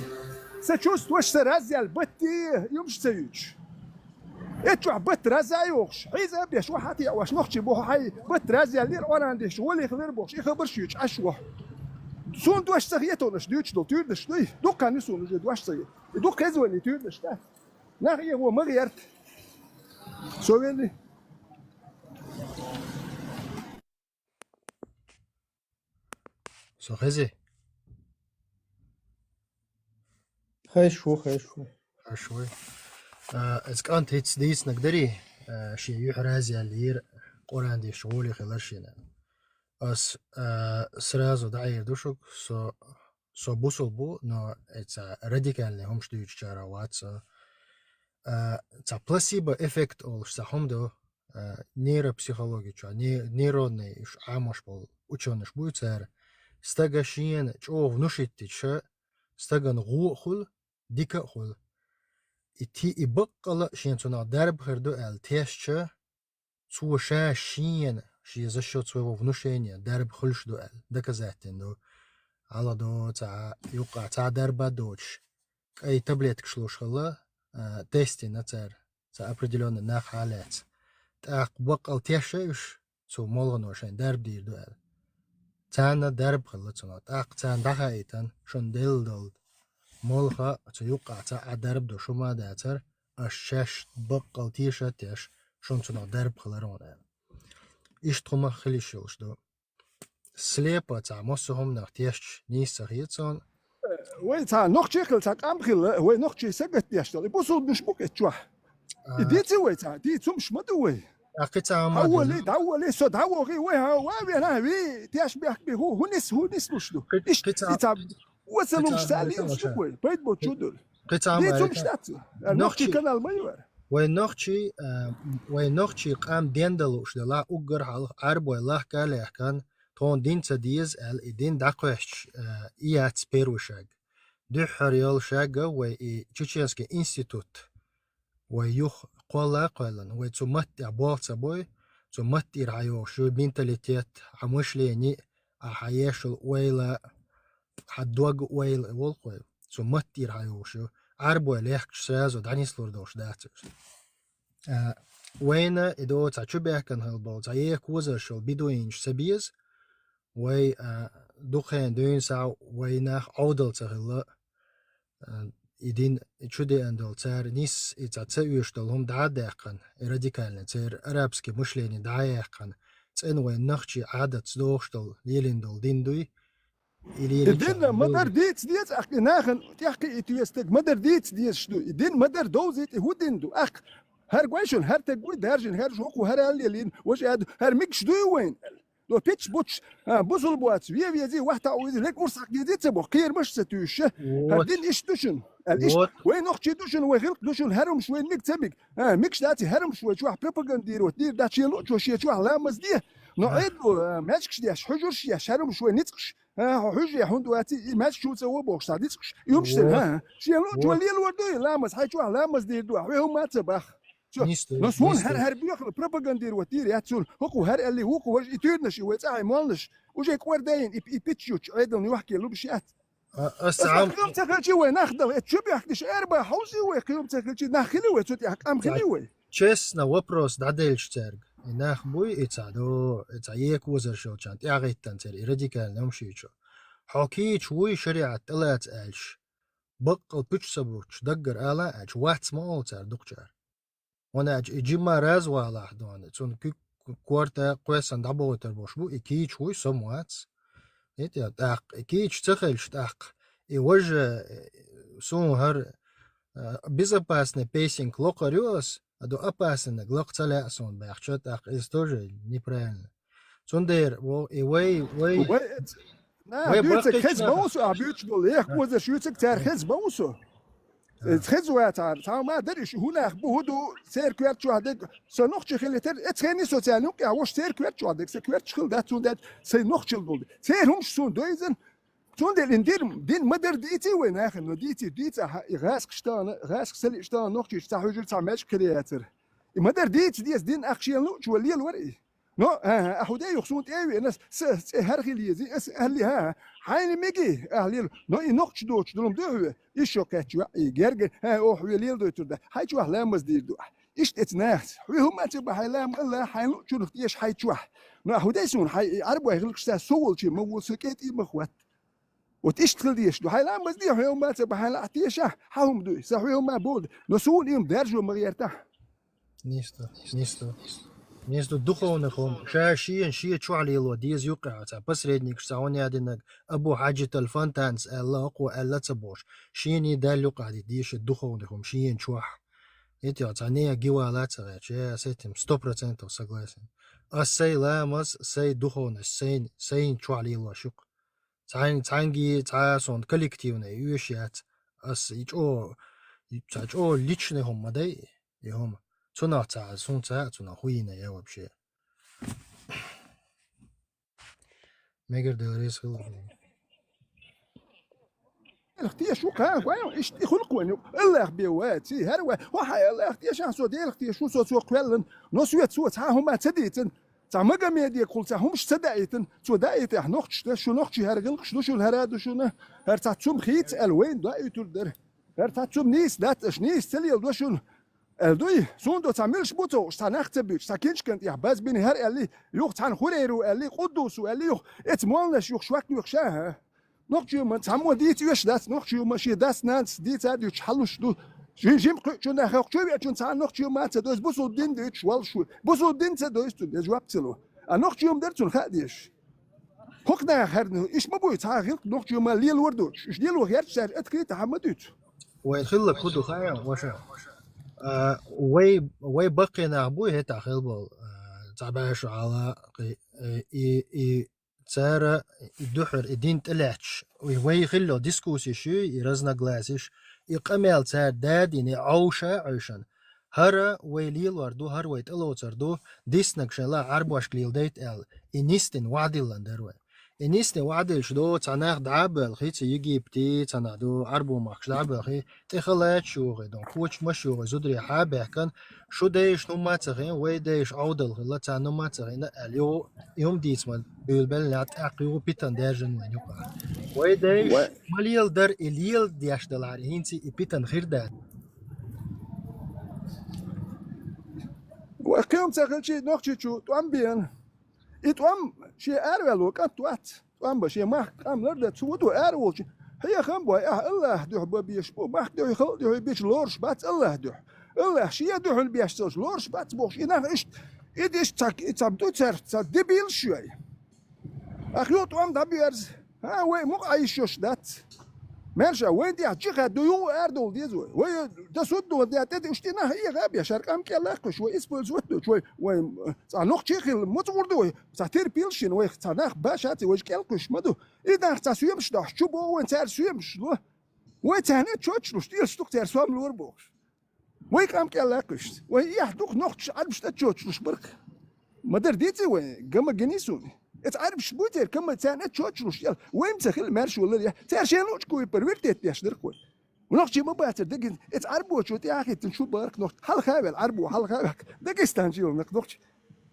سچوست وش سرازيال بتي يمش سيوش اتشوح بت رازايوش حيزا بيش وحاتي واش نختي بو حي بت رازيال لير اوران شولي خلير بوش يخبرش يوش اشوح سون دوش سغيتونش دوش دو تيردش دوي دوكان يسون دوش سغيت دوك كزوني تيردش تا ناخي هو مغيرت سويني So Rezi. Хорошо. Хорошо. Jetzt kann jetzt dies нагдари. شيء يحرز اللير قران دي شغولي خلاشينا اس سرازو داير دوشك سو بوسل بو نو اتس راديكال هم شتو تشارا واتس تا بلاسيبو افكت او شتاهم دو нейропсихология, нейронный амош был ученый будет цер, стагашин, чё внушить че, стаган гухул, дика хул, и ти и бакала шин цуна дарб херду эл тешче, цуша шин, ши за счет своего внушения дарб хульшду эл, доказательно, до, ала до ца юка ца дарба дочь, ай таблетки шлушхала, тесты на цер, ца определенный нахалец. Так бакал тешеш, цу молгано шин дарб дир до эл. Цана дарб хлацна. Так цан дахайтан шон делдол. Молха цу юка ца адарб до шума дацар ашеш бакал тиша теш шон цуна дарб хларона. Иштхума хлишилш до. Слепа ца мосхом nach теш ниса хитсон. وين تا نوخ تشيكل تا قامخل وين نوخ تشي سقت يشتغل بوصل بنشبك اتشوا ديتي وي تا دي تمش مدوي أقطع ما دولي صد هو غي وي ها وي انا وي تياش بيحكي هو نس وشدو ايش تا وصلوا مش سالين شوي بيت بو تشودل قطع دي ما تمش تات نوخ كانال مايور وين نوخشي قام ديندلوش دلا اوغر حال اربو الله قال كان تون دين تديز ال ادين داقش ايات سبيروشاج دو حريال شاغا وي تشينسكي انستيتوت ويوخ قولا قولن ويتسمت عبوال سبوي تسمت إرعايو شو بنتاليتيت عمشليني أحياشل ويلا حدوغ ويل والقوي تسمت إرعايو شو عربو ليك شساز ودانيس لوردوش داتش وين إدو تاچو بيكن هالبال تايك وزر شل بدوينش سبيز وي دوخين دوين ساو ويناخ عودل تغلا إدين تشودي أندل تار نيس إتاتسويشتل هم دعاءقن راديكالن تار أرابسكي مشليني دعاءقن تنوي نخشي عادة دوشتل ليلندل ديندوي إدين مدر ديت أخي ناخن تحكي إتيستك مدر ديت شنو إدين مدر دوزيت هو ديندو أخ هر قويشون هر تقوي دارجن هر جوكو هر الليلين وش هر ميكش دوي وين لو بيتش بوتش بوزل بوات ويا زي واحد تعويض لك ورصق جديد تبو خير مش ستوش هردين إيش دوشن الإيش وين أختي دوشن وغير دوشن هرم شوي نكتبك ميكش داتي هرم شوي شو بروباغاندير وتدير داتشي لو شو لا مزديه نعيد ماشكش ديش حجر شياش هرم شوي نتقش حجر هندواتي ماش شو تسوي بوكس نتقش يومش شي لو شو اللي الوردي لا مز حي شو لا مزدير دو وهم ما تبخ نسون هر بيخل بروباغاندير وتير ياتسون هوكو هر اللي هوكو وج يتيرنش ويتاعي مالنش وجاي كوردين يبيتشوش ايضا يحكي له بشيات أسعام قيوم تاكلشي وين ناخذ تشوف يحكيش اربع حوزي وين قيوم تاكلشي ناخلي وين تشوف ام خلي وين честно вопрос дадельш церг инах буй ицадо ицаек вузер шо чант ягыттан цер радикал намшичо حكي شوي شريعة طلعت ألش بقل بيش سبوش دقر آلا أج واحد سمال تار دقشار وانا أج إجيما راز والا حدوان تون كوارتا قويسان دعبو تربوش بو إكي شوي سموات إيتيا تاق إكي تخلش تاق إيوجه سون هر безопасный пейсинг локариос, а до опасный глок целя сон бах что так это тоже неправильно. Сондер во и вей نا بيوتك خز بوسو ابيوتش بول ياك وذا شوتك تار خز بوسو خز واتار تا ما درش هنا بهدو سيركوير شو هذاك سنوخش خليتر اتخني سوسيالوك يا واش سيركوير شو هذاك سيركوير شخل دات سون دات سنوخش بول سيرهم سون دويزن سون دير ندير دين مدر ديتي وين اخر ديتي غاسق شتان غاسق سل شتان نوخش تاع حجر تاع ماش كرياتر مدر ديت دين اخشيان لو شو اللي الورقي نو اخودي يخصون ايوي ناس هرخي لي زي اهلي حين ميجي اهلي نو نوخش دوتش دلم دو يشوكات يجرج او حويليل دو تردا حي شو لامز دير دو ايش اتناخ هم تبع حيلام الله حين شو نختيش حي شو نو اخودي سون حي عربوا يغلقش تاع سول شي مو سكيتي مخوات وتشتغل ديش دو حيلام بس دي هم تبع حيلا تيشا حهم دو صحيهم ما بود نسون يوم درجوا مغيرته Между духовным шашиен шия чуалило диз юкаца посредник сауни адинак абу хаджит алфантанс алла аку алла цабош шиени далю qaди диш духовным шиен чуах Эти они гивалатся, я с этим 100% согласен. А сей ламас, сей духовность, сей чуалила шук. Цанги, цасон коллективные вещать. Ас ичо личный хоммадай, и хом. Цуна цуна хуйна я вообще. Мегер дерес хилгин. الاختيار شو كان ايش يخلق وين الله بيواتي هروا وحي الله اختيار شان سو ديال اختيار شو سو كلن نسويت سو تاهم تديتن تاع مغا ميدي كل تاهمش تدايتن تو دايت نوختش شو نوختش هرغل شو الهراد شو هر تاعتم خيت الوين دايتو در هر تاعتم نيس دات اش نيس تليل دو شو الدوي سوندو تعملش بوتو تا نختبيش تا كينش كنت يا باز بين هر اللي يوخ تاع خوريرو اللي قدوس اللي يوخ اتمولش يوخ شواك يوخ شاه noch jemand haben die ist das noch jemand hier das nennt die Zeit die hallo du jim schon nach auch schon sagen noch jemand das bus und den das wal schon bus und den das das wapselo noch jemand der schon hadis guck nachher ich ما بقول تعال noch jemand ليل وردو ich ليل وغير شهر اتكيت حمدت ويخلك كده خايا وشا وي بقينا ابوي هتا خلبل تعباش على цара духр идин тлач وي خلو ديسكوسي شو يرزناغلاسيش يقمل цар дадини ауша айшан هر ويليل وردو هر ويت الوتردو ديسنك شلا عربوش كليلديت ال انيستن وعدلن درو انيستن وعدلش دو تناخ دعبل خيت يجيبتي تنادو عربو ماخش دعبل خي تخلات شو دون كوتش مشو زدري حابه كان شو دايش نو ماتغين وي دايش عودل خلا تانو ماتغين اليو يوم ديسمال بيلبل لات اقيو بيتن داجن ونيوكا وي دايش ماليل در اليل دياش دلار هينتي بيتن خير داد وكم تاخلشي نوختي شو توام بين اتوام شي ارولو كاتوات توام بشي ما قام لرد تسودو ارول هي خم بو الله دوح بيش بو ما دو يخل دو بيش لورش بات الله دوح الله شي دوح البيش لورش بات بوش انا ايش اديش تاك تصبدو تر دبيل شوي اخيو توام دبيرز ها وي مو عايشوش دات مرجع وين دي حجيخة ديو اردول ديزوي وي تسودو دي تدي اشتنا هي غابية شاركام كلاكو شوي اسبول زودو شوي وي صانوخ شيخ متوردو صاتير بيلشين وي صاناخ باشاتي ويش كالكوش مدو اذا تسويمش ده شوبو وين تار سويمش لو وي تهني تشوتشلوش ديل شتوك تار سوام لوربوش وي كام كلاكوش وي يحدوك نوخش عربش تشوتشلوش برك مدر ديتي وي قام جنيسوني تعرف شبوتر كم تاني تشوتشلوش يلا وين تخل مارش ولا يا تارشينوش كوي بريتت يشدر كوي ونقشي ما باتر دقن تعرفوا شو يا اخي تنشو بارك نقط حل خاول عربوا حل خاول دقستانجيو نقطش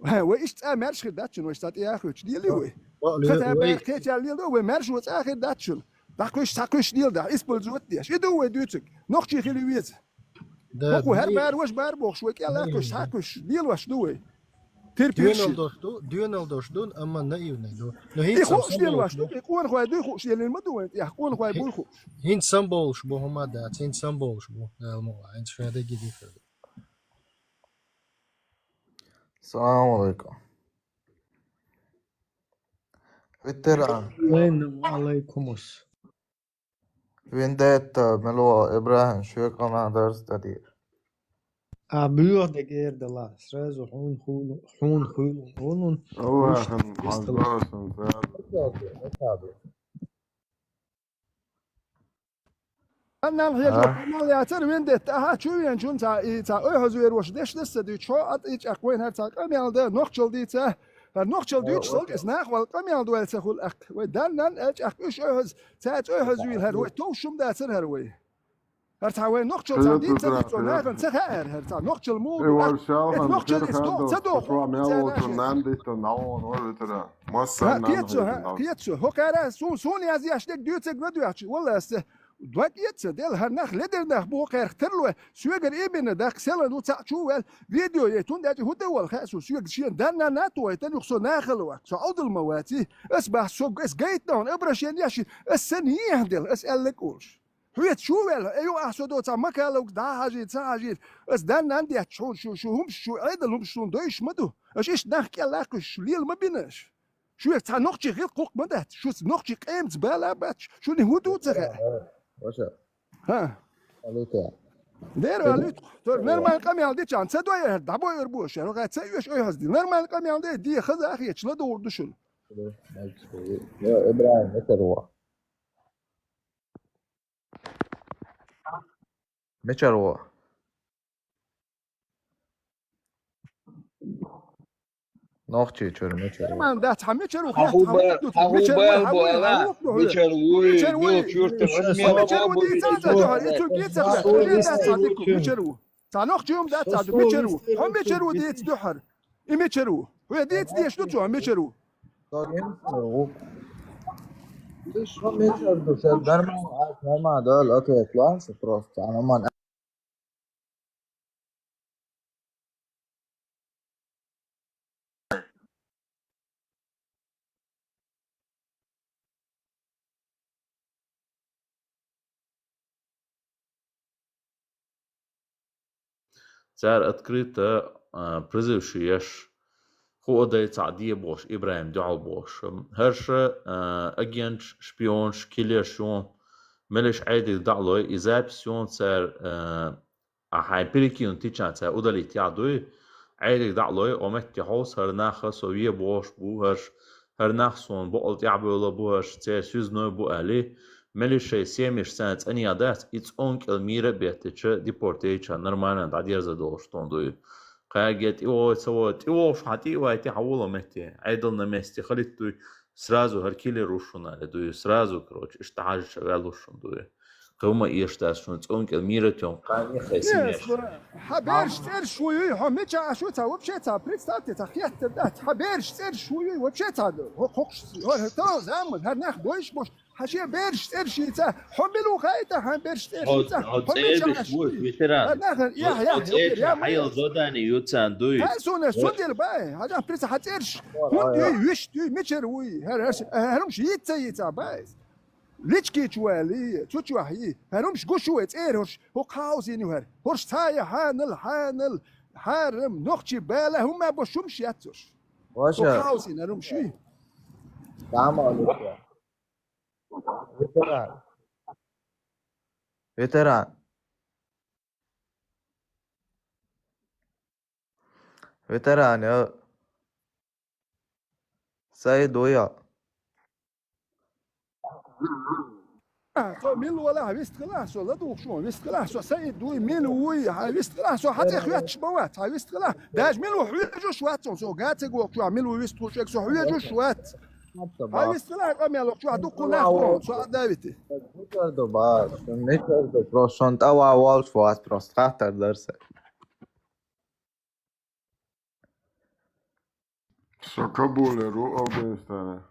ها ويش مارش خداتشن ويش تات يا اخي ديلي وي خدها باكيت يا ليل وي مارش وت اخر داتشن تاكوش ديل ده اسبل زوت ديش يدو دوتك نقشي خلي ويز وكو هر بار واش بار بوخ شوي يلا كوش ديل واش دوي ديونال دوشدون اما نايفني دو نو هين خوش ديال واش دو يكون خويا دو خوش ديال المدو يكون خويا بو خوش هين سمبولش بو هما دات هين سمبولش بو المو انت شاده جدي فرد السلام عليكم فيتران وين عليكم فينديتا ملو ابراهيم شو كمان درس تدير Abur de guerre de la srezo hun أنا الحين يا ترى وين ده شو وين شو تا هزوير وش دش لسه دي شو إيش أقوين هرتا كم يالده نقشل دي تا نقشل دي شلون إسناخ والكم يالده ويلسخول أخ ودان إيش أقوش هز تا هزوير هروي توشم ده تر هروي هرتا وين نقشل دي تا توناخ تخير هرتا نقشل مو نقشل إسناخ تدو كيتشو هو كارا سوني أزي أشتك ديوتك بدوياتش والله است دوات يتسا ديل هرناخ لدر ناخ بو خير اخترلو سويقر إبن داخ سيلا دو تاقشو فيديو يتون داتي هو دول خاسو سويق شين دانا ناتو يتن يخصو ناخلو سو عود المواتي اسبح سوق اس جيت دون ابرشين ياشي السنيه ديل اس قالك قولش هو تشوال ايو احسو دو تا مكالو دا حاجي تا حاجي اس دانا عندي شو هم شو عيدلهم شو دويش مدو اش ناخ كلاكش ليل ما بيناش شو تا نوختي غير قوق مدات شو نوختي قيمت بالا باتش شو هو دو تغا وشا ها عليك دير على نرمال قام يالدي كان تدوي دابو يربوش راه تسيوش اي هزدي نرمال قام يالدي دي خذ اخي تشلا دور دشن يا إبراهيم متى روح متى روح نوختي شو متى روح نرمال ده تحمي شرو هو بالبو لا بشروي نو شورت بشرو تانوخ يوم ده تعدو بشرو هم بشرو دي تدحر ام بشرو ويا دي تدي شنو تو هم بشرو ليش هم يشردوا شد نرمال دول اوكي كلاس بروست انا ما Цар открыто призывший еш хода تعديه бош Ибраим дял бош هرش агент шпион كيليشون ملش عادي دعلوي إزابسيون صار هاي بريكيون تيجان صار أدلي تعدوي عادي دعلوي ومتى حوس هرناخ سوية بوش بوهرش هرناخسون بقول تعبوا لبوهرش صار سوزنو بو عليه ملش سيمش سنة أني عادات إتسونك الميرة بيتش ديبورتيشن نرمانا تعدير زدوشتون دوي قاعد إيوه سوت إيوه شحاتي واتي حوله متى عيدلنا مستي خليتوي сразу هركيلي روشونا دوي сразу كروش اشتعاج شغالوشون دوي قوما إيشتاسون تونك الميرة تون قاني خيسينيش حبيرش تير شوي هم متى شو تا وبشيتا بريستاتي تخيات تدات حبيرش تير شوي وبشيتا خوكش هو تو زامن هرناخ دويش بوش حشي بيرش تير شيتا حملو خايتا هم بيرش تير شيتا هتسيبش بوش بيتران يا حيل زوداني يوتسان دوي هاسونا سودير باي هذا بريس حتيرش هندي وش دوي متشروي هرمش يتا باي ليشكي توالي توتوحي هرمش قشوة إيرش هو قاوزين وهر هرش تايا حانل حارم نخشي باله هما بشومش ياتوش واشا قاوزين هرمشي تعمل veteran ya سيد ويا ميلو ولا هايست كلاسو لا دوك شو هايست كلاسو سيد دوي ميلو وي هايست كلاسو حتى خوات شبوات هايست كلاس داج ميلو حويجو شوات سو غاتي جو شو ميلو ويست وشك سو حويجو شوات هايست كلاس قام يلا شو دوك نافو سو دايتي ميتردو باش ميتردو بروشونت او اول فوات بروست خاطر درسه Sa Kabul er u Afghanistan.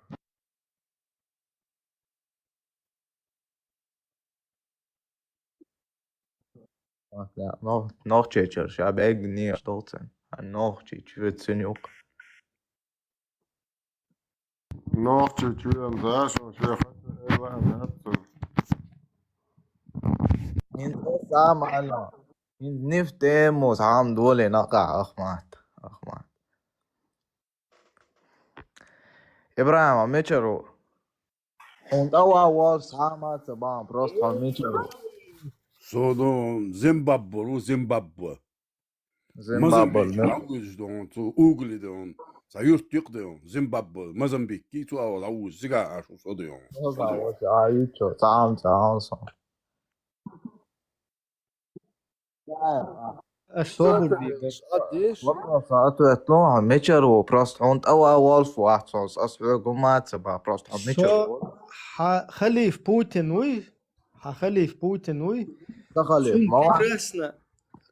Ja, noch tjetjers. Ja, ben ik niet stolz zijn. Nog tjetjers, zijn ook. Nog tjetjers, daar zo zeg ik wel. In samen alla. In niftem saam dole naqa Ahmad. Ibrahim Mitchell. Und awal saam saam prost Mitchell. Sodom Zimbabwe. عاوز دون تو اوغلي دون سايوت يقدون زيمبابوي موزمبيق كي تو اول عاوز زيغا عاشو صديون عايشو تعام صار الصبر دي قديش والله ساعته يطلع ميتشر بروست هونت اول واحد صوص اصلا قمات سبا بروست ميتشر خلي في بوتين وي خلي في بوتين وي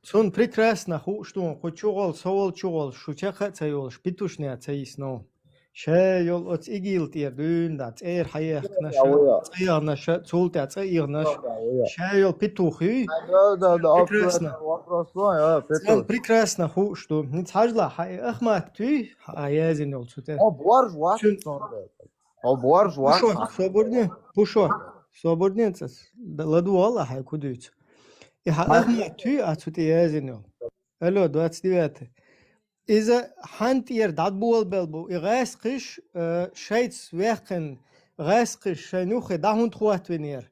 Сон прекрасно, что хочугол, совол чугол, шучаха цайол, шпитушня цайсно. Шайол от игилт ирдун, да цайр хаях наша, цайр наша, цулта цайр наш. Шайол петухи. Прекрасно. Сон прекрасно, что не цажла, хай ахмат ты, аязин олцуте. Оборж ваш. Оборж ваш. Свободне, пушо. Свободне цас. Ладу Аллах хай кудуц. أهم تي أتوتيازينو ألو 29 إذا حنت يرداد بول بلبو إغاسقش شيتس ويخن غاسقش شنوخ دهون تروات ونير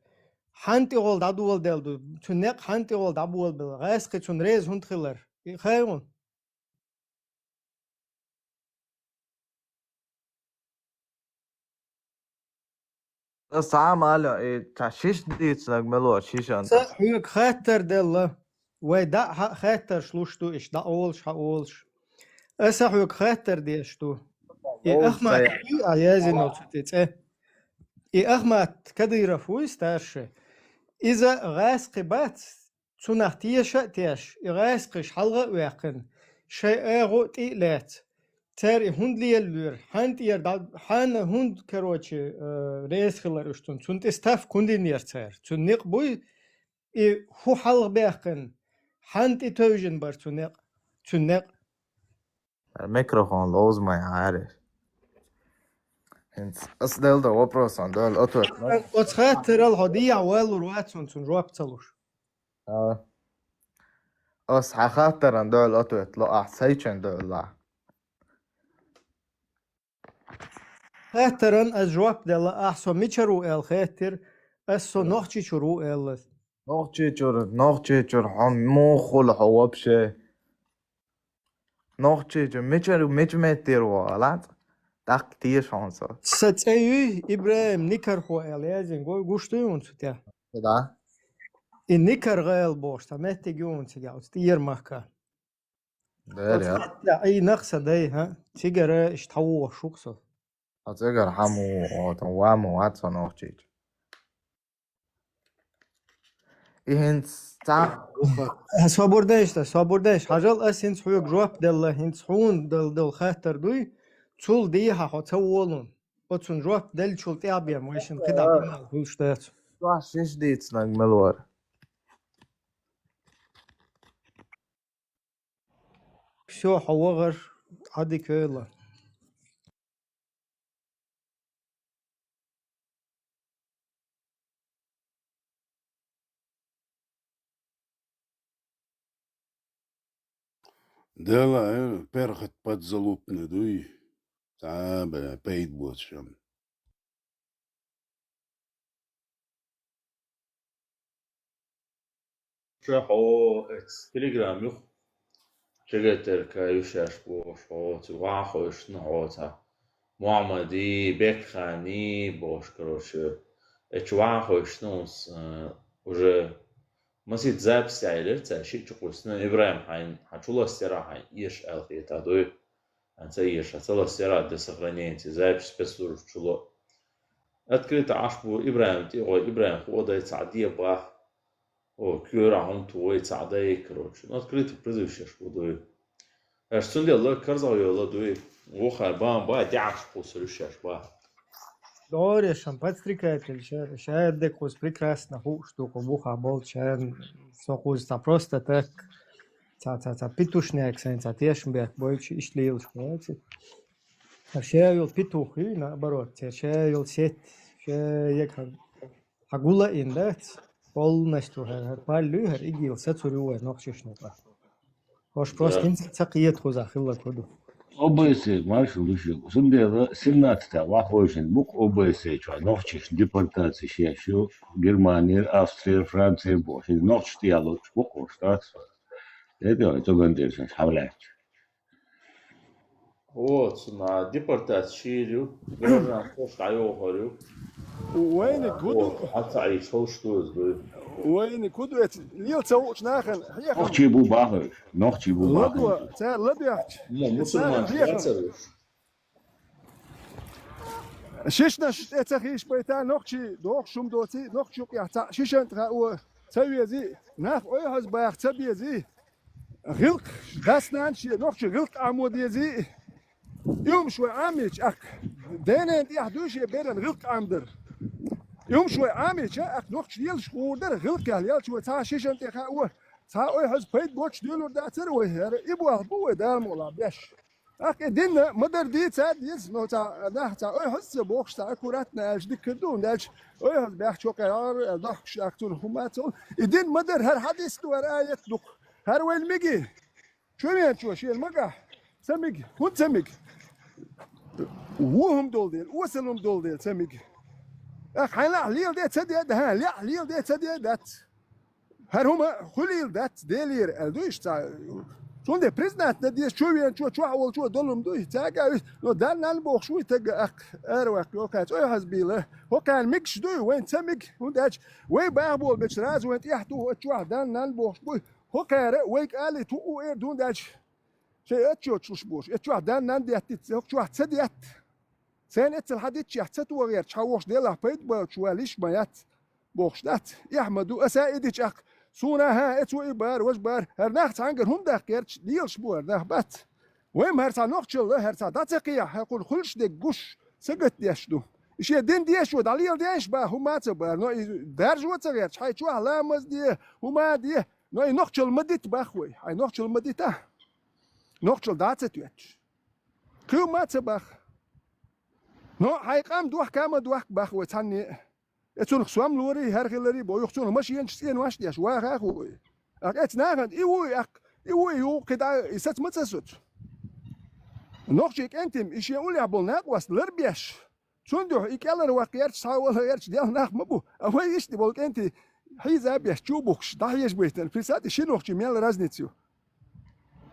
حنتي غول دادول دلدو تنق حنتي غول دابول بل غاسق تون ريز هند خلر خيرون ساعة مالا إيه تعشيش ديت لك ملوار شيش أنت حيوك خاتر دل ويدا خاتر شلوشتو إيش دا أولش هأولش أسا حيوك خاتر ديشتو إيه أخمات عيازي نوتيت إيه أخمات كدير فويس تارشي إذا غاسق بات تنخ تيشا تيش غاسقش حلقة ويقن شيء أغو تيلات تاري هند لي اللور هند يرداد حان هند كروتشي ريس خلر اشتون تون استاف كوندين يرتار تون نق بوي إي هو حلق بيقن هند إتوجن بار تون نق الميكروفون لوز ما يعرف انت أصدل ده وبروس عن دول أطول أتخاتر الهدية والرواتون تون رواب تلوش أص حخاطر عن دول أطول لا أحسيشن دول لا خاترن از جواب دلا احسو میچرو ال خاطر اسو نوخچی چرو ال نوخچی چور هم مو خل حوابشه نوخچی چور میچرو میچمتیر والات دق تیر شانسا ستایو ابراهیم نیکر خو ال یازین گوشتویون تیا دا این نیکر غیل باش تا مهتی گیون تیا تیر مکه ده ای نقص دی ها تیگره اشتاو شوکسو أتذكر حمو وامو واتسون نوخچی إنت تا صابردش حاجل اسنس حيوك جواب دل هنس حون دل خاطر دوي تول ديها حتولون بتون جواب دل تول تيابيا ماشين قدا هولشتات شش ديت ناق ملور شو حوغر هادي كيلا Дела, перхот подзалупный, дуй. Та, бля, пейт вот чем. شو تليجرام يخ شجتر كايوشاش بوش عوت واخوش نعوتا معمدي بكخاني بوش كروش اتشواخوش نوس уже مسيت زاب سعيلر تاشي تقولسنا إبراهيم حين حتشولا استراحة إيش ألقي تادوي أنت إيش هتلا استراحة ده سخرانين تزاب سبسور تشولا أذكرت عشبو إبراهيم تي أو إبراهيم هو ده تعديه باه أو كيورا هم توي تعديه كروش أذكرت برزوشش بدوي أشتون دي الله كرزا ويلا دوي وخربان باه دعش بوسرشش باه Доришам, подстрекатель, шаед декус прекрасно, штуку буха бол, шаед сокузта просто так, петушняк сенца, тешмбек, больше ишлил, шпаете. Шаел петухи, наоборот, шаел сет, шаек хагула индат, полностью, палю, игил, сацурюэ, нохчишнука. Хош просто инцакиет хузахилла коду. ОБС маршал еще. Сумдела 17-та вахойшин бук ОБС чва. Нохчиш депортации шешу Германия, Австрия, Франция бош. Нохчиш диалог бук оштат. Это гандершн хавлач. Вот на депортацию граждан хош айохорю. وين كودو حتى عيش هوش توز بي وين كودو ليل تسوق ناخن نوخشي بو باخر نوخشي بو باخر لدوا تا لدياش مسلمان شاتسوش شيشنا تخيش بيتا نوخشي دوخ شوم دوتي نوخشي يا تا شيشن تراو تسوي زي ناف اي هاز باخ تبي زي غلق غاسنان شي نوخشي غلق عمود زي يوم شوي عامج اك دينا انت يحدوش بيرن غلق عمدر يوم شوي عامج اك نوخشي يل شغودر غلق يال شوي تا شيشن تخاو تا اي هاز بيت بوتش ديلو دا تروي يبو بو دار مولا بيش اك دينا مدر دي تاد يز نو تا ده تا اي هاز بوخش تا كوراتنا اج دكدون داج اي هاز بيح شو قرار ضحك اكتون هماتون دين مدر هر حديث دو رايت دك هر وين ميجي شو مين شو شي المقع سمج كنت سمج وهم دول ديل وصلهم دول ديل سمج حين لا ليل ديت سديد ها لا ليل ديت سديدات هر هما خليل دات ديلير دوش تا شون دي بريزنت دي شو اول شو دولم دوي تاجا لو دان نان بوخ شو تاجا اروك لو كانت اي حسبيله هو كان ميكس دوي وين تمك ونداش وين بابول بتراز وين يحتو شو دان نان بوخ بوي هو كان ويك قال تو اير دون داش شيء اتشو تشبوش اتشو دان نان دي شو تسديات سين اتل حديتش يحتو غير تشوش ديلا بيت بو شو ليش مايات بوخشدات يحمدو اسايدش اق سونا ها اتو ايبار وجبار هرناخت عنقر هم داخيرش ديل شبور ده بات وين هرتا نوخشل هرتا داتقيا هيقول خلش دي قش سقط ديشدو اشي دين ديشو داليل ديش با هما تبار نو درج وتغير حي شو علامز دي هما دي نو نوخشل مديت باخوي هاي نوخشل مديتا نوخشل داتتويتش كيو ما تباخ نو هاي قام دوح كام دوح باخوي تاني اتون خصوام لوري هرخلري بو يخصون ماشي ينشتين واش دياش واخ اخوي اك ناغد ايوي اك ايوي يو كدا يسات متسوت نوخشيك انتم ايش يقول يا بولناق واس لربيش شندو يكالر واقير تساول هيرش ديال ناخ مبو او يشتي بولك انت حيزا بيش تشوبوكش ضحيش بيتن في ساعه شي نوخشي ميل رازنيتسيو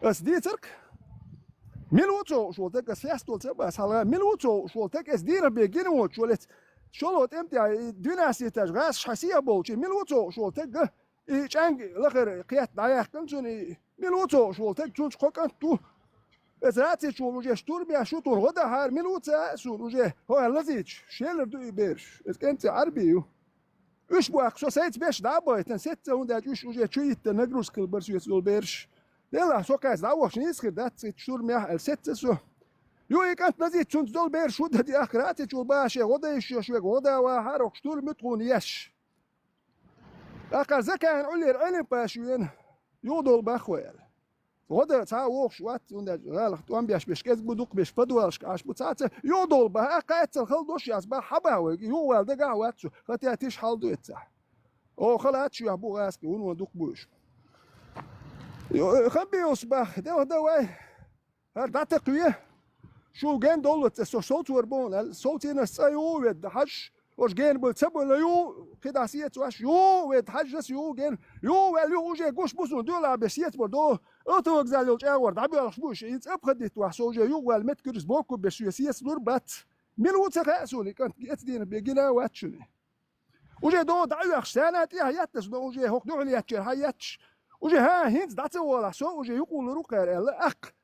اس دي ترك ميلوتو شو تك سياستول تبع سالا ميلوتو شو تك اس دي بيجينو شولت شلوت امتى ديناسي تجغاس حسيه بولشي ميلوتو شو تك ايشانج لخر قيات دايخ كنتوني ميلوتو شو تك تشوش كوكانتو ازراتي شو وجه شتور بيا شو تور غدا هار ميلوتا سو وجه هو لذيتش شيلر دو بيرش اس كنت عربي ايش بواك شو سيت بيش دابا ستة وندا جوش وجه تشيت نغروس كلبرس يسول بيرش يلا سو كاز داوش نيسخر دات شتور ميا الستة سو يو كانت نزيد شنت دول بير شو دي اخراتي شو باشا غدا شو غدا وهاروك شتور متقون يش اقل زكان علي العلم باشوين يودول باخويل غدا تا ووخ شوات وندا غالخ توان بيش بيشكز بدوق بيش فدوالش كاش بوتات يودول با اقايت الخلدوش ياس با حباوي يو وال دغا واتشو خاتياتيش حالدو يتسح او خلات شو يابو غاسكي ون دوق بوش يو خبيوس با ده واي هر داتقيه شو جين دولت الصوت وربون الصوت هنا سيو يدحش وش جين بتسبب يو كده سيت واش يو يدحش يو جين يو يو جي جوش بوسو دولا بسيت بردو اوتو اكزالو جاور دابي رخبوش يتابخدت وحسو جي يو والمت كرس بوكو بشو سيس دور بات ميلو تخاسوني كانت اتدين بيجينا واتشني وجي دو دعوا خشانات يا ياتش دو وجي هوك دو علياتش هياتش وجي ها هينز داتو ولا سو وجي يقول روكر الا اق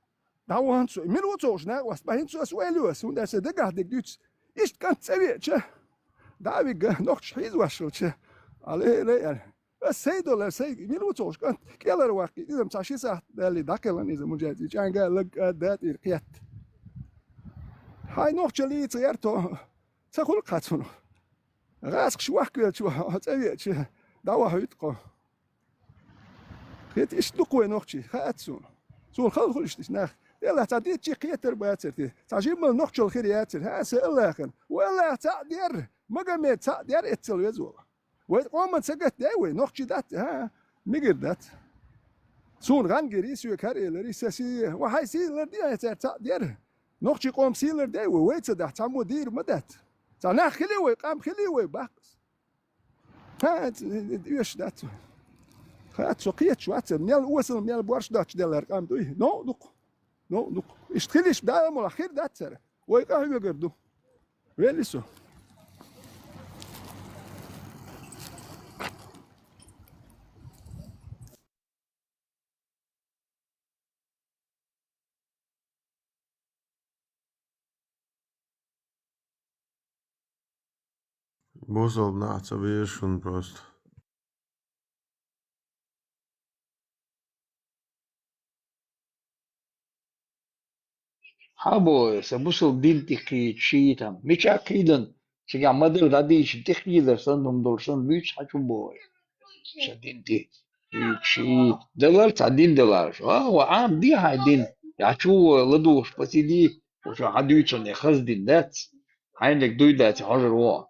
داوانسو ميلوتوش نا واس باهينسو اسوالوس und das der gar dich ist ganz sehr da wir noch schieß was schon alle le sei dollar sei ميلوتوش كان كيلر واقي اذا متعشي ساعه اللي داكلن اذا مجازي كان قال لك ذات القيات هاي noch جلي تيرتو تقول قاتونو راسك شو واحد شو هتسوي داوا هيتقو كيت اشتقوا نوختي خاتسون سو خلش ناخ يلا تعديت شي قيتر باترتي تعجيب من نقش الخيرياتر ها سألا خن ولا تعدير ما قمت تعدير اتسل يزول وقوم سقط داوي نقش دات ها ميجر دات سون غان جريس يكاري لريساسي وهاي سيلر دي تعدير نقش قوم سيلر داوي ويت ده تعمو دير مدات تعنا خليوي قام خليوي باقس ها يش دات خات سقيت شوات من الوصل من البورش داتش دلار قام دوي نو دق نو اشتغلش ده مول اخير ده ترى ويقاه يقردو ويلسو Bozol nāca viešana просто. حابو سبوسو دين تخي تشيتام مش أكيدا شجع مدر داديش تخي درسان دولشان ليش حشو بوي شدين تي تشي دولار تعدين دولار وعام دي هاي دين يعشو لدوش بس دي وشو عدويتشن يخز دين دات عندك دوي دات حجر وا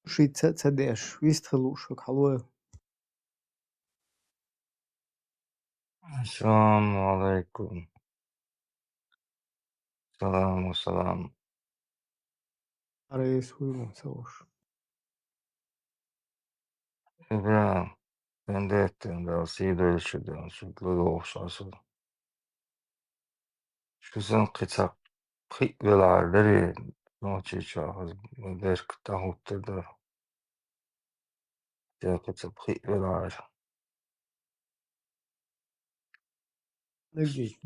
شي تسديش ويستخلوش حلوة. السلام عليكم. السلام. رئيس ويمو سوش. إبراهيم vendetta da sido ilşidan şutlu okşası. Şu sen kısa velarları noçi çağız berk tahutta da ya kısa velar.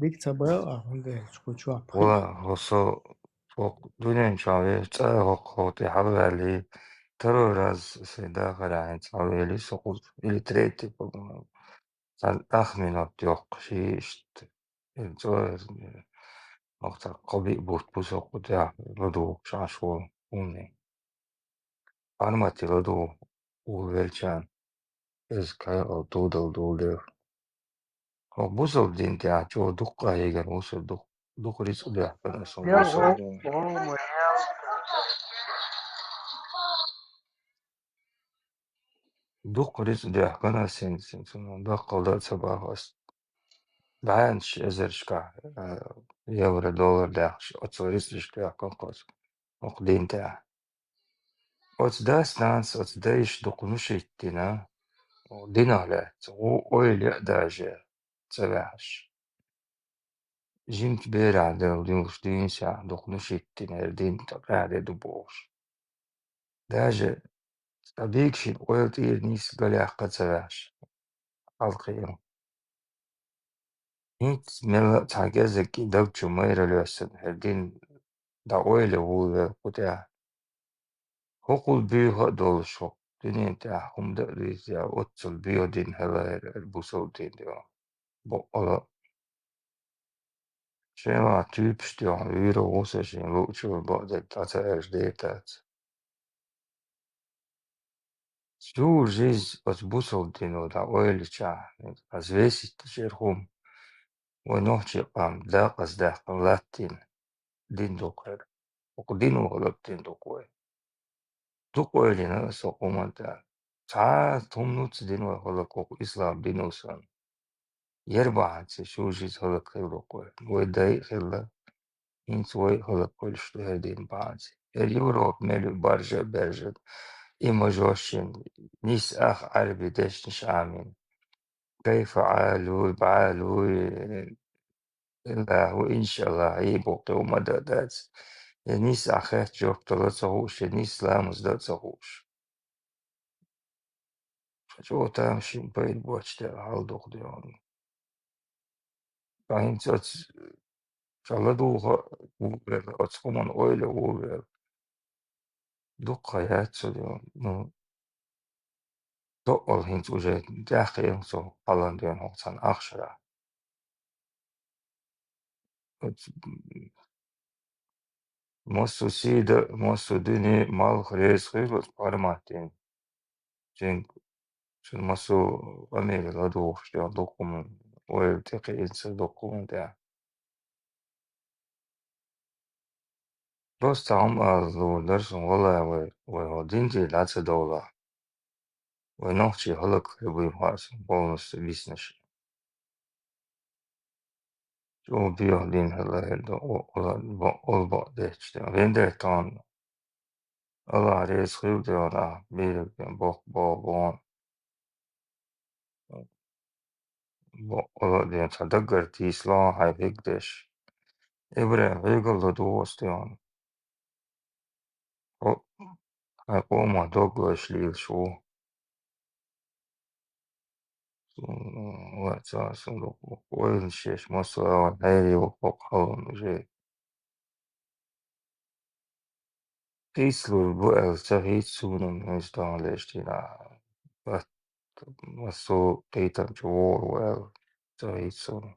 ديك تبرع عندك شكون شو Ola hoso fok dünün çağı çağı kote havali teröraz seda garayn çaveli sokul iltreti sal tahminat yok şey işte. Nokta qobi but busok udah lodu shashwo une. Armati lodu uvelchan is kaya o dodal dolder. O busol din tia cho dukka yegan usul dukris udah pada so يا busol din. أم Dukris udah kana sin sun dakkal sabahas. Bahansh ezershka euro dollar da otsorisishka konkos. Okdin tia. Ots das nans ots deish dokunushittina. Dinahlet öyle derece sever. Jimt berade dius dinsa dokunuş ettin erdin tabrade du boş. Derece tabii ki öyle değil nis galak sever. Halkıyım. Hiç mel tagezek davçu mayra lösen erdin da öyle vuğu kuta. Hokul büyü doluşuk. Dinin ta humda riz ya otsul biyodin heler busol din diyor. Bu ola Schema typstjärn russisch luchtvapen dat deed. Zo is als busseldino da oilcha as vesit sherhum و نوتشي قام داقس داق لاتين دين دوكر وقدينو غلط دين دوكوي دوكوي لنا سوقومانتا تا تومنوت دينو غلط وقو إسلام دينوسان يربع شوجيز غلط خيروكوي ويداي خلا إنسوي غلط كل شتهدين بعضي اليوروب ملو برجة إما جوشين نيس أخ عربي ديش نش عامين كيف عالو بعالو الله وإن شاء الله يبقى ومدادات نيس أخيت جوك تلاتهوش نيس لامز داتهوش شو تامشي بين بوش دا هالدوخ ديون فاهم تات شالدوها وغير أتسكمان أويل وغير دوك حيات سديون نو دوك هنت وجه داخل سو قلن ديون هوتان أخشرا Mosu dini mal reis khilot parmatin. Sen mosu amel ladu shtia dokum oil teki insa dokum da. Просто lo darsun wala we hodinti latsa dola. We nochi halak hebu has bonus business. Jo bio din hala heldo ol bo de shtia. Vender ton ala reis khil de ona bir bo Oladian Sadagar Tisla High Higdish. Ibrahim Regal the Dostian. I Oma Douglas Lil Show. What's awesome? Oil Shish Muscle Harry Okholm J. Islu Buel Sahit Sunum Installation. But was so data to war well. Sahit Sun.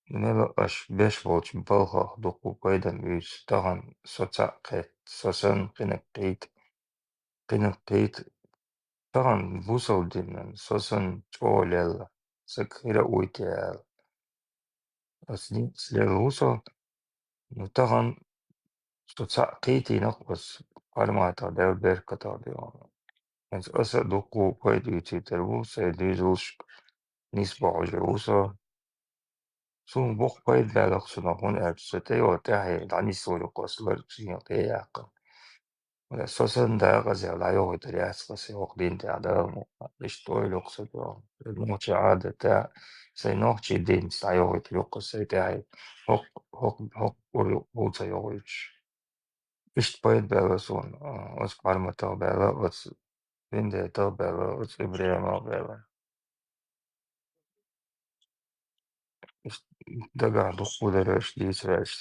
Nella ash beshwatch balha doku kaidan us tahan sotsaqet sosan qinaqit tahan busaldin sosan cholel sakira uitel asni sleruso no tahan sotsaqiti naqwas parmata del berkata diyor. Yani asa doku paydı içiter bu saydıcılış nisba ucusa sun bok paydı balak suna hun ertüsete yo tahi dani soru koslar çiğ yakın. Ve sosan da gazel ayo itrias kası okdin te ada işte öyle yoksa diyor. Noçi adeta say noçi din sayo itriyo kası tahi hok olsa yo hiç. İşte paydı balak sun os parmata balak os vinde ta balak os ibrahima balak. ده قاعد ودرش دي سرش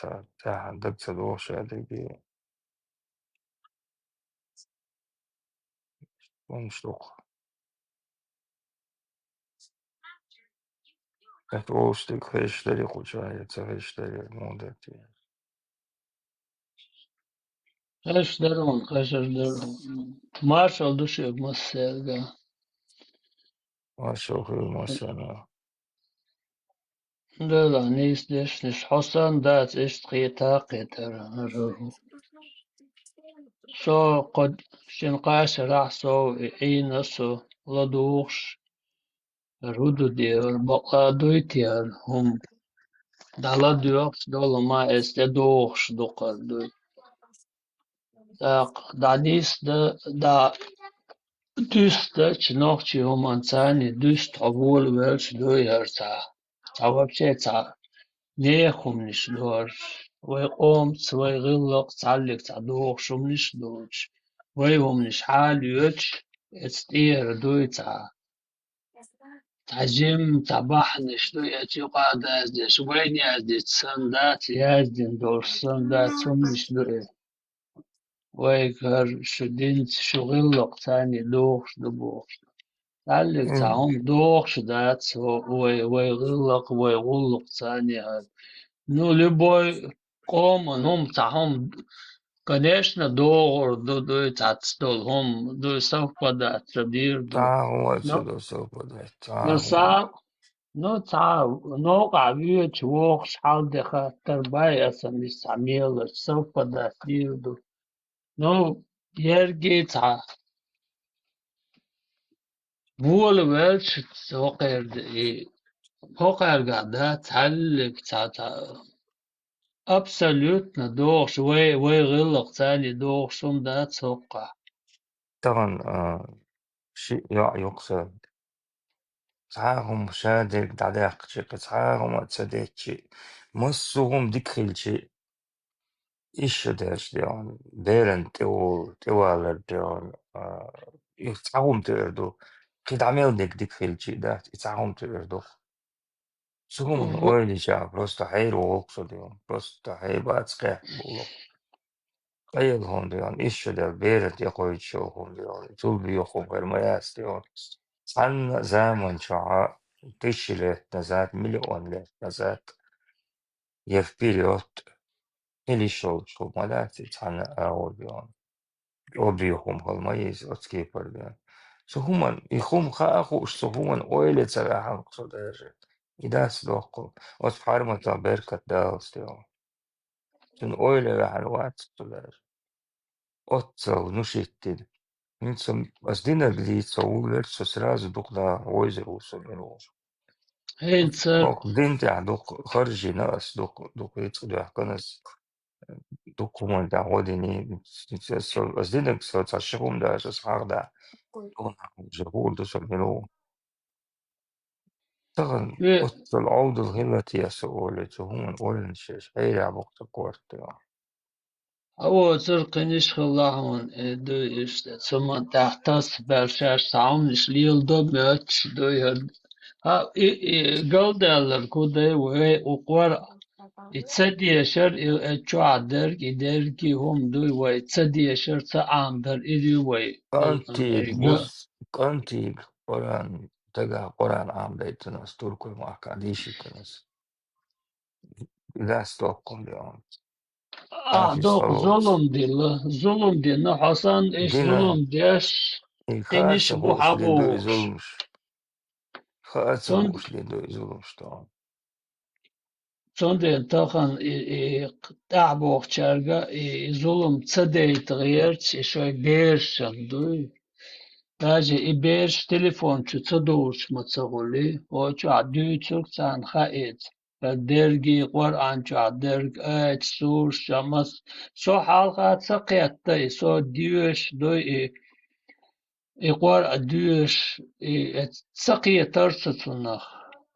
تاع عندك تدوش هذيك ونشلوق كتوش ديك هشتري خوشاية تهشتري مودتي ايش درون قشر درون مارشال دوشي مسيرجا ما شوفي مثلا لا نيس ديش نش حسن دات ايش قيتا قيتر شو قد شنقاش راح سو اينسو لدوخش رودو دير بقى دويتير هم دالا دوخش دولا ما دوخش دوقر دوي دا نيس دا دوست чнохчи оманцани дуст авол велш доярца. Та вообще та нехумниш дор. Вай ом свай гыллок цаллик та дохшумниш доч. Вай омниш халюч эстир дуйца. Тажим табахниш дуяч юqada аздеш. Вайни аздеш сандат яздин дор сандат сумниш дуя. Вай гар шудинц шугыллок цани дохш дубош. تعلق تعهم دوخ شدات ويغلق ويغلق ثاني هذا ну любой قوم هم تعهم конечно доғыр до تعتستول هم до совпадать تدير до هو но سودو سوف ده но هو سا но تا نوقع بيوت ووخ شحال دخل ترباية أصلا يستعمل совпадать دير до но يرجع تا بول welch وقير Hochärgad تعلق абсолютно دوغش وي غلق ثاني دوغشم دا توقع طبعا شيء يقصد تعاهم شادك دعداق شيء تعاهم أتصدق مصهم دخل شيء إيش داش ديون بيرن توالر ديون تعاهم تردو كي تعمل دخل شيء ده تعاهم تردو سهم أولي شا просто حير وقصد ديون просто حير باتسقى بولو أيضهم ديون إيش ده بيرن يقول شوهم ديون تول بيوخم غير ما ياس ديون عن زمن شعاع تشيله نزات مليون له نزات يفبريوت إلي شو مالاتي عن أوربيون أوربيوهم هالميز أتكيبر ده سو هما يخوم خاخو سو هما أويلة سلاحا قصدر إذا سلوكو أتحارم تابيركة داوس ديون سن أويلة لحن وات قصدر أتصو نشيتد نسم أصدينا بلي تصور سرازو دقنا ويزر وصل هين صار دوك دينتي دوك خارجي ناس دوك يتصدوا حكناس دوك هما دعوديني أصدينك تعشقهم دا أصحار دا دون جهول دو سمينو تغن أصل العود الغلتي يسؤولي هم أولن شيش هيري عبوك تقوارت هو ترقنيش خلاهم دو إيش ثم تحتاس برشاش تعاون شليل دو ماتش دو يهد ها قلدالر كودي وقوار تصدي يشر اتشو عدرك يدركي هم دوي وي تصدي يشر تعاندر إلي وي كانتي بص كانتي قران تقع قران عام بيتناس تركو معك ديشي كناس لا ستوكم اليوم في دوق صلوات ظلم دي نو حسن إيش دينا ظلم ديش تنش خاصة هو أصلي دو بوحبوش يظلمش خاصة هو سند أصلي دو يظلمش طبعا صندين تخن تعبوخ شارجا ظلم تصديت غيرت شوي بيرش دوي راجي إبيرش تليفون شو تصدوش ما تصغولي وشو عدو تشوك سان خائد الدرجي قرآن شو عالدرج سور شمس سو حلقات سقيت تاي سو ديوش دوي إقوار أدوش سقية ترسطنا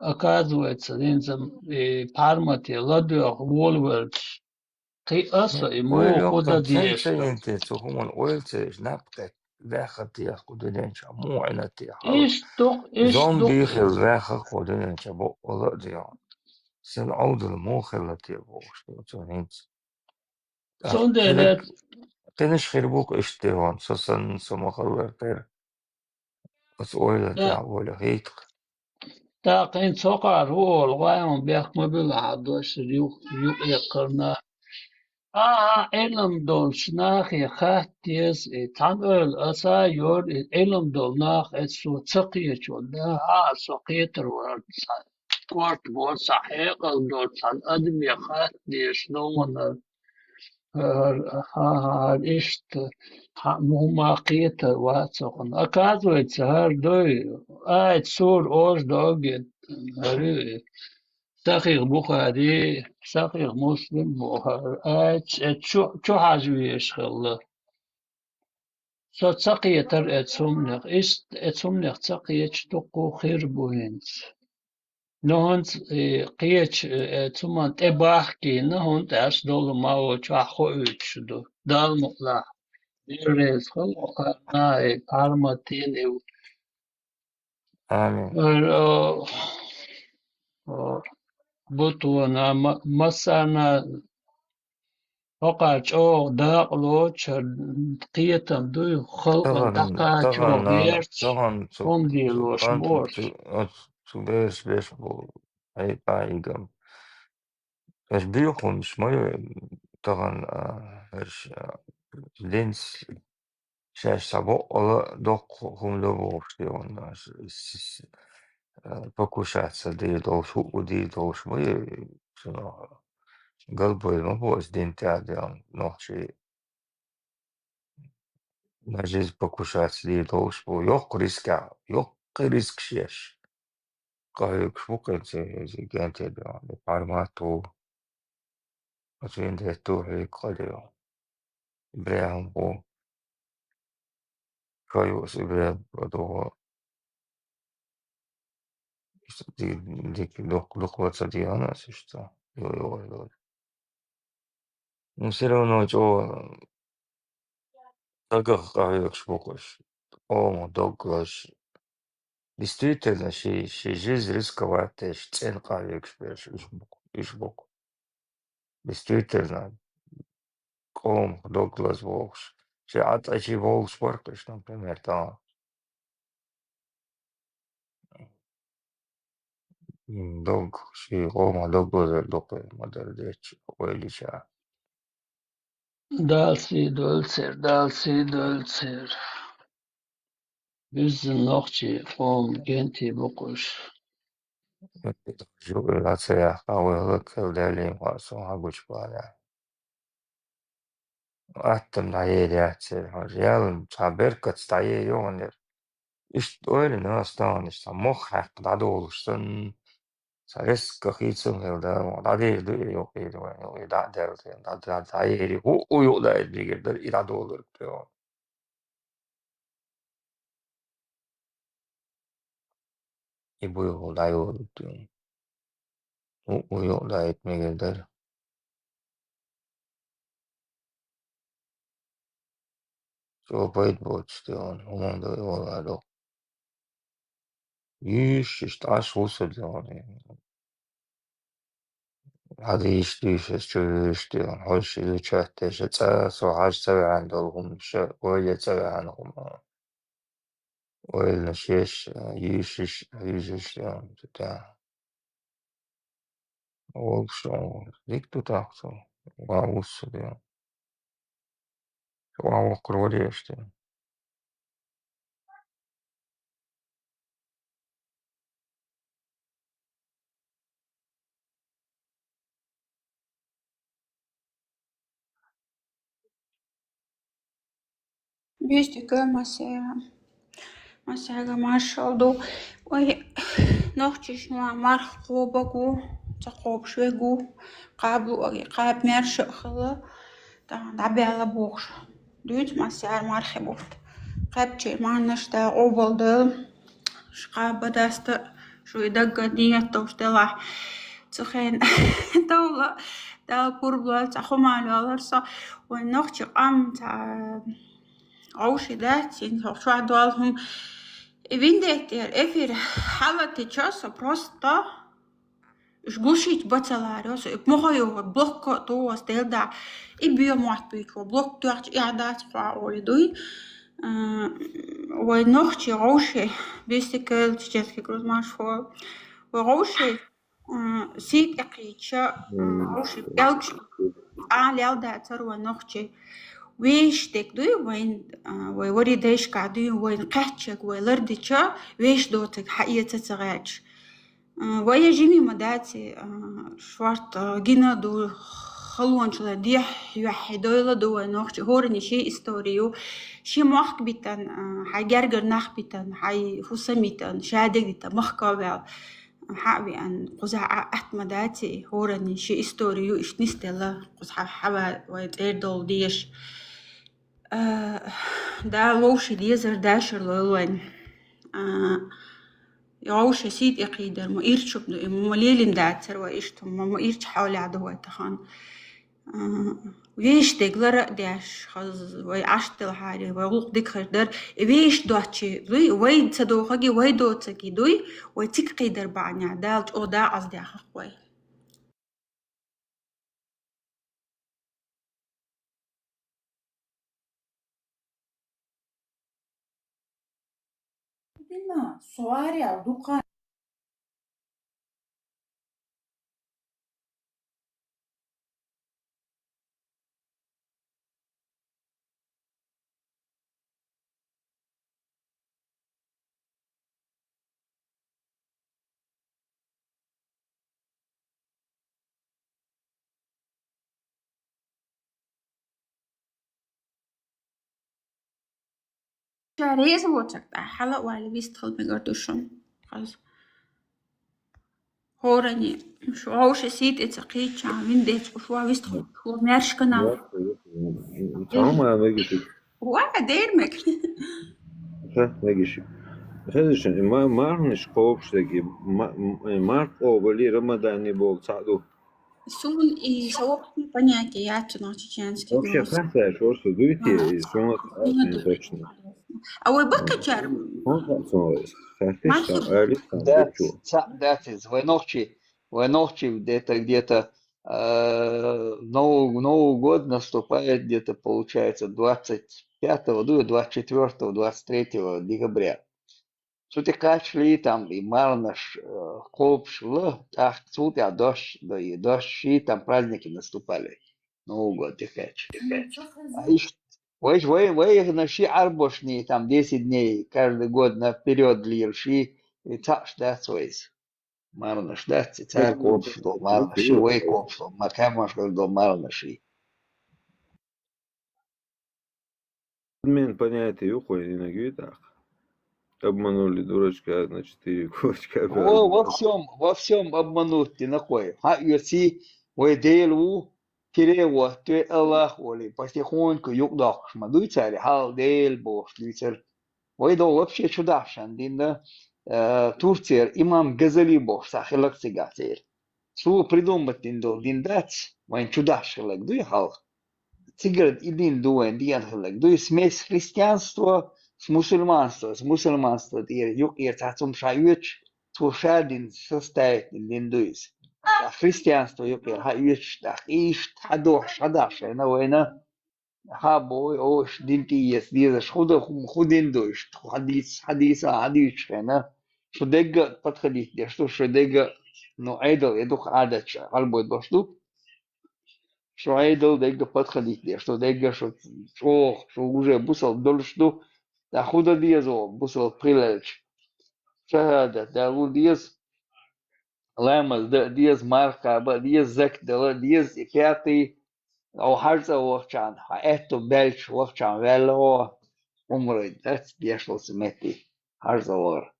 أكادويتس لينزم بارماتي لدوغ وولورد قي أصلا Oil إمو خدا يقطن ديش سنتين تسوهم oil تيش نبتك داخل تيخ قدرين مو عنا تيخ إيش زومبي دق خل داخل قدرين بو ولا ديان سن عود المو خل تيبوش تونين خلق صندلت تنش خربوك اشتهون سسن سما خلق بس oil تيع ولا هيك تاقين سوقار هو الغايم بيخ مبلغ عدوش يوق يقرنا علم دول شناخ خاتيس تان أسا يور علم دول ناخ سو تسقية شودا سقيتر ورد كورت بور صحيح دول تان أدم يخاتيس نومنا هار إشت مهما قيتر واتسقن أكادو يتسهر دوي سور أوش دوغت هري ساقيق بخاري ساقيق مسلم بخار شو حاجويش خلا سو تسقية تر اتسمنق اتسمنق تسقية تقو خير بوهنس نهونت قيش اتسمان تباحكي نهونت اش دول ماو تشاخو شدو دال مقلا يرز خلقنا بارمتين آمين بطونا مسانا وقع أو داق لو قيتم دو خلقا دقا غيرت طبعا هم دي لوش بورت zu beş bu ay aygam es büyükün şmoy tagan es lens şaş sabo ola dok humlo bu işte onlar покушаться да и долшу уди долш мы суно голбой мы бос дентя да ночи на жизнь покушаться да и долш бу yok riska yok risk şeş Kayık bu kadar gigante da parmato aslında tuh kalıyor. İbrahim bu kayık İbrahim do işte dik loklatsa diyana işte. Yo. Ну все равно что таких кayık шпокош. О, доглаш. Действительно, ши жизнь рисковатая, цен кayık шпеш ишбок. Действительно, ком доглас волш. Ши атачи волш паркаш, например, там. Dog, sì, Roma, dopo Madeira, quelli c'ha. دالسي دولسر بز نوخشي قوم جنتي بقوش Giù la sera, avevo che delle cose, ma guarda, attım da yeri açır, yarın haber kaçta yiyor, işte öyle nasıl işte, muhakkak da olursun, sarıs kahitsin herhalde, da değil yok da derdi, da yeri, o yok da ilgilidir, irade olur diyor. Bu yok da yok diyor. O yok da etmelidir. So weit wolltest du und also işte aş olsa yani hadi işte hoş çöhte şeta so haş tabi عندهم şu öyle tabi عنهم öyle şiş yüzüş yani bتاع olsun dik tutakso vavus diyor vavu krovje işte بيشتكي مساء مارشال وي نوختش ما مرخ قوبكو تقوب شويقو قاب ميرش خلا دعبي على بوخش دوت مساء مرخبوت قابتشي ما نشتا قوبل دل شقاب بدست شو يدق نية توشتلا تخين دولة دا قربلا تخوما لالرسا ونوختش قام عوشي داتين شو عدوالهم Видите, эфир халаты часа просто жгушить бацалариос, мохаю блок то стелда и биомат пичо блок то иадат фаолидуй ой нохчи роуши бистикел чечески крузмашфо роуши сит экича роуши белч лялда царва нохчи ويش تكدوي وين ووري دايش قاعدين وين قحتشك ويلرديتشا ويش دوتك حقيقة تغاج ويا جيمي مداتي شوارت جينا دو خلوان شلا ديح يوحدويلا دو نوخش هورني شي استوريو شي مخ بيتن حاجرجر نخ بيتن حي فوسميتن شادك ديتا مخكابل حابي أن قزع أحمداتي هورني شي استوريو إش نستلا قزع حبا ويتردل ديش دا لوشي ديزر داشر لولوين يوشي سيد إقيدر مو إيرتشوب مو ليلين داتر وإيشتم مو إيرتش حولي عدوه تخان ويش دقلر داش خز ويعشتل حالي ويغلق دكخر در ويش دواتشي دوي ويد صدوخاقي ويدو تسكي دوي ويتك قيدر بعنيا دالج أو دا أصدي أخوي دينا صواري دوقان شعرية سوتشك حلق وعلى بيستخل بقردوشون خلاص هورني شو هوش سيد اتقيت شعمين ديت وشو بيستخل شو مارش كنا Tamam abi gittik. واحد ديرمك Ne geçik. Kardeşim, marniş kovuştaki mark ovali Ramazan'ı bol sağdu. Сун и сообщие понятия, я на чеченский Вообще, как что дуйте, и сон точно. А вы бакачар? Он сон, как алис там That is войнохчи где-то Новый год наступает где-то, получается, 25-го, 24-го, 23 декабря. Сути качли там и марнаш колпшло, ах, сути дождь, там праздники наступали. Новый год тихач. Вы наши арбошни там 10 дней каждый год наперед лирши, и так что свойс. Марнаш, да, царь колпшло, марнаши, вы колпшло, макамаш до марнаши. Мен понятия юхой не нагюитах. Обманули дурачка, значит, и кочка. Во всем обмануть ты нахуй. Если вы делу, перево, ты Аллах воли, потихоньку югдах, шмадуй царь, хал дел бош, люцер. Вы до вообще чудашан, динда Турция, имам Газали бош, сахилак цигацер. Су придумать диндац, вайн чудашилак, дуй хал. Циград и дин дуэн, дианхилак, дуй смесь христианства, с мусульманства, юг цацум шаюч, тушадин состоит линдуис. Христианство юг хаюч, иш хадош, на война, хабой, ош, динтиес, дизаш, худиндуиш, хадис, шудега подходить, что шудега, ну, айдол, едух адач, альбой доштук, что айдол, дега подходить, что дега, что уже бусал дольштук, да худа диезо, бусал прилеч. Шахада, да лу диез, лэмас, да диез марка, ба диез зек, да диез пятый, او هرزا وقتان ها اتو بلش وقتان ولو عمره دست بيشل سمتي هرزوار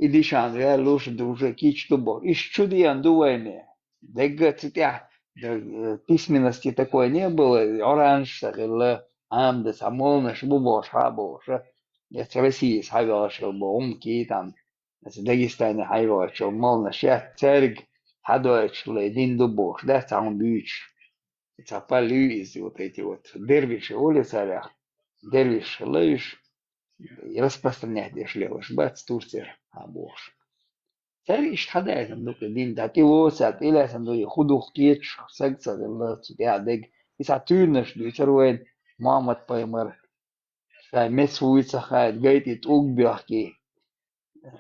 إدي شان ريال لوش دوجة كيش تبور إيش чуди андуайне дегга цитя письменности такой не было оранж сагилла амда самолна шбубош хабоша я с России схавил бомки там с Дагестана хайвал что молна шат церг хадоч ледин дубош да там бич цапали из вот эти вот дервиши улица дервиш лыж и распространять дешлевыш бац Турция абош تريش حدا صندوق الدين ده كي وسع إلى صندوق يخدو كيتش سجسة الله تبيع دق يساتونش دو يتروين محمد بايمر فمسوي سخات جايتي توق بيحكي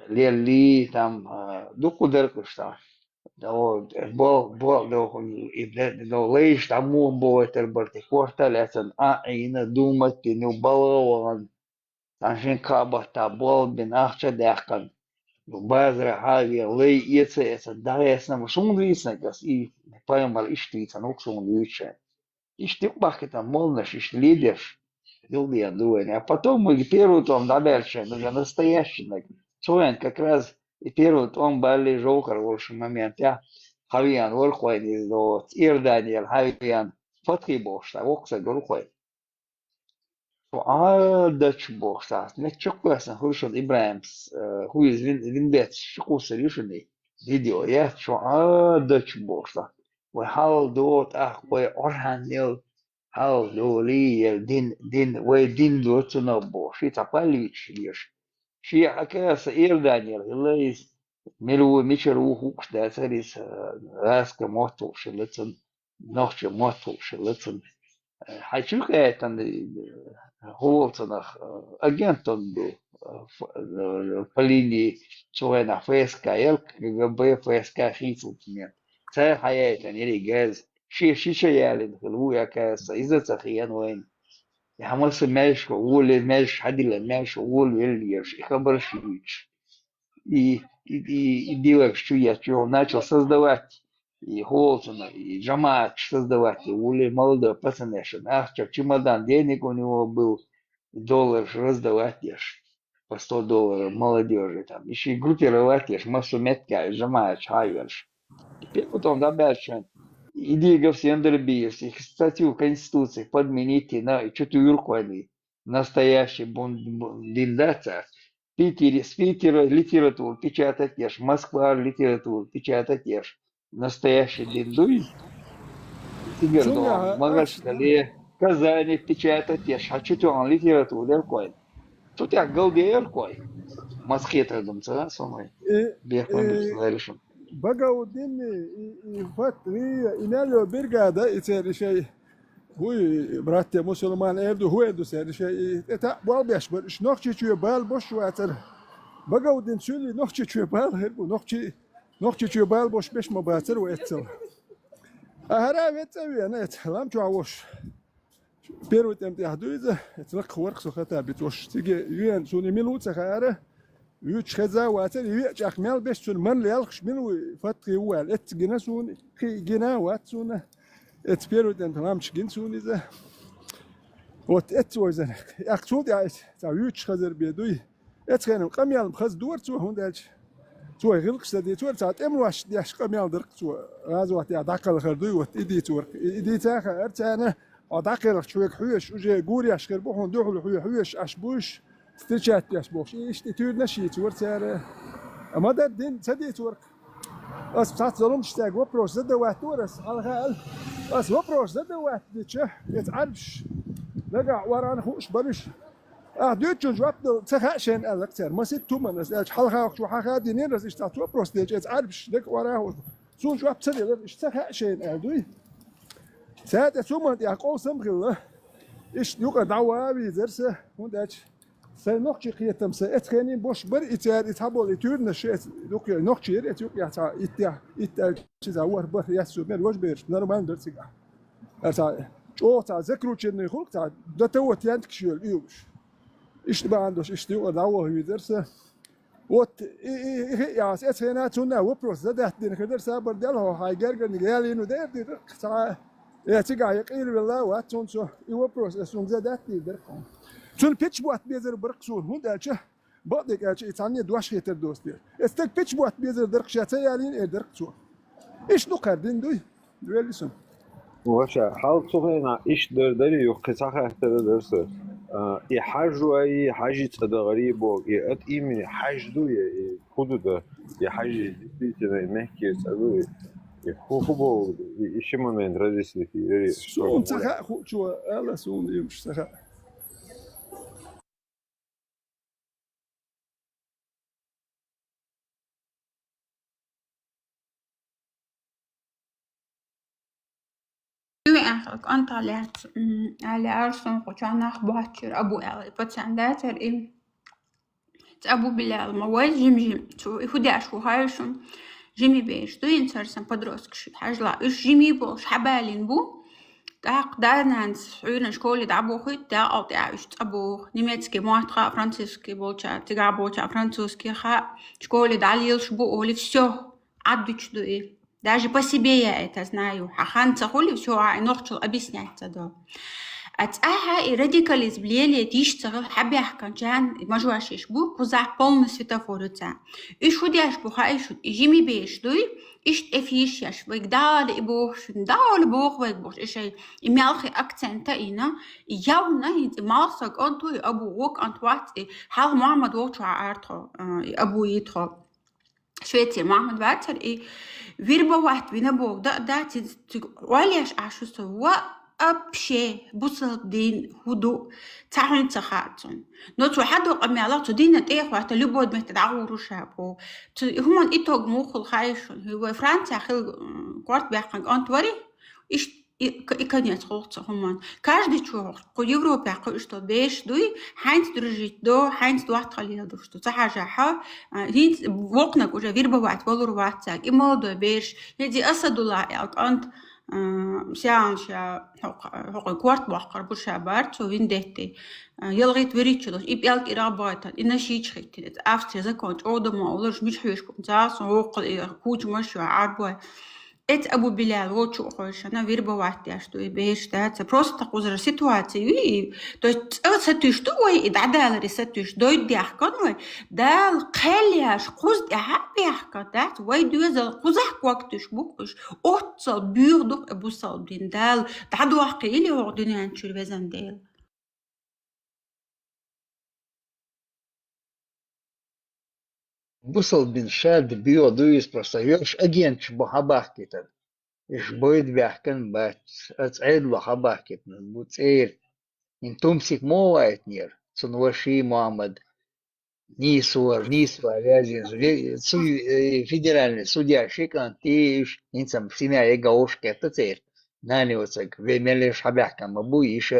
لي تام دو قدر كشتا دو دو ليش تامون بو تربرتي كورتا لسن عين دومت كنو بلوان عشان كابه تابول بين أخشى داخل Базра, Хави, Лей, Ецеса, Даресна, Шумлиснакас и Паймар Иштица, Нукшумлюча. Иштипахи там молнаш, Ишлидеш, Юлия Дуэни. А потом мы первый том дальше, уже настоящий. Соен как раз и первый том были жокер в общем моменте. Хавиан Волхуэн из Ирданиел, Хавиан Фатхибош, Окса Гурхуэн. Дачу бошта, не чокуясен хуршон Ибраимс, хуиз винбет шкуса ришуни видео, я что дачу бошта. Вы хал дот вы орханил хал доли дин вы дин дот на бош, и тапалич лишь. Ши акаса Ирданиел, лейс милу мичеру хукш да сарис раска моту шелецен, ночью моту шелецен. Хочу это Холцанах агентом был по линии Чуэна ФСК, КГБ, ФСК, Хицелтмен. Це хаяйтан или газ. Шиша ялин, хлуя каса, из-за цахиян войн. Я хамался мельш, ули мельш, хадила мельш, ули вельеш, и хабаршевич. И делаешь, что я начал создавать. И Холцена, и Джамаат создавать, и ули молодой пацанешин. Ах, чемодан денег у него был, доллар раздавать ешь, по $100 молодежи там. Еще и группировать ешь, массу метка, Джамаат, хайверш. Теперь потом дальше. Иди го всем дробиешь, их статью в Конституции подмените на четвертый настоящий бундиндация. С Питера литературу печатать ешь, Москва литературу печатать ешь. Настоящий диндуй, Тигердом, Магашкале, Казани печатать ешь, а чуть он литературу леркой. Тут я галдееркой. Масхета думца, самой. Бехман решим. Багаудин и фатри иняло биргада итер شيء هو برات مسلمان اردو هو ادو سر شيء اتا بالبش برش نوخشي چو بال بوش واتر багаудин سولي نوخشي چو بال هربو نوخشي چو بال بوش بش مباتر واتر اهرا وتوي انا اتلام چو اوش بيرو تمتي حدويز اتلق ورق سو خطا بتوش تيجي يان سوني ميلوت خاره يوتش خزا واتر يوتش اخمال بش سون من ليالخش منو فتقي وال اتجنا سون جنا واتسون اتبيرو تمام تشجين سون اذا وات اتوزن اكتود يا يوتش خزر بيدوي اتخن قميال خز دور تو هونداج تو غلقش دي تور ساعت ام واش ديش قميال درق تو غازوات يا داقل خردوي وات ايدي تور ايدي تاخ ارتانا اداقل شويك حويش وجي غوري اشكر بوخون دوخل حويش اشبوش استرشات ياش بوش اشتي تور نشي تور سار اما ده دين سدي تور اس بتاعت ظلم شتاق وبروش زد واحد تورس على خال اس وبروش زد واحد ديتشه يتعرفش لقى ورانا خوش برش دوتشون جواب تخاشن الاكثر ما ست تومن اس حلقه شو حاجه دينير اس اشتاق وبروش ديت يتعرفش لك وراه سون جواب تسدي اش تخاشن ادوي ساعات سومن يا قوسم غله ايش يوقع دعوه بيزرسه ونداش سنوخشي قيتم ساتخني بوش بر اتار اتابول اتورن شيت دوك نوخشي ات يوقع تا ات تشا ور بر ياسو مر وش بير نورمال درسيغا اتا جوتا ذكروچن خلق تا دتوت يانتكشيل يوش اشتباه عندوش اشتيو دعوه بيزرسه وات يا اتخنا تونا وبروس زدت دين خدر صبر ديالو هاي جرجر نيالي انه دير دي تا يا تيغا يقيل بالله واتون سو يو بروس اسون زدت دي Tun pitch boat bezer برقصون هون دالشه بعدك أشي إنسانية دواش هيتر دوستي استك pitch boat bezer درق شاتيالين درقصون إيش نقدر دوي دويلسون واشا حال صغيرنا إيش دردري يقطع احتر درسه يحاجوا أي حاجة تدغريب و يأتي من حاج دوي حدود يحاجة действительно مهكي سأدوي يخوبو إيش момент разъясни في سون سخاء خو شو الله سون يمش سخاء أنت على أرسن قطعنا أخباتشر أبو ألي بتسانداتر إيه أبو بلال موال جيم تو يهودي شو هايشون جيمي بيش تو ينسرسن بدروسك شو حاجلا إيش جيمي بوش حبالين بو تاق دانانس عيون شكولي دعبو خيط دا ألتي عايش أبو نيمتسكي مواتخا فرانسيسكي بوشا تجابوشا فرانسوسكي خا شكولي دعليلش بو أولي всё عدوش دو إيه Даже по себе я это знаю. Хахан цахули все, а нохчул объяснять это. أتأها радикализм ليلي تيش تغل حبيح كان جان مجواش يشبو كوزع полный светофор تاع. إيش ودي أشبو خايش يجيمي بيش دوي إيش إفيش يش ويقدال إبوش دال بوخ ويقبوش إيش يمالخي أكسنت إينا يونا يمالسك أنتو أبو ووك أنتوات حال محمد ووتشو عارتو أبو يتخو شويتي محمد باتر إيه ويربا واحد بينبوك دا وليش عشو سوا أبشي بوصل دين هدوء تعهم تخاتون نوتو حدو قميالاتو دينا تيخ واحد لبود مهتدعو روشابو همان إيتوغ موخل خايشون هو فرانسا خيل كوارت بيحقنق أنتوري إيش إكانيات خلطة همان каждый чувак ко Европе ко что беш дуй хайнц дружить до хайнц дуат خليها دوشتو تحاجة ها هينц وقنك уже вирбовать волурвать так и молодой беш يدي أسد الله أنت سيانشا هو كوارت بحقر بشابارت وين دهتي يلغيت وريتشلوش يبيالك إرابايتان إنا شيء خيتي أفتي زكونت أودما ولش مش حيشكم تاس وقل كوج مشوا عربوا Это Абу Белял, вот что хочешь, она вербовать, что и бежишь, да, это просто так уже ситуация, и то есть вот сатуш туой и дадал рисатуш дойд яхканвай, дал кэлияш куз яхбяхка, да, вай дуэзал кузах куактуш букуш, отцал бюрдук Абу Салдин дал, даду ахкили ординан чурвезан дел. بوصل بن شاد بيو دويس برسايوش أجينش بحباح كتن إيش بويد بيحكن بات أتعيد بحباح كتن بوتسير إن تمسك مو وايت نير سنوشي محمد نيسور لازم فيدرالي سوديا شيكان تيش إنسان سينا يجاوش كتتير ناني وتسك ومليش حباحكن مبويش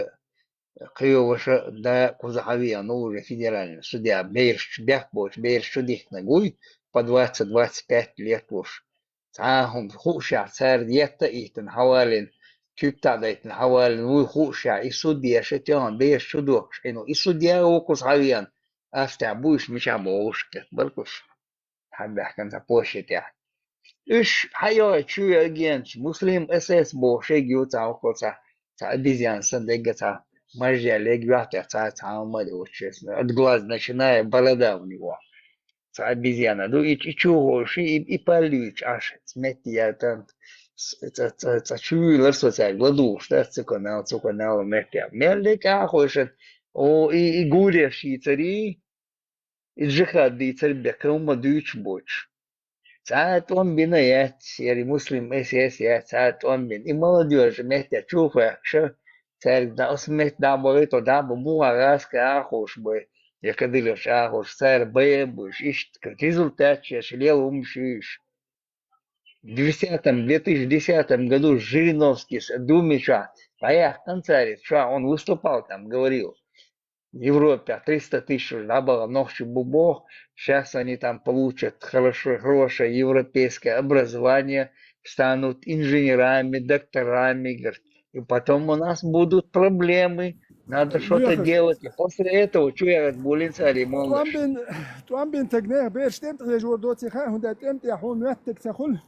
قيوش دا кузахавия нового федерального судья Бейрш Бяхбош Бейрш Шудихнагуй по 20-25 лет уж. تعاهم خوشع صار ديتا إيتن حوالين تبتع ديتن حوالين وخوشع يسوديا شتيان بيرش شدوش إنه يسوديا وكوزهاويان أفتع بوش مش عبوش كتبركوش حد أحكم تبوشي تاع إيش حياة شو يجينش مسلم أساس بوشي جيو تعوكو تاع بيزيان صندقة تاع مرجع ليك بيعطي تعامل وشيسنا الجلاز начиная борода у него обезьяна ну и чего и полить аж смети я там это чуйлар социаль гладу что цуканал метя мелика хочет о и гуревшие цари и джихады царь беком дюч боч ساعات он بنايات يعني مسلم اساسي ساعات он بن и молодежь метя чуфа что царь да осмет да болито да буа раска ахуш бы я кадылеш ахуш царь бэбуш ищет как результат чешлел умшиш в 2010 году Жириновский Думича поехал танцарит что он выступал там говорил в Европе 300 тысяч да было ночью бубох сейчас они там получат хорошее европейское образование станут инженерами докторами говорит и потом у нас будут проблемы, надо что-то делать. И после этого, что я болен царь молодой. توام بين تجنيه بيرش تمت يجور دوتي خا هندا تمت يا حون متك تخل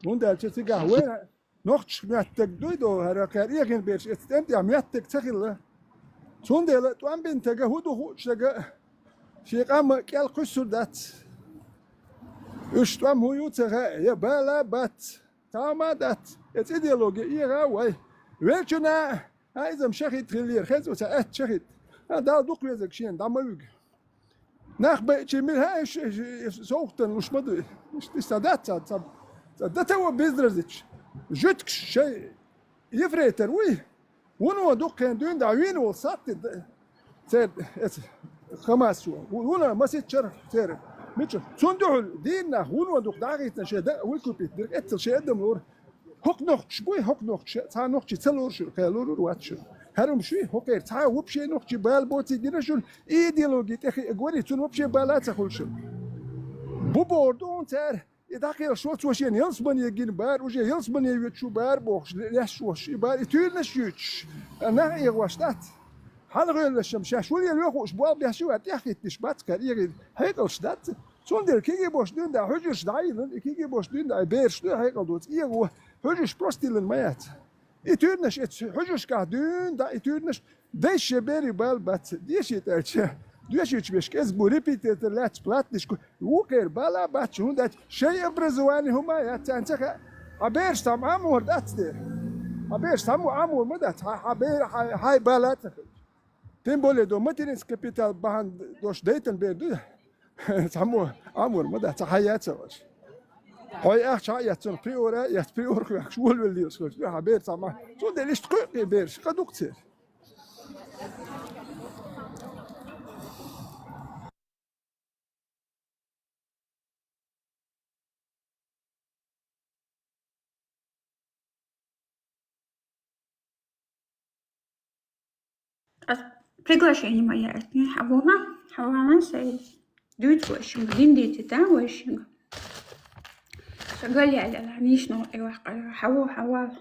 هندا شو تيجا وين نقش متك دويدو هرا كاريجن بيرش تمت يا متك تخل صندل توان بنت جهودو شجع شيء قام كيال قصر دات اشتوام هو يوتها يبالا بات تاما دات اتيديولوجي إيرا وي ويلشنا هايزم شخيت خلير خيز وساعات شخيت هذا دوق يزك شين دام يوج ناخ بيتشي من هاي سوقتن وش مدري استعدت صدت هو بيزرزتش جتك شيء يفريتر وي ونو دوق كان دون دعوين وصات سير خماس ونا ما سيتشر سير ميتشر صندوق دينا ونو دوق داغيت نشدا ويكوبيت درك اتل شي ادم نور هوك نوخش بوي هوك نوخش تا نوخش تلور شو كالور واتش هرم شوي هوكير تا وبشي نوخش بال بوتي ديرشون ايديولوجي تخي اغوري تون وبشي بالات خلشون بو بوردون تر يداخل شو توشين يلسبن يجين بار وجه يلسبن يوتشو بار بوخش لاش وش بار يتولنش يوتش انا يغواشتات حلقه الشمشاش ولي لوخش بوال بيحشو اتيخ تشبات كارير هيك شدات صندل كيجي باش دون دا حجش دايلن كيجي باش دون دا بيرش دو هيك دوت ايغو حجش بروستيلن مايات يتولنش حجش كادون دا يتولنش ديش بيري بال بات ديش يترش دوش بيش كز بوريبيتر لاتس بلاتنش وكر بالا بات هوندات شيء برزواني هما ياتانتك عبيرش تام امور دات دير عبيرش تام امور مدات عبير هاي بالات تيمبولي دو ماتيرينس كابيتال باهن دوش ديتن بيردو تامو امور مدات حيات سواش هاي اخ شايات سن بريورا يات بريور شول وليوس عبير تام سو ديليش تقي بيرش قدوكتير Приглашение моя Хавана сей. Дуть вошинг, диндити там вошинг. Шагали аля, нишно эвакара, хавал.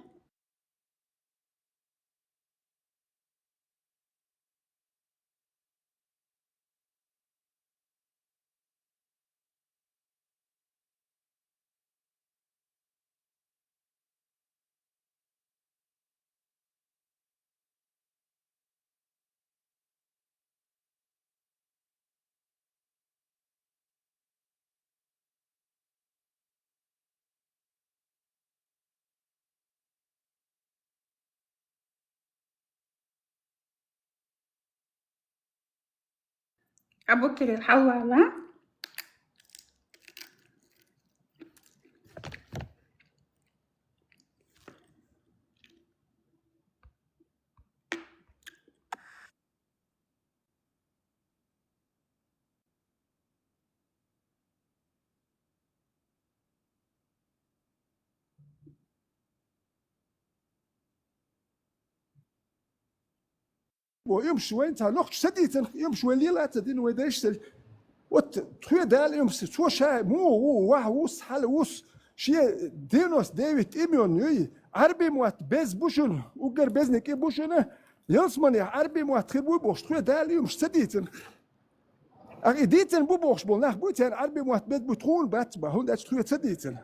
أبو كريم حوالا ويمشي وين تا نوخش سديتن يمشي وين لا تدين ويداش وت تخي دال يمشي تو شا مو واه وس حل وس شي دينوس ديفيد ايميون يي عربي موات بيز بوشن وقر بيزنك بوشن يلسمني عربي موات خبو بوش تخي دال يمشي سديتن اغي ديتن بو بوش بول ناخ بوتن عربي موات بيت بتخون بات با هون تخي سديتن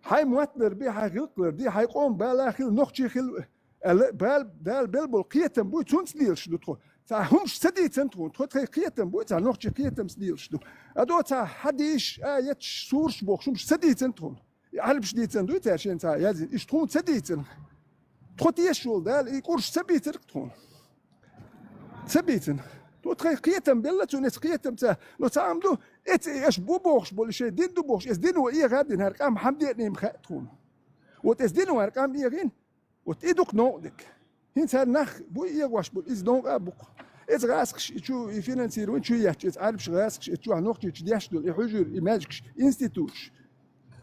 هاي موات نربي هاي غلقر دي هاي قوم بالاخل نوخشي خل بال دال بلبل قيتم بو تونسليل شدو تخو تا همش سديتن تخون تخو تخي قيتم بو تا نوخشي قيتم سديل شدو ادو تا حديش يتش سورش بوخ شمش سديتن تخون عربش ديتن دو تا شين تا يازي اش تخون سديتن تخو تيشول دال يقورش سبيتر تخون سبيتن تو تخي قيتم بلا تونس قيتم تا نو تعمدو ات اش بو بوخش بول شي دين دو بوخش اس دينو اي غادي نهار قام حمدي نيم خاتون وت اس دينو هار قام اي غين وتيدوك نودك هين صار نخ بو يغواش بول از دونك ابوك از راسكش تشو يفينانسيرو تشو يحكي عارفش راسكش تشو نوختي تشديش دول يحجر ايماجكش انستيتوش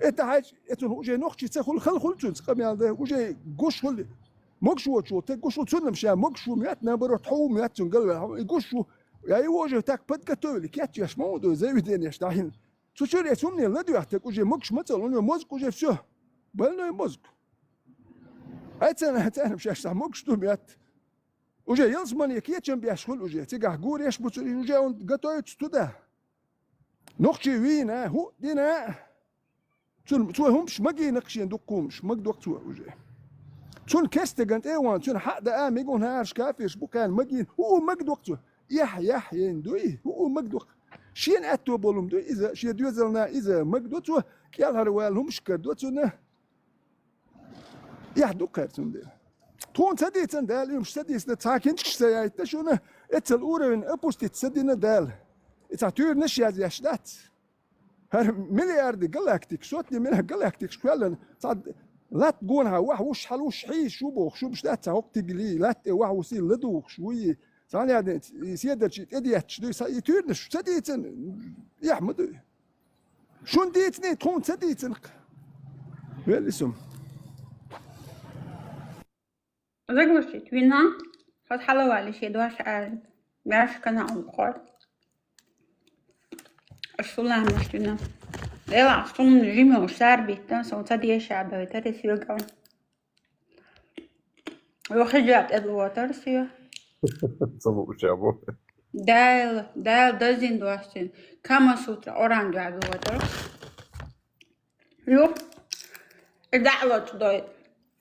اتا حاج اتو وجه نوختي تاخل خل تونس قام يالده وجه غوش هول موكشو تشو تغوشو تسنم شا موكشو ميات نبرو تحو ميات تنقل غوشو يا وجه تاك بدكتول كيات ياش مودو زي ودين ياش داهين تشو يسمني لا دو يحتك وجه موكش مثلا موزك وجه فشو بالنا موزك هاتنا مش هشتح موكش دوميات وجا يلزمن يكيتشن بيشغل وجا تيجا غور يش بوتري وجا قطعت تدا نقشي وينا هو دينا تو همش ماجي نقشي ندقومش ماك دوقتو وجا شون كستجنت ايوان شون حق ده يقول هاش كافيش بوكان مجين هو مجدوقته يح يندوي هو مجدوق شين اتو بولم دو اذا شي دوزلنا اذا مجدوته كيال هروالهم شكدوتنا يحدوق كارتون دي تون سديتن دال يوم سديس تاكن سيايت شونه اتل اورن ابوست تسدينا دال اتاتور نشي از يشدات هر مليار دي جلاكتيك صوت منها جلاكتيك فعلا صاد لا تقولها وش حلوش حيش شو بوخ شو مش لا وقت تقلي لا وسي لدوخ شوي ثاني هذا سيادة شيء اديت شو يتورنش سديتن يا احمد شو نديتني تكون سديتن بالاسم Zaglądź wina, odhalowali się dwa szary. Mieszka na umkor. Szulamy wina. Ela, szum zimą szarbi, ten są cadzie szarbi, teraz jogał. وخجلت الوتر سيو صبوا شابو دال دزين دوستين كما سوترا أورانج على الوتر يو الدعوة تضاي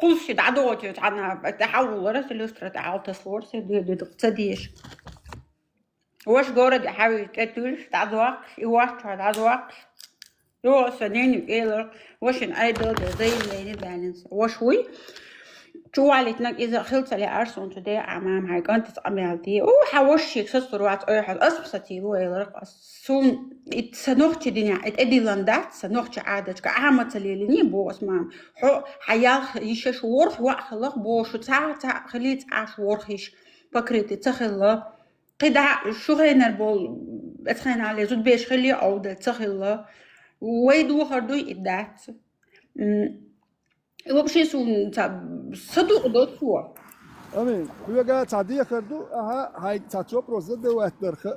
كل شيء دعوة عنا التحول رأس الأسرة تعال تصور سيد تقتديش واش جورا دي حاول تقتلش تعذوق يواش تعذوق يو سنين يقيلر واش الأيدل زي اللي بالانس واشوي شو عليتنك إذا خلص لي أرسون تدي أمام هاي كنت تعملتي وحوشيك سستر وات أيحد أسبسطي ويلرق سون سنوختي دنيا إتأدي لندات سنوختي عادة كأعمة ليلني بوس مام حيال يشش ورخ وأخلق بوش وتاع خليت عاش ورخيش بكريتي تخلى قدع شو غير بول أتخين عليه زود بيش خلي عودة تخلى ويدو خردوي إدات وبشي سون صدق دوتوا امين ويا تعديه كردو هاي تاتشو بروزد واترخ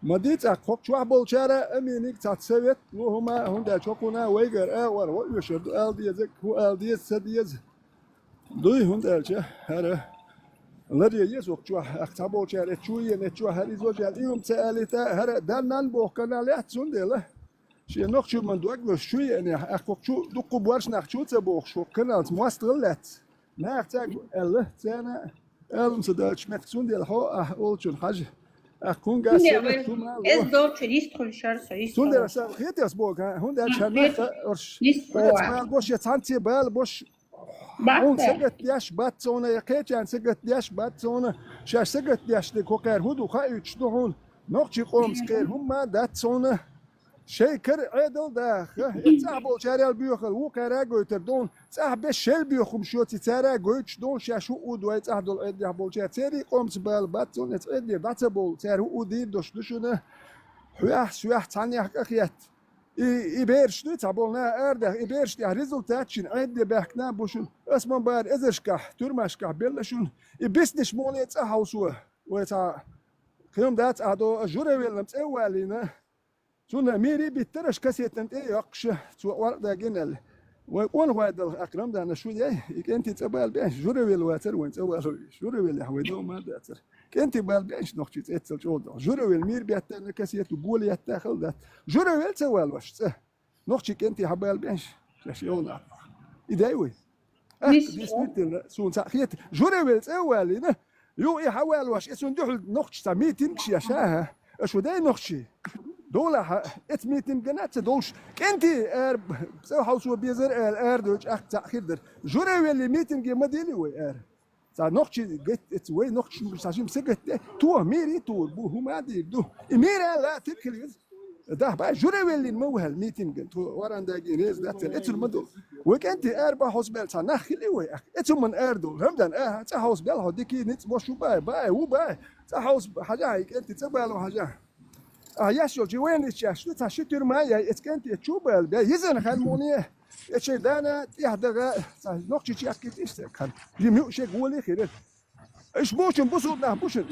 مديت اخوك شو بول شارع امينك تاتسويت وهما هوندا شوكونا ويغر اور ويشرد الدي زك هو الدي سديز دوي هوندا جا هره الذي يسوق شو اختبول شارع شويه نتشو هري زوجال يوم سالتا هره دانان بوكنا لا تسوندله شي نوخ شو من دوغ شو يعني اخوك شو دوق بوارش ناخ شو تبوخ شو كنالت مواستلت ناخ تاع الله تانا المسداتش مكسون ديال هو اولشون حاجه اكون قاس اس دو تريسترو شار سريسترو سون ديال سا خيت اسبوك هون ديال شنخ اورش بوش يتانتي بال بوش اون سقت ياش باتونه يقيت يعني سقت ياش باتونه شاش سقت ياش دي كوكر هودو خايتش دهون نوخ قوم سكير هما داتونه شيكر عدل داخ صاحبو شارع البيوخ الوكرا قوتردون صاحب الشل بيوخم شو تسارع قوتش دون شاشو ودوي صاحدو العد حبول شاتيري قومت بالباتون تعدي باتبول تارو ودي دوشنا حياح تاني اخيات يبيرش دي تابولنا ارده يبيرش دي ريزولتاتشن عدي بحكنا بوشن اسمن بار ازرشكح ترمشكح بلشون يبسنش مولي تصحوسو وتا كيوم دات ادو جوري ويلمت اولينا سونا ميري بيترش كاسيتن ايه يقش سو وردا جنال وين هذا الاكرم ده انا شو جاي انت تبال بيش جوري الواتر وين تبال جوري اللي حويدو ما داتر انت بال بيش نختي تتسل جوده جوري المير بيتن كاسيت بول يتاخل ده جوري تسوال واش نختي انت حبال بيش شاشيونا يداوي ديسبيتل سون ساخيت جوري تسوال يو يحوال واش اسون دخل نختي سميتين يا شاه اش وداي نختي دولا اتميتم جنات دولش كنتي سو حوسو بيزر دوج اخ تاخير در جوري اللي ميتنج مديلي وي تا نوختي جت ات وي نوختي مساجم سجت تو ميري تو بو هما دي دو ميرا لا تكل ده بقى جوري اللي موهل ميتنج تو وران داجي ريز دات ات المدو وكنتي اربع حوسبل تا نخلي وي ات من اردو همدان تا حوسبل هديكي نت بوشو باي وباي تا حوس حاجه انت تبالو حاجه ياسو جوين الشاش تشتر معايا اسكنت تشوبل بيزن خالمونيه اشي دانا يحدغ نوقتي شي اكيد استكن لي شي قولي خير ايش بوشن بوسو بوشن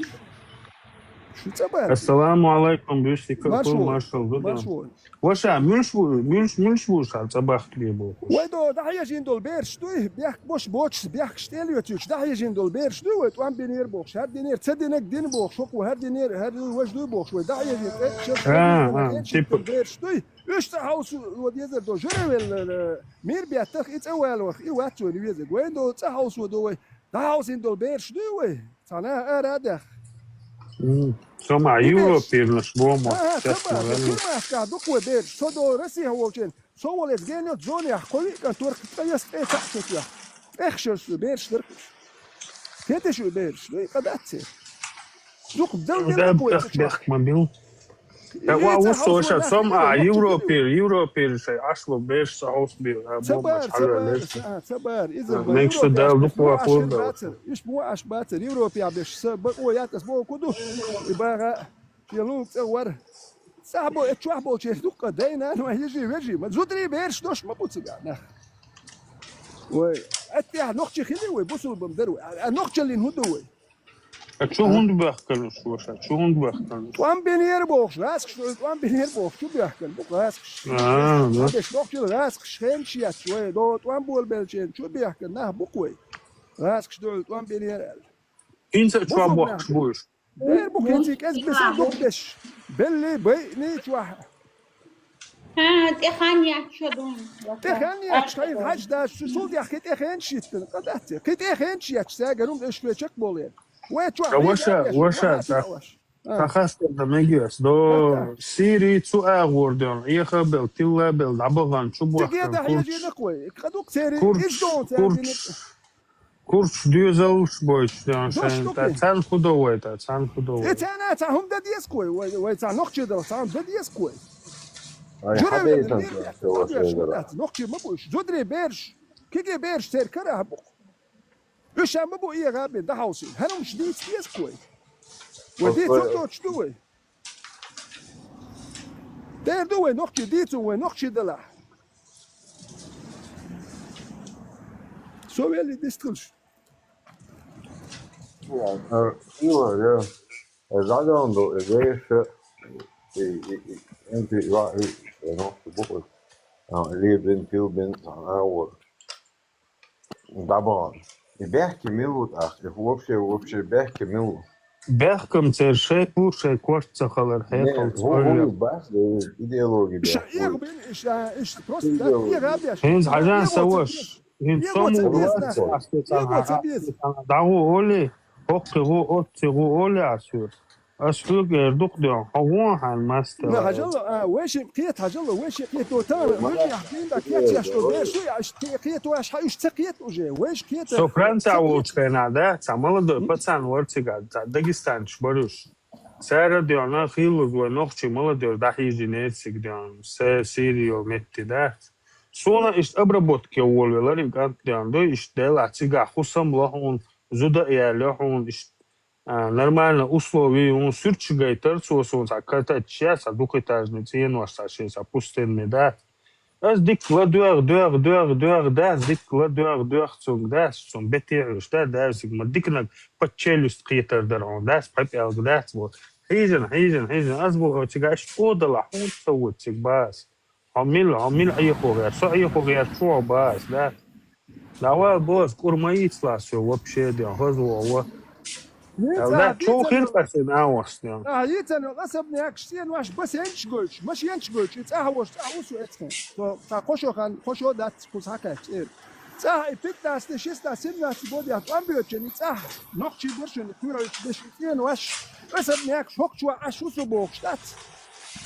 شو تبعت السلام عليكم بيشتي كل مشهور مارشال ضدهم مشهور وشا مش على صباح ليبو ويدو دحية جين دول بيرش دوي بيحك بوش بوش بيحك شتيليو تيوش دحية جين دول بيرش دوي وان بينير بوش هر دينير تصدقنك دين بوش شوكو هر دينير هر وش دوي بوش ودحية جين شوف بيرش دوي ايش تحاوس وديزر دو جري مير بيعتخ اتس اول وخ اي واتو ويزك وين دو تحاوس ودوي تحاوس ان دول بيرش دوي صنع ارادخ سمع يوروبير نشبومو تبع كما كادوك وبيرش صدو رسي هو جين سو ولد جينيو زوني حقوي كان تورك تيس اي تحت يا اخشر سو بيرش تركش كده شو بيرش دوي قداتي دوك دل بخ مبيو وصوشا سمع يوروبير شيء عشبه بيرش صحوص بيو صبر اذا ميكس دال دوك وافور ايش بو اش باتر يوروبيا بيش سبق ويات اسبوع كدو يبقى يلوك تصور صاحبو اتشوحبو تشيردوك دينا انه يجي ويجي ما زودري بيرش دوش ما بوتسقع نخ وي اتيح نوختي خلي وي بوسو بمدرو النوختي اللي نهدو وي شو هند بيحكي شو هند بيحكي وان بينير بوخش راسك وان بينير بوخش شو بيحكي بوك راسك باش نوختي راسك شين شيات شوي دوت وان بول بلشين شو بيحكي نه بوك وي راسك دول وان بينير انت شو بوخش بوش دير بوك انتك از بس دوكش باللي بيني تواح تخانيا شدون تخانيا شايف حاج دا شو دي حكيت اخين شيت قدات كيت اخين شيات ساغنوم ايش في تشك بولين وشا تخست دمجيس دو سيري تو اغوردون ايخا بل تيلا بل عبغان شو بوخ تقيدا هيجي نقوي قدوك سيري ايش دون كورش ديوزلش بوش دون شان تان خدوه تان خدوه اتانا تاهم دا ديسكوي وي تا نوختي دا تاهم دا ديسكوي نوختي ما بوش زودري بيرش كيكي بيرش سير كره بوك ايش ما بو ايه غابي دا هاوسي هنم شديد ديسكوي ودي تشدو تشدوي دير دوي نوختي ديتو وي نوختي دلا سو اللي ديستلش ايوه زعلان دو ايش انت راعي نوع بقول اللي بنتي وبنت اور طبعا بيحكي ميلود اخ هو بشي بيحكي ميلود بيحكم تير شيء بوشي كورت خلر هيك هو بس ايديولوجي ايش بروست هين عجان سواش هين سمو دعوه اولي اوكي هو اوتي هو اولي عشور اشتوك يردوك دون هو حال ماستر لا هجلو ويش قيت هجلو ويش قيت توتان ويش يحكين لك يا شو شو قيت واش حيش تقيت وجه ويش قيت سو فرنسا وكنا ده تعمل ده بتسان ورتيغا داغستان شبروش سارة ديانا خيلوز ونوختي مالدور ده هيجينيتسك ديان سيريو متي ده سونا اشت ابربوتكي ولولاري كانت ديان دو اشت ديلا تيغا خصم لهون زودا يالهون اشت нормально условия, он сюрчигай торцос, а когда час, а двухэтажный цен ваш сашился пустынный, да. А здесь кладуар, да, здесь кладуар, цунг, да, цунг, бетируш, да, сигма, дикнак, под челюсть китер дарон, да, спапел, да, вот. Хизен, азбул, тигаш подала, он сауд, тигбас. Амил, айхогер, шо бас, да. Давай, босс, курмаит сласу, вообще, да, газуа, لا شو خير بس ناوس يعني يتن غصب ناكشتين واش بس ينشغلش مش ينشغلش يتاهوش تاوسو اتخن تاقوشو كان خوشو دات كوساكا تير صح بيتاست شيستا سيناس بودي امبيوتشن صح نوختي برشن كورا دشتين واش غصب ناكش هوكشو اشوسو بوكشتات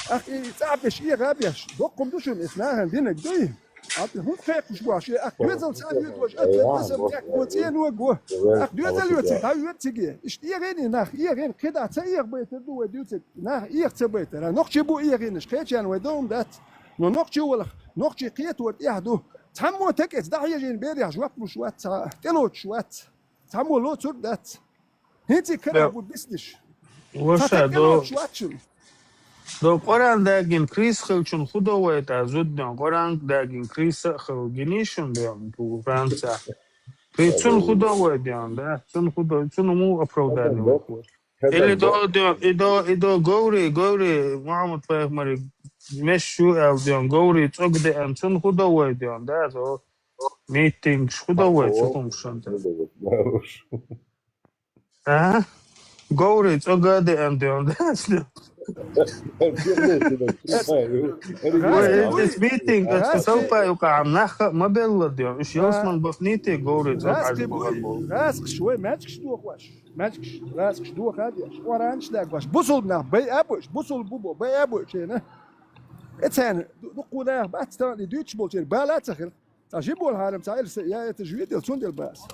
اخي صح بش ايه غابيش دوكم دوشن اسناهن دينك دوي عطي هو خيق شواش اكدوزل ساليوت واش اتسم تاك بوتين وغو اكدوزل يوت هايوت تيجي اشتيغيني ناخ يغين كدا تايغ بيت دو وديوت ناخ يغ تبيت انا نوختي بو يغين شخيتان ودوم دات نو نوختي ولا نوختي قيت ود يحدو تحمو تكت دا يجين بيريح جواب شوات تلوت شوات تحمو لو تور دات هنتي كدا بو بيسنش واش دو دو قران داگین کریس خلچون خدا وایت ازود دن قران داگین کریس خل گینیشون دیان تو فرانسا کریسون خدا وایت دیان ده چون خدا چون مو افرودانی اللي دو جوري محمد فهمري مش شو ديون جوري تقد أنتن خدوا ديون ده تو ميتينغ خدوا شوفهم شنت جوري تقد أنتن ده It's meeting سوف يقع نخ ما بيلديون إيش يوصل بفنيتي جوري تقع راسك شوي ماجكش دوخ واش ماجكش راسك دوخ هادي ورانش داك واش بوصلنا بي ابوش بوصل بوبو بي ابوش هنا اتسان دقونا بعد تاني دوتش بولتير بالا تخر تجيبوا الهرم تاع يا تجويد السون ديال باس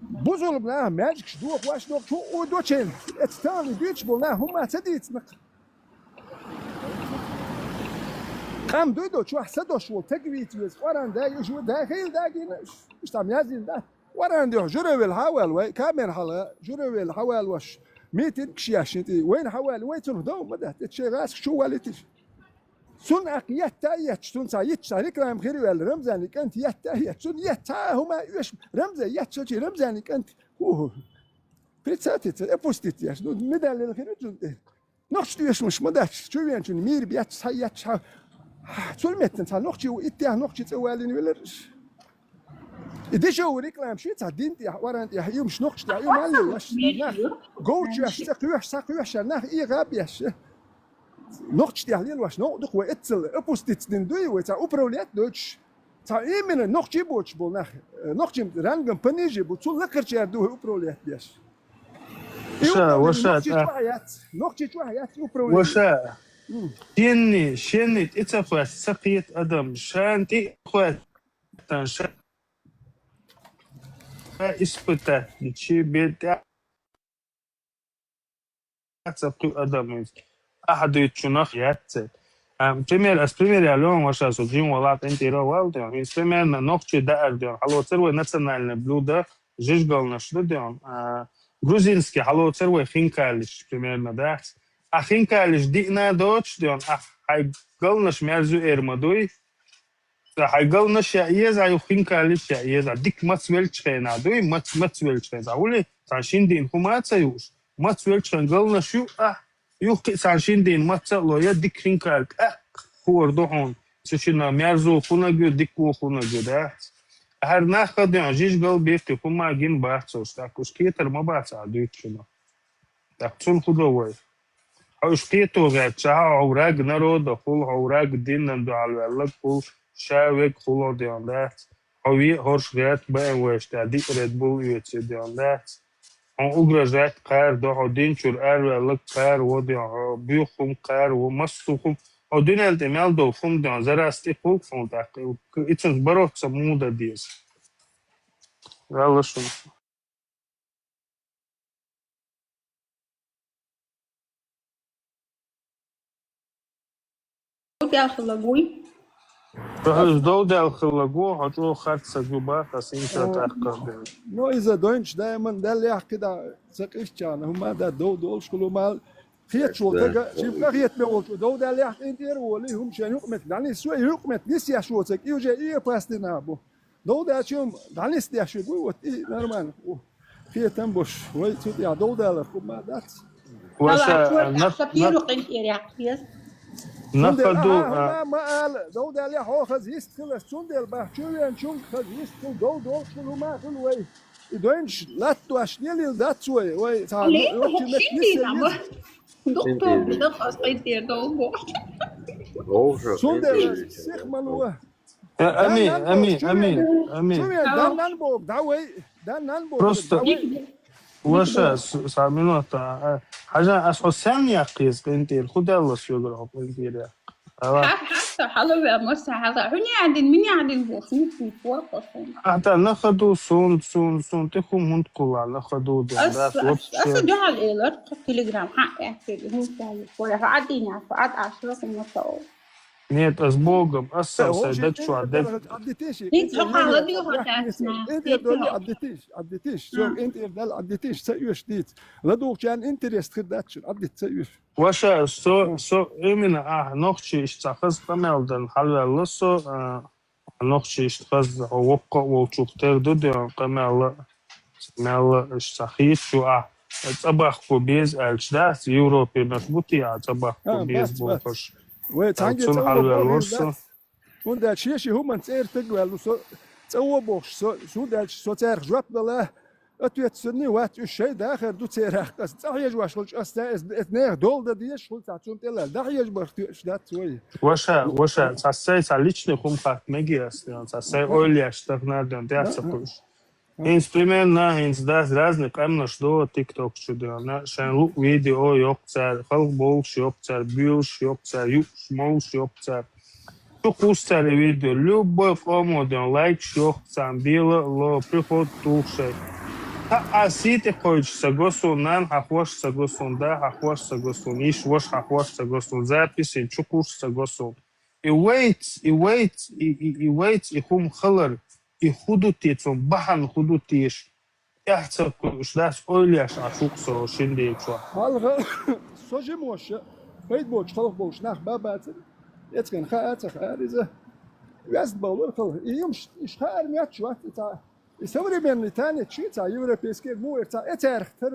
بوصل بناه ماجكش دوخ واش دوخ شو ودوتشين اتسان دوتش بولنا هما تديت قام دويدو شو حسدو شو تقويت يوز وران دا يشو داخل داقين مش تام يازين دا وران ديو جروي الحوال وي كامير حلا جروي الحوال واش ميتين كشياش انت وين حوال وين تنهدو مده تشي راسك شو والتش سن اقيات تايت سن سايت شارك رام خيري ولا رمزاني كنت يتايت سن يتا هما يش رمزه يتشي رمزاني كنت هو بريتساتيت ابوستيت ياش مدال الخير جند نقش ديش مش مداش شو يعني شنو مير بيات سايت شا سولمتن تا نقشي وإتيا نقشي تسوالين ولرش إديشو ريكلام شيء تعدين تيا وران يا يوم مش نقش تيا يوم على واش جوتش يا ساقيوش ناخ إيه غاب ياش نقش تيا ليل واش نو دخوا إتسل أبوستيت دندوي وتا أوبروليات دوتش تا إيه من نقشي بوتش بول ناخ نقشي رانجم بنيجي بوتسول لكرش يردوه أوبروليات ياش وشا نقشي شويات أوبروليات وشا شني اتفاق سقيت أدم شانتي أخوات تنشا إسبتا نشي بيت سقي أدم أحد يتشنخ ياتس Пример алён ваша судим валат интировал дён. Из примерно ногчи даэр дён. Халоцервой национальное блюдо жижгал наш дён. Грузинский халоцервой хинкалиш примерно да. А хинкалиш дина доч дён. А хайгал наш мерзу эрмадуй. Хайгал наш яез аю хинкалиш яез. Дик мацвелчхен адуй мацвелчхен. Аули саншин дин хумацаюш. Мацвелчхен гал нашу يوقي سانشين دين ماتسالو يا ديك خينكالك خور دوحون سوشينا ميرزو خوناجو ديكو خوناجو ده هر ناخد يعني جيش قال بيفتي خما جين باتسوس تاكوش كيتر ما باتس عدوك شنو تاكسون خدوه هاوش كيتو غير شاها عوراق نرو دخول عوراق دين ندو على الوالك خول شاوك خولو ديان ده هاوي هورش غير بين ويش تاديك ريد بول يوتسي ديان ده on ugražēt kār doho dinčur ārvēlak kār wodion bjuhum kār wo mastuhum o dinelti meldo hum dion zarasti hukfum tak itens barotsa muda dies Ralashun داخل ابوي Rahus دودال خلقو حطو خرطة جوبا تسينتا تحقق نو إذا دوينش دائما ده اللي كده سقيش كان هم ده دول شكله مال خيط شو تجا شوف خيط بيقول دو ده اللي انتير ولي هم شان يقمت يعني سوى يقمت نسيا شو تك يوجي إيه باستنا أبو دو ده شوم يعني استيا شو بقول إيه نورمال خيط تنبش وين تودي دو ده له هم ده وشا نفدو ما قال دو ده اللي هو خزيست كل سوندل بحشويان شون خزيست كل دو شنو ما كل وي يدوينش لا تواشنيل دات وي وي تعال دكتور بدقص قيدير دو سوندل سيخ مالوه أمين شو يعني دان نبوك داوي دان نبوك просто وشا سامينوتا حاجة أسحسان يا قيس كنتير خدا الله شغله كنتير حتى حلوة مصر هذا هني عندن مني عندن بوخني في فوق حتى ناخدو سون تخم هند كلا ناخدو ده أصل جعل إيلر تليجرام حق أكيد هم كانوا ولا فعدينا فعد 10 نقطة Нет, с Богом, أصلا سيدك شو عدل. أنت حقا لدي وحداتنا. أنت دولي عدتيش. شو أنت دل عدتيش سيوش ديت. لدوك كان إنترست خداتش عدت سيوش. واشا سو إمنا نخشي اشتخص قمالدن حلو لسو نخشي اشتخص وقع وشوفتر دودي قمال اشتخيش شو صباحكو بيز الشداس يوروبي مشبوطي صباحكو بيز بس بوفش وتانجي تون تصور حلو بوغين الورسو دات وندات شيشي هم تسير تقوى تصور بوغش سودات سو تسير جواب بلا اتويت سني وات الشيء داخل دو تسير قص تحيج واش قلت استا اثنين دول ديش قلت تاعتون تلا دحيج بختش دات شويه وشا تساي لичный хум хат мегиас тсай ойляш тагнаден дяцапуш инс примерно инс дас разных камно что тикток чудо шен лук видео ёкцар халк болш ёкцар бюш ёкцар юк смолш ёкцар Кустар видео, любой комоден, лайк, ёкцар, било, ло, приход тухшей. А сите хочешь согласун, хахош согласун, да, хахош согласун, иш вош хахош согласун, записи, чукуш согласун. И хум халар, и худутицун, бахан худутиш. Яхца куштас ойляш ашуксо шиндейчуа. Halga soje moş. Fayt boş halk boş nach babatın. Etken khaat kharize. West bawler khal. Yumş iş khar miyat şuat ta. Savri ben tane çi ta Европейский mu ta eter ter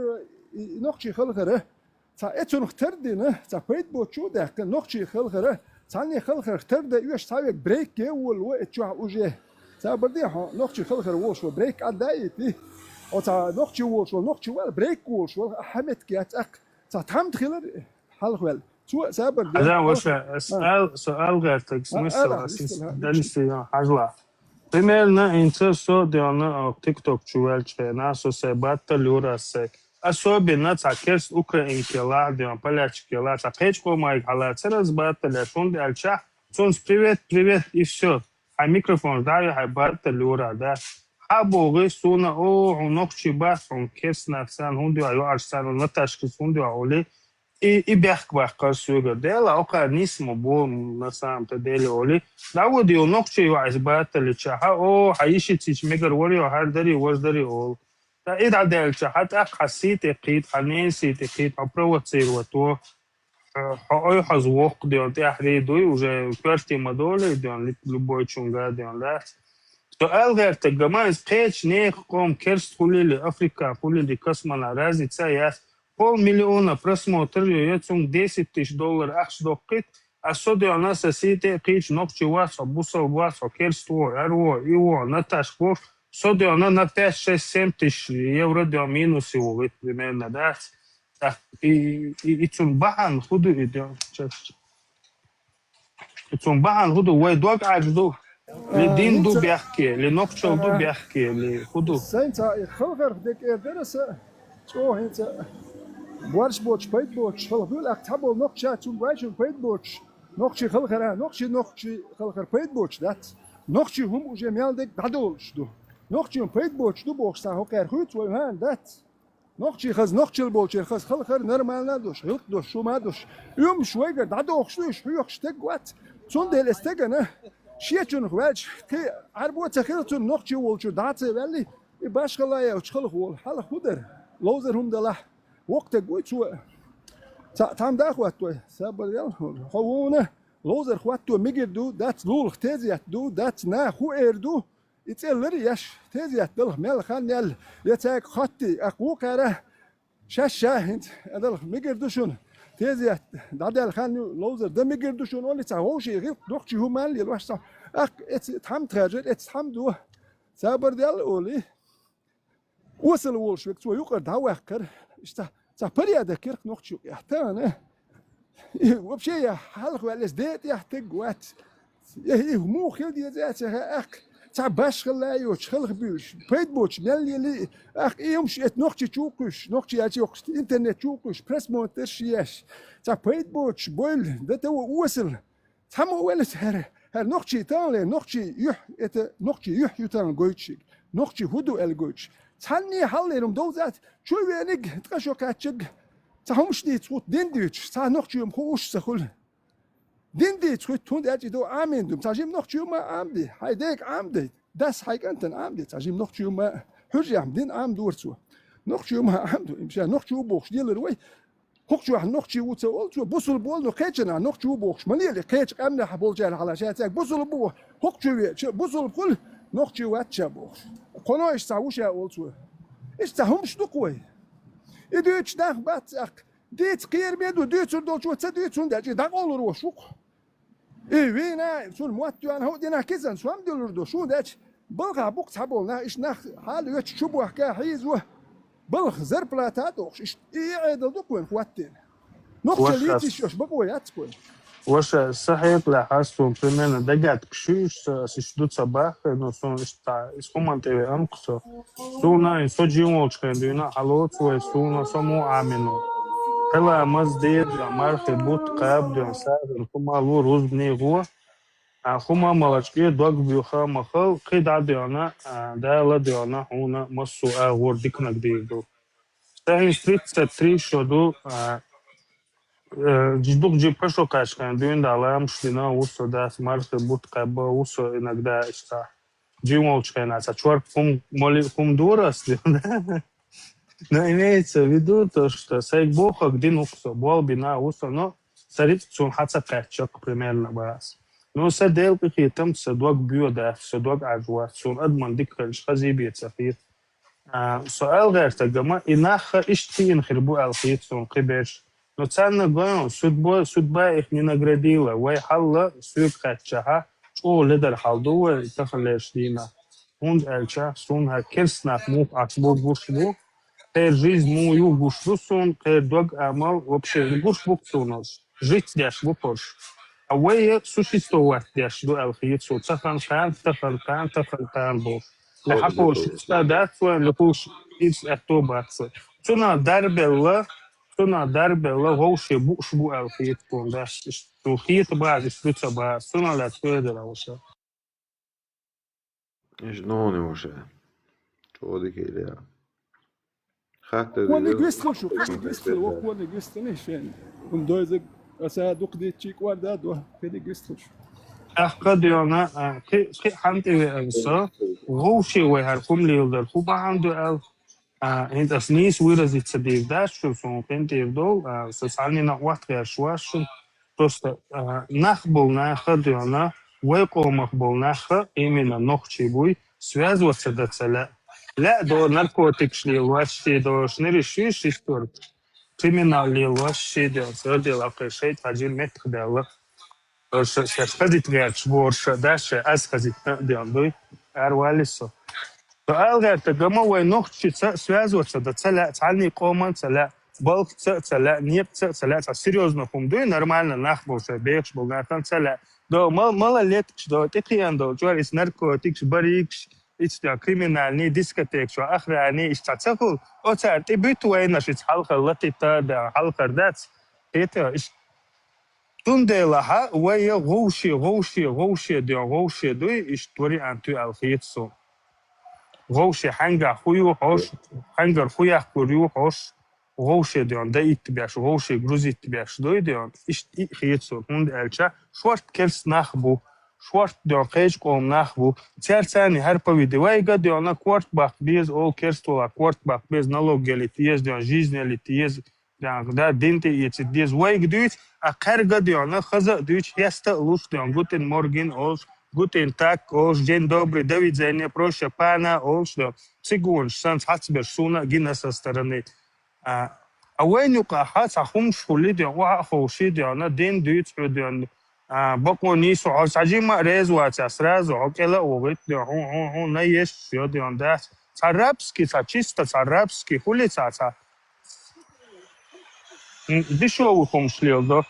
noqchi khalgara. Ta etun xterdine ta fayt boş şu da noqchi khalgara. Tani khalgara ter de üç tavek break ge wol ve etçu uje. Ta berdi ha noqchi khalgara woş ve break adayeti. O ta noqchi woş ve noqchi wel break woş ve Ahmet get ak. Ta tam tkhiller halgwel. سواء سابر هذا وش سؤال غير تكسمسه دانسي حاجلا примерно инце со диона TikTok чуваче на со се баталюра се особенно цакерс украинки ла дион полячки ла цапечко май хала цераз баталя шон дальча сон привет и все а микрофон даю хай баталюра да абоги суна о нокчи бас он кесна сан хундио аю арсан наташки хундио оли и бяхквах касуга дела оканисмо бо на самом-то деле оли даводи онокчи избатали чаха о хаишитич мегар ворио хардари воздари ол та ида делча хата хасите qid ханесите qid апровоцировато ой хазвок дион тахриду уже кварти модоли дион любой чунга дион да سؤال غير تجمع سبيتش نيخ قوم كرست خليل افريقيا خليل كاسمانا разница яс $500,000 просмотров, яцун $10,000 ахшдокит, а соди у нас сите кич нокчи вас, обусал вас, окерство, эрво, иво, наташко, соди она на 5, 6, 7 тысяч евро до минус его, примерно, да. И цун худу идем. И цун худу, вай дог ажду. Лидин ду бяхки, ли нокчо ду бяхки, ли худу. Сенца, и хылгар дек эрдересе, чо хенца, Борщ боч, пейт боч, халгул актабол нокча чун гайчун пейт боч, нокчи халгара, нокчи халгар пейт боч дат, нокчи хум уже мялдек дадолшду, нокчи пейт боч ду боч са хокер хут свой хан дат, нокчи хаз нокчил боч, хаз халгар нормально дош, хилт дош, шума дош, швейгер дадолшду, шуйок штек гват, цун дел estegana, шиечун гвач, те арбот сахилтун нокчи волчу датсе вели, и башгалая учхал хол, хал худер, лозер хум дала. وقت قوي شو تام دا خواتو سابر يل خوونه لوزر خواتو ميجدو دات لول اختزيات دو دات نا خو اردو يتسلر ياش تزيات دل مل خان يل يتاك خطي اقو كره شاشه هند ادل ميجدو شون تزيات دادل خان لوزر ده ميجدو شون اولي تا هوشي غير دوخشي همان يلوش اق تام تراجر تام دو سابر ديال اولي وصل وولش وقت يقر داوخر işte zapariya da kirk nokçu yahtana وبشي حلق ولا زديت يحتق وات مو خيل دي ذات اخ تعباش خلايو تخلق بيوش بيت بوش ملي اخ يمشي نقطه تشوكش نقطه ياتي انترنت تشوكش بريس مونترشياش تا بيت بوش بول ده تو وصل تم ولا هر نقطه تان نقطه يح نقطه يح يتان جوتش نقطه هدو الجوتش تاني حليرم دوزات شو وينك تقشو كاتشق تهمش دي تقول دين ديتش تا نقطه يوم خوش سخول دين دي تقول تون دي دو امين دوم تاجيم نقطه يوم امدي هايديك امدي داس هايك انت امدي تاجيم نقطه يوم حجه دين ام دورتو نقطه يوم امدو امشي نقطه بوخش ديال روي هوكشو نقطه وتولتو بوصل بول نو كيتشنا نقطه بوخش مليلي كيتش امنا حبول جال على شاتك بوصل بو هوكشو بوصل بول نقطه واتشا بوخش قناش تعوش يا ولتو ايش تهمش نقوي İdüç dah batsak. Dit kıyırmedu düçür dolçuatsa düçün de dak olur o şuk. Vina sun muattuan ho dina kezen suam dolurdu şu da balga buk sabolna iş nah hal yok çubuh ka hizu balg zerplata dox iş iğedel dokun huattin. Nokta litiş yoş bak o yatskun. وش صحيح لحاسهم примерно догад кшиш сишдут сабах но сон искомантеве анксо суна соджимолчка дуна алоцве суна само амено хела маздед мархе бут қаб дон саден хумалу рузбни го хума малачки дог бюха махал қида дона дала дона хуна масу вордикнак дейду сахин 33 шоду Ждук джипешо кашкан, дуин далам шдина усо да смарт бут каба усо иногда что джимолчка на чувак кум дурас, но имеется в виду то, что сайк боха где нуксо, бол бина усо, но сарит цун хаца качок примерно бас. Ну садел какие-то садок бьёда, садок ажва, цун адман дикхальш хазибица фит. سؤال غير تجمع إنها إشتين خربو الخيط قبش نتسنى قايم سودبا إحنا نجرديلا ويحلا سوق كتشها شو لدر حلدو تخليش دينا هند ألشا سونها كرسنا موك أكبر بوشبو غير جيز مو يو بوشبو سون غير دوغ أمال وبشي بوشبو سونوش جيت داش بوبوش أوية سوشي ستوات داش دو الخيط سو تخن كان بوش لحقوش استادات ولحقوش إيش أكتوبات سونا دربلا غوشي بوش بو الخيط كون داش تو خيط بعد استوتا بعد سونا لا تقدر أوشا إيش نوني وشة شو دي كده خاطر وانا قست خشو قست الوقت وانا قست نيشان وندوزك أساعدك دي تشيك وارداد وكده قست خشو أخديونا كي حنتي أنسا غوشي وهركم ليلدر خوبا عنده أنت أسنيس ويرزي تصديق داش شو سون كنتي يفضل سسعني نقوات غير شواشن просто нахболна ходиона ويقو مخبولنا именно нохчи буй связываться до целя لا до наркотик шли вообще до шныришиш историк криминал ли вообще до содел акшейт один метр дала شخصيت غير شبورش داش أسخزت دياندوي أرواليسو سؤال غير تجمع وينوخش связываться до целя تعلني قوما целя балк целя нет целя серьезно хумдуй нормально нахболше бейш болгатан целя до малолетч до тикиандо жорис наркотикс барикс إيش كريمينالني ديسكتيك شو آخراني إيش تعتقل أو تعرف بيتوينش إيش حلقة التي تدا حلقة دات هيتا إيش تندلها ويا غوشي دوي إيش توري أنتو الخيطسو غوشي حنجا خويو حوش حنجر خويا كوريو حوش غوشي ديون ده يتبعش غوشي جروزي يتبعش دوي ديون إيش خيطسو هند ألشا شورت كيرس نخبو شورت ديون قيش قوم نخبو تيرتاني هربوي دوايجا ديون كورت باك بيز أو كيرستولا كورت باك بيز نالوج جلتيز ديون جيزني لتيز da dinte jetzt dies weig duit a karga diona khaza duit yasta lus dion guten morgen os guten tag os dzień dobry do widzenia proszę pana os do секунд sans hatsber suna gina sa stороны a waynuqa hasa khum shuli dion wa khoshi diona din duit dion baqoni so sajima rez wa tsraz okela ogit dion ho nayesh dion da tsarabski tsachista tsarabski hulitsa дешевым шлел, да?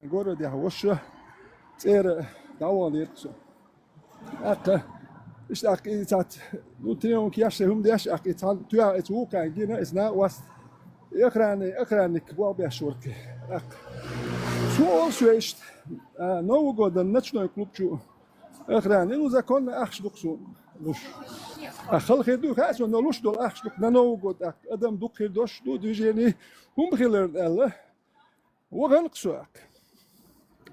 Город я вообще цер давал ирксо. Ака إيش أكيد تات نوتيون كياش هم دياش أكيد تات تويا توقع جينا إسنا واس أخراني كبوا بيشورك شو إيش نو جود النشنا كلوب شو أخراني نو زكون أخش دكسو لوش أخل خدو كاس ونلوش دول أخش دك نو جود أدم دك خدوش دو ديجيني هم بخيلر الله وغنقسوك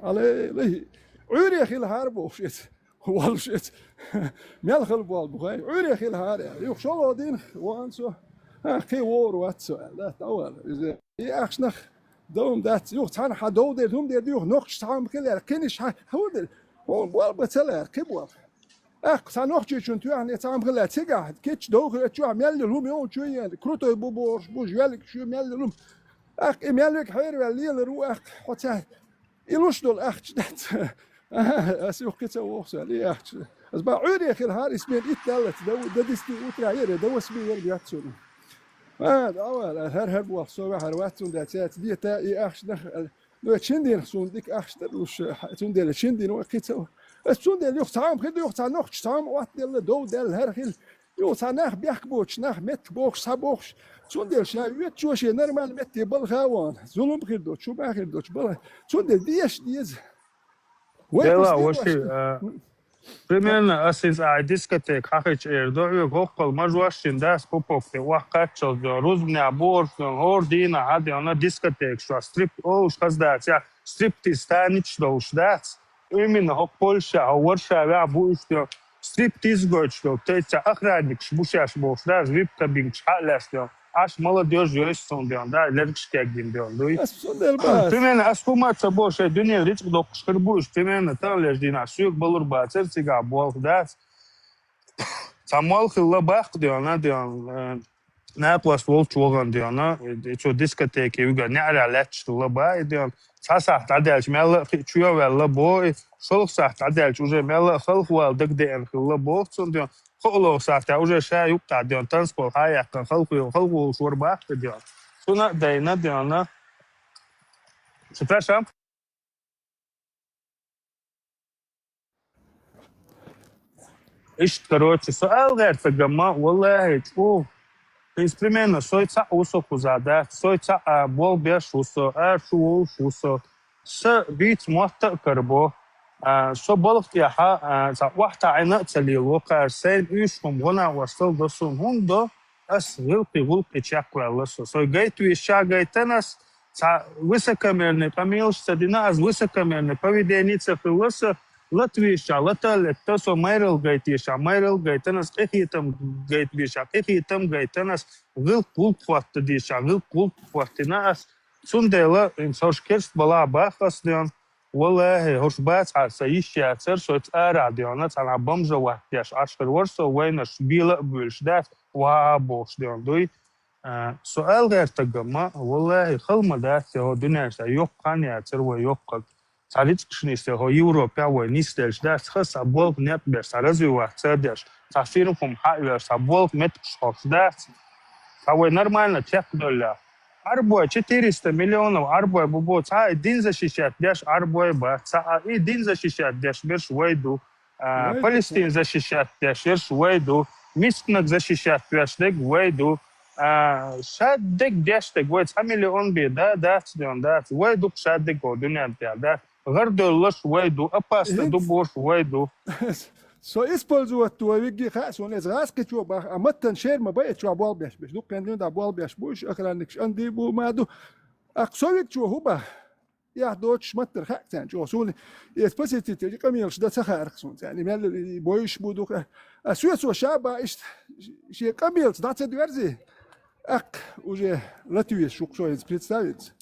على ليه عوري خيل هاربو شيت والشيت ميال خل بوال بغاي عوري خيل هار يخ شلو دين وانسو كي وور واتسو لا طول إذا يأخشنخ دوم دات يخ تان حدو دير هم دير يخ نقش تام كل كنش هودل هون بوال بتلا كبوال سنوخشي شون تو يعني تعم خلا تيجا كيتش دوخ شو عمل لهم يوم شو يعني كروتو بوبور بوج يالك شو عمل لهم مالك حير واللي رو حتى إلوش دول شدت أسيوخ كتسا وخسا لي از با عوري خير هار اسمين إتلالت دو دستي أوتراير دو اسمي يرجعتون أول هر بوخ سوا هرواتون داتات دي تا نخ لو تشندين سونديك وش تندل تشندين وقيتو السوندل يوخ تعام خد يوخ تنوخ تعام وقت دو دل هر خيل يوخ تنخ بيحكبوش نخ مت بوخ سبوخ سوندل شاويت شوشي نرمال مت بالخوان ظلم خير دوت شو باخر دوت بلا سوندل ديز Dela, oši, primjerno, asins diskoteka, hahić erdoju, gokol, mažuašin, das popokte, wakačos, ruzmnja, boršno, hordina, hadi ona diskotek, što strip, oš, kazdāc, ja, striptiz stanič, doš, dac, imенно, hok Polša, Varšā, ja, bušķo, striptiz gočto, teica, ahrādniks, bušāš boš, das, vipkabinč, halēs, Aš молодежь ёйстон дион, да, леркштегдин дион, дуй. Примерно, аз кумаца боше, дүния ричк докшкыр буш, примерно, тан леждина, сүйк болур ба, церцига болх, да. Самуал хилла бақ дион, Näplas volč olgan diona, čo diskoteke uga nära lätsch labai dion. Sasaht adelch mella chuo vella boy, solsaht adelch уже mella khalwal dagdeen labo dion. Kholo saht уже sha yukta dion transport hayak khalwu shorba dion. Suna dayna diona. Przepraszam. إيش короче, سؤال غير في الجماعة والله تشوف примерно соица усо кузада соица бол беш усо шу усо с бит موطئ كربو شو بلغت يا ها واحدة عنا تلي الواقع سين إيشهم غنا وصل دسون هندو أس غلقي تشاكل الله سو جايت ويشا جايتناس وسكمرني помилش садина аз высокомерный поведение цифрлоса Латвийша, латалетто со майрел гайтиша, майрел гайтанас эхитам гайтбиша, эхитам гайтанас гыл кулп фаттадиша, гыл кулп фаттинас сундела инсошкерст бала бахас дион والله هرشبات على سيشيا ترشوت راديونات على بمجة وحديش عشر ورسو وينش بيلا بولشدات وابوش ديون دوي سؤال غير تقمى والله خلما دات هو دنيا يوقعني يتروى يوقع Царицкшнисте ho Европа во нистелш дас хас абол нет без развивать цедеш. Цафирком хайвер абол метшхос дас. Кавой нормально тех доля. Арбой 400 миллионов арбой бубо ца один защищать деш арбой ба ца один защищать деш берш войду. Палестин защищать деш берш войду. Мискнак защищать деш дег войду. Шад дег деш дег войд 1 миллион би да дион да войду шад дег дуня да. غردلش ويدو أباستا دبوش ويدو سو использовать то виги хас он из раски чё бах а маттан шер ма бай чё абол беш беш ду кендин да абол беш буш ахранник анди бу маду аксовик чё хуба я доч маттер хактан чё сул испосити ти камил шда сахар сон يعني مال بويش بودو اسوسو شابا ايش شي камил да цедверзи ак уже латвия шукшо из представить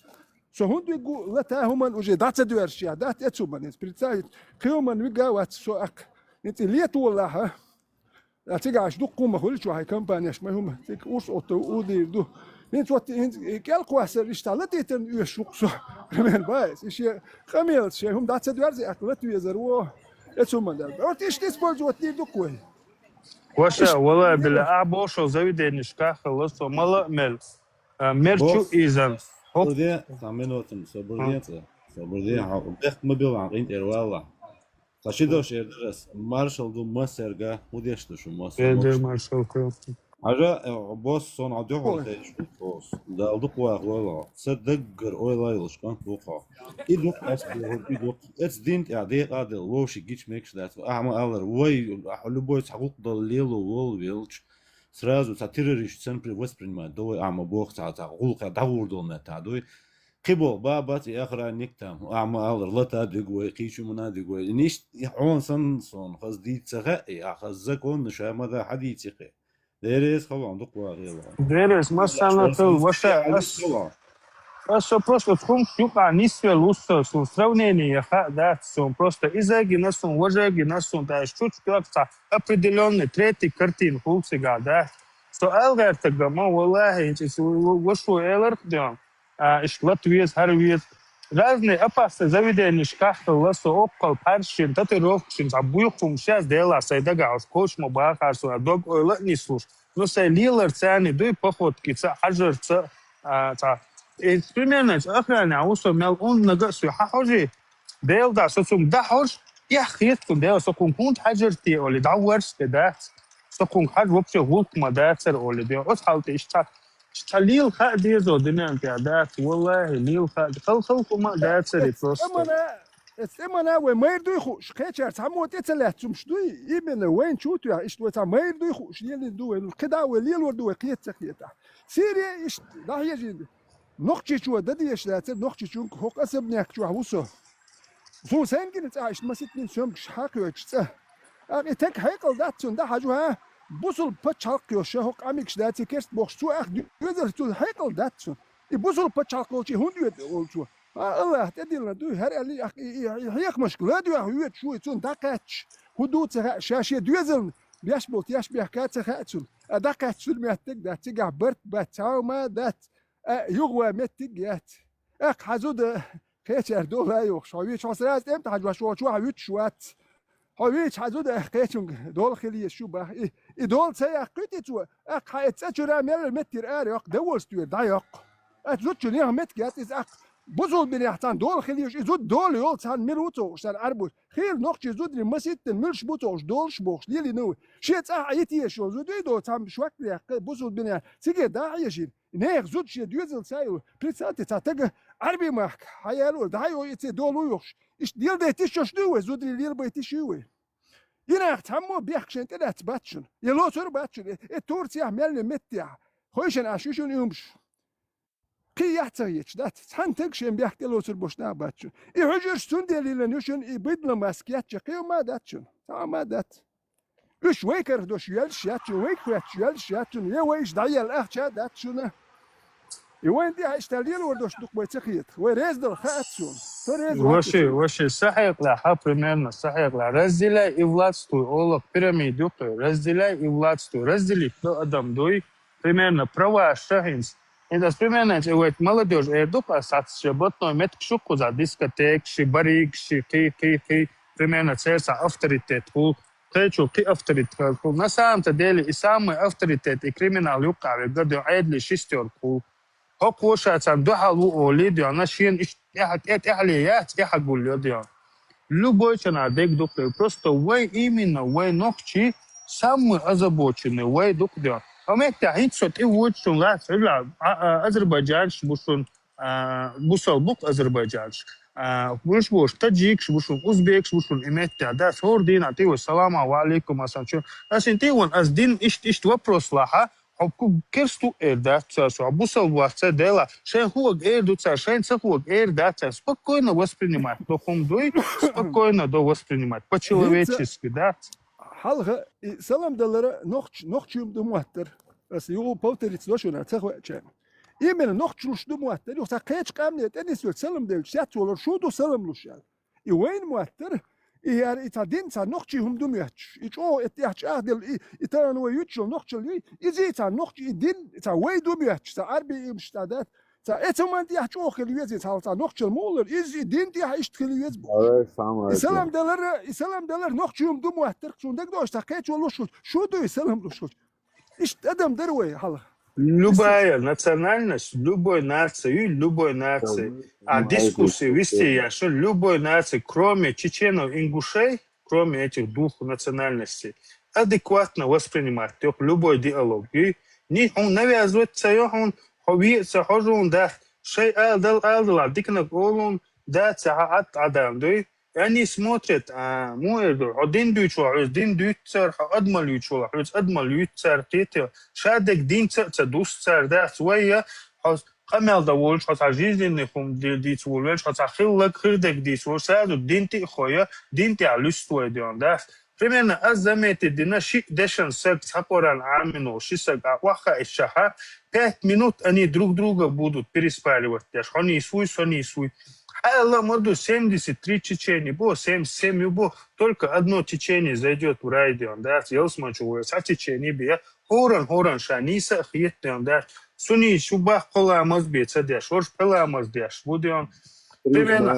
So hund we go lata human uje datsa duershia dat etsuman is pritsa human we go at so ak nit liet wala ha atiga ash duqu ma khulch wa company ash ma hum tik us auto udi du nit wat kel kwasser ishtalat eten u shuq so men bais ish khamil she hum datsa duerzi ak lat we zero etsuman da ot ish tisbolj wat dir duqu وشا والله بالله أبوشو زويدة نشكا خلص وملا مل مرشو إيزان Sabırdiye, saminotum, sabırdiye, bek mobil angin erwala. Taşidoş erdres, marshal du maserga, udeştu şu maser. Eder marshal kıyafet. Aja, boss son adıyor ortaya şu boss. Daldık var valla. Sadegger oylayılış kan buqa. İduk iduk. Ets dint ya de adı loşi geçmek şudat. Ama alır vay любой сагук доллелу вол вилч. Сразу сатириш центр воспринимает, давай, ама бог цата, гулка давурдол мета, давай. Кибо бабат и охранник там, ама алр лата дигвай, кичу мана дигвай. Ниш он сон хаздит цага, а хаззакон шамада хадитиқи. Дерес хаван дуква гела. Дерес масана тул ваша ас. просто сколько юка нисве лусо су сравнение да су просто изаги насун важаги насун да чуть как-то определенный третий картин хулсига да что алгар тагма валлахи вошу элэр дем ишлатвиз харвиз разные опасные заведения шкафы ласо окол паршин татуировки забуйхум сейчас дела сайдага кош мабахарсу дог ойла не слуш но сай лилар цани дуй походки ца хажер ца примерно охрана усо мел он нагасу хажи ديل دا سوسم دا هوش يا خيتكم ديل سوكم كنت حجرتي أولي داورس كده سوكم حج وبشة غوك ما داتر أولي ديل أصحالتي اشتاليل خا دي زو دنيا انت دات والله ليل خا خلكم ما داتر بروستو استمنا وما يردو خوش كيتشار تعمو تتلات تمشدوي يمن وين شوتو ايش تو ما يردو خوش يلي دو القدا وليل وردو قيت قيتا سيري ايش دا يجي نقطة شو ددي ايش دات نقطة شو حق اسبنك شو وسو سو سنجن تعيش ما ستين سوم حق وجه اغي تك هيكل دات دا حاجه بوصل بتشالق يوشه حق اميكش دات كيست بوخ سو اخ يقدر تو هيكل دات يبوصل بتشالق شي هوندو اولتو الله تدينا دو هر اللي هيك مشكله دو هو شو تون دقاتش حدود شاشه دوزل بيشبط يشبه كاتخاتون دقاتش المهتك دات تيجا برت بتاو ما دات يغوى متجات اك حزود كيتر دولا يوخ شوي شو سراز امتى حجوا شو هويت شوات هويت حزود كيتون دول خليه شو به دول سي قيتو اك حيتسجرا مل متر اريق دول ستوير دايق اتزوت شنو متجات از اك بزول بني احتان دول خليش زود دول يول تان ميروتو شان اربو خيل نقطة زود المسيت الملش بوتوش دولش بوش ليلي نو شيت عيتي شو زود دو تام شوك لي بزول بني سيجي دا يجين نيخ زود شي دوزل سايو بريتساتي تاتغ عربي ماك حيالو دايو يتي دولو يوش ايش ديال دي تيشوش دو زود لي بيتي شوي يناخ تامو بيخشن تلات باتشن يلو تور باتشن التورتيا مال متيا خويشن اشوشون يومش كي يحتاج دات تنتج شيء بيحكي له سر بوشنا باتشون يحجر ستون دليل نوشن يبدل ماسكيات شقيو ما داتشون ما دات وش ويكر دوش يلش ياتشون ويك يلش ياتشون يا ويش دايا الاخ داتشون يوين دي اشتاليل وردوش دوك بيتخيط وريز دل خاتشون وشي صحيح لا примерно صحيح لا разделяй и властвуй олог пирамиду разделяй и властвуй раздели кто адам дуй примерно права шахинс. Это примерно, что молодежь идут, а работают метк шуку за дискотек, барик, ки, примерно это авторитет. Ки авторитет. На самом деле и самый авторитет и криминал юкавы, где айдли шестерку. Хок вошаться духалу олиди, а нашин эхлият, эхагул люди. Любой человек духлый, просто вы именно вы ночи самый озабоченный, вы духлый. أمتى هيتشوت إيوتشون لا تلا أذربيجان شبوشون بوصل بوك أذربيجان بوش تاجيك شبوشون أوزبيك شبوشون أمتى ده صور دين أتيو السلام عليكم أسانشون أسنتيون أز دين إشت وبروس لها حبكو كرستو إيردات سو بوصل واسة دلا شين هو إيردو شين هو إيردات спокойно воспринимать духом дуй спокойно до воспринимать по-человечески да. حلقة سلام دلرة نخش يوم دمواتر بس يو بوتر يتسوشون تخوة كان يمين نخش لش دمواتر يو ساقيتش كامنة تنسوا سلام دل شات ولا شو دو سلام لش يعني يوين مواتر يار يتعدين تا نخش يوم دمياتش يجو اتيحش أهدل يتانو يوتشو نخش لي يزي تا نخش يدين تا وي دمياتش تا عربي مشتادات تا اتمان دي حشو خليوزي تا نخش المولر يزي دين دي حيشت خليوز سلام دلر نخش يوم دم واحترق شون دك دوش تقيت ولا شو دو يسلم له شو ايش ادم دروي حلا Любая национальность, любой нации, а дискуссии вести я, что любой нации, кроме чеченов, ингушей, кроме этих двух национальностей, адекватно воспринимать любой диалог. И он навязывается, он ховится, хожун, да, шей алдал, дикнак олун, да, цахат адам, да, и они смотрят, один дюйцер, адмалюйцер, шадек динцер, дусцер, да, своя, قمل دول شخص عزيزين هم ديت ولش شخص خلق خردك ديت وساد دينتي خويا دينتي على السويدان ده примерно азамете дина шик дешан сак цапоран амино шисага ваха ишаха 5 минут они друг друга будут переспаривать. Они свой. Алла моду 73 течения, бо 77 бо только одно течение зайдет в райдион, да, елсмачу, а течение бия хоран шаниса хиеттен, да, суни шубах коламаз беца, да, шорш пеламаз, да, будем примерно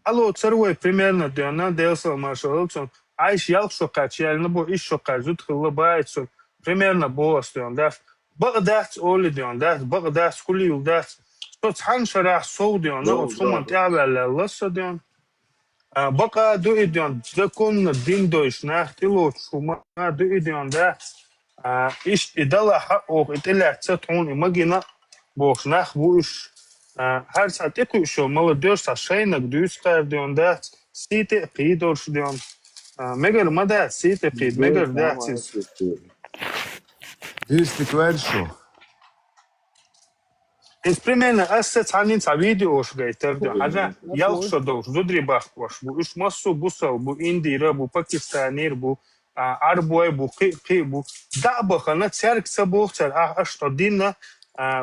алло царвой примерно да, на делсал маршалсон, айш ялшо качально бо ишо кажут хлобается примерно бостон, да, багдат олидион, да, багдат скулил, да. Хан шарах соудион, но суман тявала лассадион. Бака дуидион, закон диндойш нах тило шума дуидион да. Иш идала хaq итила цатун имагина бох нах буш. Har saat eku шо молодежь sa шайнак дуйскар дион да. Сите пидорш дион. Мегер мада сите пид, мегер да. Дирсти кваршо. Es примерно ассет ханин са видео шгайтер да. Хажа ялшо до зудри бахваш. Бу иш массу бусал бу индира бу пакистанир бу арбой бу қи бу да бахана церк сабохцар ашто дина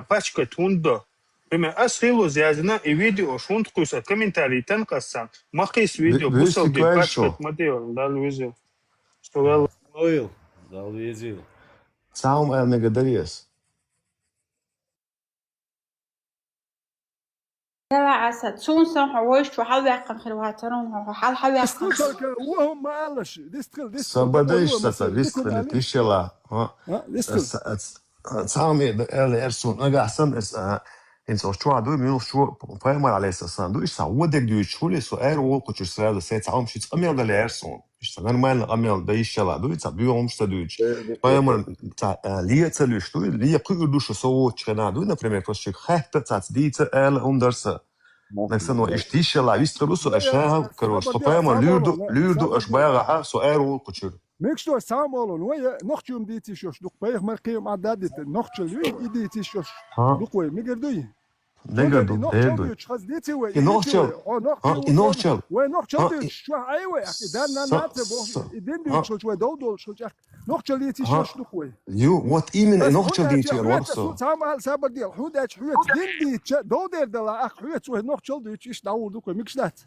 пачка тундо. Пример ас хило зязна и видео шунд куса комментарий танкасан. Махис видео бусал ди пачка мадео да Луизил. Что Луизил. Да Луизил. Саум эл мегадариес. لا عسد سون سون حويش وحال يقن خلواترون وحال حال يقن وهم ما قالش ديستقل Sabadeish sasa ristkele tishela. Sami эл эрсун агасан эс ins oshua do minus shu poema على اساس do ish saودek do shule so ero ko chusrada se taum shit amel da erson ish normal amel da ishela do it's biom staduch poema ta lietselu что li qulu shu so chena do например просто хахта цац дица эл ундерса Нексано иштишела виструсу ашаha короче поема люрду ашбага so ero ko chur ميكشتو سامولون ويا نختيوم ديتي شوش دوك بايخ مرقيم عدادت نختشل وي ديتي شوش دوك وي ميغردوي نيغردو ديدو خاص ديتي وي إنوختشل وي نختشل شو ايوه دان ناتبو يدين شو شو دول شو نختشل ديتي شوش دوك وي يو وات ايمن إنوختشل ديتي الوقصو سامال سابر ديال حوداج حوت دين ديتش دو دير دلا اخ حوت وي نختشل ديتش داور دوك وي ميكشلات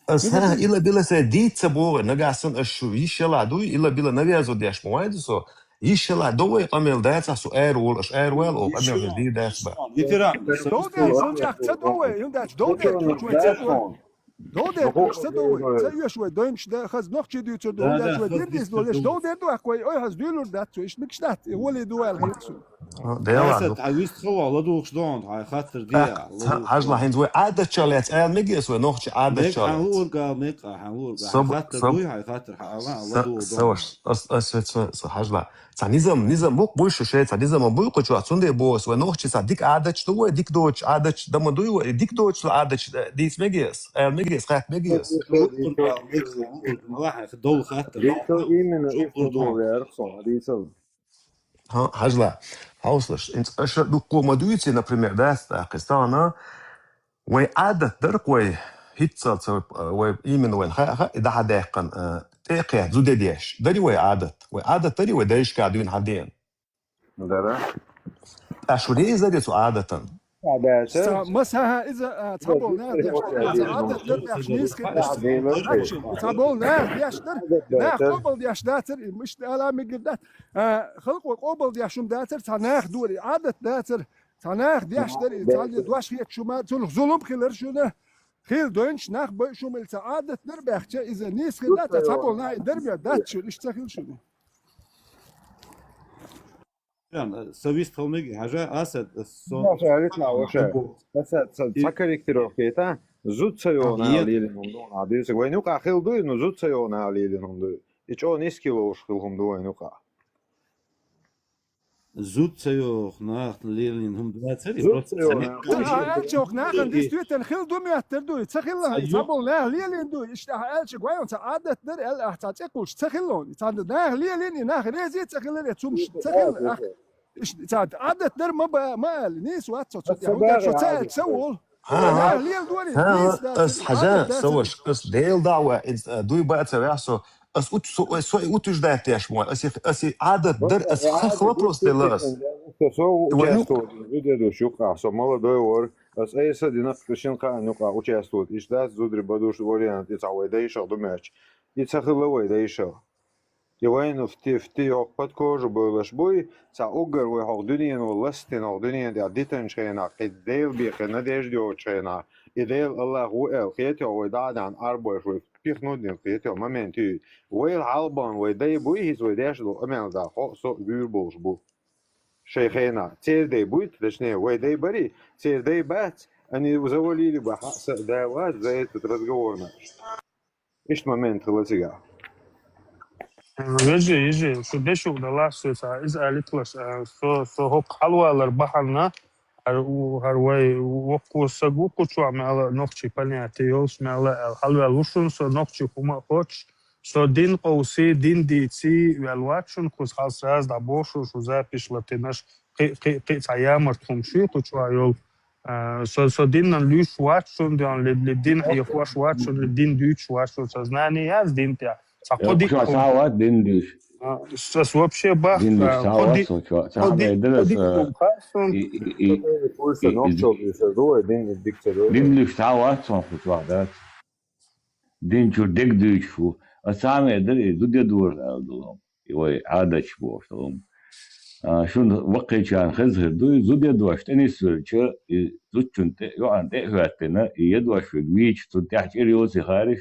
Asa ila bila se dica bore nagasan ashu ishela do ila bila naviazo dash moedso ishela do amel data so airwall as airwell of amel di dash ba Itira. دو سيو شوي دوينش ده خز نوخشي دو تشدو لا شوي ديس دو ليش دو دو اكوي اي هاز دولور دات شو ايش مكشلات هو اللي دوال هيكسو ديلا تعويست خوا لا دوخش دون هاي خاطر دي هاجلا هند وي عاده تشالات ال ميجيس وي نوخش عاده تشالات هنقول خاطر دوي هاي خاطر لا دو سوش اس هاجلا نظام بوك بوش شيء نظام بوك شو تصندي بوس ونوخش ديك عاده شو ديك دوتش عاده دم دو ديك دوتش عاده ديس ميجيس ميجيس خاط ميجيس واحد دول خاطر ها هاجلا هاوسلش انت اش دو قومدويتي например да Пакистана وي عاده درك وي هيتسا وي именно وين ده حداقن تاقي زود ديش دري وي عاده تري وي دايش قاعدين حدين دره اشوري زادت عاده مسها اذا تابول عاده دربش نيسك تابول قبل دياش داتر مش لا مقدات خلقوا قبل دياشم داتر تناخ دوري عاده داتر تناخ دياش دري تعال دواش هيك شو ما ظلم خلر شنو خير دوينش ناخ بشو مل عاده دربخ اذا نيسك دات تابول نا دربي دات شو ايش تخيل شنو يعني سويست خلمي حاجة أسد الصون شاريتنا وشا بس تفكر كيتا زود سيونا ليلين هندون عاديس وينوقع خيل دوي إنه زود سيونا ليلين هندون إيشو نيسكيلو وش خيل هندون وينوقع زود سيوخ ناخ ليلين هم دلاتر زود سيونا ألشوخ ناخ ديس دويتن خيل دومي أتردوي تخيلها تابول ناخ ليلين دوي إشتها ألشوخ ويون تعادت در أل أحتاج أقولش تخيلون تعادت ناخ ليلين ناخ ريزي تخيلين تسومش تخيل تعاد عادت در ما نيس واتسو شو تسول اس حاجه سوش اس ديل دعوه دوي بقى تبعسو أس أوت سو أوت جدات يا شمال أسي عادة در أس خلط للاس Кто وهو участвует в ведущих, а молодой вор, с один кшинка, ну-ка, участвует, и ждать зудри бадуш вариант, и цавой да еще думаешь, и цахиловой да еще. И войну в ти под кожу был лишь бой, ца угар вы ходунин, вы ластин, ходунин, да дитен шейна, кидейл бих, надежду шейна, идейл Аллах уэл, хетё вы дадан арбой, вы пихнудин, хетё момент, и уэл албан, вы дай бой, хиз вы дешду, амел да, со гюрбулш бу. شيخينا تيردي بويت لشني ويدي بري تيردي بات اني وزولي لي بحق داوات زي تترزقورنا ايش момент خلصيها يجي شو دشوا دلا سوسا إذا قالتلش سو هو حلوة لربحنا هروي وقو سجوكو شو عمل نقطة بني تيوس مال حلوة لوشون سو نقطة كم خوش سو دين قوسي دين ديتي والواتشون كوز خاص راز دابوشو شو زابيش لتناش قي تعيامر تمشي كوشو عيول سو دين نلوش واتشون دان لدين يخواش واتشون لدين دوتش واتشون сознание яз дин тя Что сауат диндиш. вообще бах Диндиш сауат сочо. Сауат идрес Пульса ногчел бисадуе дин диктадуе диндиш сауат сочо да. Динчу дегдучу. А сами идре зуде дур алдулом. Ой адач боштом. شون وقت كان خزر دو زودي دوش تاني سولچه زوچنت يو انت هاتنا يدوش في ويچ تو تحت ريوسي خارج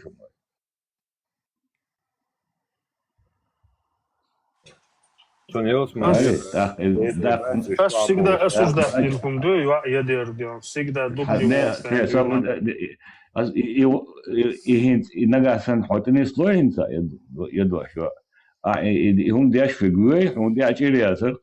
Aš всегда осуждать рекомендую, я держу, всегда думаю. И нагасан хотни слоинца يدوش هم ديش في جوي هم ديش رياسر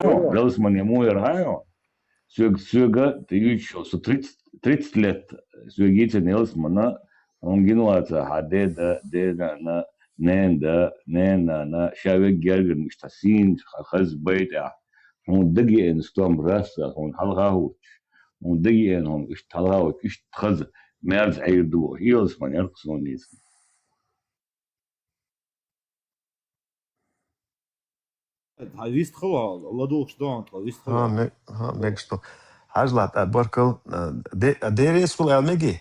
Велсман ему ираю Сюга ты еще 30 лет сюгите Нелсмана он гинуаться хадеда деда на нена на шавек герген мштасин خز بيتا он دقيقة نستوم راسه он حلقاوش он دقيقة هم اشتلاوش اشتخز مارز عيردو هيلسمان يرقصون نيس Вист хала, ладох штант, вист хала. ها ميكستو حاجلات بركل ديري سكول المجي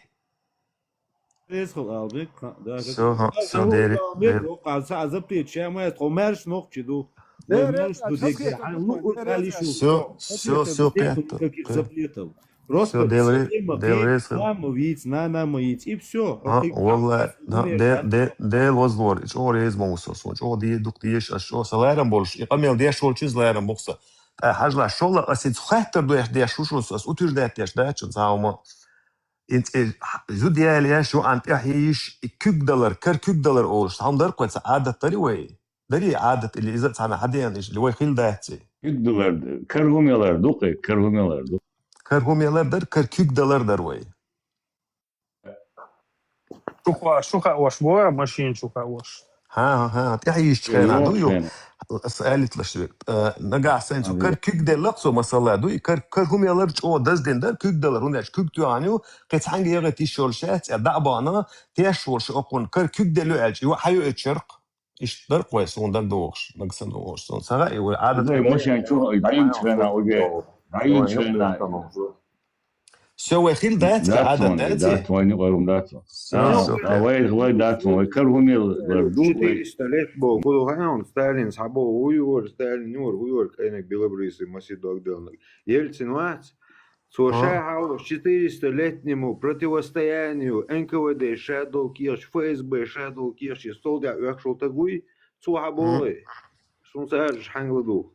Ресхал албек, да. سو ديري قال ساعة زبطيت شيء ما يتقومرش نوقتي Все пятое. Просто делаешь. намоить, и все. والله ده الوزور شو ريز موسى شو دي دكتيش شو سلارم بولش يقمل دي شو تشز لارم بوكسا حاجة شو لا أسيد خاطر دي شو أس أوتر ده زعما انت زوديالي شو أنت أحيش $2 $2 أولش هم درك وتس عادة طريقة دري عادة اللي إذا أنا حديان اللي هو خيل دهتي $2 كرهميلر دوقي كرهميلر در $2 دروي شوخا واش بويا ماشين شوخا واش ها تحيش كان عدو سألت لشبك نجع سنسو $2 لقصو مثلا دو كرهم يلرج او دزدين در $2 وناش كتو عنيو قيت حنجي يغتي شولشات دعبانا تيشولش اقون $2 اج يو حيو اتشرق ايش در كويس وندر دوغش نقصن دوغش سون سغاي وعادة ماشي شو يدين شنا وجه عين شنا سو خيل دات عادة دات وين غيرهم دات وين دات وين كرهم يلردو 400 лет был году гаун Сталин сабо уйор Сталин уйор кайнак белобрысый масидок делник Ельцин вац Сошахал 400-летнему противостоянию НКВД Шадол Кирш ФСБ Шадол Кирш и солдат уехал тагуй цухаболы сунсаж хангладу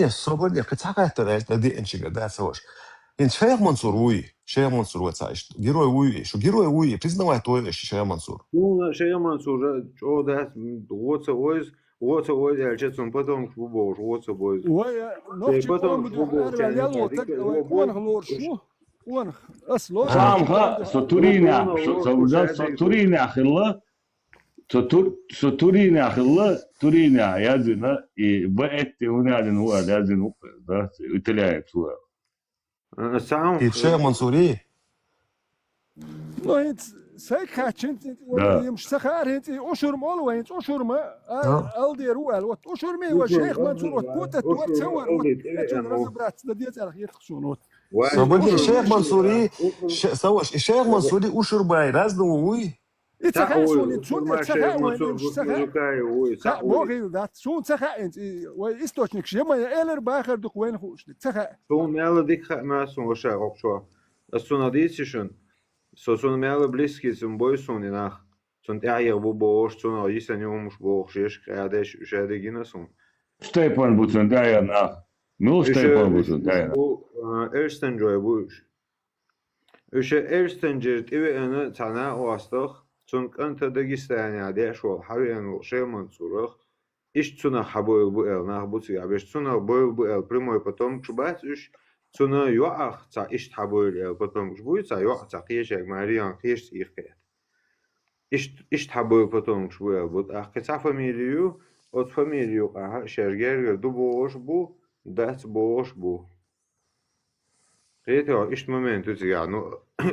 صبر قد حكيت دي انشغل ده سوش انت شيخ منصور وتعيش جيرو وي شو جيرو وي признавай то شيخ منصور ну شيخ منصور что да вот Вот вот я честно потом футбол, вот собой. ويا نوختي قوم بدو أربع يلو تك وانخ لور شو وانخ أصل سامخا ستورينا ستورينا خلا ستورينا خلا تورينا يازنا بقت هنا هو لازم ده يتلاعب سوا سام الشيخ منصوري نو هيت سايكاتشنت يمش سخار هيت أشهر مال وين أشهر ما ألدي روال وات أشهر مي وشيخ منصور وتبوت وتصور وتأجل رزبرات تديت على خير خشونات صبرني الشيخ منصوري سوى الشيخ منصوري وشر باي رازنوي يتخاصون تسون تخاون يمش تخا بوغيل دات سون تخا انت ويستوشنك شيما إلر باخر دك وين خوش تخا سون مالا ديك ما سون وشا روبشوا السون ديسيشن سون مالا близкий سون بويسون يناخ سون تعير بو بوش سون يسن يومش بوش يش قادش شادجينا سون Stepan butun dayan no Stepan butun dayan bu Ersten joy bu Öşe Ersten cirt evi ana tana o astıq çün kanta Dagestan ya de şu haviyan o şey Mansurux iş çuna haboy bu el na bu ya beş çuna boy bu el primoy potom çubat üç çuna yoaq ça iş haboy el potom bu ça yoaq ça qiyşek Marian qiyş iqet iş haboy potom bu el bu aqsa familyu от familyu qa şerger du boş bu das boş bu Rete iş momentu ya no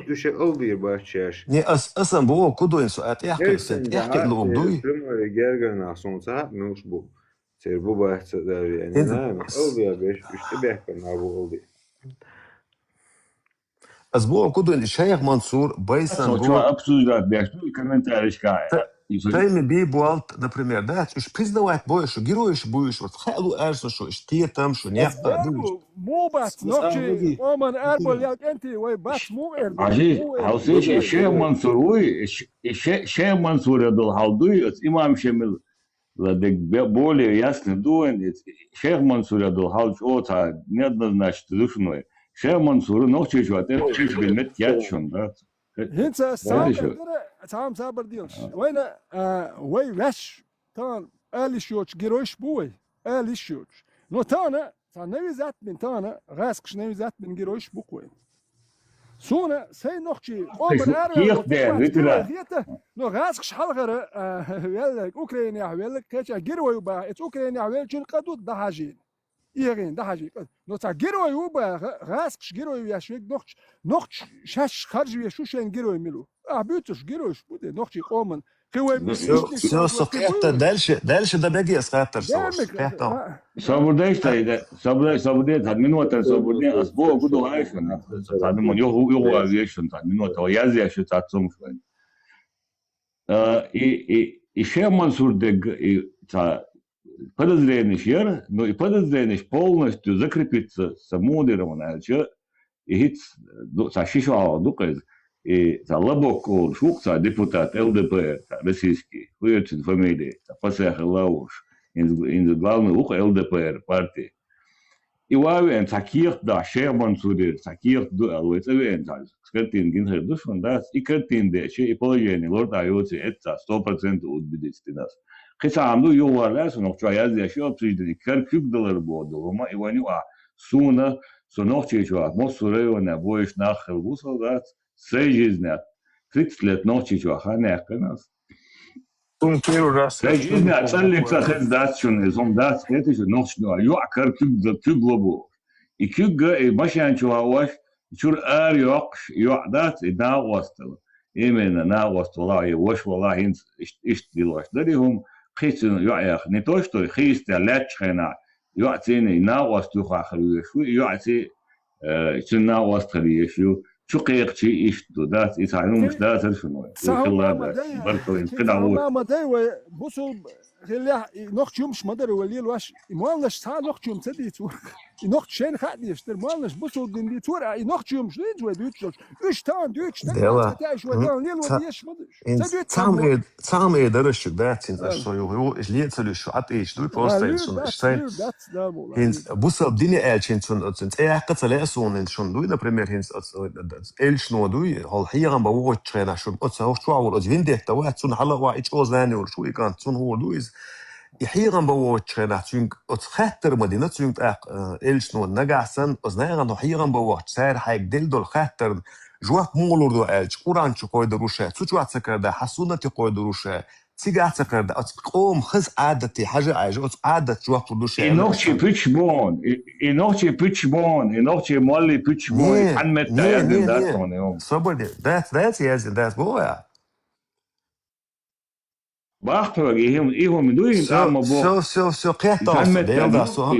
üçe aldır başçer. Ne asan bu kudu inso at yaxkilsin yaxkil obduy Primoy gergen asonsa nuş bu ser bu bahçe der yani ne aldır beş işte bekten bu oldu. أسبوع كده الشيخ منصور بايسن شو أبسوزات بيش كومنتاريش كاي تايم بي بوالت например да уж признавать больше героиш будешь вот хайлу эрсо شو اشتيه там شو нефта مو بس نوكشي ومن أربل ياك أنت وي بس مو أربل عجيب هاوسيش الشيخ منصور وي الشيخ منصور يدل هالدوي إمام شمل لدك более ясно дуэн الشيخ منصور يدل هالش أوتا неоднозначно душной Шейх Мансуру ночью что это чуть بالمت ياتشون да هنسا سام صابر ديلش وين وي وش تان اليشوش جيروش بوي اليشوش نو تانا نويزات من تانا غاسقش نويزات من جيروش بوكوي سونا سي نوختي اومن ارا نو غاسقش حلغره ويلك اوكرانيا ويلك كاچا جيروي با ات اوكرانيا ويلچن قدود دهاجين إيرين ده حاجة نوتا جيروي وبا غاسقش جيروي ياشوك نوخش شاش خارج ويشوشين جيروي ميلو بيوتش جيرويش بودي نوخشي قومن قوي سو سقيطة دالش ده باقي اسقاطر سقيطة صبرديش تايدا صبرديش هاد من وقت صبردين اسبوع كده عايشون هاد من يو عايشون هاد من وقت ويازي عشان تاتصم شوي الشيخ منصور دق подозрение, но и подозрение полностью закрепится самоудировано, что и хит сашишал дуказ и залабокол шукца депутат ЛДПР российский, выйдет фамилии, пасех лауш, in главный ух ЛДПР партии. И вавен таких да шех Мансурир, таких да алвец вен скартин гинхер душон да и картин дече и положение лорд айоци это 100% убедительный нас. Кисамду юварлар сонохча yazıyor президент Киркюгдалар болды. Ома ивани суна сонохчечва мосуревна боиш нахил гусалдат сежизна 30 лет нохчечва ханякнас. Тун первый раз. Сежизна цалик сахездатшун зондат это же нохчно ю Киркюгдалу. И кюгга и машанчва ваш чур ар юдат и наостал. Именно наостал и ваш валлахи иштилаш. Дарихум خيسن يعيخ نتوشتو خيست لاتشخنا يعطيني ناوستو خاخلوشو يعطي ناوستخليشو شو قيقتي إشتو دات إسعلوم مش دات شنو والله بركو ينقدعوا ما دايوه بوصل خليها نوخت يومش مدر وليل واش مالش ساعه نوخت يوم تدي تور نوخت شين خدي يشتر مالش بوصل دين دي تور نوخت يوم شليت وديتش ايش تان دوتش تاعش ودان ليل وديش مدش سام درش دات شو هو ليت سلو شو عطيش دوي بوستين شتاين هينس بوصل ديني الشين سنت ايه قتل اسون شون دوي например هينس الش نو دوي هول هيغان بوغ تشينا شو قصه شو اول از وين ده توات سن حلا وا اتش اوزاني وشو كان سن هو دويز يحيغن بوش خنا تشونك اتخاتر مدينة تشونك إلش نو نجاسن أزناغن نو حيغن بوش سير حيك دلدول خاتر جوات مولور دو إلش قران شو دروشة تشوات سكر ده حسونة تقوي دروشة تيجي سكر ده أتقوم خز عادتي حاجة عايجة عادة جوات دروشة إنوشي بيتشبون إنوشي مولي بيتشبون حنمت تأذن داتون يوم صبر ده يازن ده بويا باختر إيهم دوين أما بو سو قيادة ديال ده سو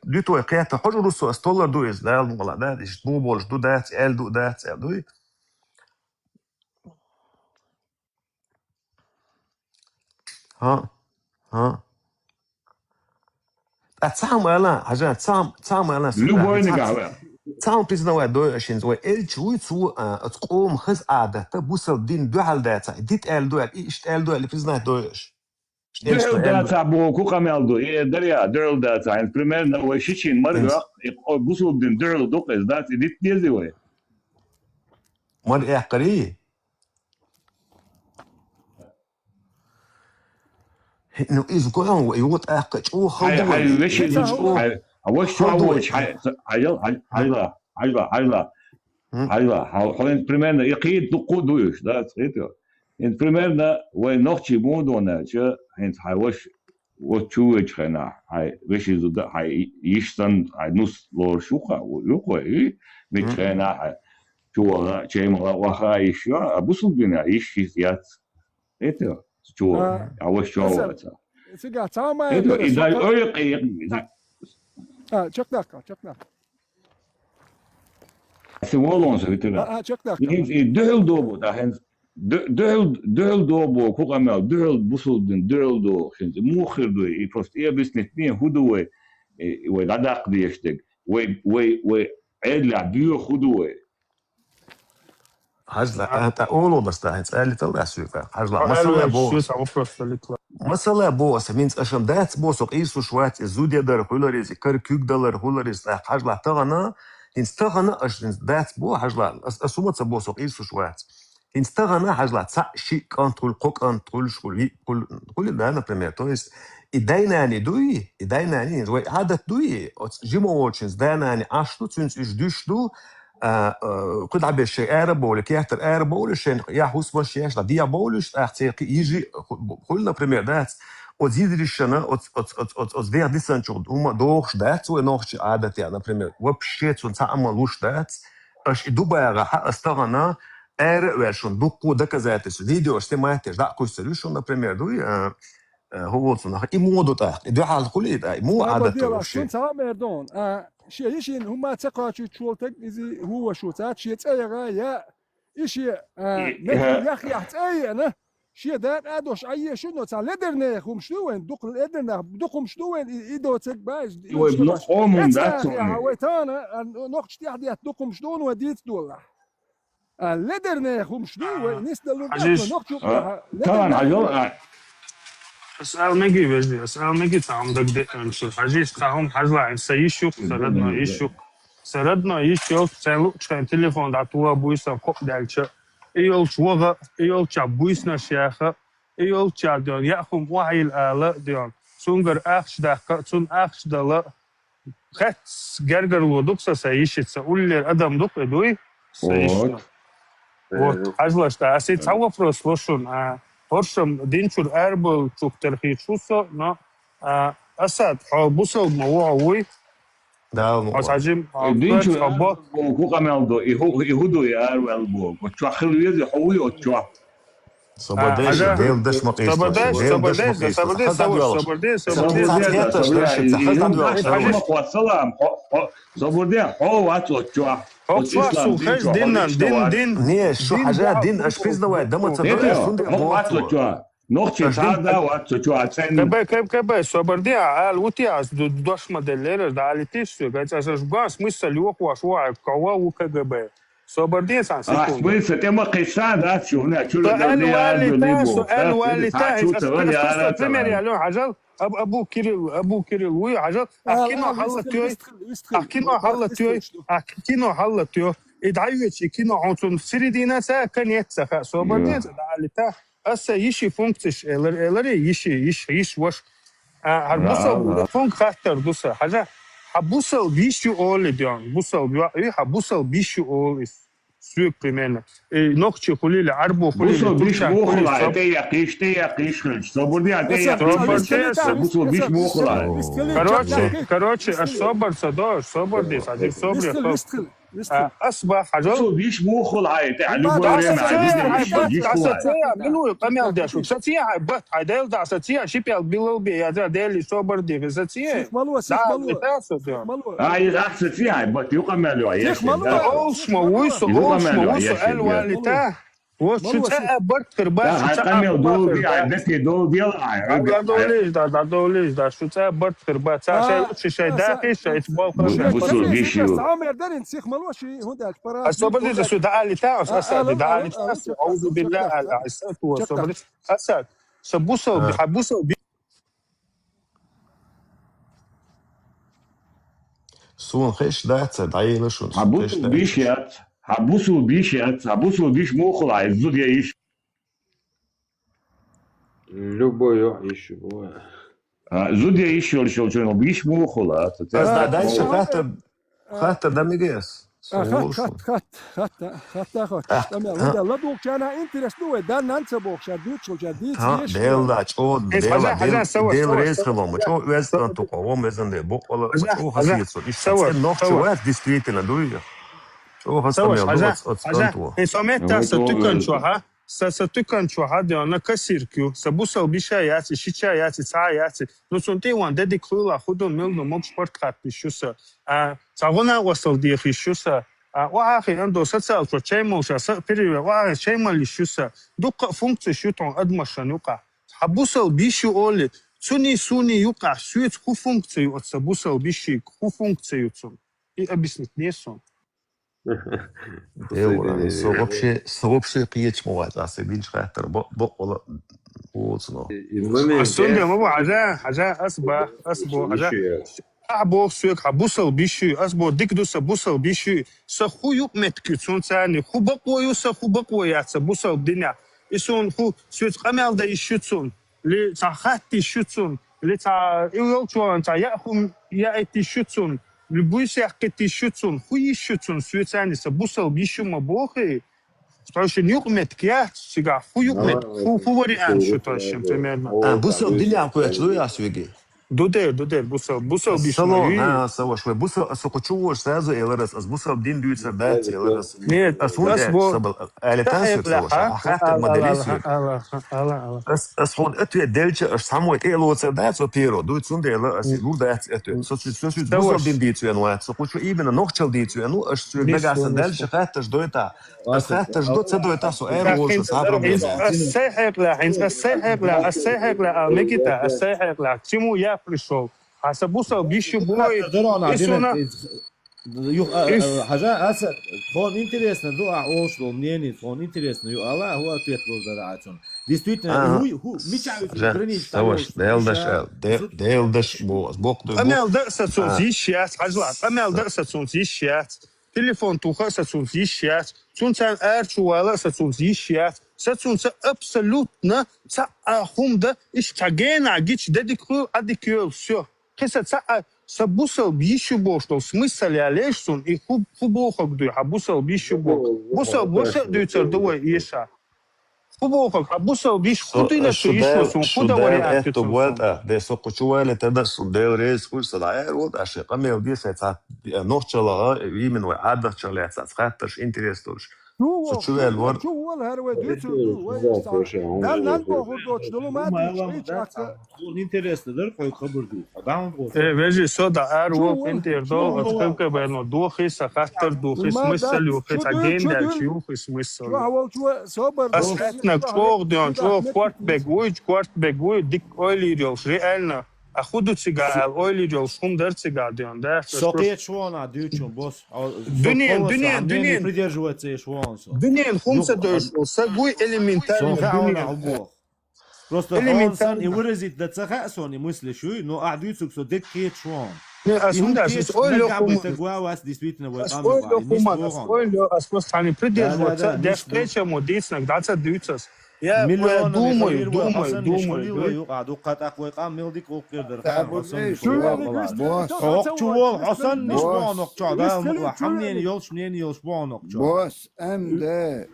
ديتو قيادة حجر روسو استولر دويز ده المغلا ده إيش مو بولش دو ده إل دو ده دوي ها أتسام أنا حاجة تسام أنا تسام بيزنا واحد دو عشرين زوي الجوي تو تقوم خز عادة تبوسل دين دو حال داتا ديت ال دو إيش ال دو اللي بيزنا دوش درل داتا بو كوكا مالدو دريا درل داتا إن بريمير وشيشين مرة بوصل دين درل دوقس دات ديت ديزي وي مرة قري إنه إيش قرن ويوت أقش أو خلدو هاي وش وش هوش هايلا حالين بريمير يقيد دقودوش دات هيتو إن بريمير وين نوختي مودونا شو هنت هاوش وتشوج خنا هاي وش يزود هاي يشتن هاي نص لور شوخا ويقوي متخنا هاي شو شيء ما وخاي شو أبوسو بينا يشيات هيتو شو أوش شو سيجا تاما هيتو إذا أريق تشكناك سوالون سويتنا دهل دوبو ده هنز دهل دوبو كوكامل دهل بوسودن دهل دو هنز موخر دو يفرست إيه بس نتنين هدوه وغداق ديشتك و عدل عديو خدوه هزلا أنت أولو بس ده هنز قال لي طلع سويفا هزلا مثلا بوس مينز أشم دات بوسق إيسو شوات الزوديا دار هولاريز كاركيوك دولار هولاريز هزلا تغنا هنستغنا أش دات بو هزلا أسومة بوسق إيسو شوات هنستغنا هزلا تسع شيء كنترول كنترول شغل كل ده أنا بريمير تويس إدايناني دوي إدايناني زوي عادة دوي جيمو واتشنز دايناني عشتو تنس إيش دوشتو كل عبيش أربو لكياتر أربو لشين يا حوس باش ياش لديا بولش أختيقي يجي كلنا بريمير دات وزيد الشنا وز فير ديسنشود هما دوخش دات ونوخش عادة يعني بريمير وبشيت ونتعملوش دات أش دوبارا حق استغنا وشون دوكو دكازاتس فيديو استماتش دا كوستلوشون بريمير دوي هو صنع إمودو تاع دو حال كل ده مو عادة شون تمام مردون شيء يشين هم تقاشوا شولتك إذا هو شو تات شيء تأيغا يا إشي يا أخي أحتأي أنا شيء ده أدوش أي شنو تاع لدرنا هم شنوين دوق لدرنا دوقهم شنوين إيدو تك باش وبنقوم داتهم يا ويتانا نقش تحدي دوقهم شنون وديت دولا لدرنا هم شنوين نسدلوا نقش طبعا عجل اسأل مجي بجدي اسأل مجي تعم دق انشل حجيش تعم حزلا إن سيشوك سردنا يشوك سلوك كان تليفون دعتوا بويسا كوب دالشة إيول شوغا إيول شابويسنا شيخة إيول شادون يأخم وحي الآلة ديون سونغر أخش دقة سون أخش دلا خت جرجر ودوكسا سيشت سأقول للأدم دوك دوي سيشنا حزلا شتا أسيت سوا فروسلوشون هرشم دينشور أربل شوك ترخي شوسا نا أسد حبوسا موعوي ده أساجم دينشور أربل كوكا مالدو يهودو يا أربل بو وتشاخلو يزي حوي وتشاخ صبرديش ديل دش مقيس صبرديش هو واتو تشاخ نيش شو حاجات دين اشبيز دوا دم تبع نوختي هذا واتو تشاخ كبا صبرديا الوتياس دوش موديلر داليتيش غاصاش غاس مسليوق واشوا كوا وكغبا صبرديا سانسيكو بس تم قيسان ذات شو هنا شو سؤال والي تاعس بريمير يالو عجل ابو كيريل وي عجل احكينا حلتيو ادعيتي كينا عنصر سريدينا سا كان يتسخ صبرديا داليتا أسا يشي فونكتش إلري يشي وش هالبوصل فونك خاطر دوسا حاجة هبوصل بيشو أول ديان بوصل هبوصل بيشو أول سوق بمنا نقطة خليل عربو خليل بوصل بيش موخلا تيقيش صبرني بوصل بيش موخلا короче الصبر صداش صبر دي صديق صبر أصبح حاجة بوصل بيش موخلا تعلو منو قميل داشو ستيا بات عدل دا ستيا شيبيال بيلو بي يا دالي صبر دي ستيا هاي أحسن فيها بات يقملوا عيش أوسمو الوالتا وشتا برت كربا قمل دول دي عدتي دول دي دوليش دا شتا برت كربا شي داخل شي تبال بوصل بيشو عمر دارين سيخ ملوشي هندك برا الصبر دي شو دعالي تاعس أسد دعالي تاعس أعوذ بالله العسات والصبر أسد سبوسو بحبوسو سون خيش دات دعيلة شون حبوسو بيش موخلا الزود يعيش Любой يعيش زود يعيش شو بيش موخلا دايش خاطر ده ميجيس خط لا دوك كان انترست نو دا نانسا بوك شادوت شو جديد ديل داش او ديل ريس خلوم شو ويسترن تو قوم وزن ده بوك ولا شو حسيت شو نوت شو ديستريت ندوي شو حسام إنسامتا ستكن شوها ستكن شوها ده أنا كسيركيو سبوسو بيشايات شيشايات سايات نسونتي وان ده كرولا خدون ميلو موكس بورت كات بيشوسا ساغونا وصل دي خيشوسا واخي عنده ساتسال تشيمو شا بيري واخي شيمو ليشوسا دوك فونكسي شوتون ادمشانوكا حبوسو بيشو اول سوني يوقع سويت خو فونكسي وتسبوسو بيشي خو فونكسي يوتسون и объяснить сон. Evo, soopće pijeć movac, a se binč hajter, bokola, ucno. السندي مو حاجة أصبح حاجة أبو سوق أبوسل بيشي أصبح ديكدوس أبوسل بيشي سخو يومت كيتون ثاني خو بقوي سخو بقوي يا أبوسل الدنيا يسون خو سويت قمال ده يشوتون لي تخاتي يشوتون لي تا يوتون تا يأخم يأتي يشوتون لبويس يحكي يشوتون خو يشوتون سويت ثاني سبوسل بيشي مبوخي Потому يقمت كيا سيجا خو يقمت خو وريان شو تاشم примерно. بوسل الدنيا كويا شلو يا سويجي. دودير بوسل بيشموي. سوا شوي بوسل سوكوتشوش سازو إلرس أس بوسل دين دويتر دات إلرس. نيت أسون سبل آلتان سوى حتى مدلسي. أسون أتوي دلتش أسموي إلوتر دات سو بيرو دويت سون ديلا أس لو دات أتوي. سو بوسل دين ديتو أنواع سوكوتشو إيبن نوختشل ديتو أنو أش سوي نجاسن دلتش خاتش دويتا. خاتش دوت دويتا سو إيرو سابرو بيزا. السيحق لا ميكيتا السيحق لا تيمو يا пришел. А сабуса биши бой. حاجة هسه فون انتريسنا دو اوشلو منيني فون انتريسنا يو الله هو تويت بودراتون ديستويتنا هو مش عارف برني سواش ديلدش بوق دو امال درسة سوزيشيات حجلات امال درسة سوزيشيات تليفون توخا سوزيشيات سونتان ارتشو ولا سوزيشيات ساتسونسا абсолютно са ахумда иштагена гич дедикру адикюл всё кеса са сабусал бишу боштол смысл алешсон и хубохок ду хабусал бишу бок бусал боша дуйцер дуй иша хубохок хабусал биш худина шишсон худа вариант это вот да сокочували тогда судел рейс курс да вот аж камел десять ноччала именно адачала цатхаташ интересуешь شو هو الهروة ديتو ده نانبو خدوش دلو ما فون انتريسنا درقوا يخبر دو داون вежи сода арво интердо открывка бено духи сахатер духи смысл юхи агенда чухи смысл асхатна чордон чор квартбегуй дик ойлирил реально А худу цигар, ойли жол шум дар цигар дион, да? Сокет швона дючун бос. Дунен придерживается и швонсо. Дунен хумса дошел, сагуй элементарно дунен. Просто элементарно и выразить да цахасон и мысли шуй, но адюцук со дек кет швон. Действительно, придерживаться, да встреча модицнак, да дюцас. Я مليون думаю. يشولي قعدوا قد أقوى قام ملديك وقدر قام حسن Boss, حسن نشبانك شو ده حمنين يلش منين يلش بانك شو Boss, ده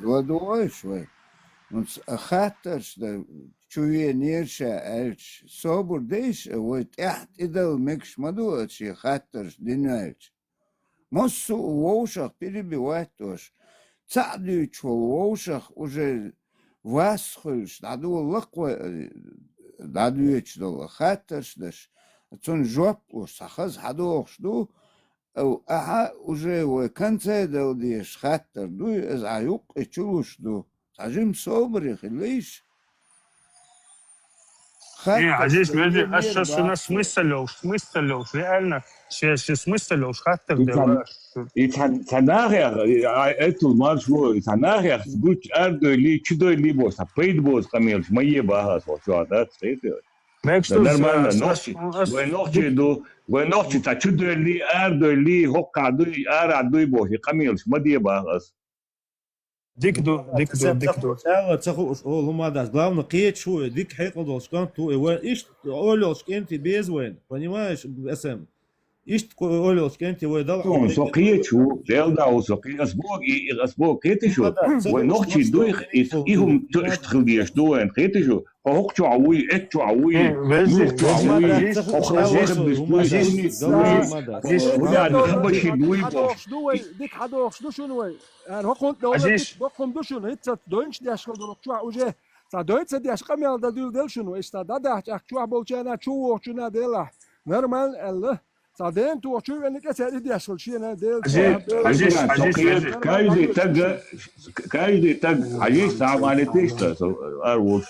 ودوي شوي. Ons خاطرش ده شوية نيرشا ألش صبر ديش وتحت إذا مكش مدوش خاطرش دينالش. مصو ووشخ بيربي واتوش. تعديش ووشخ وجه واسخلش دعدو لقوة دعدوش دو خاطرش دش. تون جواب وصخز حدوش دو أو أها وجه وكنت دو ديش خاطر دو إز عيوق اتشوش دو. تعجم صبر يا أخي ليش؟ عزيز ماشي أساس ناس مثلوش реально смысленлوش خاطر دواش تناغير اتو مال شو تناغير قلت اردولي تشدولي بوس بيد بوس كاميل ما يباها شو هذا صحيح نورمال نوتشي ونوتشي تشدولي اردولي هوكادوي اردوي بوس كاميل ما يباها ديكدو تاخو لما داس главное قيت شو ديك حيقل دوشكان تو ايش اولوش انت بيزوين понимаешь اسم ايش اولوش انت ويدل سوقيت شو ديلدا وسوقي اسبوع قيت شو ونوتشي دوي ايهم تشتغل ديش دوين قيت شو هوك عوي اتشو عوي ديك حدوخ شو شنو يعني هو كنت دوكم دو شنو هيت دوينش دي اشكال دو شو وجه تا دويت دي اشكال مال دا ديل شنو استا دا شو بولچنا شو شنو ديلا نورمال الله صادين تو شو انك اسال دي اشكال شي انا ديل كايدي تاج عجيز سامالتيش اروش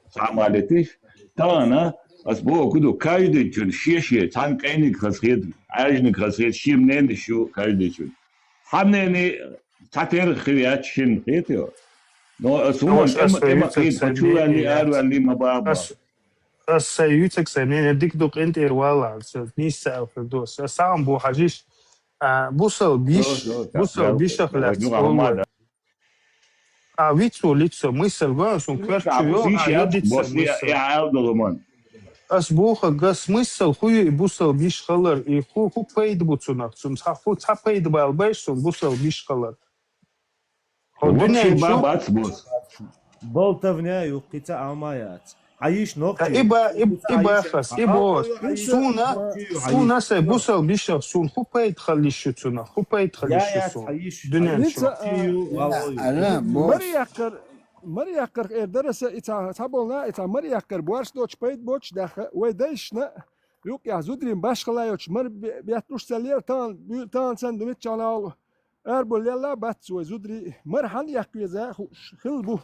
سامالتيش تانا اسبوع كدو كايدي تشن شيشي تان كايني خسيد عاجني خسيد شي منين شو كايدي تشن حنني تاتير خيات شين خيتو نو سوون اما خيت شو اللي ارو اللي ما بابا سيوتك سنين ديك دوك انت والله نيسا في الدوس سام بو حجيش بوصل بيش خلاص ويتسو ليتسو мысль главное أسبوع قص мысль خوي بوصل بيش خلر يخو بيد بوتسونك سون خو بيد بالبيش سون بوصل بيش خلر الدنيا شو болтовня и قطع عمايات عايش نقطة إبا خس إبا سونا سي بوصل بيش سون خو بيد خليش سون خو بيد خليش سون الدنيا شو مريكر درس تابلنا مريكر بوارش دوتش بيت بوتش داخل ويدايشنا يوك يا زودرين باش خلايوش مر بياتوش سالير تان سندويتش انا اربول يلا باتس وزودري مرحل يحكي زي خلبو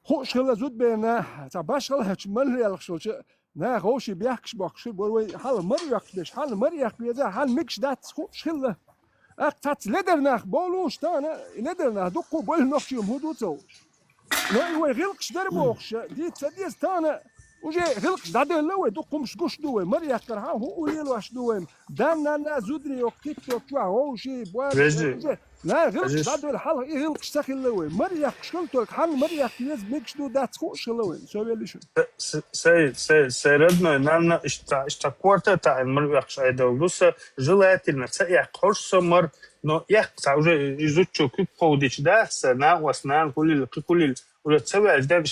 خوش خلا زود بينا تا باش خلايوش مر يلخشوش نا خوشي بيحكش باكش بوي حال مريكش حال مريكي زي حال ميكش دات خوش خلا اقتات لدرنا بولوش تانا لدرنا دقو بول نخشيم هدوتو لا غلقش دربوخش ديت سديس تانا وجي غلقش دادو لو دقو مش قش دوي مريا كرها هو يلواش دوي دانا نا زودري وقتيك تو هو شي بوا لا غلقش دادو الحل غلقش ساخن لو مريا شكلتو حل مريا كيز ميكش دو دات خوش لو سوي لي شو سيردنا نانا اشتا كورتا تاع المريا ايدو بص желательно تاع قرص مر но я уже изучу как ходить да на واسنان كل ولا تسوي ده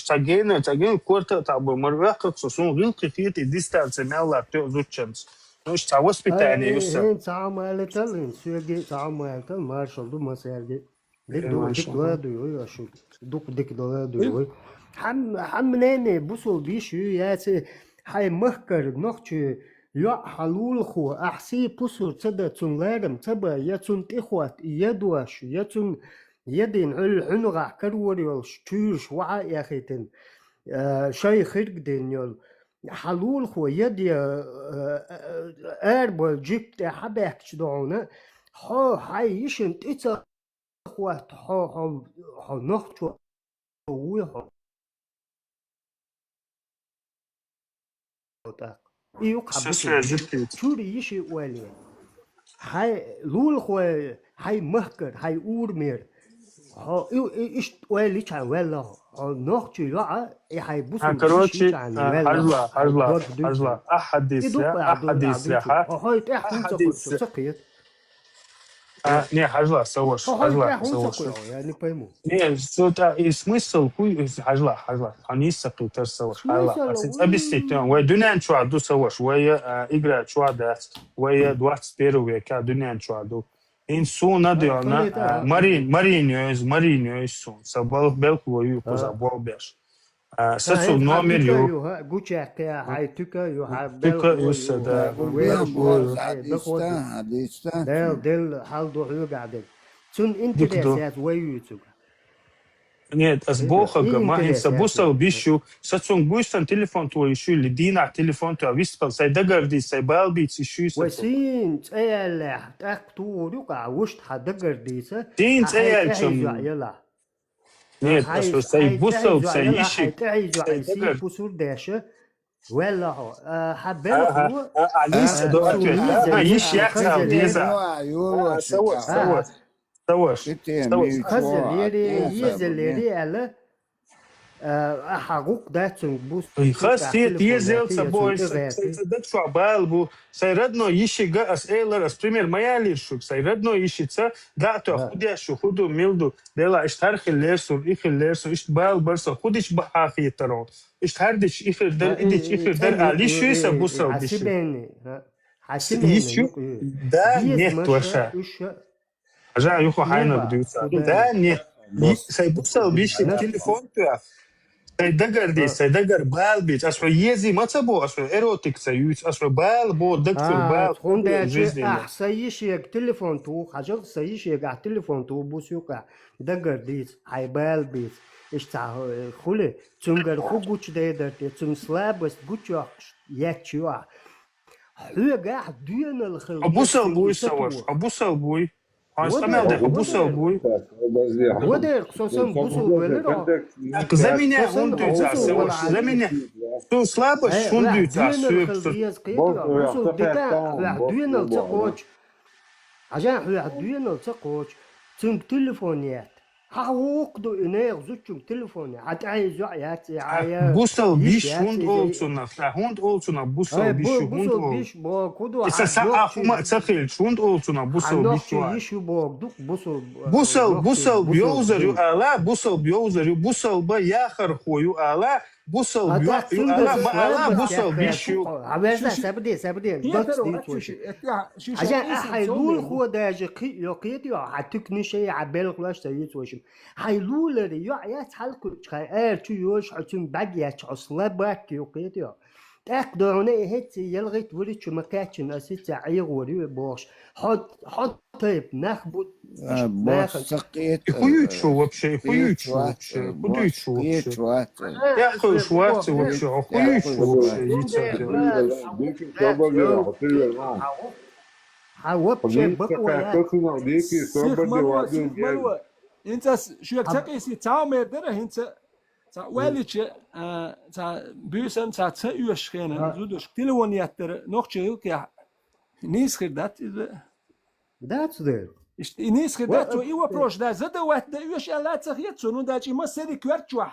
تاجين كورتا تاع مرواق خصوصا غير كثير ديستانس مالا تزوتشنس مش تاع وسبيتاني يوسف تعاملت الانسياجي تعاملت مارشال دو مسيرجي ديك دو شو ديك دو حمنين بوصل بيشو ياتي هاي مخكر نوختي يا حلول خو أحسي بوسو تدا تنلارم تبا يتون إخوات يدواش يتون يدين عنغا كروري والشتوش وعا يا خيتن شاي خيرك دين يول حلول خو يدي أربل جبت حباك شدونا هاي يشن تيتا اخوات حو نختو ويحو يوك حبتي شوري يشي والي هاي لول خو هاي مهكر هاي اورمير ها ايش وين كان ولا نوختي يا هاي بوصل كروتشي كان ولا حجلة أحاديث لها هاي تحت سقيت не حجلة سوش حجلة سوش يعني пойму не что-то и смысл хуй حجلة они سقيت سوش حجلة объяснить ودنيا شو عدو سوش ويا إجرا شو عدات ويا 21 века دنيا شو عدو إنسان نديانا مارينيوز سون سبب بالكويو كذا بالبيش ساتو نومر يو جوتشك هاي تكا يو تكا يسدا دل حال دو هو قاعد تون انتريسات ويوتيوب Нет, с Бога гама инса бусал бишу, сатсон буйсан телефон твой ищу, или дина телефон твой виспал, сай дагарди, сай балбиц ищу. وسين تأيل تأكتو رقع وشت حدقرديسة تين تأيل شم. Нет, что сай бусал, сай ищи. تعيزو عيسي بسور داشة ولا هو حبالك هو Алиса дуатвет. Ищи яхта деза. سواش خزليري يزليري على حقوق داتون بوس خاص هي زيل собой صدق شو عبالبو سيردنو يشيغا اس ايلر اس بريمير ماياليشوك سيردنو يشيца داتو خوديشو خودو ميلدو ديلا اشتارخ الليرسو اخ الليرسو اش بال برسو خوديش بحاخي ترون اشتاردش اخر در اديش اخر در عليشو يسبوسو ديش حسبيني да нет вообще Жа юхо хайна бдюца. Да, нет. Сай бусал биши телефон туя. Сай дагар бал бич. Ашо ези мацабо, ашо эротик саюц, ашо бал бо дактил бал. خونده سيشيك تليفون تو حاجة سيشيك على تليفون تو بوسيوكا دقر ديس هاي بال بيس إيش تاع خلي تنقر خو قوش دايدرتي تن سلابس قوش ياتشوا هو قاعد دين الخل أبوسال بوي سواش أبوسال بوي هاستمع أبوسال بوي وده خصوصا بوسال ولا زميني هون دوتsa سواش زميني تو سلابس هون دوتsa بوسال ديتا دين التقوش عشان دين التقوش تن تليفونيات حقوقدو إنه زوجهم تليفوني عتعيز يا بوسال بيش هوند أولتونا هوند أولتونا بوسال بيش هوند بيش بوكودو إسا أخوما تخيل هوند أولتونا بوسال بيش يشو بوكدو بوسال بيوزريو ألا بوسال بيوزريو بوسال بياخر خويو ألا بوسال بيوزريو ألا بوسال بيشو عبازنا سابدي دوتس دي توشي عشان أحيلول خو داجي يقيتيو حتكني شيء عبال خلاش تيت وشي حيلول ريو يا حلقو خير تيوش عشان باقي اصلا باكي يقيتيو تقدرون هيت يلغيت ولي شو مكاتشن اسيت عيغوري بوش حط طيب نخبط سقيت хуючу вообще хуючу вообще хуючу вообще я хуючу вообще хуючу вообще انت شو تقيسي تاو مدره انت تا وليش تا بيسن تا تيوش خينا زودش تليفون يتر نوخشيل كيا نيس خدات That's there. نيس خدات ايوا بروش دا زدا وات دا يوش الا تخيت سونو دا جي ما سيري كوارتشوا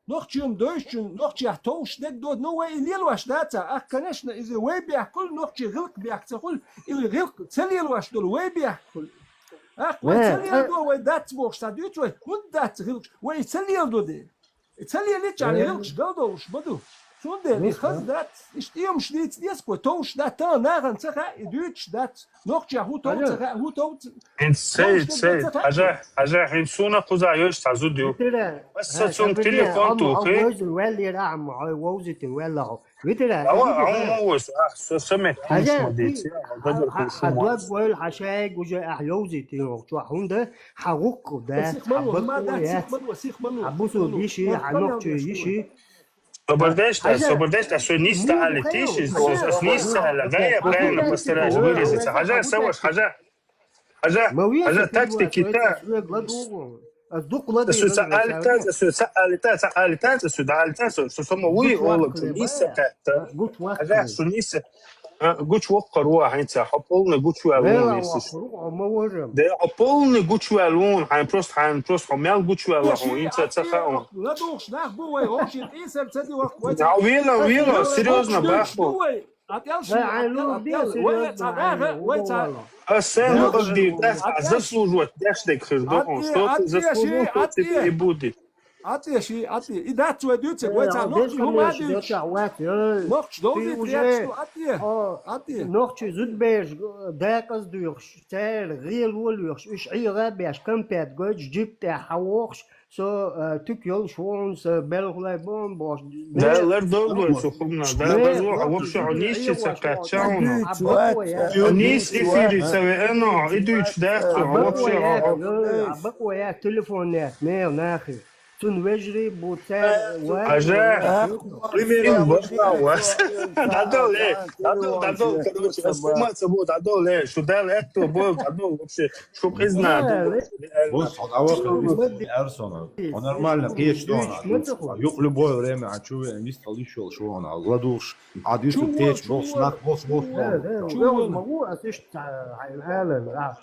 نوخشيم دوشن نوخشي توش دك دود نو واي ليل واش داتا اكنش اذا وي بيحكل نوخشي غلق بيحكل اللي غلق تليل واش دول وي بيحكل وتليل دو وي دات بوش تا دوت وي ودات غلق وي تليل دو دي تليل ليش على غلقش دودوش بدو شو ده خذ دات اشتيهم شديت ديسكو توش دات ناغن تخا دوتش دات نوخشي هو تو انت سيد حاجه حنسونا قزا يوش تعزوديو بس تون تليفون توخي ولا رعم ووزت ولا وترى هو سمعت حدوق ويل حشاج وجا احيوزي تيو شو هوندا حقوق ده حبوسو بيشي حنوخشي يشي Собордешта, что не стали тише, не стали, да, я правильно постараюсь выразиться. Хажа, Саваш, хажа, тактики, та. Сюда, что самого и олог, что не саката. Хажа, что не саката. قوش وقر واحد انت حبولنا قوش لا والون لا يسش وقروع ما ورم ده حبولنا قوش والون حين بروست حمال قوش والون انت تسخون لا دوخ شناخ بوي روش يتقيسر تدي وقت ويلا سيريوزنا باخو لا عين لو بيا سيريوزنا السنة قصدي زسلوج وتداشتك خردوهم شتوت زسلوج وتبقى يبودي عطي إذا توديت ويتا نوكش هم عاديش نوكش دوزي تريكشتو عطي نوكش زود بيش داقز دوخش تال غير ولوخش إيش عيرا بيش كم بيت جوج جبت حوخش سو تكيل شونس بلغلاي بون باش ده لر دول سخمنا ده بزوح وبش عنيش سكاتشاونا عنيس إفيري سوي أنا إدوش داخل وبش عبقوا يا تليفونات ميل ناخي تون وجري بوتا أجا primeiro دادول إيه دادول كده ما سبوت دادول إيه شو ده لقيته بول دادول вообще شو بإذنه بص أرسنال ونورمально يق любое время а чё не стал еще что он ладуш عاد يشوف تيج بوس ناك بوس شو могу أسيش هلا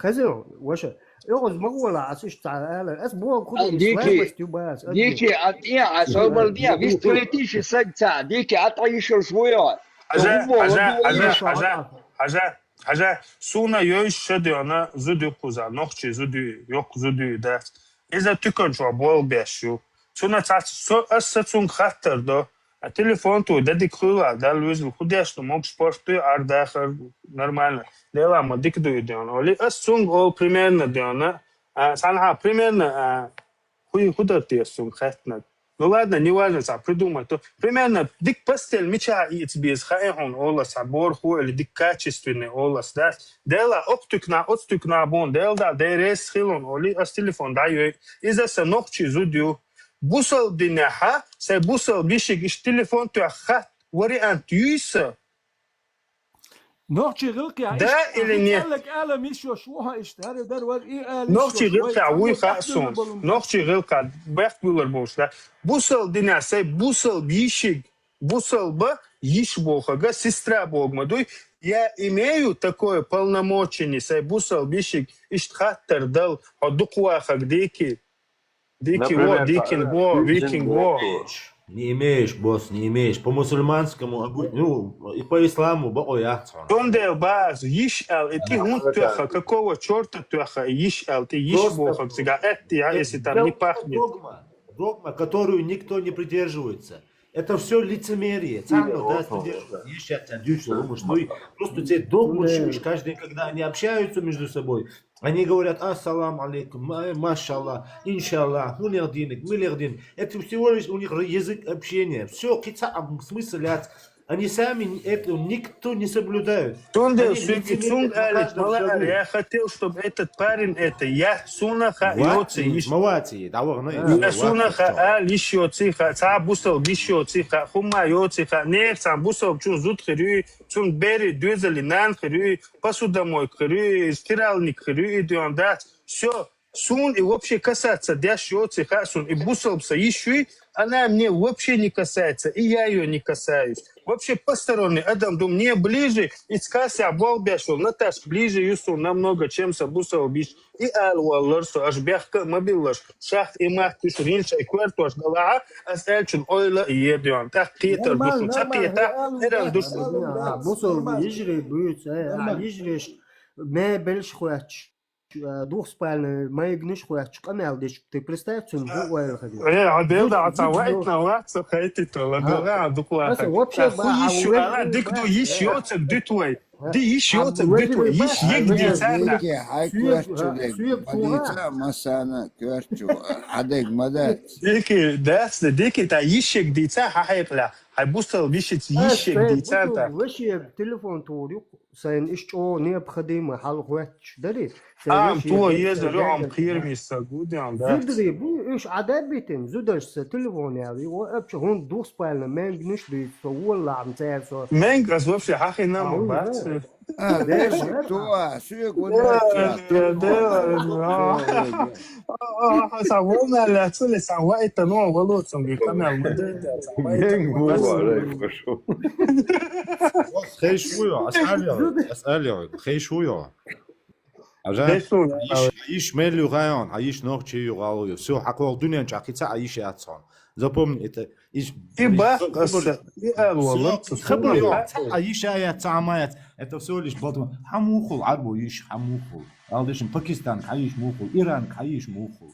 كذا وش يغز مقولة عسيش تعالى أسبوع كله ديكي عطيها صوب ديا فيش تلتيش سجتا ديكي عطيش شوية حاجة سونا يوش شدينا زودي كوزا نوخشي زودي يوك زودي ده إذا تكون شو بول بيشو سونا تعرف أساتون خطر ده التليفون تو دادي كرولا ده لوز الخديش نموك سبورتو عرض آخر نورمال لا ما ديك دو يديون ولي السونغ أو بريميرنا ديونا سانها بريميرنا هو خدرتي السونغ خاتنا نولادنا نيواجن سا بريدوماتو بريميرنا ديك باستيل ميتشا يتبيز خايهون أولا سابور هو اللي ديك كاتشستويني أولا سداس ديلا أوكتوكنا بون ديلا ديريس خيلون ولي التليفون دايو إذا سنوكتشي زوديو بوصل ديناها سيبوصل بيشيك إش تليفون تو خات وري أنت يوسا نوكشي غلقي ده اللي نيه لك ألم يشو شوها اشتهر در ور إيه ألم نوكشي غلقي وي خاصون نوكشي غلقي بيخت بولر بوش ده بوصل دينا سي بوصل بيشيك بوصل با يشبوха сестра богмадуй я имею такое полномочие сей бусал бишик иштхаттер дал одукуаха дики во дикин во викинг во Не имеешь, босс, не имеешь. По мусульманскому, ну, и по исламу, богояхцу. Тонде баз, ишал, и ты он тёха, какого черта тёха, ишал, ты иш бога, если там не пахнет. Догма, которую никто не придерживается. Это все лицемерие. Просто те догмы, каждый, когда они общаются между собой, они говорят ассалам алейкум, машаллах, иншаллах, мулердин. Это всего лишь у них язык общения. Все, смысл, они сами это никто не соблюдают. Я хотел, чтобы этот парень я сунаха йоци. Я сунаха лишо циха, ца бусал лишо циха, хума йоциха, не сам бусал чун зут хрю, чун бери дюзели нан хрю, посудомой хрю, стиральник хрю, идем да. Все. Сун и вообще касаться дящего цеха сун и бусалпса еще она мне вообще не касается, и я ее не касаюсь. Вообще посторонний Адам дум мне ближе, и скася болбяшул, Наташ ближе юсу намного, чем сабусал бич. И алвалларсу аж бяхка мобиллаш, шахт и мах тиш ринша и кварту аж галаа, ас элчин ойла и едион. Так титр бусу, цапиета, эрал душу. Бусал يجري بيوت يجريش ما بلش خواتش دوخ спальня, мои гнишку я чканал, ты представь, что он был ходил. عدل عطاوعتنا وقت خيتي ولا دغا دقوا вообще ديك دو يشيوتك دتوي دي يشيوتك دتوي يش يجدي سنه هاي كويرتشو مسانا كويرتشو عدك مدى ديك تا يشك دي تا حيطلع هيبوصل بيشت يشك دي تا وش تليفون توريق سين اشو необходимо حل خواتش دري تو يزرو عم خير ميساغودي عم ده زدري بو ايش عدابتين زدرش تليفون يعني وابش هون دوس بالنا مانج نش دي ولا عم تعرف مانج از وفش حقي نام بس بيشك توا سويك وناتشا Savona le atsule sawa itano walo tsongi kamel mudde sawa Мең itano була, bas. рай, пошел. خيش ويا اسالي خيش ويا عشان Deshu عيش ميل يغايون عيش نوخشي يغاوي سو حقوق الدنيا نشاكيتا عيش ياتسون زبوم إت إيش ibah qas alwala خبر يوم عيش آيات تعمايات التفسير بطل حموخل عربو يش حموخل عالدش باكستان عايش موخل إيران عايش موخل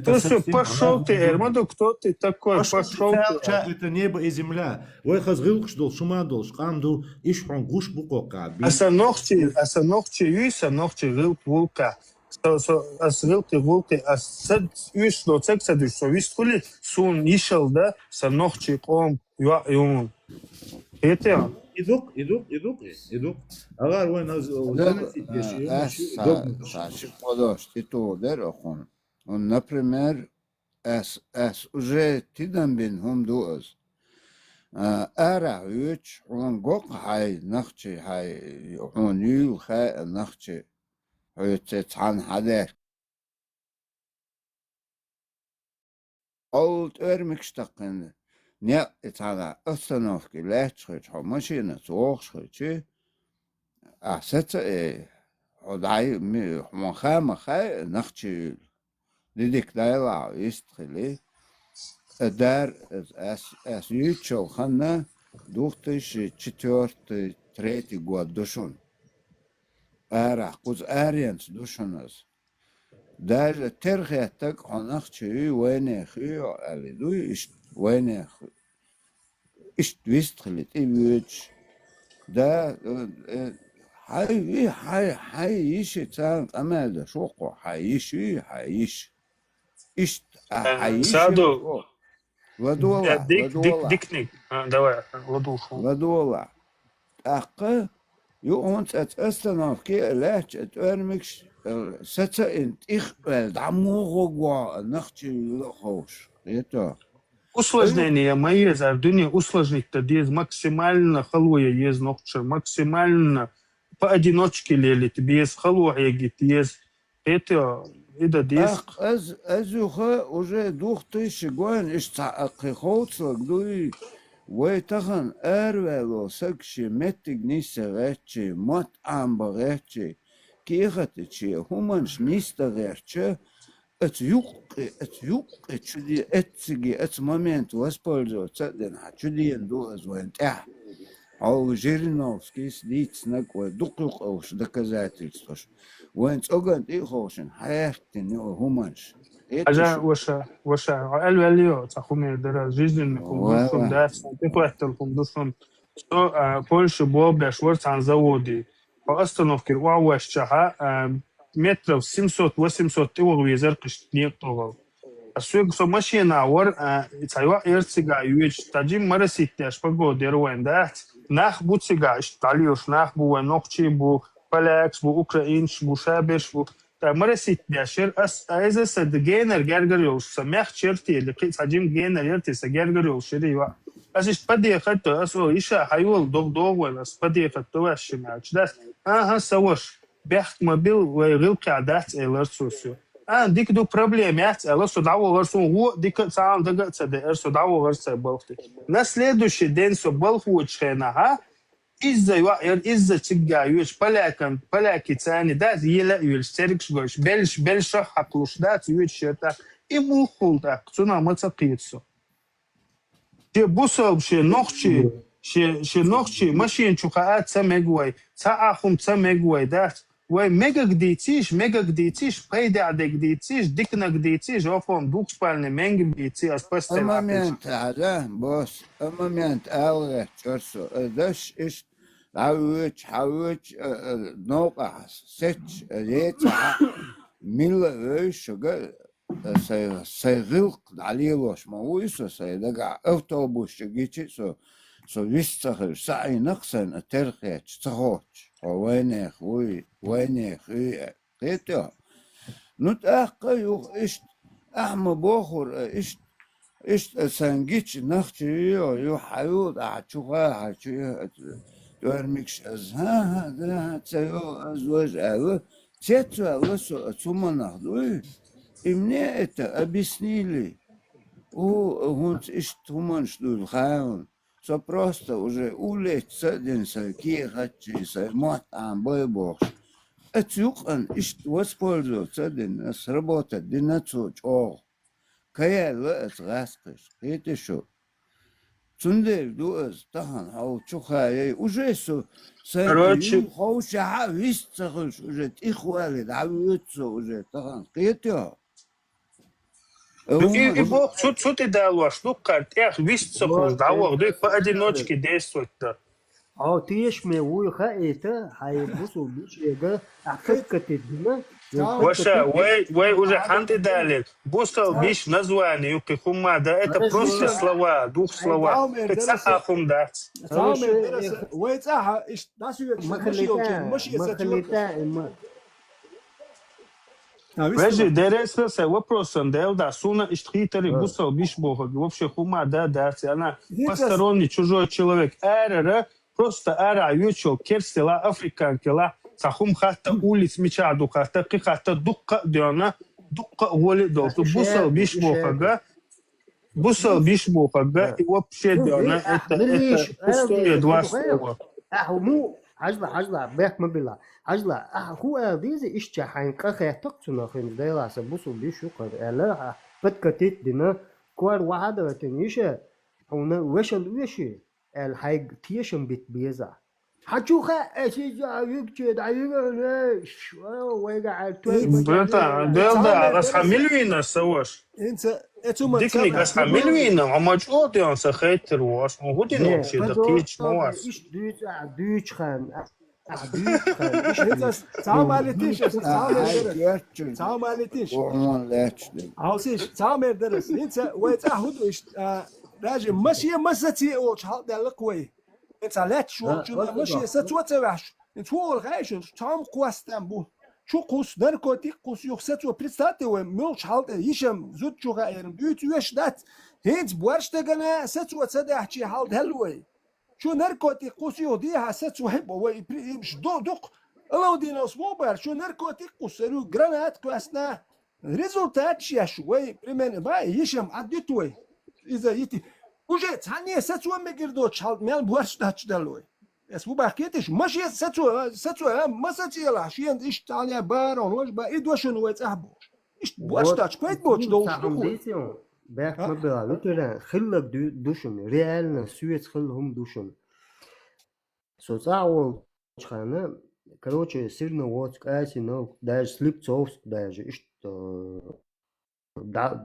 Слушай, пошел ты, Эрмаду, кто ты такой? Пошел ты. Это небо и земля. Ой, хазгилкш дол, шума дол, шкам дол, иш он гуш букока. Асанохти юис, анохти вилк вулка. As вилки вулки, as сад юис до цексадиш, so вис хули сун ишел, да, санохти ком юа юн. Это идук. Агар вой наз Саши подожди, то дерохун. Он, например, уже тидам бин хум дуаз. Ара үч, он гок хай нахчи хай, он юл хай нахчи. Höjtse han hade old örmükstakken ne etana östanovki lätschöch ha maschine zochschöch asetse odai mi mon khay nachtchi didik daila istkhili der as yucho khanna 2004-3 год душун Ара, куз арианс душанас. Даже терхетак ханахчи венехи алиду иш венех. Иш вистхлит ивич. Да хай иши цан амада шоко хай иши. Иш хай Саду. Ладула. Дикник. Давай, ладула. Акка يومت أستنافكي لاش أتورمكش ستا انت إخبال دعموغوا نختي لخوش это Усложнение мои зардуни усложнить то есть максимально халуя есть нохчер максимально поодиночке лелит без халуя гит есть это дес أزوخا уже 2000 год إشتاقي خوصلك دوي ويتخن أروالو سكشي متك نيسغاتشي مات عمبغاتشي كيغتشي همانش نيستغاتشي اتيوقي تشدي اتسجي اتمامنت واسبولزو تسدن هتشدي ندوز وانتح او جيرينوفسكي سديت سنك ودقيق اوش доказательства وانت اوغانت ايخوشن حياتي همانش Ажа ваша алвалио цахуме дара жизненный кумдушун да сантипуэттер кумдушун что Польша бобя шварцан заводи по остановке уауашчаха метров 700-800 тыгу везеркиш нетогал асуг со машина вар цайва эрцига юич таджим мараситтяш погодервен да нах буцига шталиош нах буэ нохчи бу полякс бу украинш бу шабеш бу مرسيت باشر أيزا سد جينر جرجريوش سماح شرتي اللي قيس حجم جينر يرتي سجرجريوش شري وا أسيش بدي أخدته أسو إيشا حيول دوغ ولا بدي أخدته واش معش ده ها سوش بيحت مبيل ويغيل قعدات إلرسوسيو ديك دو проблемات إلرسو دعوة غرسو هو ديك ساعة دقة سد إرسو دعوة غرسو بلختي на следующий день со بلخو تشينها из-за тебя юж поляки цани да ела юж серикш гош бельш хаклуш да юж это и мухул да цуна мацапицу че бусол че нохчи машин чука цамегвай цаахум цамегвай да вай мега гдитиш пайда гдитиш дикна гдитиш офон двухспальный менги гдитиш аспастель момент да босс момент алга чорсо даш иш حاوش نوقع ستش ريتها ميلا شغل سيغلق عليه واش ما هو يسو سيدقع اوتوبوس شجيتي سو يستخر سعي نقصن الترخيت تخوش وينيخ وينيخ قيتو نتأقى يوخ اشت احمى بوخر اشت سنجيتش نختي يو حيوت احتشوها تورمكش از ها ده تسيو از وجه تيتو وسو ثم ناخذوه امني اتا объяснили он ишт хуманш дул хаун со просто уже улиц один со кихачи со мат бойбош اتيوقن اشت воспользоваться один сработать динацо чо кая лэс гаскаш это шо Цундер дуэс тахан хау чухай уже со Короче, сэнти хау ша висцахш уже тихуали давются уже тахан кето и бог, что ты делаешь? Ну, как, весь цокол, да, вот, да, поодиночке действовать-то. تيش مي خايته هاي بوسو بيش يجا أفكت الدنا Ваша, вы уже ханты дали. Бустал биш название, юки хума, да, это просто слова, двух слова. Это ахум дать. Вежи, дерется с вопросом, да, да, суна иштхитари, бустал биш бога, вообще хума, да, да, она посторонний, чужой человек. Эра, просто эра, ючел, керстила, африканкила, сахум хата улиц мечаду хата, хата дукка диана, дукка воли долту, бусал биш бога, бусал биш бога, и вообще диана, это пустые два слова. مو عجلة بيك مبلا عجلة هو ديزي إشتى حينقى خيطقتنا خين ديلا سبوسو بيشو قد ألا بتكتيت دينا كوار وعادة تنيشة هنا وشل وشي الحيق تيشن بيت بيزا حتشوخا اشي يكتشد عيوغا ويقع Брата, да, расхамильвина саваш. Дикник расхамильвина, а мачо ты он сахайтер ваш, он гудин вообще да кич маваш. دوش خان تعال مالتيش عاوزيش تعال درس انت ويتعهد راجل ماشي مساتي او شحال دالك وي انت لا تشوف ماشي ستوتاش انت هو الغايش تعم قواستان بو شو قوس ناركوتيك قوس يخساتو بريستاتي ومو شحال يشم زوت شو غايرم دوت يش دات هينت بوارشتغنا ستو تداحشي حال دلوي شو ناركوتيك قوس يوديها ستو حب وي مش دوق الله دينا سموبر شو ناركوتيك قوس رو جرانات كواسنا ريزولتات شي شوي بريمن باي يشم عديتوي اذا يتي وجه ثانيه ستو ميغردو شحال مال بوارشتاش دلوي اسمو باكيتش ماشي ستو ما ستيلا شي انت ايش تانيا بارون واش با ادوشن ويتحبوش ايش بواشتاش كويت بوش دوش بيك مبلا لوترا خلق دوشن реально سويت خلهم دوشن соцаул чхана короче сильно вот каси но даже слипцов даже что да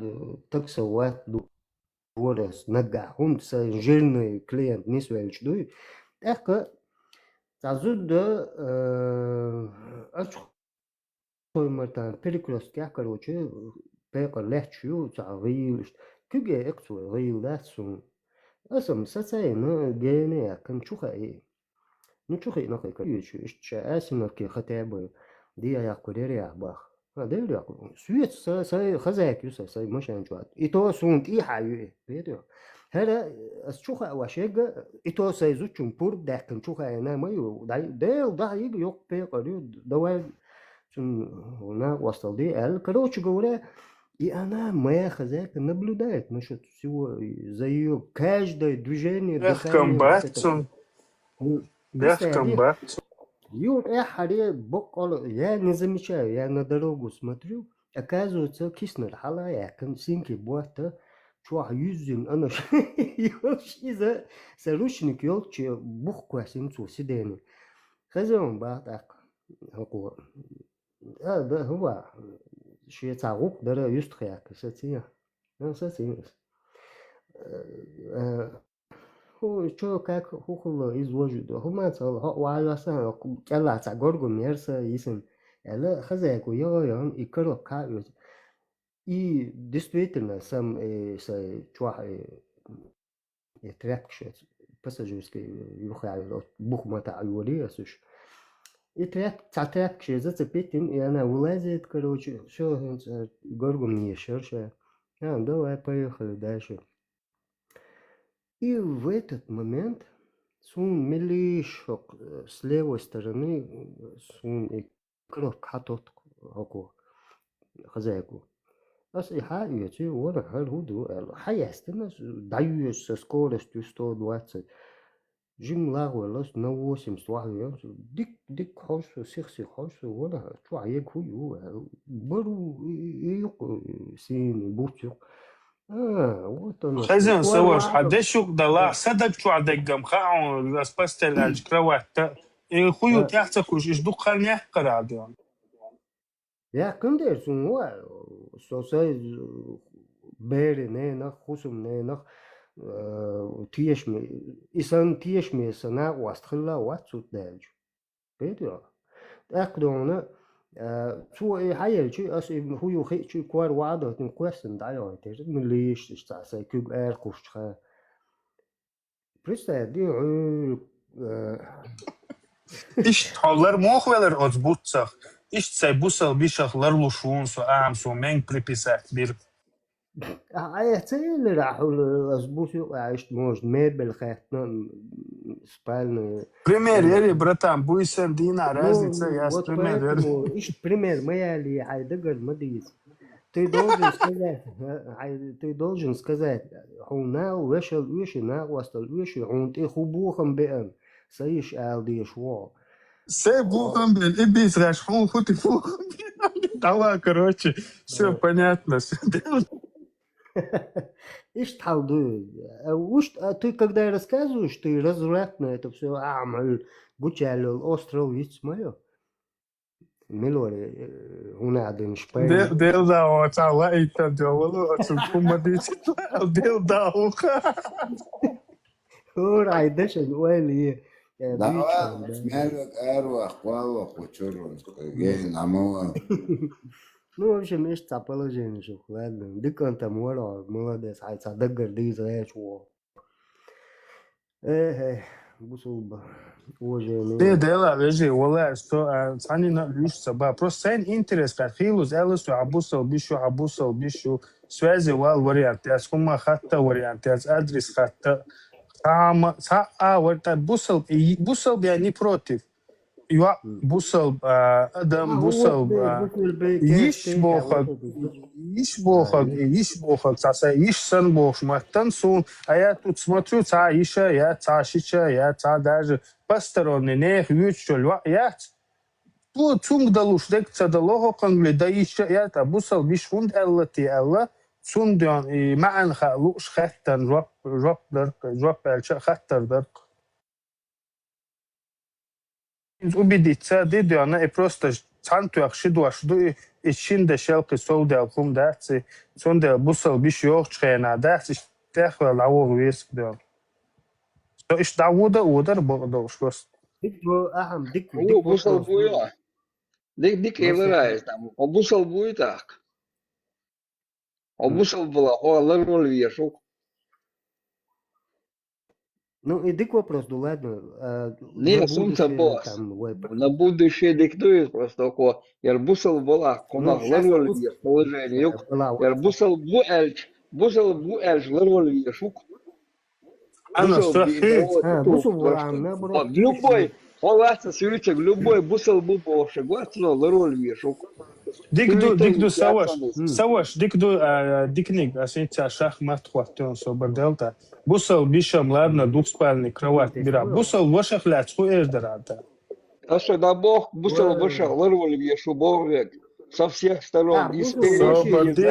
так сават ворос нага он жирный клиент не свелч дуй так зазуд مرتان перекрёст я короче بيقر لحشيو تعغيل كجا اقصو غيل لاتسون اسم ساتاين جيني كم شوخا ايه نشوخي نقي كريوش اشتشا اسم كي ختابه دي يا كوريري باخ هذا يا سويت ساي خزاك يوسا ساي مش انجوات ايتو سونت اي حايو بيدو هذا الشوخا واشيغا ايتو ساي زوتشون بور داكن شوخا انا مايو دايل دا يجي يوق بيقر دواي هنا وصل دي ال короче говоря и она моя хозяйка наблюдает насчет всего за ее каждое движение Юр, я харе бокол, я не замечаю, я на дорогу смотрю, оказывается, киснер хала, я консинки буата, чуа юзин, она yoshi за сарушник ёлчи бух квасинцу сидени. Хазон ба так, хаку. Да, хуа. شيء دره يستخيا كساتيا ساتيا هو شو كاك هو كله يزوجد هو ما صار هو وعلى سنة كلا تعجرجو ميرسا يسن لا خزاكو يا يكرر كايوس и действительно сам чуа тряпки пассажирский юхай бухмата айволия суш и тряпки зацепить и она вылазит, короче, все, горгу мне шерша. Давай, поехали дальше. И в этот момент Сун милишок с левой стороны, сун и кровь катот око хозяйку. Ас и хаете, вора харуду, хаястена, даю со скоростью 120. Жим лагуэлос на 80 вахуя, дик хошо, сихси хошо, вора, чуае кую, бару и син бурчук. Вот оно. خزن سواش حدا شوك دلا صدق شو عدك قم خاعون اسبستل اج كروات خيو تحتك وش دو خلني احقر عادي Ja, kunde sun wa so sai bere ne na khusum ne na tiesh me isan tiesh me sana wastkhla wa tsut daj bedo aqdona tu e hayel chu as hu yu khi chu kwar wado tin question da yo te min lish sta sai kub er kushtra prista di ايش تحولر موخولر از بوتسخ ايش تسي بوسل بيشخ لرلوشون سو ام سو مين بريبيسات بير اللي راحوا اظبطوا عشت موج ميبل خاتنا спальную. Пример, ери, братан, буйсен дина, разница, я с Вот пример. поэтому, ищет пример, моя ли Хайдегар Мадис. Ты должен сказать, хуна вешал веши, на вастал веши, он ты хубухам бен, саиш алди шво. Сэй бухам бен, и бис рашхун, хуты бухам бен. Давай, короче, все понятно. Ишь талду. Уж ты когда рассказываешь, ты развратно это все амал, гучалил, остров ведь мое. Милори, унаден шпай. Дел да, вот Алла и та делала, отсюда мадить, дел да, уха. Ор айдашен уэли. Да, смелок أروح والله وشرون جاي عمو. Ну, в общем, есть положение, что ладно. Диканта молодец, ай садагар дизраешь во. Бусулба. Де дела, вежи, вала, что они на лишь саба. Просто сен интерес, как хилус, элус, абусал, бишу, связи вал вариант. Я скума хатта вариант, я адрес хатта. Вот бусал, я не против. Я бусал, Адам бусал, иш бохак, саса иш сан бох, маттан сун, а я тут смотрю, ца иша, я ца шича, я ца даже посторонний, не хвючу, я тут цунг далуш, дек ца далого кангли, да иша, я та бусал биш хунд эллати элла, цундион, и маан халуш хаттан, жоп элча хаттар дарк. Убедиться, да, она и просто цанту ахшиду и чинда шелки солде алхум даци, сонде бусал биш йохчхена даци, техла лавор веск да. Что иш давуда удар богдош просто. Дик бусал буя. Дик еврайс там. Бусал буя так. Бусал была, ларвол вешук. Ну, и дик вопрос, ну ладно. Не, сумца босс. На будущее диктует просто такое. Ярбусал была, кона ларвол веш, положение. Ярбусал буэльч, ларвол вешук. Бусал была, наоборот. Любой, полаца свечек, любой бусал бубошек, вот ларвол вешук. Дикду саваш, дикник, асинца шахмат хватен собор делта. Бусал бишам, ладно, двухспальный кровать бира. Бусал ваших ляц, хуешь дарата. А что, да бог, бусал ваших, ларвол вешу, бог век. Со всех сторон, из спереди,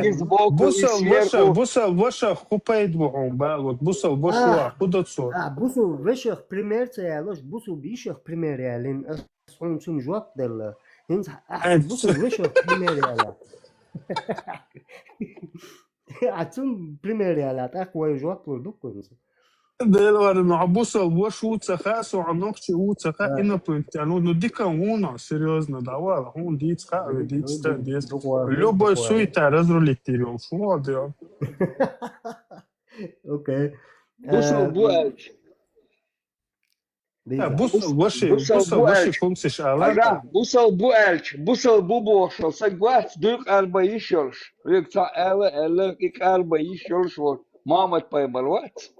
из боку, из сверху. Бусал ваших хупает бухом, вот бусал ваших худоцо. Бусал ваших примерца, я лож, бусал бишах примерялин, он сум жуак дела. Бусал ваших примеряла. Атун примеряла, так вой жуак продукт. Дело на бусал ваш уцаха, со анохчи уцаха, и на пунктяну, ну дика уна, серьезно, давай, он дицка, дицта, дец. Любой суета разрулить терем, шо делал? Окей. Бусал буэльч. Бусал ваши функции шала. Бусал буэльч, бусал бубошел, соглас, дюк арба ишелш. Рекца эле, ик арба ишелш, вот, мамать поймарвать.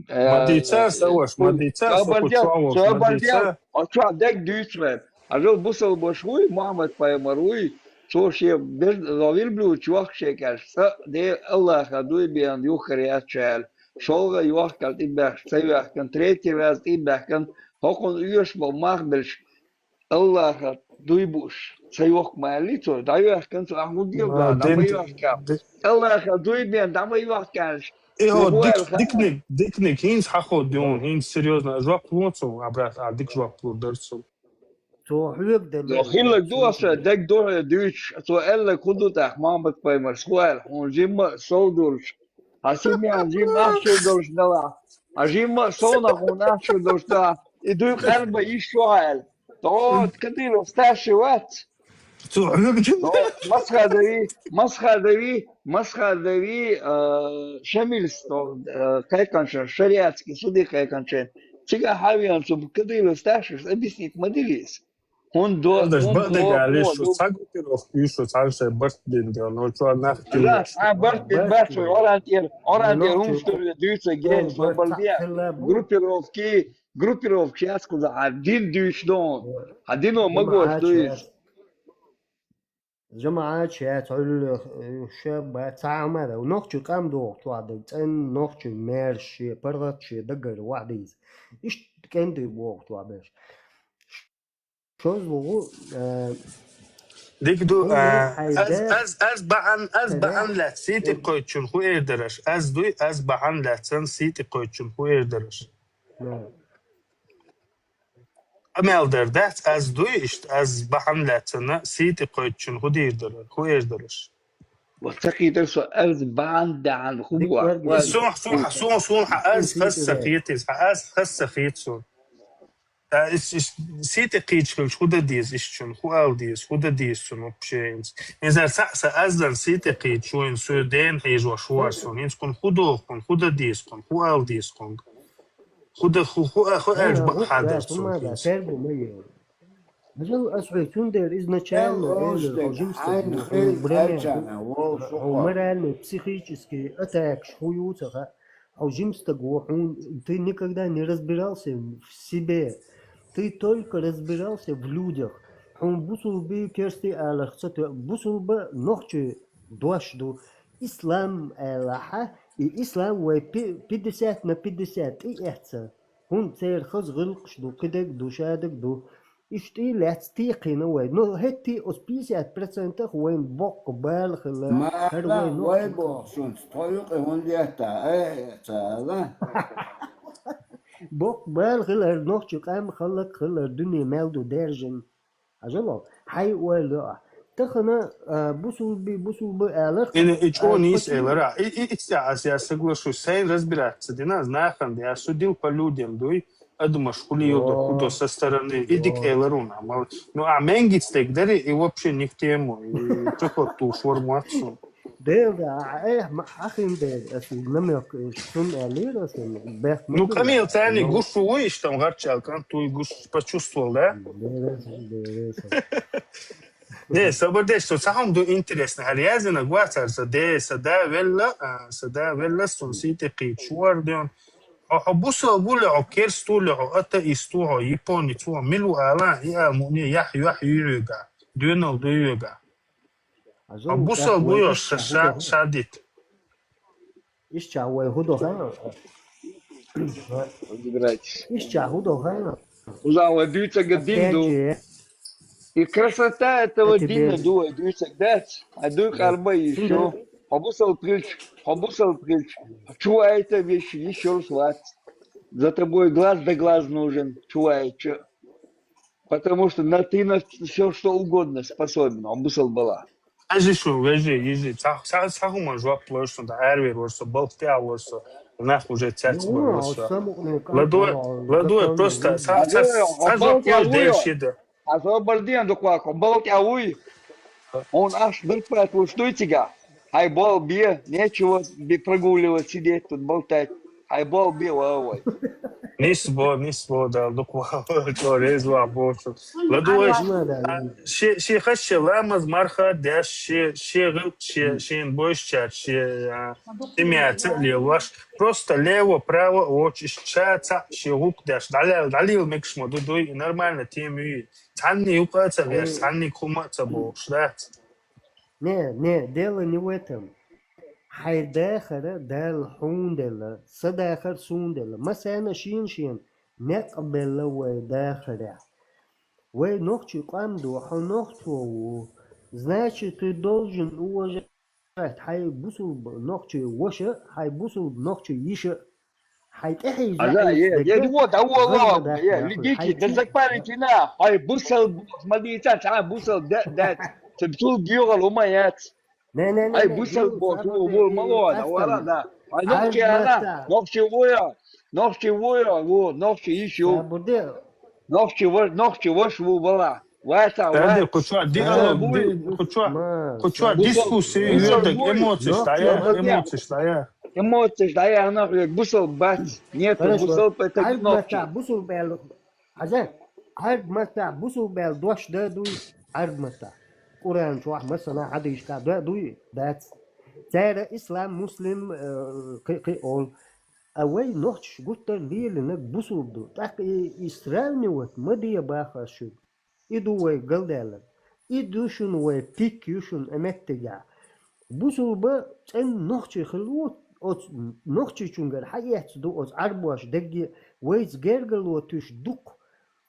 Мадица, Саваш, Мадица, Сохучуавов, Мадица. Очуа дек дючме. Ажал бусал башуй, Мухаммад паймаруй, Соше без ловил блю чуах шекаш. Са де Аллах адуй биан юхариат чал. Шолга юах кал тибах, сайвах кан третий раз тибах кан. Хокон уйш бо махбелш. Аллах дуйбуш. Сайвах малицо, дайвах кан су ахмудил да, дамайвах кал. Аллах адуй биан дамайвах калш. Дикник, хинс хаходион, хинс серьезно. Жвак лоцо, абрат, а дик жвак лодерцо. تو يقدر Хилак дуаса, дек дора дюч, то элла кудутах, Мухаммад паймар, схуэл, он жимма солдурш. А семья жимма шудурш дала. А жимма сонах он шудурш дала. И дуй харба и шуэл. То кадило старший ват. مسخدوی شمیلست کایکانشن شریعتski суди кайканчен. Чига хавиан суб кадило старший, объяснить моделис. Он до группировки откуда один дюшдон, один могу что جماعة شات على شاب تعمل ونخش كام دوق توعد إن نخش مارش برغت دقر وعديز إيش كان دي بوق توعبش شو زوجو ديك دو از بعن لا سيتي قوتشون خو ايردرش از دوي از بعن لا سن سيتي قوتشون خو ايردرش Amelder dat az دوی ist az بعن لا سن سيتي قوتشون خو ايردرش وتقي درسو از بعن عن خبوا صوح از خس خيتسون سيتي قيتشل شو ديز إشتون خو أو ديز خو ديزون وبشينز إذا سأس أزل سيتي قيتشون سودين هيجوا شوارسون ينسكن خودو كن خود ديز كن خو أو ديز كن خو أرجع حاضر سون تربو مية أجل أسعيتون در إذن كان ومرال психически атак шуются а жимста гуахун ты никогда не разбирался в себе. Ты только разбирался в людях. Он бусул би керсти алах, бусул бы ночи дошду. Ислам Аллаха и ислам вай 50 на 50 и это. Он цер хаз гылкшду кидек душадек ду. اشتي لا تستيقي نوي نو هتي أسبيسيات برسنتخ وين بوق بالخ لا ما وين بوق شون طريق هون ديتا ايه تعالى بوق بالخ لا نوخش قام خلق خلا الدنيا مالدو درجن أجلو حي ولا تخنا بوصل بألخ إن إيش إلرا إستعاس يا سجل شو سين разбирать دينا знахам я судил по людям дуй думаешь хули ёда куда со стороны иди к Элеруна ну а менгицтек дери и вообще не в тему и только ту формацию да ما أخين ده أسمع نميك شون ألير أسمع ну Камил тани гушуешь там гарчал кан tu гуш почувствовал да Не, собордеш, что самом до интересно. Алиязина гватарса де сада велла сунсите кичуардион. А бусо гуле окерстуле ата истуо япони туо милу ала я муни яхю юга. Дюнал до юга. А бусо гуё шадит. Ища уай худо хана. Ища худо хана. Узала дюца гадинду. И красота этого дина дует, дюцек дать, а дуй харба еще. Побусал прильч. Чувай это вещи, еще раз лать. За тобой глаз да глаз нужен, чувай, че. Потому что ты на все что угодно способен, побусал была. Ажи шо, ежи. Сахума жвак плошно, да арвер орсо, балктя орсо. Нах уже цяцма орсо. Ладуе просто, сажвак плош дельшида. Освобожден докладку, болтяуй. Он аж дырпает, что и тяга. Айбол бе, нечего прогуливать, сидеть тут болтать. Айбол бе, ой. نسبة ده لقوا توريز وعبوش لدوش شي خش لامز مرخة داش شي غلط شي نبوش شي تميات لي واش просто лево право очень шатса شي غوك даш дали мекш моду دوي нормально теми عني يقاца вес عني кумаца бош да Не, дело не в этом. حيداخل ده الحون ده صداخل سون ده مثلا شين نقبل وداخل ونخشي قامدو حنخشو значит ты должен уважать حيبوسوا نخشي وشة حيبوسوا نخشي يشة حيتحي يا دوت أول يا لقيتي دزك بارتنا هاي بوصل مدينة تعال بوصل ده تبتول بيوغل ومايات لا هاي بوصل بوصل ملون أولا ده نخشي أنا نخشي ويا نخشي يشو نخشي وش وبلا هذا كوتشوا ديسكوسي يدك эмоции стоят Эмоции, да, я она бусал бать, нет, бусал по этой кнопке. بوسوا بال عشان عرض متى بوسوا بال دوش ده دوي عرض متى قرآن شو مثلا عاد يشكا ده دوي ده ترى إسلام مسلم كي أول أوي نوتش قلت لي لأنك بوسوا بدو تاك إسرائيل نوت مدي باخر شو إدوي قلدالك إدوشون وبيكيوشون أمتجا بوسوا با إن نوتش خلوت أوت نوتش شونجر حياة دو أوت عربوش دقي ويز جرجلو تش دق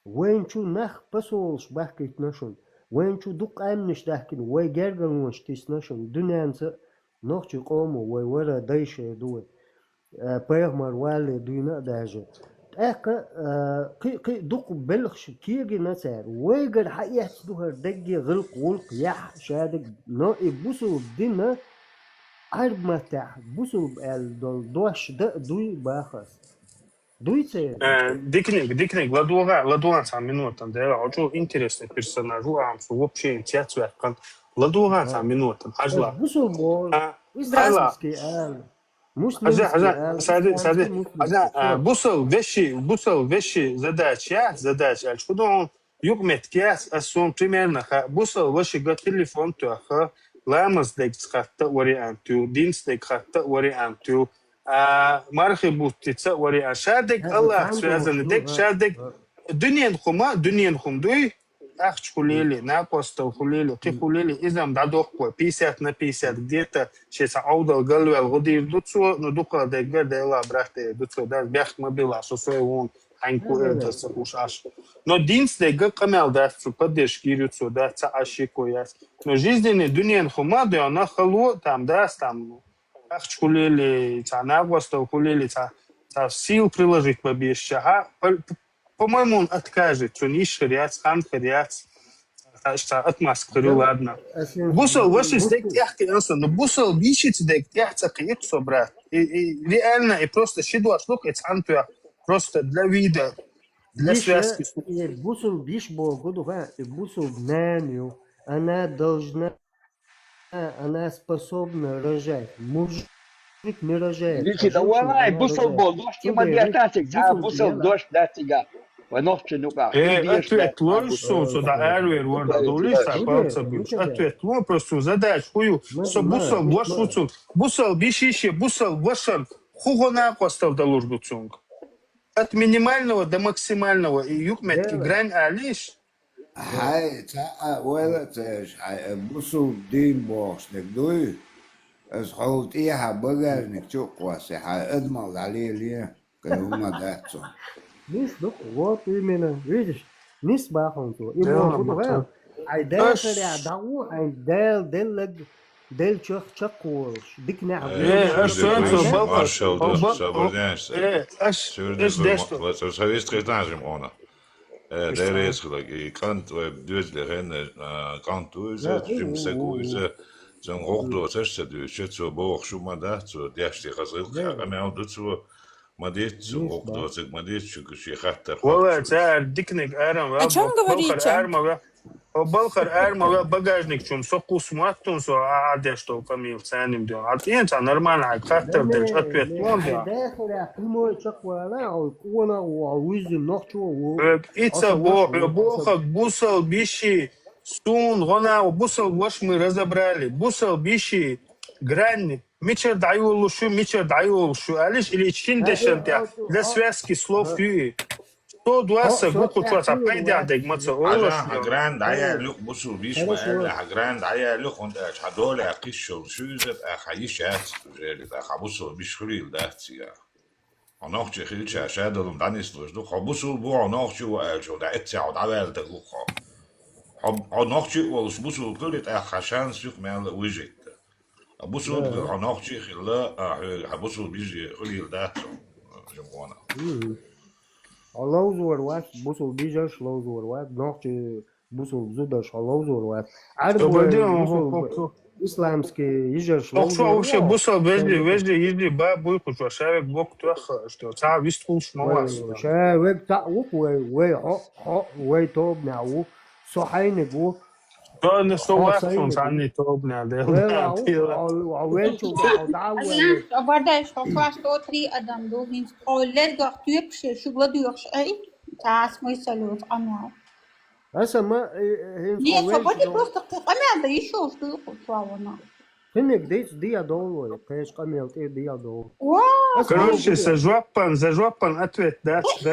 وين شو نخ بسولش بحكي نشون وين شو دق أمنش دحكي وي جرجلوش تيس نشون دنيانس نوتش قومو وي ورا دايش دوي بيغمر والي دوينا داجو اكا قي دق بلخش كيجي نسار ويجر حياة دوهر دقي غلق ولق يح شادق نو بوسو بدينا عرب متاح بوسو دوش ده دوي باخس دوي цей. Дикник, Ладуган сам минута, да, очень интересный персонаж, вообще интересный, Ладуган сам минута, ажла. بوسو بول إسرائيلский Бусал вещи задача, что он югмет кяс, он примерно, бусал ваши телефон, то ламас дек схатта варианту, динс дек хатта варианту, мархи бутица вариант, шадек Аллах связан, дек шадек, дуньян хум дуй, ах хулили, напостол хулили, ты хулили, изам дадохко, 50 на 50, где-то сейчас аудал галвел, годи дуцо, но дука да гвердела, брахте, дуцо, да, бях мобила, что свой он, аньку это сахушаш. Но динс да гакамел, да, поддержки рюцо, да, цаашико яс. Но жизненный дуньян хума, да, она хало, там, да, там, ах хулили, ца нагвастол хулили, ца сил приложить побеща, по-моему, он откажет, что не шариат, хан шариат, что отмаскарю, ладно. Бусал, ваши стейк тяхки, но бусал вещи стейк тяхца каекцо, брат. И реально, и просто щедуа штука, это антуя, просто для вида, для связки. Бусал биш богу, бусал знанию, она должна, она способна рожать. Мужик не рожает. Вики, да валай, бусал бол, дождь има диататик, бусал дождь датига. Ответ лорсу, да, эрвер, ворда, долиса, палца бьют. Ответ лорсу, задач, хую, со бусал, вашуцун, бусал, бишище, бусал, вашан, хугона постав до лужбуцунг. От минимального до максимального, и юкмет, грань алиш. هاي ولا تاش هاي بوسو دين بوش نقدوي اسحوت إيها بقر نكتوق واسي هاي ادمال عليه ليه كهما داتسو Видишь, ну вот именно, видишь, не спахнуту. И могу говорить, ай дел шаря дау, ай дел чакуш, дикне Marshall, dus zo is het gedaan, Mona. Daar is gelijk. Je kan dus de rennen kan doen, je moet zo'n hoogdood is het dus. Je zo boog, zo maar dat, zo dertig gezegd. En nou doet zo. ما ديتش ما ديتش شي خاطر والله تعال ديكنيك ارم О чем говорите? وبالخر ارمى багажник чем сокус маттун со адешто камил ценим дё. А тенца нормально хаттер дэж ответ мон дё. داخل قيمة شقوة لا وقونا وعويزم نخشو Ица во бохак бусал биши сун гона бусал ваш мы разобрали. Бусал биши грань мичер дайул шу алиш или чиндешентя для связки слов и то дуаса буху туаса пайда дегмаца олош. هجران عيا لوك بصوا بيش وقال هجران عيا لوك وانت هدول اقيشو شوزت اخايش هات جالت اخابوسو بيش خليل دهتيا وناخش خيلش اشاد دم دانيس دوش دو خابوسو بو ناخش وقالشو دا اتسع ودعوال تغوخا ناخش والبوسو كلت اخاشان سيخ مال وجهت ابوسو ناخش خلا ابوسو بيجي خليل دهتو جموانا اللوزور واحد بوصل بيجاش لوزور واحد نوعتي بوصل زودش اللوزور واحد عارف بوصل إسلامский يجاش Охшо вообще бусал вежде ежде ба буйку что шавек бок туаха что ца висткулш мавас. شاوك تاوك وي توب نعو صحينك و То не совсем عني توبنا ده. وعويلتو أنا أبدا شوفاش توتري أدم دو هين قولت قاعد شو بدو يخشى تاس ما يسلوت أنا هسه ما ليه فبدي بروست أنا ده يشوف دو قطوانا هنك دي دول قيش قميلت دي دول Короче, зажопан ответ даст.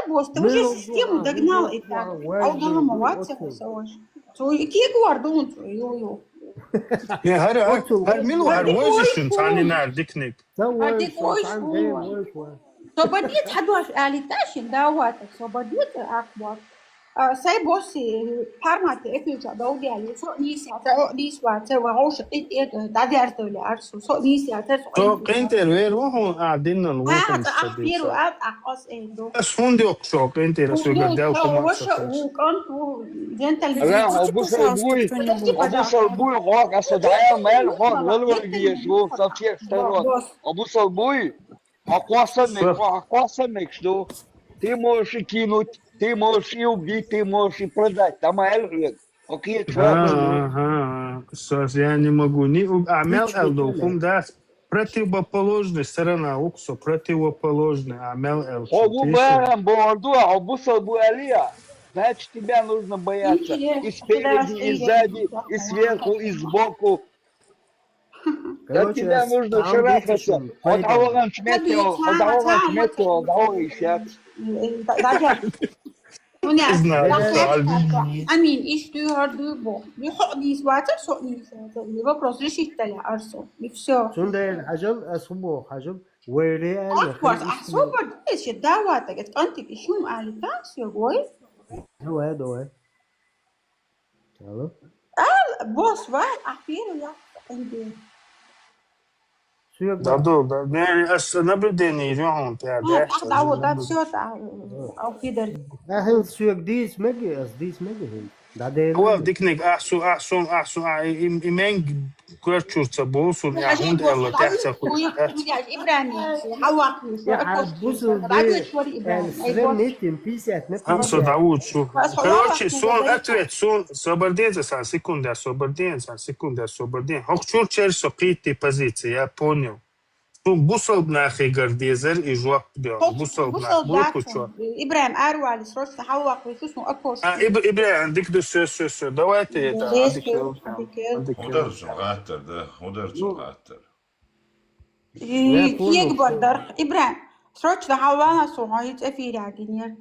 Босс, ты уже систему догнал и так. А у дома моваться хосош. Какие гвардон йо-йо. هر منو هر وجهشون تاني نار ديكنيك. هديك وش صبديت حدوش آليتاشين داواتك صبديت أكبر. ساي بوسي حرمت إفيجا دودي عليه سو نيسي عتاو نيسوا عتاو عوش قيت دادي أرتولي أرسو سو نيسي عتاو تو قينتر وين روحوا قاعدين نروحوا أخبيرو أقص إندو بس فندق شو قينتر سو قداو كمان وش وكانتو جنتل أبو صلبوي غاق أصدعيا مال غاق والورق يشوف صفير اشتروك أبو صلبوي أقواسمك شو ты можешь и кинуть, ты можешь и убить, ты можешь и продать. Там аль окей, ага, я не могу не амел элдохум да противоположная сторона уксо противоположная амел эл. Обу бэрам борду, обу салбу алия. Значит, тебя нужно бояться и спереди, и сзади, и сверху, и сбоку. Да тебя нужно шарахаться. От авоган шметео, أمين إيش دو هردو بو بيحق ديس واتر سوق نيس اللي ببرز ريش يتلع أرسو بفسو شون ده الحجم أصبو حجم ويلي أكبر أحسو بديش الدعواتك اتقنتك إشوم أهلي تاكس يا بوي هو هذا هو يلا بوس واحد أحفيرو يا عندي دادو يعني نبدأ يروحون ده أخذ عود ده بسيط أو كده هل سوق ديس مجي ديس مجي هو ديكنيك أحسن إيمان كرتشور تبوسون يا هند الله تحت كل همسو داود شو كروتشي سون أتويت سون سوبردين سان سيكوندر هوكشور تشيرسو قيتي позиция я понял بوصل بناخي جرديزر إجواء ده بوصل بناخ بوكوشوا إبراهيم أروى لسروش تحوق ويسوسو أكوش إبراهيم عندك ده دواتي عندك ودرت يكبر در إبراهيم سروش تحوقنا صعيد أفير عدنيا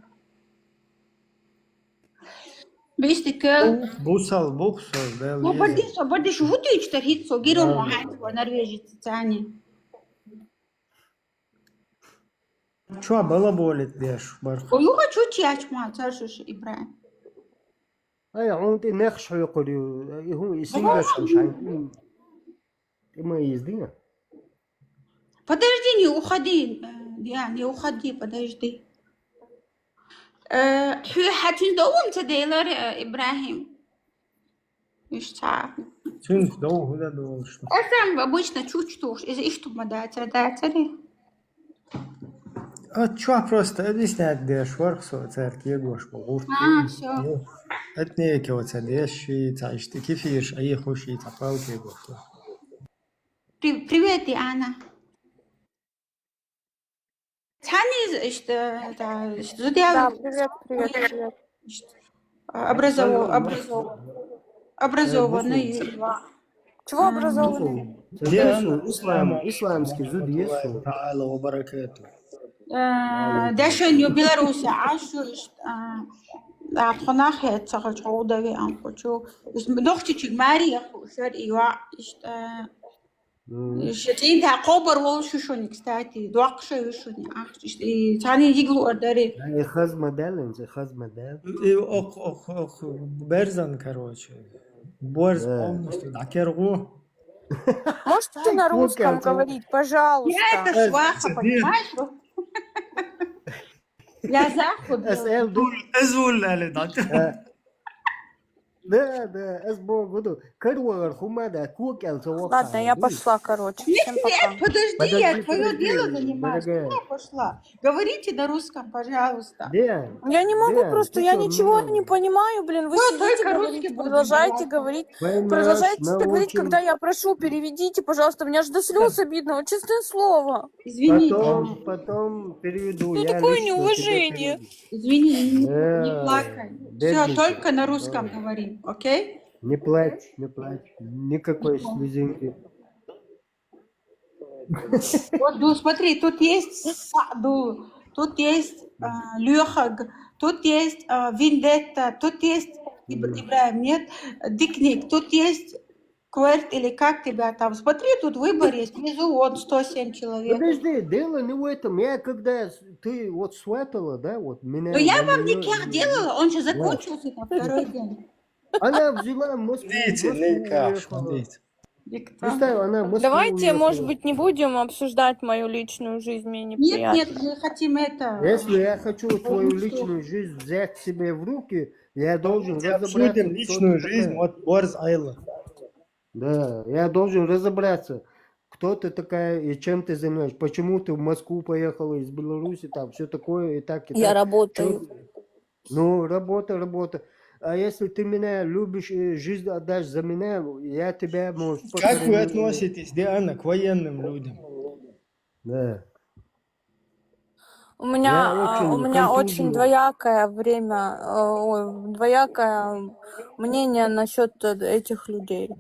بيستكل بوصل وبدي شو هدو يجترهيد سو جيرو معاند ونرويجي تتاني شو بلا بولت ديش برخ ويوغا شو تياج ما ترشش إبراهيم أي عندي نخش يقول هو يسيبش مش عارفين ما يزدينا подожди уходи يعني уходи подожди حتى دوم تديلر إبراهيم مش تعرف شنو دوم هذا دوم أصلاً обычно чувствуешь إذا إيش تبغى داتري чё просто объяснять, где шварксо, церкви гош, Все. اتنيك وتديشي تعيشتي كيفيش أي خوشي تقاوتي гош. Привет, Диана. Тани, что Да, делают? привет, привет, привет. Образованные. Чего образованный? исламский зуд есть. تعالى وبركاته. داشن يو بيلاروس عاشو أخناخ هتسقط عودة في أنقطو دختي تجماري أخو شر إيوا شتين تعقوبر وش شونك ستاتي دوقش وشوني أخش تاني يجلو أدري خز مدل خز مدل أخ برزن короче. Борз полностью дакергу. Можете на русском говорить, пожалуйста? Я это сваха, понимаешь? Я захуд. أزول على دكتور. Да, буду. Корвар, хумада, кукел, Ладно, я пошла, короче. Всем пока. Нет, подожди, я твое дело занимаюсь. Куда пошла? Говорите на русском, пожалуйста. Я не могу просто, я ничего не понимаю, блин. Вы сидите, говорите, продолжайте говорить. Продолжайте говорить, когда я прошу, переведите, пожалуйста. Мне аж до слез обидно, вот честное слово. Извини. Потом переведу. Что такое неуважение? Извини, не плакай. Все, только на русском говорим, окей? Не плачь, не плачь. Никакой слезинки. Вот, смотри, тут есть саду, тут есть лёхаг, тут есть виндетта, тут есть Ибраим, нет, дикник, тут есть кверт или как тебя там. Смотри, тут выбор есть, внизу вот 107 человек. Подожди, дело не в этом. Я когда ты вот сватала, да, вот меня... Но я вам никак делала, он же закончился на второй день. Она взяла Москву. Давайте, может быть, не будем обсуждать мою личную жизнь, мне неприятно. Нет, мы хотим это. Если я хочу твою личную жизнь взять себе в руки, я должен разобраться. Обсудим личную жизнь от Борз Айла. Да, я должен разобраться, кто ты такая и чем ты занимаешься, почему ты в Москву поехала из Беларуси, там все такое и так, и так. Я работаю. Ну, работа. А если ты меня любишь и жизнь отдашь за меня, я тебя, может... Как вы относитесь, Диана, к военным людям? Да. У меня очень двоякое двоякое мнение насчет этих людей.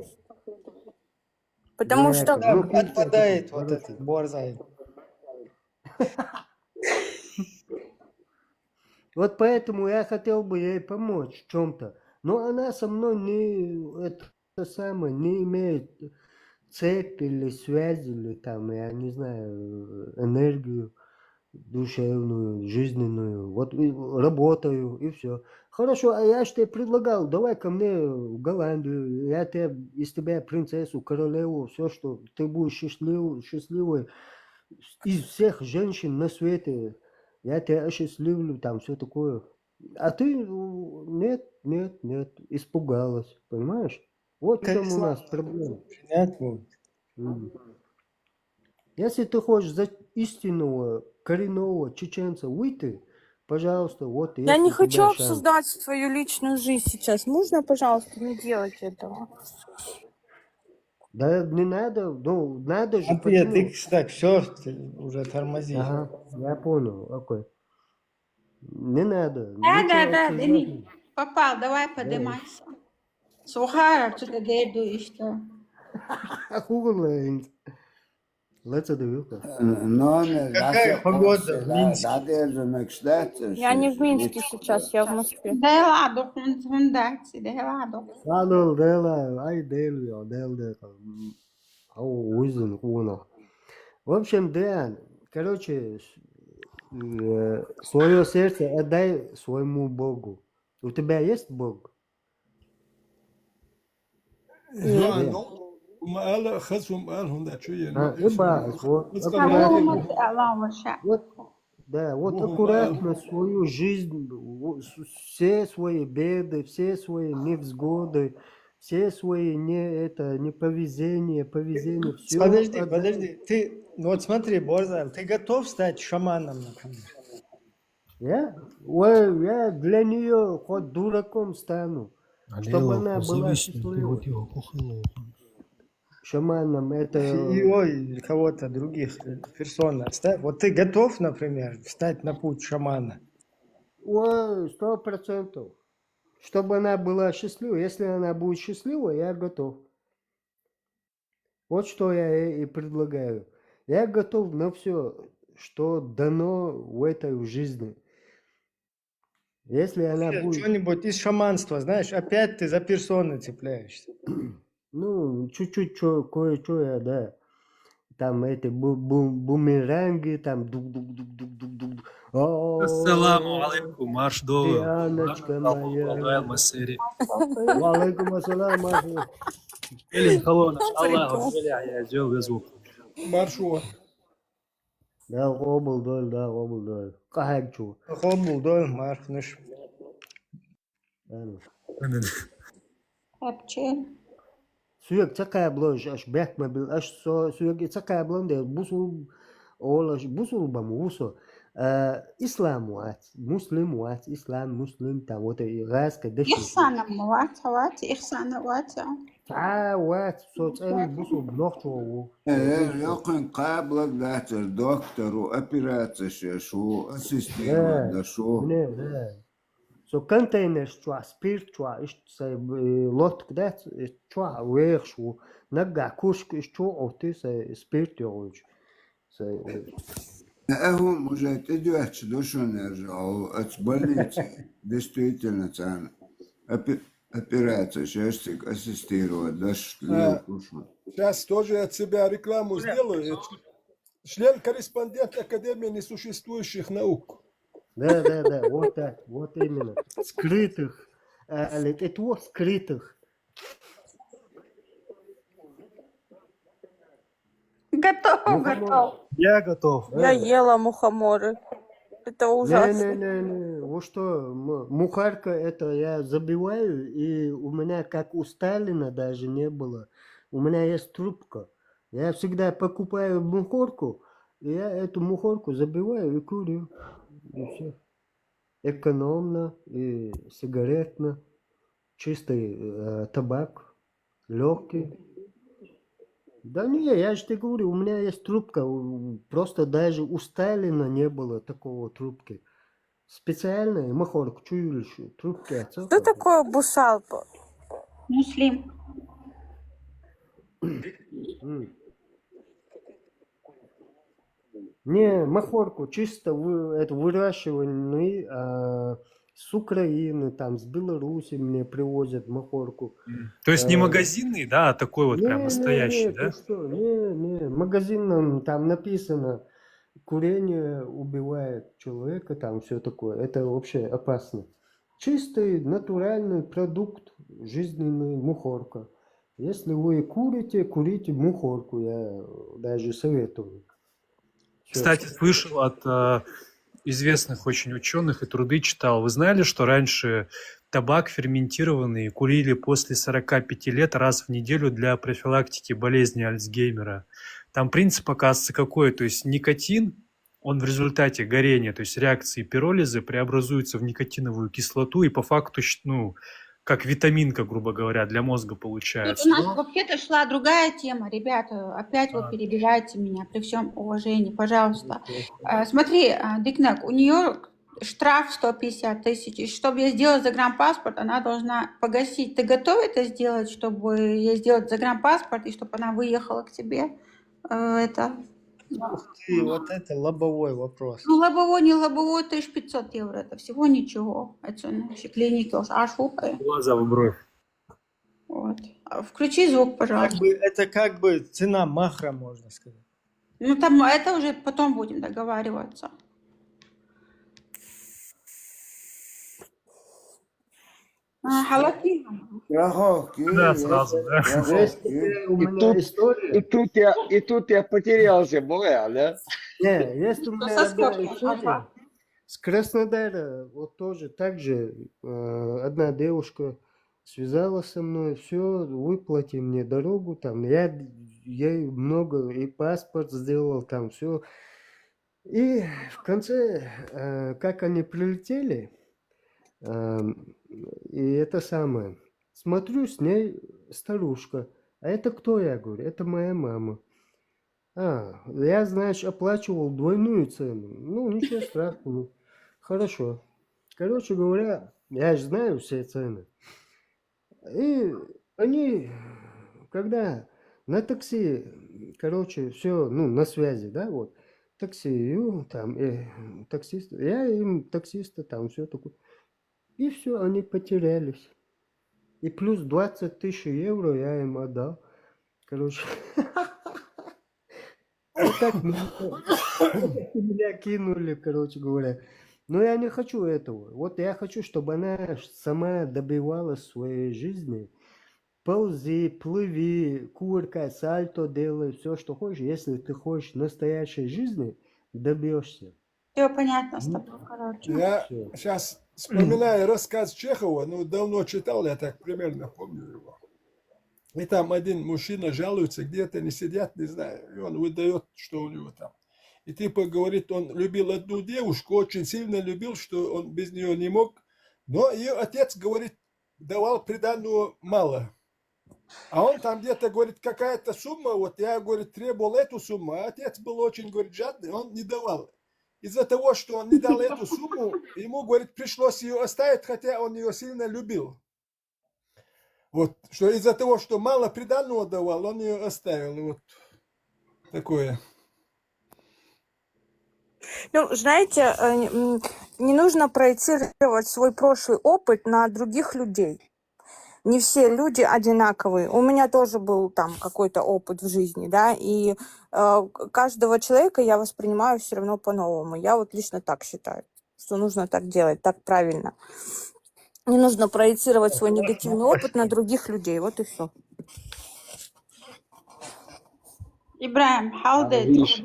Потому что... Отпадает вот этот Борз Айла. Вот поэтому я хотел бы ей помочь в чем-то. Но она со мной не имеет цепь или связь, или там, я не знаю, энергию душевную, жизненную. Вот работаю и все. Хорошо, а я же тебе предлагал, давай ко мне в Голландию, я из тебя принцессу, королеву, все, что ты будешь счастливой из всех женщин на свете. Я тебя осчастливлю, там все такое. А ты нет, испугалась, понимаешь? Вот в чем у нас проблема. Если ты хочешь за истинного, коренного чеченца выйти, пожалуйста, вот я не хочу обсуждать свою личную жизнь сейчас. Можно, пожалуйста, не делать этого? Да не надо, ну надо же. Ты так, все, уже тормози. Ага, я понял, окей. Не надо. Да, Дени, попал, давай поднимайся. Сухара, отсюда дойду и что? Какая погода в Минске? Я не в Минске сейчас, я в Москве. В общем, Дэйан, короче, свое сердце отдай своему Богу. У тебя есть Бог? Да, вот аккуратно свою жизнь, все свои беды, все свои невзгоды, все свои неповезение, все. Подожди, ты, ну вот смотри, Борзаев, ты готов стать шаманом, например? Я для нее хоть дураком стану, чтобы она была счастлива. Шаманом И ой, кого-то других персон оставь. Вот ты готов, например, встать на путь шамана? 100%. Чтобы она была счастлива. Если она будет счастлива, я готов. Вот что я и предлагаю. Я готов на все, что дано в этой жизни. Если она будет... Что-нибудь из шаманства, знаешь, опять ты за персоны цепляешься. Ну, чуть-чуть кое-что я, да. Там эти бумеранги, там дук-дук-дук-дук-дук-дук. Ассаламу алейкум, марш долу. Дианочка моя. Масери. Валейкум ассалам, Маша. Элин халона, Аллаху я сделал звук. Маршо. Да, обл-доль. Кахак чу. Обл-доль, мархныш. Апчель. Sürekli çakayabloş, aş bekmebil, aş so sürekli çakayablon de busul olaş busul bamu buso. İslam wat, Muslim wat, İslam Muslim ta вот gas kedeş. إحسانا موات هوات إحسانا وات. wat so çel busul nohço. يقن قابل دكتور دكتور وأوبراتش شو أسيستير ده شو. So containers chua spirit chua ish say lot kdat chua weeg shu naga kushk ish chua oti say spirit yoj say هو مجد إدواتش دوشون يرجعوا أتبليت действительно там операция шестик ассистировать дашь Сейчас тоже от себя рекламу сделаю. Член-корреспондент Академии несуществующих наук. Да, вот так, вот именно. Скрытых, это вот скрытых. Готов. Я готов. Я ела мухоморы. Это ужасно. Не. Вот что, мухарка это я забиваю, и у меня, как у Сталина даже не было, у меня есть трубка. Я всегда покупаю мухорку, и я эту мухорку забиваю и курю. И все. Экономно, и сигаретно, чистый табак, легкий. Да не, я же тебе говорю, у меня есть трубка, просто даже у Сталина не было такого трубки. Специальная махорка, чуешь, трубки. Что такое бусалпа? Муслим. Не, махорку чисто это выращивание с Украины, там, с Беларуси мне привозят махорку. То есть не магазинный, да, а такой вот прям настоящий, да? Не, магазинном там написано, курение убивает человека, там все такое, это вообще опасно. Чистый натуральный продукт, жизненный мухорка. Если вы курите мухорку, я даже советую. Кстати, слышал от известных очень ученых и труды читал. Вы знали, что раньше табак ферментированный курили после 45 лет раз в неделю для профилактики болезни Альцгеймера? Там принцип, оказывается, какой? То есть никотин, он в результате горения, то есть реакции пиролизы преобразуется в никотиновую кислоту и по факту, ну, как витаминка, грубо говоря, для мозга получается. Тут у нас вообще-то шла другая тема, ребята. Опять вы перебиваете меня при всем уважении, пожалуйста. Смотри, Дикнак, у нее штраф 150 тысяч. И чтобы ей сделать загранпаспорт, она должна погасить. Ты готов это сделать, чтобы ей сделать загранпаспорт и чтобы она выехала к тебе? Ух ты, вот это лобовой вопрос. Ну, лобовой, не лобовой, 1500 евро. Это всего ничего. Это наши клиники уж аж ухают. Глаза в бровь. Вот. Включи звук, пожалуйста. Это как бы цена махра, можно сказать. Ну, там это уже потом будем договариваться. Да, сразу, да. И тут я потерялся, Боя, да? Не, есть у меня одна история. С Краснодара, вот тоже так же одна девушка связалась со мной, все, выплати мне дорогу, там, я ей много, и паспорт сделал, там, все. И в конце, как они прилетели, и это самое, смотрю, с ней старушка. А это кто, я говорю? Это моя мама. Я, знаешь, оплачивал двойную цену. Ну, ничего страшного. Хорошо. Короче говоря, я же знаю все цены. И они, когда на такси, короче, все, ну, на связи, да, вот, такси, там, таксист, я им таксиста, там, все такое. И все, они потерялись. И плюс 20 тысяч евро я им отдал. Короче, вот так меня кинули, короче говоря. Но я не хочу этого. Вот я хочу, чтобы она сама добивалась своей жизни. Ползи, плыви, курка, сальто делай, все, что хочешь. Если ты хочешь настоящей жизни, добьешься. Все понятно с тобой, короче. Я сейчас вспоминаю рассказ Чехова, ну, давно читал, я так примерно помню его. И там один мужчина жалуется, где-то не сидят, не знаю, и он выдает, что у него там. И типа говорит, он любил одну девушку, очень сильно любил, что он без нее не мог. Но ее отец, говорит, давал приданую мало. А он там где-то, говорит, какая-то сумма, вот я, говорит, требовал эту сумму, а отец был очень, говорит, жадный, он не давал. Из-за того, что он не дал эту сумму, ему, говорит, пришлось ее оставить, хотя он ее сильно любил. Вот, что из-за того, что мало приданого давал, он ее оставил. Вот такое. Ну, знаете, не нужно проецировать свой прошлый опыт на других людей. Не все люди одинаковые. У меня тоже был там какой-то опыт в жизни, да, и каждого человека я воспринимаю все равно по-новому. Я вот лично так считаю, что нужно так делать, так правильно. Не нужно проецировать свой негативный опыт на других людей. Вот и все. Ибраим, Видишь,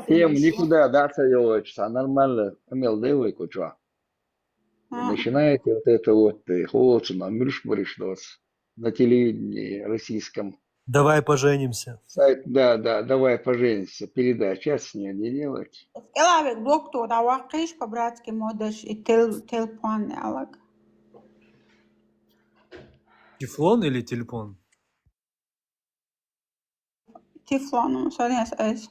тем никуда, да, целуешься, а нормально, умел делай, куча. Начинаете вот это вот, холодно, мюршмуришнос на телевидении российском. Давай поженимся. Сайт, да, давай поженимся, передача с ней не делать. Элавек, доктор, а вакиш по-братски модаш и телефон, алак. Тефлон или телефон? Тефлон, sorry, es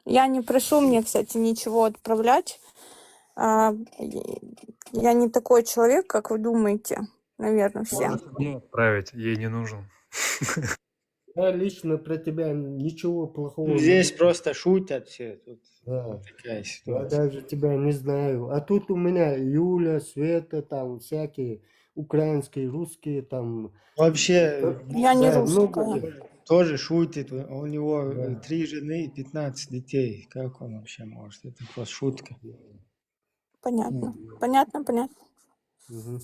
Я не прошу мне, кстати, ничего отправлять. Я не такой человек, как вы думаете, наверное, все. Можете мне отправить, ей не нужен. Я лично про тебя ничего плохого Здесь не просто шутят все. Тут Да. такая Я ситуация. даже тебя не знаю. А тут у меня Юля, Света, там всякие украинские, русские, там. Вообще, Я не Да, русская. много. тоже шутит. У него Да. 3 жены и 15 детей. Как он вообще может? Это просто шутка. Понятно. Понятно. Мгм.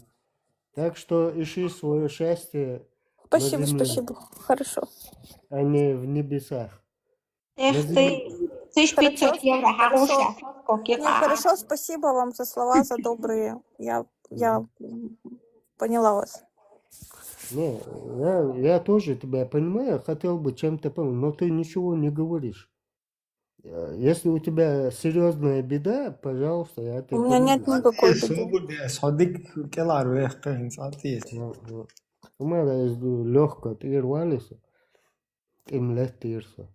Так что ищи свое счастье на Спасибо, земле, спасибо. Хорошо. а не в небесах. На Эх земле. ты Хорошо, 500 евро, хорошо. хорошая. Не, хорошо, спасибо вам за слова, за добрые. Я поняла вас. Не, я тоже тебя понимаю, хотел бы чем-то помочь, но ты ничего не говоришь. Если у тебя серьезная беда, пожалуйста, я У тебе меня нет помогу. никакой беды. صديق كلار ويحكي صديق. У меня есть легко отвалится, им легче.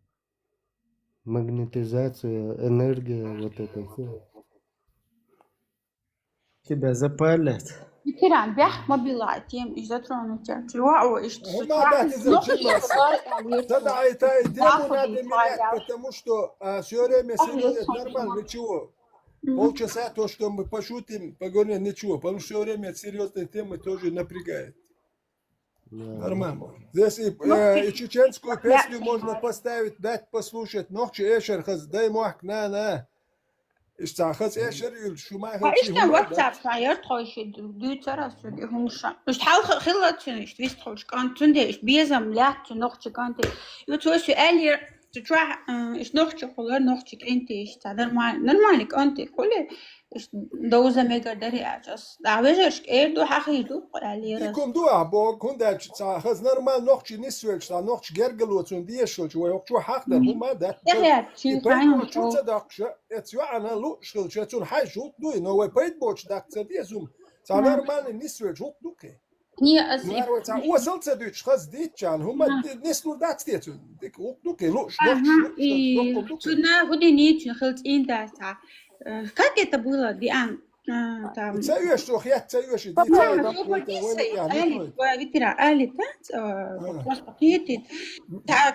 Магнетизация, энергия, вот это все. Тебя запалят. Ветеран, бях мобилатием, и затронутия. Чего, и что Надо Тогда это тему надо менять, потому что все время сегодня нормально, ничего. Полчаса то, что мы пошутим, поговорим, ничего. Потому что все время серьезные темы тоже напрягает. Нормально. Здесь и чеченскую песню можно поставить, дать послушать. Нохчи эшер хаз дай муах на. Ишцахаз эшер шумахаз. А что WhatsApp фаер тойши дютера суди хунша. Ишхал خلت شنش تويست خوش كان تندش بيزم لا تنوخ كانت يوتو سؤالي تروح إيش نوختي خلا نوختك أنت إيش نرمالك أنت كله إيش دوزة ميجا دري أجاس دعوجش إيردو حقيدو قلالي رس Ikum du abo kundač sa khaz normal nochchi niswelch sa nochch gergelut und dieschulch wo ich hach da huma da يا شي فاين شو تصدقش اتس انا لو شغل شتون حاجه دو نو بيت بوتش داك تديزم sa normal niswelch hot duke هي أسيب وصلت دوتش خز ديتشان هما نسلو دات ديتو ديك hot duke لو Ага, и туда ходи ничего, хоть инда-то. Как это было, Диан? Там... تسويش تو خيات تسويش دي Папа, ну, подписывай, Али, Витера, Али, просто قيتي.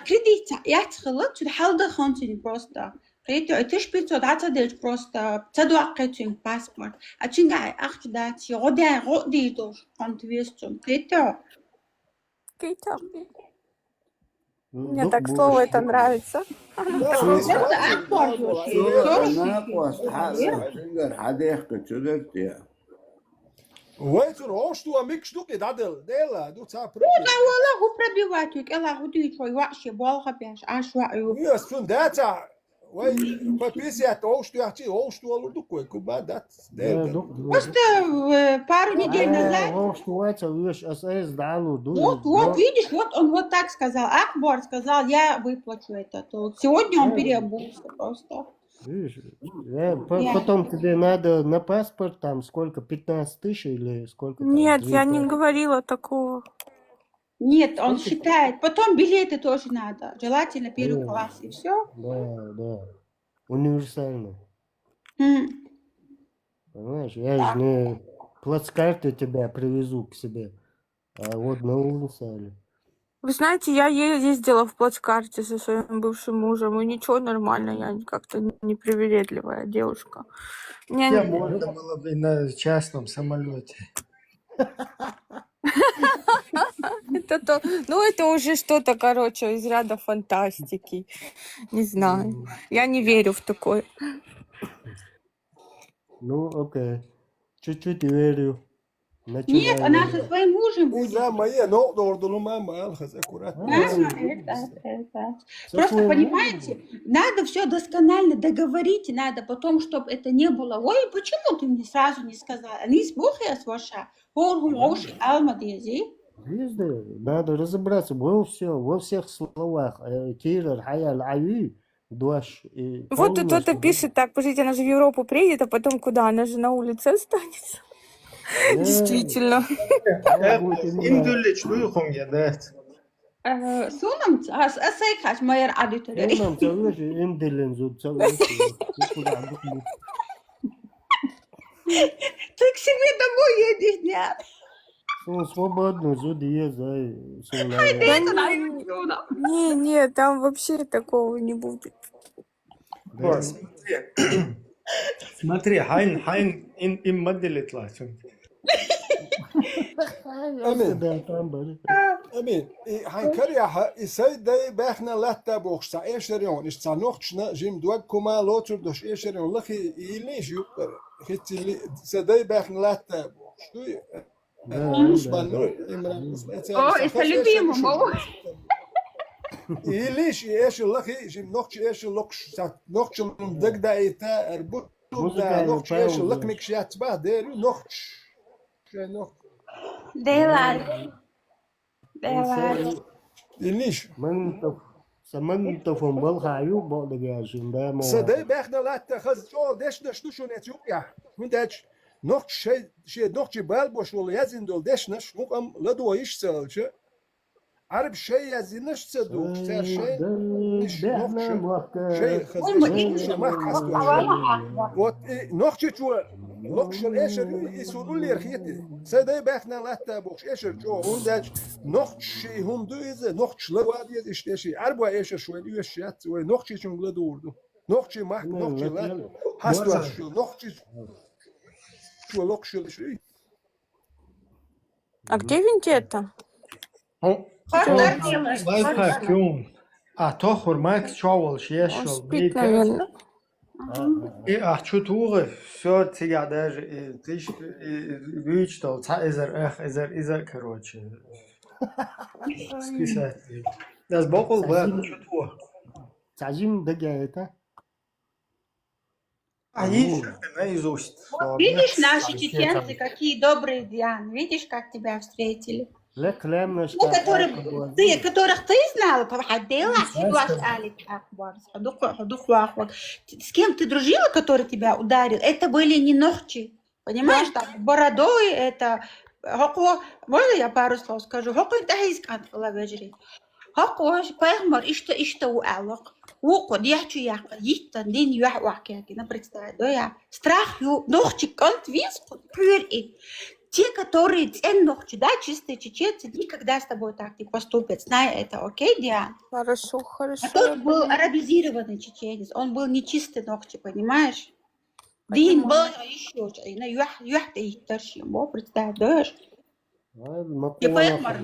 كريدي я تخلط شو حالده خانتين просто. قيتي أتش بيتو داتا ديش просто. تدو قيتين باسبورت. أتشين قاعد أخذ داتي غودي دوش كنت ويستون. قيتو. Кейта. Мне так слово это нравится. Это актор ويتون اوشتو ميكش دوكي دادل ديلا دو تا لا والله هو пробивать يلا هدي شوي وحشي بالغ بيش عشوائي يس فون داتا وي بابيسيات اوشتو يحكي اوشتو لو دوكو كوبا دات Просто пару недель назад. Вот видишь, вот он вот так сказал. Акбар сказал, я выплачу это. То сегодня он переобулся просто. Видишь, потом тебе надо на паспорт там сколько, 15 тысяч или сколько там? Нет, я не говорила такого. Нет, он считает. Потом билеты тоже надо. Желательно первый класс и все. Да. Универсально. Понимаешь, я же не плацкарты тебя привезу к себе, а вот на универсале. Вы знаете, я ездила в плацкарте со своим бывшим мужем, и ничего, нормально, я как-то непривередливая девушка. Хотя можно было бы на частном самолете. Это уже что-то, короче, из ряда фантастики. Не знаю. Я не верю в такое. Ну, окей. Чуть-чуть верю. Нет, она со своим мужем будет. لا ما هي نقطة برضه ما الخز аккурат. Просто понимаете, надо все досконально договорить, надо потом, чтобы это не было. Ой, почему ты мне сразу не сказала? Они слухают ваша. Надо разобраться во всех словах. Кирер, Хаял, Аю, Дуаш. Вот тут кто-то пишет так, подождите, она же в Европу приедет, а потом куда? Она же на улице останется. Действительно. Сунам, асайкаш майер адитори. Сунам, цавиш, имделен зуд, цавиш. Ты к себе домой едешь, нет? Свободно, зуд езжай. Не, там вообще такого не будет. Да, смотри, Хайн им модели тлачун. امين هاي كريا يسيد داي باخنا لا تابوخ سا ايشريون اش نوختشنا جيم دوك كوما لوتر دوش ايشريون لخي يليش يقر خيتي سداي باخنا لا تابوخ شو اسبانو это любимому. يليش ايش لخي جيم نوختش ايش لوكش نوختش دك دايتا اربط نوختش ايش لك مكشيات با ديرو نوختش Делай. يليش سمنتف بالخايو بعد جاشين ده ما صدق باخنا لا تاخذ شو داش شو نتيوبيا من داش نوخ شيء نوخ بال بوش ولا يزين دول داش نش مقام لدو يشتغلش عرب شيء يزينش تصدق صار شيء شيء خذ ما حسوا وات نوخ شو نوخ ايش يسولوا لي رخيتي صدق باخنا لا تابوش ايش جو ونداش نوخ شيء هم دو إذا نوخ لو هذا إيش تشي عرب ايش شو يوش يات ونوخ شيء شو لدو نوخ شيء ما نوخ شيء لا حسوا شو نوخ شو لوك شو شيء А где Вендетта? تخور ماكس شاول شيشل Спит, наверное. И чутуре все тебя даже ты вычитал изер короче. Списать. Das Bockel war чутур. تعجين دقيقة. наизусть. Вот видишь, наши вообще чеченцы там. какие добрые, Диан. Видишь, как тебя встретили. لا كلام ناس Ну, которых ты знала, походила, Знаешь, حدوق واحد. С кем ты дружила, который тебя ударил? Это были не ногти. Понимаешь, там, бородой, это... Можно я пару слов скажу? Поймар, ишта уалок. Вукод, яхчу яха, йита, дин юах вахкяки, представь, да я. Страх ю, ногти, кант вис, пюр и. Те, которые ногти, да, чистые чеченцы, никогда с тобой так не поступят. Знай это, окей, Диан? Хорошо, хорошо. А тот был арабизированный чеченец, он был нечистый ногти, понимаешь? Дин был еще, на юах ты их торщим, представь, да? Я поймар,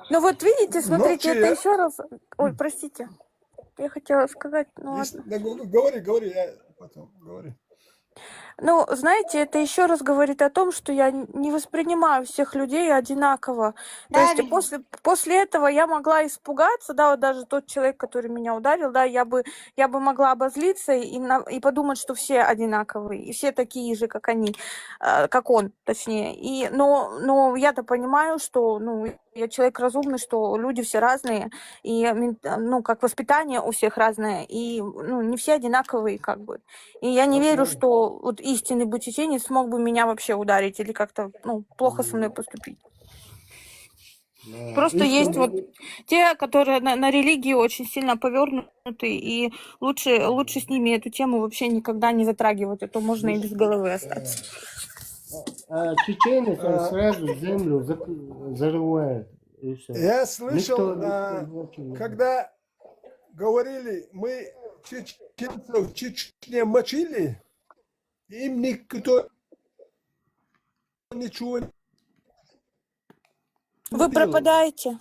Ну вот видите, смотрите, это еще раз... Ой, простите. Я хотела сказать, ну ладно. Говори, я потом говорю. Ну, знаете, это еще раз говорит о том, что я не воспринимаю всех людей одинаково. То есть после этого я могла испугаться, да, вот даже тот человек, который меня ударил, да, я бы могла обозлиться и подумать, что все одинаковые, и все такие же, как они, как он, точнее. Но я-то понимаю, что, ну, я человек разумный, что люди все разные, и, ну, как воспитание у всех разное, и, ну, не все одинаковые, как бы. И я не верю, что вот истинный бы чеченец смог бы меня вообще ударить или как-то, ну, плохо со мной поступить. Просто есть вот те, которые на религии очень сильно повернуты, и лучше с ними эту тему вообще никогда не затрагивать, а то можно и без головы остаться. А чеченец, он сразу землю зарывает. И все. Я слышал, Никто когда говорили, мы чеченцев в Чечне мочили, им никто ничего не Вы пропадаете.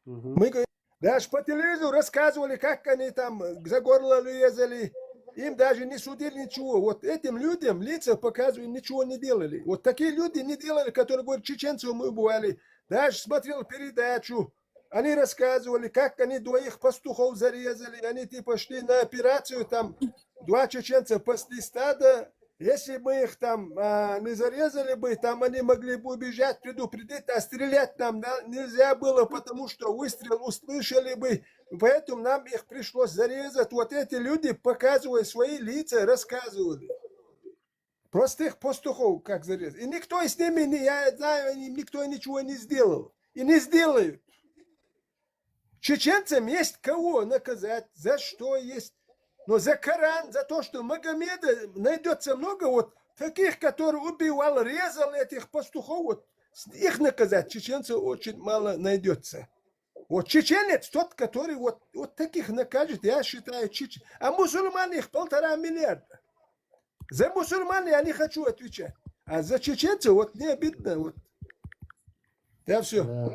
Мы даже по телевизору рассказывали, как они там за горло резали. Им даже не судили ничего. Вот этим людям лица показывали, ничего не делали. Вот такие люди не делали, которые говорят, чеченцев мы убивали. Даже смотрел передачу. Они рассказывали, как они двоих пастухов зарезали. Они типа шли на операцию, там 2 чеченца пасли стада. Если бы их там не зарезали бы, там они могли бы убежать, предупредить, а стрелять нам нельзя было, потому что выстрел услышали бы. Поэтому нам их пришлось зарезать. Вот эти люди, показывая свои лица, рассказывали. Простых пастухов как зарезать. И никто с ними, я знаю, никто ничего не сделал. И не сделают. Чеченцам есть кого наказать, за что есть. Но за Коран, за то, что Магомеда найдется много вот таких, которые убивал, резал этих пастухов, вот их наказать чеченцев очень мало найдется. Вот чеченец тот, который вот таких накажет, я считаю, чеченец. А мусульмане их 1,5 миллиарда. За мусульман я не хочу отвечать. А за чеченцев вот не обидно. Вот. Я все. Да.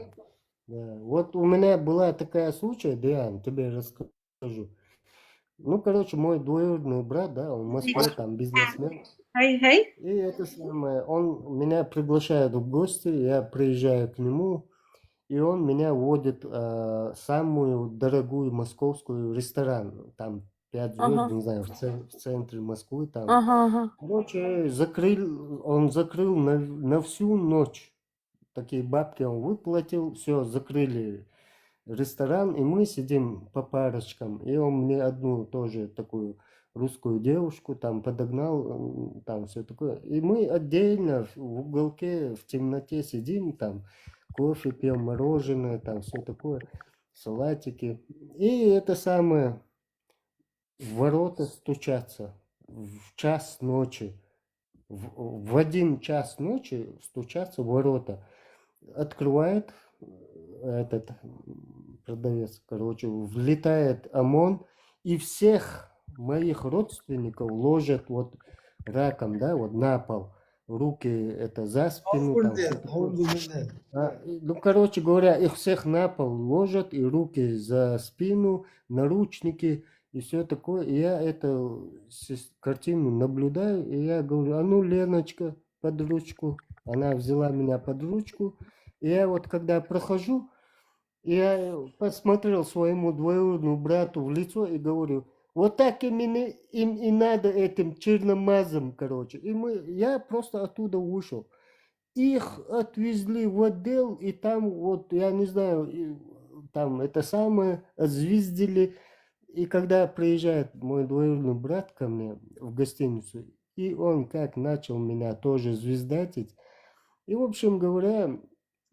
Вот у меня была такая случай, Диан, тебе расскажу. Ну, короче, мой двоюродный брат, да, он в Москве, там, бизнесмен. И это самое, он меня приглашает в гости, я приезжаю к нему, и он меня водит в самую дорогую московскую ресторан, там 5 звезд, не знаю, в центре Москвы, там. Короче, он закрыл на всю ночь. Такие бабки он выплатил, все, закрыли ресторан, и мы сидим по парочкам, и он мне одну тоже такую русскую девушку там подогнал, там все такое, и мы отдельно в уголке в темноте сидим, там кофе пьем, мороженое, там все такое, салатики, и это самое, в ворота стучатся в час ночи, в 1 час ночи стучатся в ворота, открывает этот продавец, короче, влетает ОМОН и всех моих родственников ложат вот раком, да, вот на пол, руки это за спину, там, ну, короче говоря, их всех на пол ложат и руки за спину, наручники и все такое. И я эту картину наблюдаю, и я говорю, а ну, Леночка, под ручку. Она взяла меня под ручку, и я вот когда прохожу, Я посмотрел своему двоюродному брату в лицо и говорю, вот так им и надо этим черномазом, короче. Я просто оттуда вышел. Их отвезли в отдел, и там вот, я не знаю, там это самое, отзвездили. И когда приезжает мой двоюродный брат ко мне в гостиницу, и он как начал меня тоже звездатить. И, в общем говоря,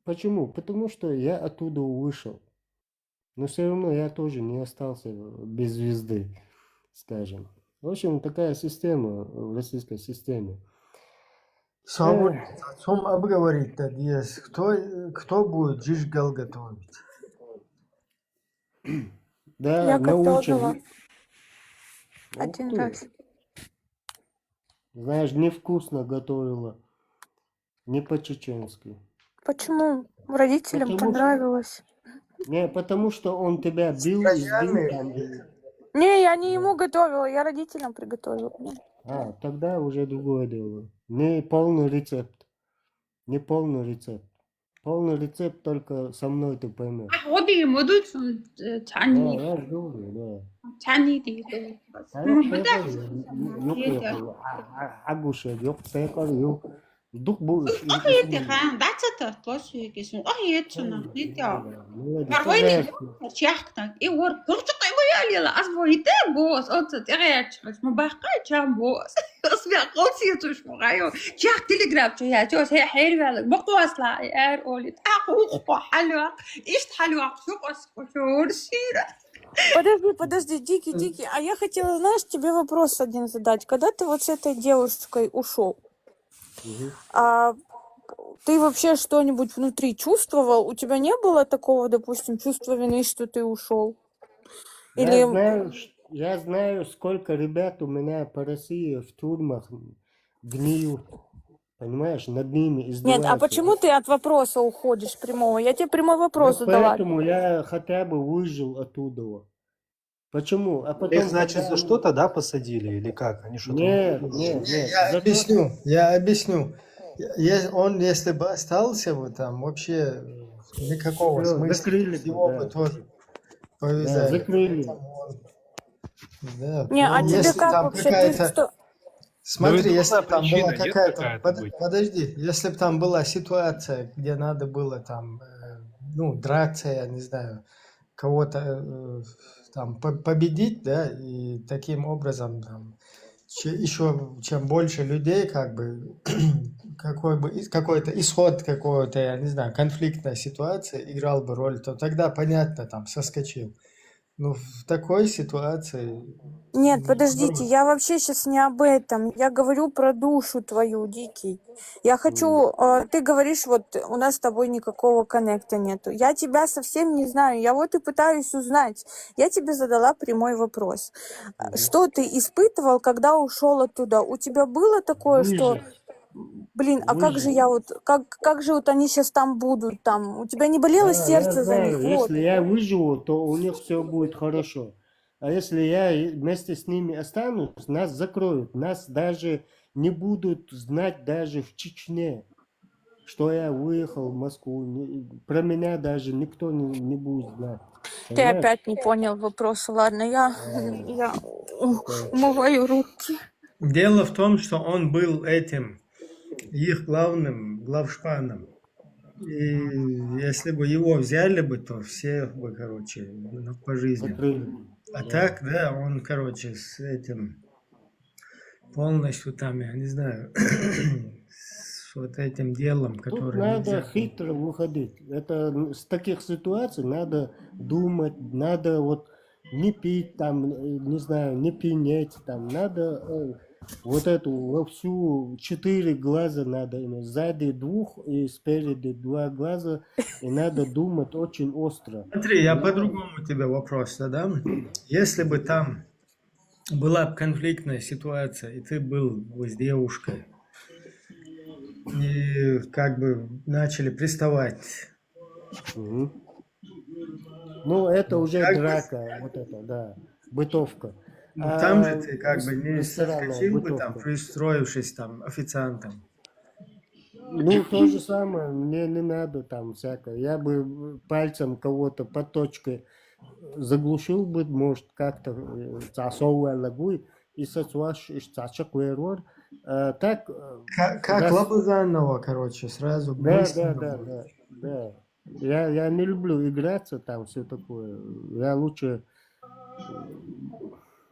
почему? Потому что я оттуда вышел. Но все равно я тоже не остался без звезды, скажем. В общем, такая система в российской системе. Сам обговорить так есть. Кто будет жижгал готовить? Да, Я научим. готовила Ух один ты. раз. Знаешь, невкусно готовила. Не по-чеченски. Почему? Родителям Потому что, понравилось. потому что он тебя бил, избил там. Не, я не ему готовила, я родителям приготовила. Тогда уже другое дело. Не полный рецепт. Не полный рецепт. Полный рецепт только со мной ты поймешь. ودي مدود Да, تعني я же говорю, да. تعني دي Yok, Agusha, yok, tekrar yok. Duk bu iş. أخي خان دعتها توشي كيسمو أخي يتشنا نيتيا مرويني شيخنا إيه ور كرتك إيه يلا أصبح يتاب بوس أنت تغيرت بس مباقي كم بوس أصبح قوسي توش مغايو شيخ تليجرام شو يا جوز هي حير بالك بقواس لا يا أولي تأقوق حلوة إيش حلوة شو قص شو رشيرة. Подожди, Дикий, а я хотела, знаешь, тебе вопрос один задать. Когда ты вот с этой девушкой ушел, ты вообще что-нибудь внутри чувствовал? У тебя не было такого, допустим, чувства вины, что ты ушел? Я знаю, сколько ребят у меня по России в тюрьмах гниют. Понимаешь, над ними издеваются. Нет, а почему ты от вопроса уходишь прямого? Я тебе прямой вопрос задала. Поэтому я хотя бы выжил оттуда. Почему? А потом, Их, значит, за что-то, да, посадили или как? Они что-то... Нет. Я объясню. Он, если бы остался бы там, вообще никакого смысла. Закрыли его бы, бы тоже Да, повязали. закрыли. Да. Не, а Ну, тебе если как там вообще? какая-то... Ты что? Смотри, Ну, если там причина была есть какая-то... какая-то Подожди, если бы там была ситуация, где надо было там, драться, я не знаю, кого-то там победить, да, и таким образом там, еще чем больше людей, как бы, какой-то исход какой-то, я не знаю, конфликтная ситуация играл бы роль, то тогда, понятно, там, соскочил. Ну, в такой ситуации... Нет, подождите, я вообще сейчас не об этом. Я говорю про душу твою, Дикий. Я хочу... ты говоришь, вот у нас с тобой никакого коннекта нету. Я тебя совсем не знаю. Я вот и пытаюсь узнать. Я тебе задала прямой вопрос. Что ты испытывал, когда ушел оттуда? У тебя было такое, что... Блин, а как же я вот... Как же вот они сейчас там будут? Там? У тебя не болело сердце за них? Вот. Если я выживу, то у них все будет хорошо. А если я вместе с ними останусь, нас закроют. Нас даже не будут знать даже в Чечне, что я выехал в Москву. Про меня даже никто не будет знать. Ты Понимаешь? опять не понял вопроса. Ладно, я умываю руки. Дело в том, что он был этим, их главным главшпаном. И если бы его взяли бы, то все бы, короче, по жизни. А так, да, он, короче, с этим полностью там, я не знаю, с вот этим делом, Тут которое... надо хитро выходить. Это с таких ситуаций надо думать, надо вот не пить там, не знаю, не пьянеть там, надо вот эту во всю 4 глаза надо, сзади 2 и спереди 2 глаза, и надо думать очень остро. Смотри, я по-другому тебе вопрос задам. Если бы там была конфликтная ситуация, и ты был с девушкой, и как бы начали приставать. Ну, это уже драка, вот это, да, бытовка. Ну, там же ты как бы не соскочил бы там, пристроившись там официантом. Ну, то же самое, мне не надо там всякое. Я бы пальцем кого-то по точке заглушил бы, может, как-то засовывая лагуй, и сосуаш цачок вырвор. Так... Как Лабузанова, короче, сразу быстро. Да. Я не люблю играться там, все такое. Я лучше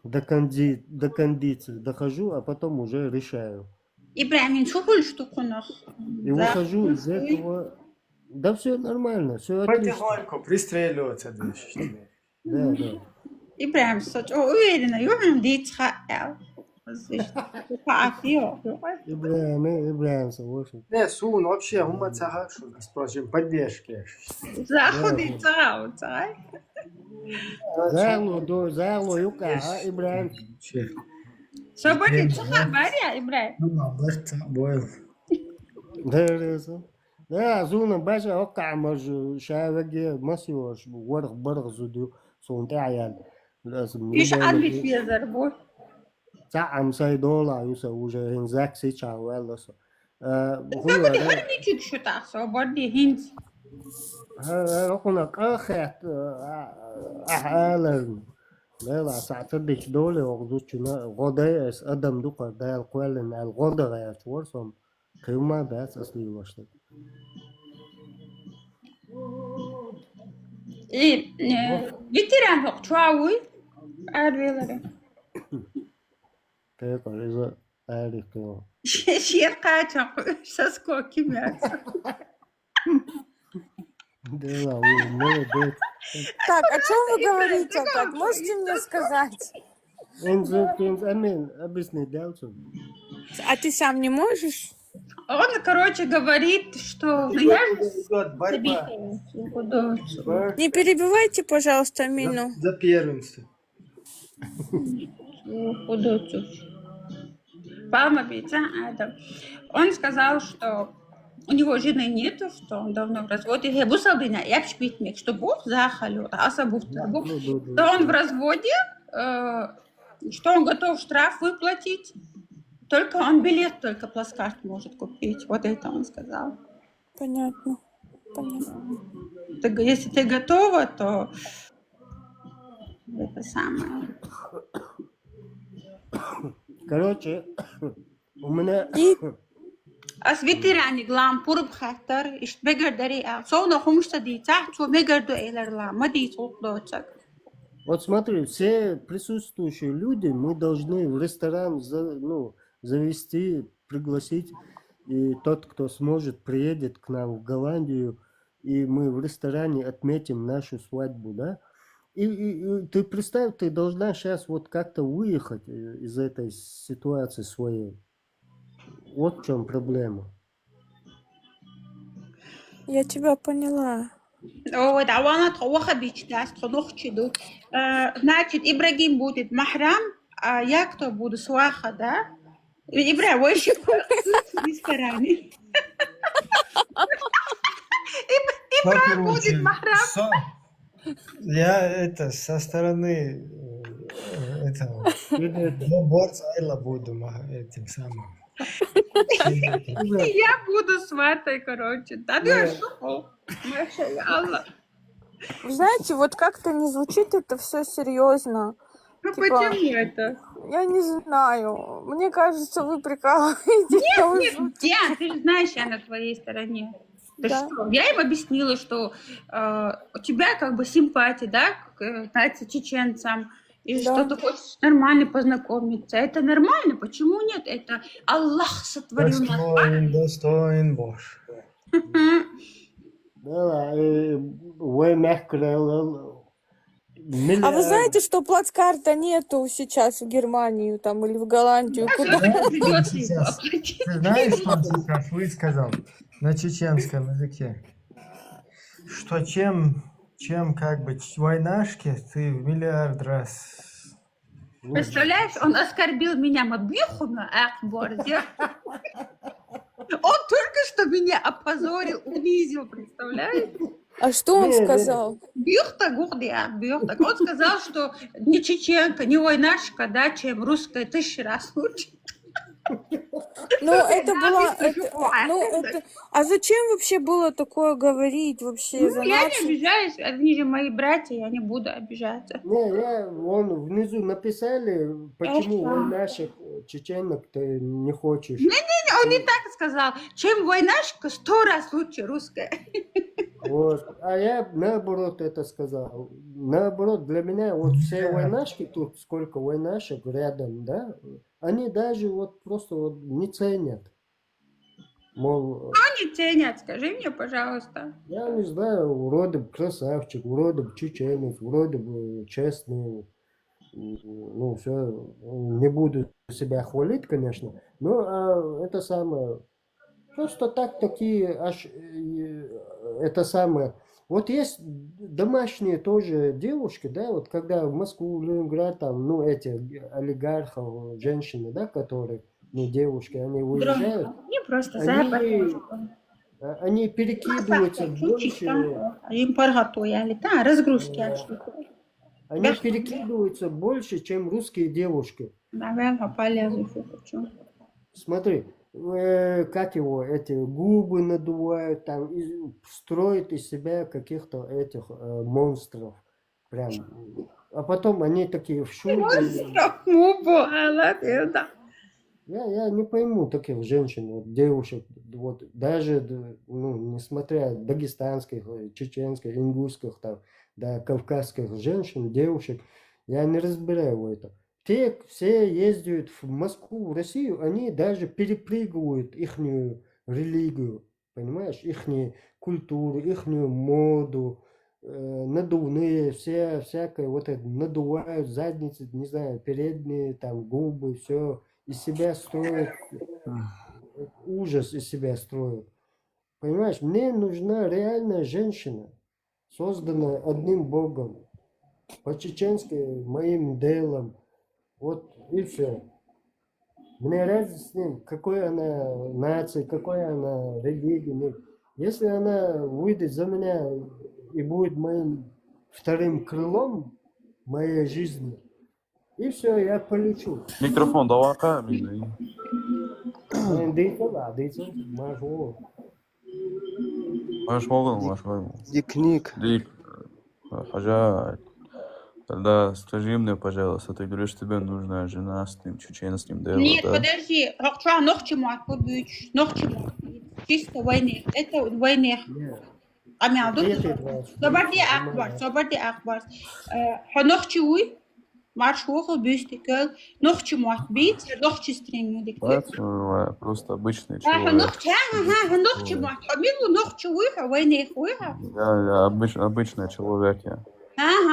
до кондиции дохожу, а потом уже решаю. Ибрахим, шухуль штукунах. И выхожу из этого. Да все нормально, все отлично. Потихоньку пристреливаться дальше. Да. Ибрахим, уверена, юрим дитха. Ибрахим, согласен. Сун, вообще, умацагашу, спросим, поддержки. Заходи, царау. Зарло, юка, Ибрахим. Собаки, цаха, баря, Ибрахим. Да, зуна баша ока маж шаваге масиош ورق زوديو صونتي عيال لازم ايش عبي فيها ضربه تعم سايدولا يوسا وجه هنزاك سيتشا ولا سو هو هرني تشك شو تعصب بدي هند رقنا اخت احالا لا ساعتدش دولي وغدوشنا غدايس ادم دوقا دا القوالن الغدا غايات ورسم قيمة بس اصلي واشتك Veteran yok çoğu arıyorlar. Tekrar iza erikto. Şiir kaçak sasko kim ya? Так, о чем вы говорите опять? Можете мне сказать? А ты сам не можешь? Он, короче, говорит, что... Не перебивайте, пожалуйста, Мину. За первенство. Он сказал, что у него жены нету, что он давно в разводе. Что Бог захалил, что он в разводе, что он готов штраф выплатить. Только он билет, только плацкарт может купить. Вот это он сказал. Понятно. Если ты готова, то это самое. Короче, у меня... As ветеране глам пурб хаттар, ишт бегар дариа. Соуна хумшта ди тахт, шо бегар до элерла, мади соклочак. Вот смотри, все присутствующие люди, мы должны в ресторан завести, пригласить, и тот, кто сможет, приедет к нам в Голландию, и мы в ресторане отметим нашу свадьбу, да? И ты представь, ты должна сейчас вот как-то выехать из этой ситуации своей. Вот в чем проблема. Я тебя поняла. Ой, да, она тхоха бичтас, тхонохчиду. Значит, Ибрагим будет махрам, а я кто буду сваха, да? Ибрагим, вы еще в ресторане. Ибрагим будет махрам. Я со стороны этого борца Айла буду этим самым. Я буду сватой, короче. Да, Вы знаете, вот как-то не звучит это все серьезно. Ну почему это? Я не знаю. Мне кажется, вы прикалываетесь. Нет, Диана, ты же знаешь, я на твоей стороне. Ты что? Я им объяснила, что у тебя как бы симпатия, да, к чеченцам, и что ты хочешь нормально познакомиться. Это нормально, почему нет? Это Аллах сотворил нас. Достоин Боже. А вы знаете, что плацкарта нету сейчас в Германию там или в Голландию? Куда? Ты знаешь, что он сейчас высказал на чеченском языке? Что чем как бы войнашки, ты в миллиард раз... Представляешь, он оскорбил меня, мабихуна, Акборде. Он только что меня опозорил, унизил, представляешь? А что он сказал? Бьюхта. Он сказал, что не чеченка, не войнашка, да, чем русская 1000 раз лучше. Ну, это было... А зачем вообще было такое говорить вообще за Я не наших? обижаюсь, они же мои братья, я не буду обижаться. Не, вон внизу написали, почему вы наших чеченок ты не хочешь. Не, он не так сказал. Чем войнашка 100 раз лучше русская. Вот. А я наоборот это сказал. Наоборот, для меня вот все войнашки тут, сколько войнашек рядом, да, они даже вот просто вот не ценят. Мол, Они ценят, скажи мне, пожалуйста. я не знаю, вроде бы красавчик, вроде бы чеченец, вроде бы честный. Ну, все, не буду себя хвалить, конечно, но это самое, просто так такие, это самое. Вот есть домашние тоже девушки, да, вот когда в Москву, в Ленинград, там, ну, эти олигархов, женщины, да, которые, ну, девушки, они уезжают, Не просто запад. они перекидываются больше, Им подготовили, да, разгрузки. они перекидываются больше, чем русские девушки. Наверное, полезу, хочу. Смотри, как его, эти губы надувают, там, строят из себя каких-то этих монстров. Прям. А потом они такие в шубе. Я не пойму таких женщин, вот, девушек, вот, даже, ну, несмотря дагестанских, чеченских, ингушских, там, да, кавказских женщин, девушек, я не разбираю в этом. Те все ездят в Москву, в Россию, они даже перепрыгивают ихнюю религию, понимаешь, ихнюю культуру, ихнюю моду, надувные, всякое, вот это, надувают задницы, не знаю, передние, там, губы, все, из себя строят, ужас из себя строят. Понимаешь, мне нужна реальная женщина, созданная одним Богом, по-чеченски, моим делом. Вот и все. Мне разница с ним, какой она нации, какой она религии. Если она выйдет за меня и будет моим вторым крылом моей жизни, и все, я полечу. Mikrofon da var mıydı? Дейцел, Маршвол. Маш. Дикник. Дик. Хажа. Тогда скажи мне, пожалуйста, ты говоришь, тебе нужна жена с ним, чеченским делом, Нет, да? подожди. Чисто войны. Это войны. Соборди Акбар. Хонохчуй. Маршвол, бюстикл. Нохчумат бит. Нохчистрим. Просто обычный человек. Я обычный человек, я. Я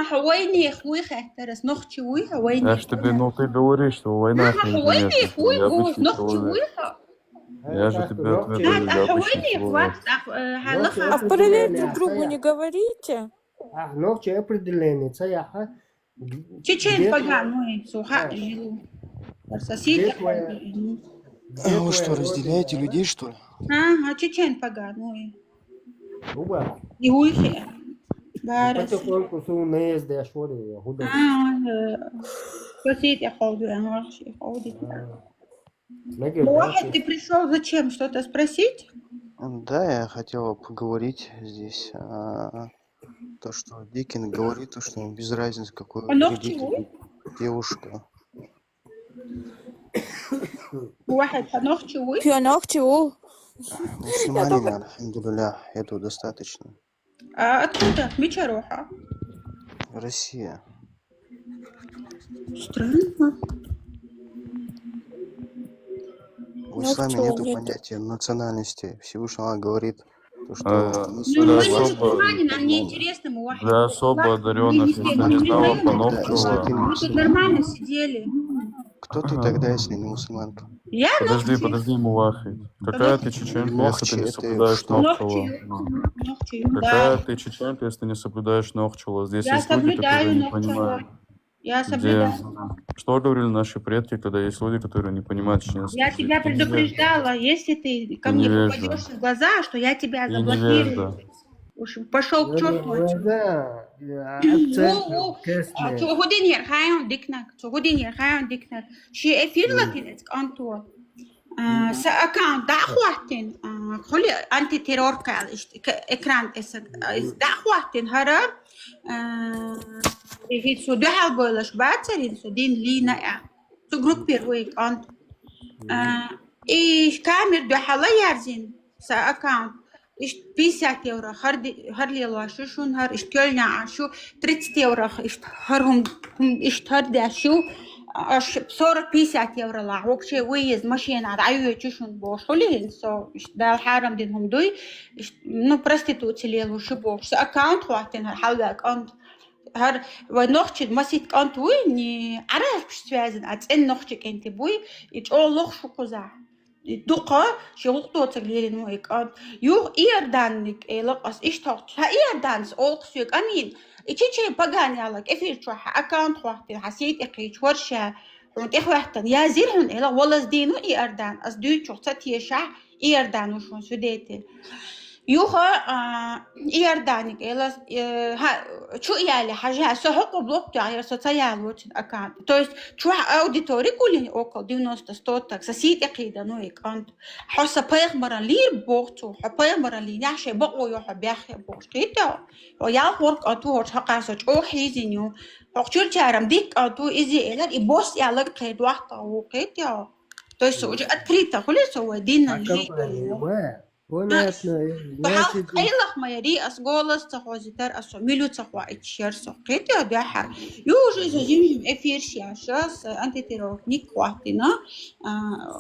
ж тебе, ну ты говоришь, что война не интересна, я обычный человек. Я же тебе ответил, я обычный человек. А в параллель друг другу не говорите? Ночи определение, цаяха. Чечен поганый, суха, соседи. Вы что, разделяете людей, что ли? Ага, чечен поганый. Уба. И уйхи. Потихоньку сунез да шори, худо. Соседи ходят. Может, ты пришел зачем? Что-то спросить? Да, я хотел поговорить здесь. То, что Дикин говорит, то, что без разницы, какой религии девушка. Мусульманин, альхамдулилля, этого достаточно. А откуда? Мичароха. Россия. Странно. В исламе нету понятия национальности. Всевышний Аллах говорит, что Для особо одаренных, если не знала Пановчева. Мы тут нормально сидели. Кто ты тогда, если не мусульманка? Я Подожди, Мулахи. Какая ты чеченка, если ты не соблюдаешь Нохчула? Какая ты чеченка, если не соблюдаешь Нохчула? Здесь Я есть люди, которые не Нохчула. понимают. Я соблюдаю. Что говорили наши предки, когда есть люди, которые не понимают чеченский? Я тебя предупреждала, если ты ко мне попадешь в глаза, что я тебя заблокирую. Уж пошел к черту. Годинер, хайон дикнак. Годинер, хайон дикнак. Ши эфир латинец, Антон. سأكاونت دعواتن خلي أنتي تيرور قال إكران دعواتن هرر هي سو دو هالبولش باترين سو دين لينا سو جروبير ويك أنت إيش كامير دو حلا يارزين سأكاونت إيش 50 يورو هرلي الله شو نهار إيش كلنا عشو 30 يورو إيش هرهم إيش هردا شو 40-50 يورو لا وقشي ويز ماشين على عيو تشون بوش خليهن سو دا الحرم دينهم دوي ну проституции лелу шибош с аккаунт хватен халдак ант هر ونوخش مسيت كانت وين عرف بشتوازن أتن نوخش كنت بوي يتقول لوخ شو كذا دقة شو قطوة تقليل إنه كانت يو إيردانك لقص إيش تحط ها إيردانس أوقسيك أمين إيشي بقاني علىك إفير شوح أكاونت واحد حسيت إقيش ورشة وانت إخواتن يا زيرهن إلا والله زدينو إيردان أصدوي شو ستيشة إيردان وشون سوديتي يوها إيردانك إلا شو يعني حاجة سحق بلوك تعير ستيال وتن أكانت تويس شو أوديتوري كلني أوكل 90 سسيت إقيدا نو إكانت حاسة بيغ مرة لير بوقتو حبيغ مرة لي نعشة بقو يوحى بيخي بوقتو ويال ورك أتو هرش حقاسج أو حيزينيو حقشور جارم ديك أتو إزي إلا إبوس يالك قيد واحدة وقيتو تويس وجه أتكريتا خلي سوى دينا لي بحال خيلخ ما يري أسقولس تخوزيتر أسميلو تخوا إتشير سقيت يا دحر يوجد زوجين إفير شاشة أنت تروحني قواتنا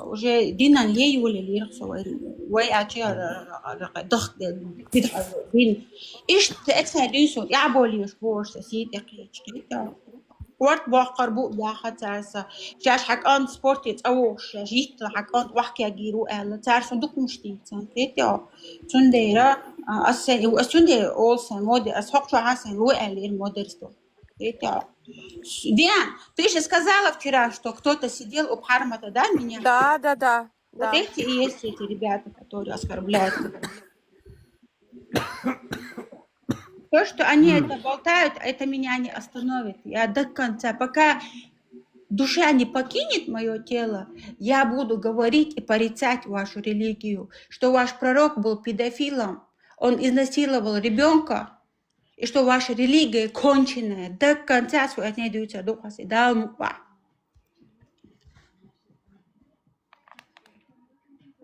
وجه دينا ليه ولا ليه سوى ويأتي ضغط دين إيش تأكسدين سو يعبوليش بورس سيد إقليش ورت بوقر بو بلاخة تعرسة شاش حق أن سبورتي تأوش جيت حق أن وحكي أجيرو أهلا تعرسون دوك مشتي تنتيتيا تنديرا أسن وأسندي أولسن مودي أسحق شو حسن وقالي المودرستو تيتيا Диан, ты же сказала вчера, что кто-то сидел у Бхармата, да, меня? Да. Вот эти и есть эти ребята, которые оскорбляют. То, что они это болтают, это меня не остановит. Я до конца, пока душа не покинет мое тело, я буду говорить и порицать вашу религию, что ваш пророк был педофилом, он изнасиловал ребенка, и что ваша религия конченая. До конца своей не даются духасы. Да,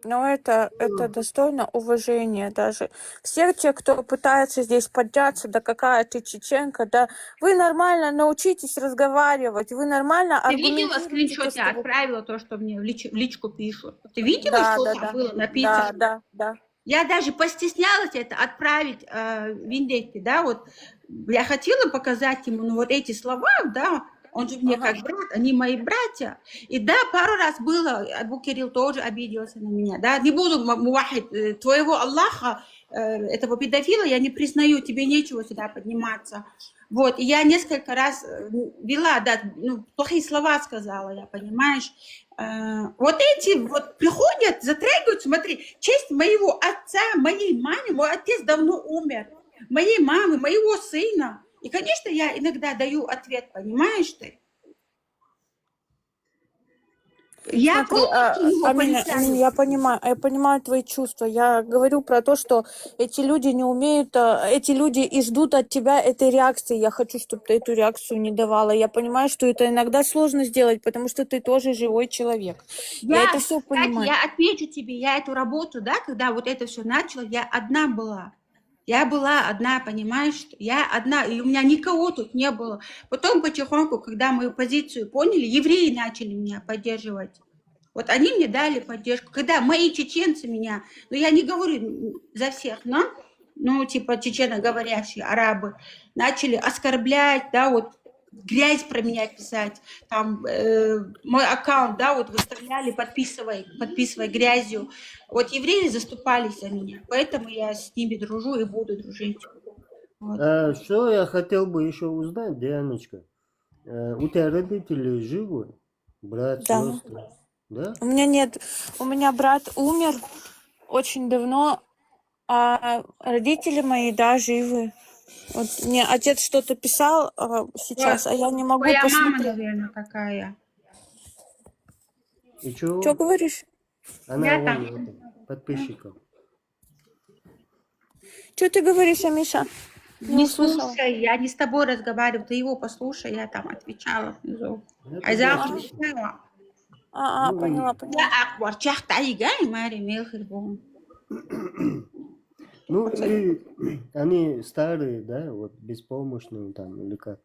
Но это достойно уважения даже. Все те, кто пытается здесь подняться, да какая ты чеченка, да вы нормально научитесь разговаривать, вы нормально аргументируете. Ты видела скриншот, я отправила то, что мне в личку пишут? Ты видела, что там было написано? Да. Я даже постеснялась это отправить Виндетти, да, вот я хотела показать ему, вот эти слова, да, он же мне как брат, они мои братья. И да, пару раз было, Абу Кирилл тоже обиделся на меня, да, не буду мувахид твоего Аллаха, этого педофила я не признаю, тебе нечего сюда подниматься. Вот, и я несколько раз вела, да, плохие слова сказала, я, понимаешь. Вот эти вот приходят, затрагивают, смотри, честь моего отца, моей мамы, мой отец давно умер, моей мамы, моего сына. И, конечно, я иногда даю ответ, понимаешь ты? Я Амина, я понимаю твои чувства. Я говорю про то, что эти люди не умеют, эти люди и ждут от тебя этой реакции. Я хочу, чтобы ты эту реакцию не давала. Я понимаю, что это иногда сложно сделать, потому что ты тоже живой человек. Я это все понимаю. Я отвечу тебе, я эту работу, да, когда вот это все начало, я одна была. Я была одна, понимаешь? Я одна, и у меня никого тут не было. Потом потихоньку, когда мою позицию поняли, евреи начали меня поддерживать. Вот они мне дали поддержку. Когда мои чеченцы меня, я не говорю за всех, но типа чеченоговорящие арабы, начали оскорблять, да, вот грязь про меня писать, там мой аккаунт, да, вот выставляли, подписывая грязью. Вот евреи заступались за меня, поэтому я с ними дружу и буду дружить. Вот. Что я хотел бы еще узнать, Дианочка? У тебя родители живы? Брат, сестры? Да? У меня нет. У меня брат умер очень давно, а родители мои, да, живы. Вот мне отец что-то писал сейчас, а я не могу посмотреть. посмотреть. Мама, наверное, какая. И чё? Что говоришь? Она Я вон там. это, подписчиков. Что ты говоришь, Амиша? Не Не услышала. слушай, я не с тобой разговариваю, ты его послушай, я там отвечала внизу. Это А за да, отвечала. Ну, поняла, Я поняла. акбар чахтайга и Мари Мелхербон. ну и они старые, да, вот беспомощные там или как?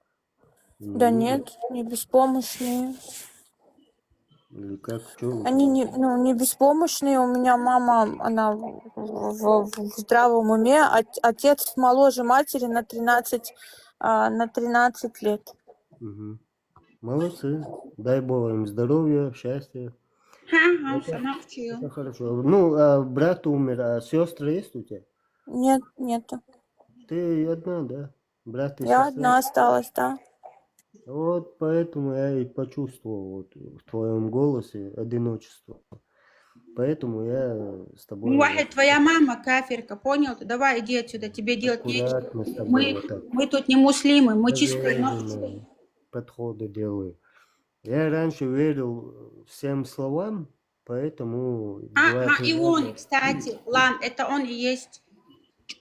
Да Ну, нет, не беспомощные. или как, что? Они не беспомощные. У меня мама, она в здравом уме. Отец моложе матери на 13 лет. Угу. Молодцы. Дай Бог им здоровья, счастья. Ха-ха, Это, санахчил. это хорошо. Ну, а брат умер, а сестры есть у тебя? Нет, нету. Ты одна, да? Брат и Я сестра? одна осталась, да. Вот поэтому я и почувствовал вот в твоем голосе одиночество. Поэтому я с тобой Вахид, твоя мама кафирка, понял? Ты давай иди отсюда, тебе делать нечего. аккуратно с тобой вот так. Мы тут не муслимы, мы чистые ногти. Проверенные подходы делаю. Я раньше верил всем словам, поэтому Ага, 2-3 и он, раза. кстати, Лан, это он и есть.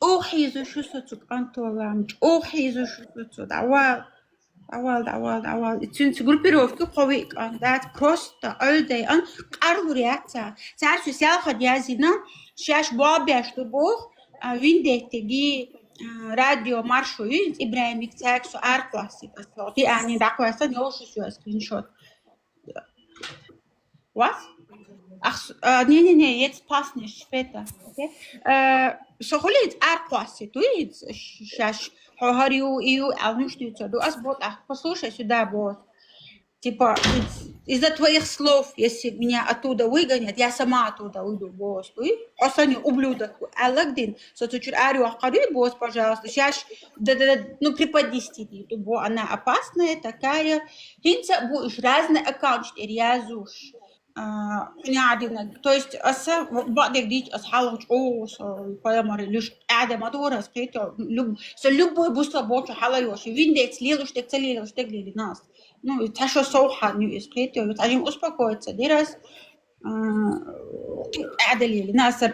Охи изушусуцук, Антолан, охи изушусуцук, давай. Çünkü группировки قوي да, просто öyle an qarlı reakция. Sen sosyal hadyazina şaş babya что бог виндетеги радио маршуит İbrahim Viktak su arklasi. Yani dakwasan yoşu su screenshot. Was? Ach, nee, jetzt passt nicht, später. Okay? Шохолит аркласи, то есть шаш хохарю ию алнуштица. До асбот, послушай сюда, бот. Типа, из-за твоих слов, если меня оттуда выгонят, я сама оттуда уйду, босс. Осани ублюдок. Аллагдин, сотучур арю ахари, босс, пожалуйста. Сейчас, ну, преподнести. Она опасная, такая. Хинца будешь разные аккаунты, рязуш. То есть بعض جديد أصحابه أوس فيامر ليش قاعدة ما دورها سكريتو سلوب بوسا بوش حلا يوشي وين ده تليلوش تكتليلوش تقلي للناس ну تحشو صوحة نيو سكريتو يتعجم أسبوعات درس قاعدة لي الناس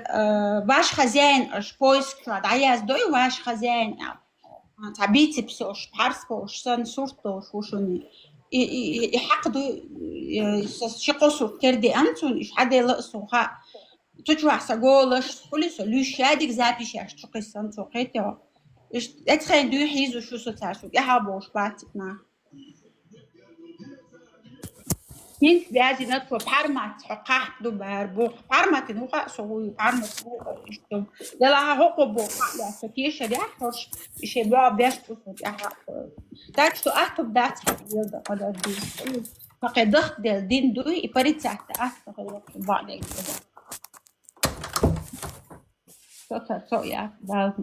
باش خزين أش بويس كراد عياز دوي واش خزين تعبيتي بسوش بحرس بوش سن صورتوش وشوني يحقدوا شقصوا كردي أنتون إيش حدا يلقصوا خا تجوا سجولش كل سلوش شادك زابيش يشتقي سنتو قيتوا إيش أتخيل دو حيزو شو ستاسو يحبوش باتنا ينك بيازي نتفو بحرمات حقاح دو باربو بحرمات نوقع سوي بحرمات نوقع إشتم يلا هقو بو لا ستيش دي أحرش إيش يبقى بيشتو Так что ахтуб дать хотел подожди. Пока дохт дел дин дуй и париться ахта бадек. Что я дал.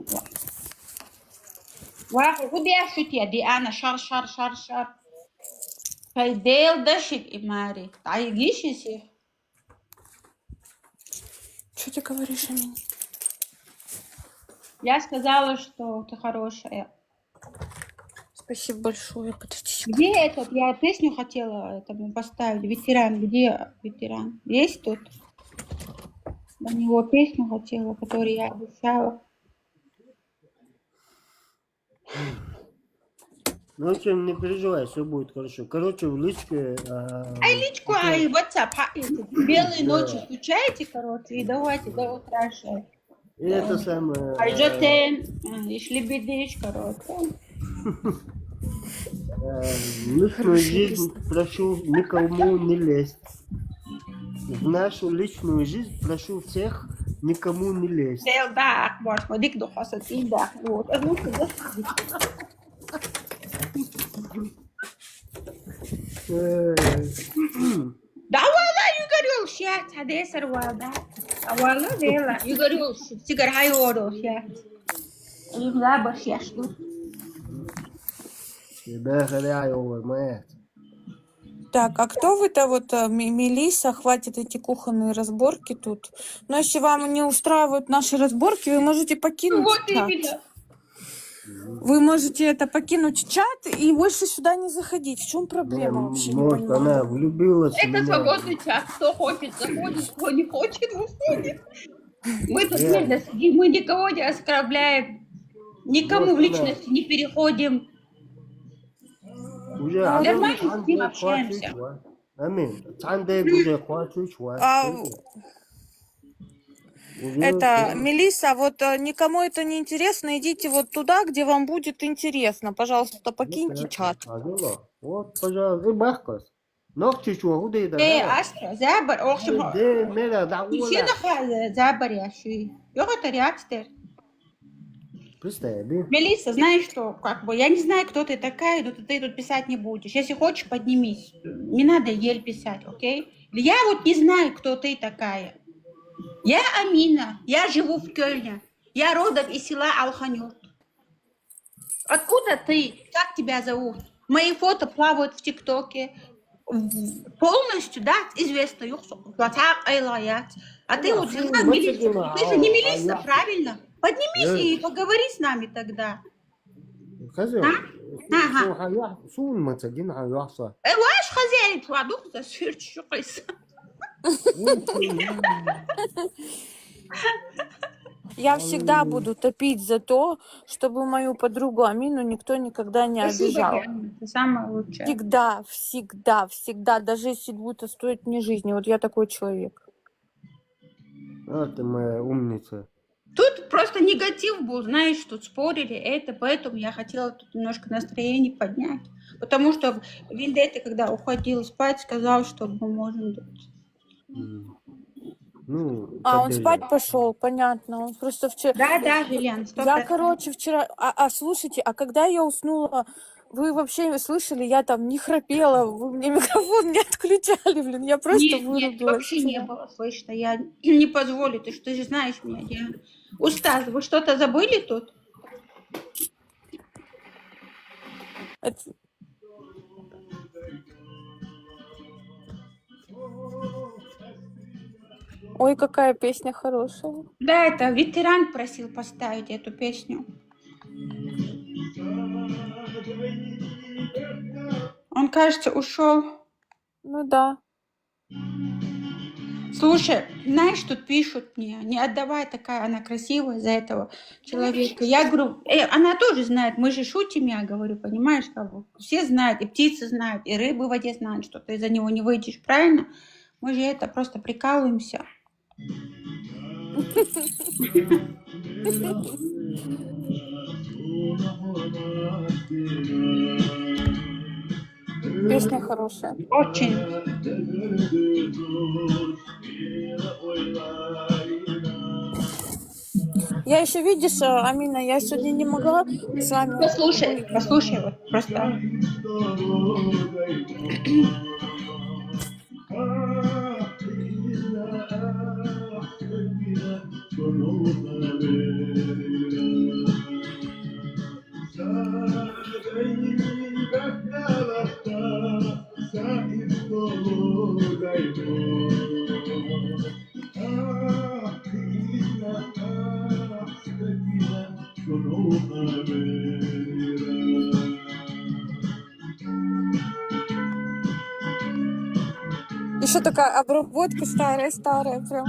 واحد ودي أشوت يدي أنا شر فيديل دشت إماري تعيجيش يصير. Что ты говоришь, Амин? Я сказала, что ты хорошая. Спасибо большое, подождите. Где этот? Я песню хотела этому поставить. Ветеран, где ветеран? Есть тут? На него песню хотела, которую я обещала. Ну, в общем, не переживай, все будет хорошо. Короче, в личке... Ай, личку, ай, WhatsApp, белые ночи включайте, короче, и давайте до утра. И это самое... Айджотен, и шлебедиш, короче. В личную жизнь прошу никому не лезть. В нашу личную жизнь прошу всех никому не лезть. Да, может, мы дик духасат, и да, вот. Да, والله يقولوا شات هذا يسر وادا. والله لا يقولوا سيجار هاي ورو شات. لا بس يشتو. Так, а кто вы-то вот, Мелисса, хватит эти кухонные разборки тут. Но если вам не устраивают наши разборки, вы можете покинуть Вот чат. именно. Вы можете это покинуть чат и больше сюда не заходить. В чем проблема вообще, не Может, она понимаю. влюбилась в Это меня. свободный чат. Кто хочет, заходит, кто не хочет, выходит. Мы тут Нет. мирно сидим, мы никого не оскорбляем, никому Вот в личности не переходим. уже Нормально с ним عندك общаемся. شوية. أمين عندك уже хватит шوية. Это, Мелисса, вот никому это не интересно, идите вот туда, где вам будет интересно. Пожалуйста, покиньте чат. Вот, пожалуйста, бахкас. نقطة شو هودي ده. Астра, Забар, общем, ده ملا دعوة. Синаха, Забар, я ши. Это реакция. Представь. Мелисса, знаешь что, как бы, я не знаю, кто ты такая, но ты тут писать не будешь. Если хочешь, поднимись. Не надо еле писать, окей? Я вот не знаю, кто ты такая. Я Амина, я живу в Кёльне. Я родом из села Алханют. Откуда ты? Как тебя зовут? Мои фото плавают в ТикТоке. Полностью, да, известно. А ты вот взяла Мелисса. Ты же не Мелисса, правильно? Поднимись и поговори с нами тогда. خزر. Ага. شو المساجين هيحصل؟ واش خزيري تواضوك تسفير شقيس. Я всегда буду топить за то, чтобы мою подругу Амину никто никогда не обижал. Ты самая лучшая. Всегда, всегда, всегда, даже если будет стоить мне жизни. Вот я такой человек. А, ты моя умница. Тут просто негатив был, знаешь, тут спорили, это, поэтому я хотела тут немножко настроение поднять. Потому что Виндетта, когда уходил спать, сказал, что мы можем... Ну, он спать пошел, понятно. Он просто вчера... Да, Вилен, 100%. Я, короче, вчера... слушайте, а когда я уснула, вы вообще слышали, я там не храпела, вы мне микрофон не отключали, блин, я просто вырубилась. Нет, вообще не было слышно, я не позволю, ты же знаешь меня, я... Устаз, вы что-то забыли тут? Ой, какая песня хорошая. Да, это ветеран просил поставить эту песню. Он, кажется, ушел. Ну да. Слушай, знаешь, тут пишут мне, не отдавай такая, она красивая за этого человека. Я говорю, она тоже знает, мы же шутим, я говорю, понимаешь, как бы. Все знают, и птицы знают, и рыбы в воде знают, что ты за него не выйдешь, правильно? Мы же это просто прикалываемся. Песня хорошая. Очень. Я еще, видишь, Амина, я сегодня не могла с вами... Послушай, вот просто. Еще такая обработка старая прям.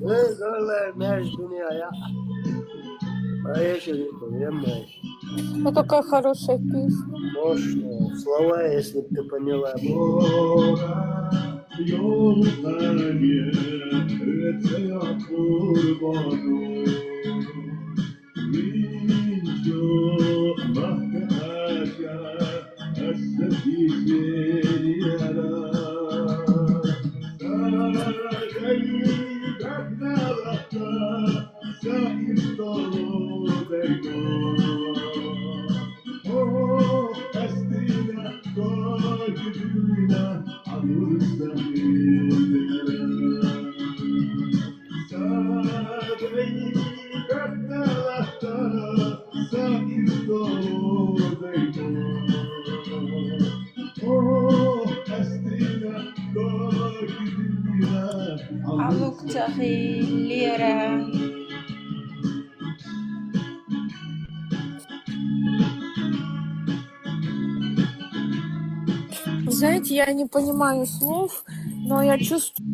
والله ماشي الدنيا يا ماشي я мاشي. Ну, какая хорошая песня. Мощная. Слова, если бы ты поняла. Алук Лера. Вы знаете, я не понимаю слов, но я чувствую...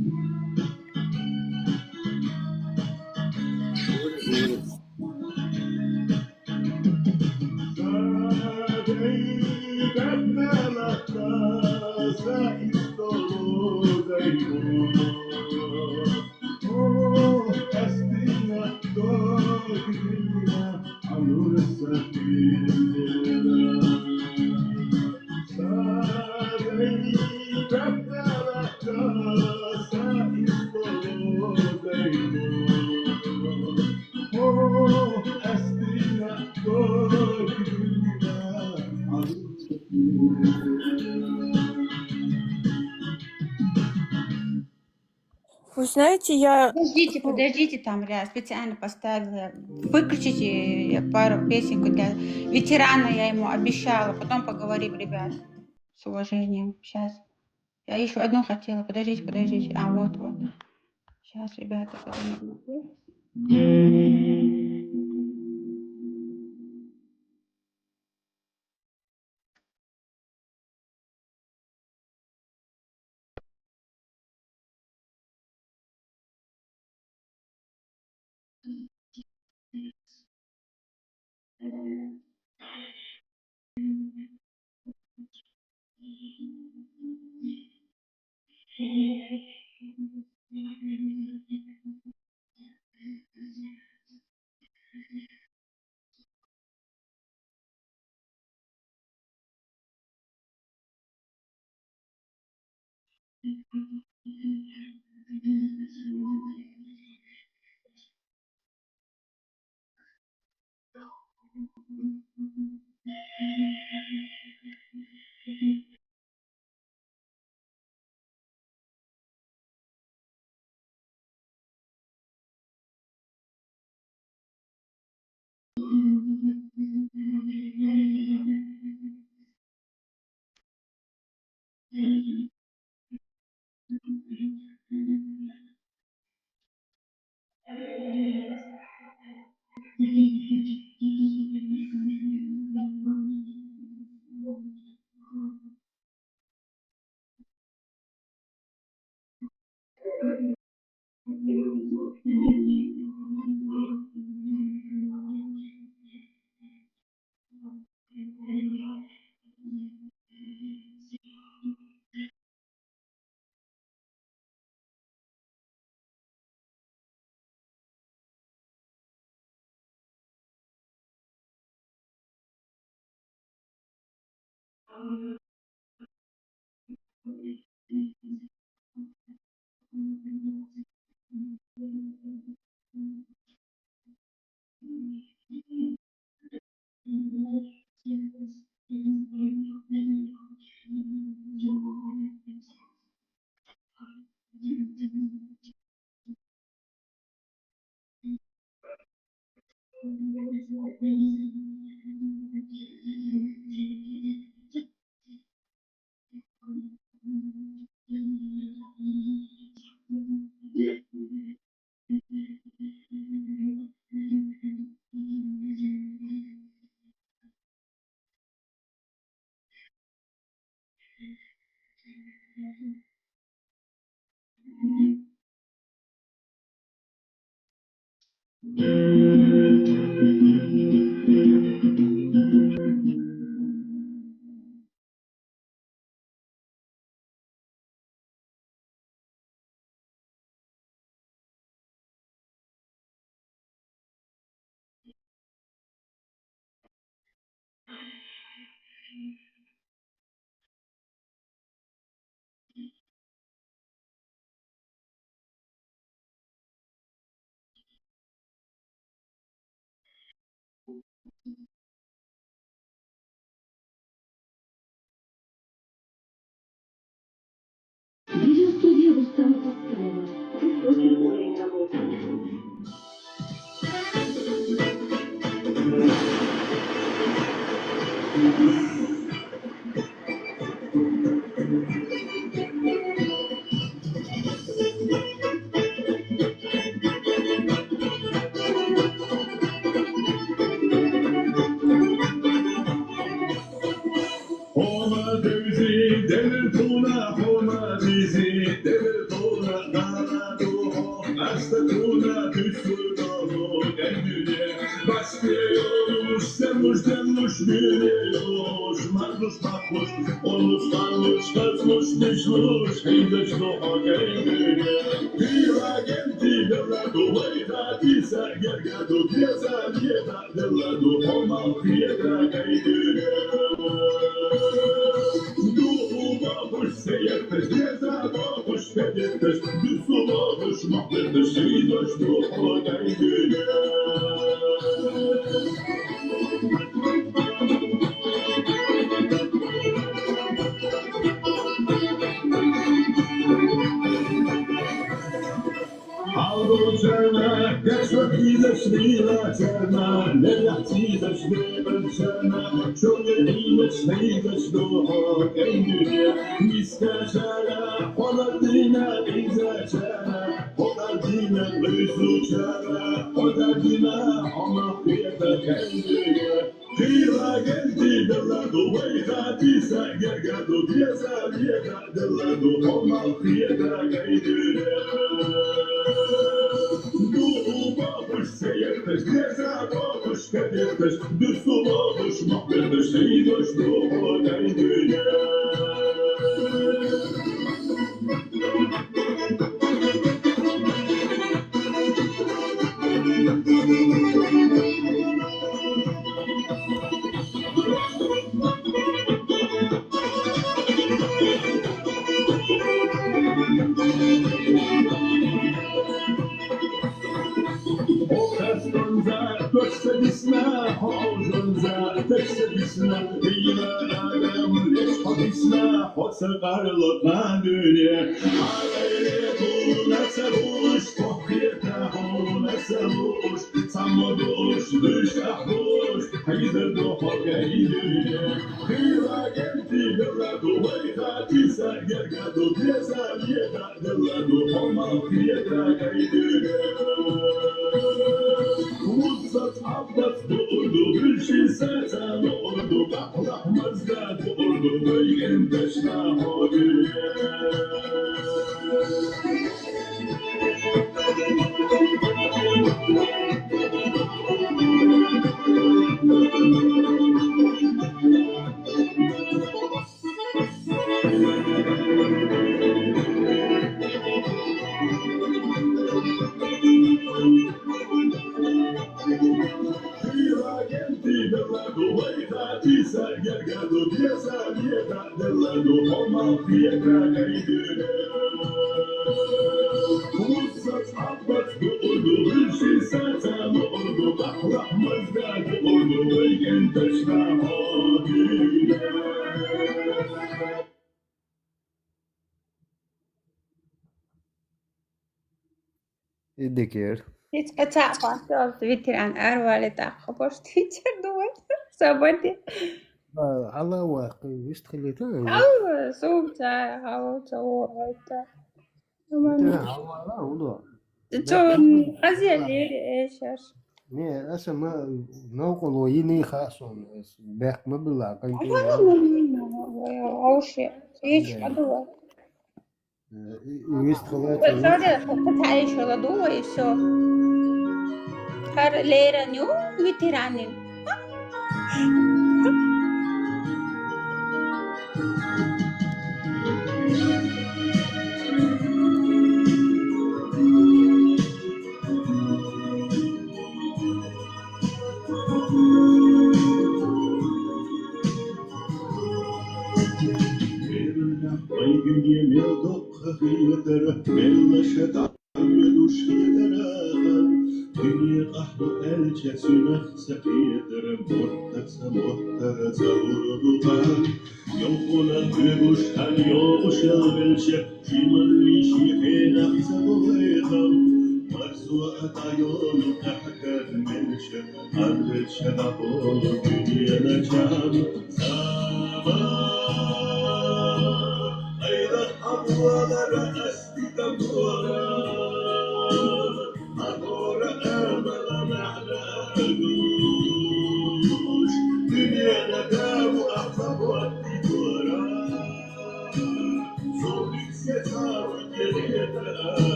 Вы знаете, я... Подождите, там я специально поставила. Выключите пару песенку для ветерана, я ему обещала. Потом поговорим, ребят, с уважением. Сейчас. Я еще одну хотела. Подождите. А, вот. Сейчас, ребята, подождите. Видео студия Рустама Таскаева. Высокий уровень работы. Homa dövzi devir tuna, homa dizi devir tuna, dana duho, hasta tuna, düşür dolu, endüne, başlıyormuş, demuş, biliyormuş, marmuş, bakmuş, olmuş, kalmış, kazmış, düşmüş, heydeş duho, endüne, kıyla geldi, devladu, vayda, tisa, gergadu, piyasa, diyeda, devladu, homa, piyeda, endüne. Aldočana, desvaki zašvila černa, neljahci zašvevan černa, čovjek švejdaš doho kajnuje, niska čara, hodardina izačana, hodardina blizučana, hodardina ona pijeta kajnuje. Kira geldi devladu, vayda tisa gergadu, piyasa diyeda devladu, ona piyeta kajnuje. Babuş seyirteş, geza babuş kadirteş, düstü babuş mahvedeş, seydoş duhu deydüye. Göstergisine, hoşunca, tekstisine, iyile alem, leş hadisine, hoşsa karlıkna dünya. Ağayre bu neseruş, kohkiyete hu neseruş, sammuduş, düş ahduş, haydır duhok eydünya. Kıyla geldi devladu, vayda tisa gergadu, piyasa diyeda devladu, homa piyeda eydünya. Mutsat abdat doğurdu, gülşin serten oldu, kahlah mazda doğurdu, bölgen taşna oldu. Tisa gergadu, piyasa diyeda devladu, homa piyeta gaydüne. Mutsat abbat doğurdu, gülşin serten oldu, kahlah mazda doğurdu, bölgen taşna oldu. Idikir. Hiç kaçak başlıyoruz bitiren ervali takı boş teacher duvar. Sabadi. الله واقعي يستخلي تاني أو سوبتا أو سوورتا. موضوع تون قضية ليه إيش؟ ني أسمع نقول يني خاصون باق ما بالله قيمتي أو شيء إيش هذا؟ يستخلي بس هذا تعيش ولا دوا يسوع. آخر ليرانيو وتيرانيو.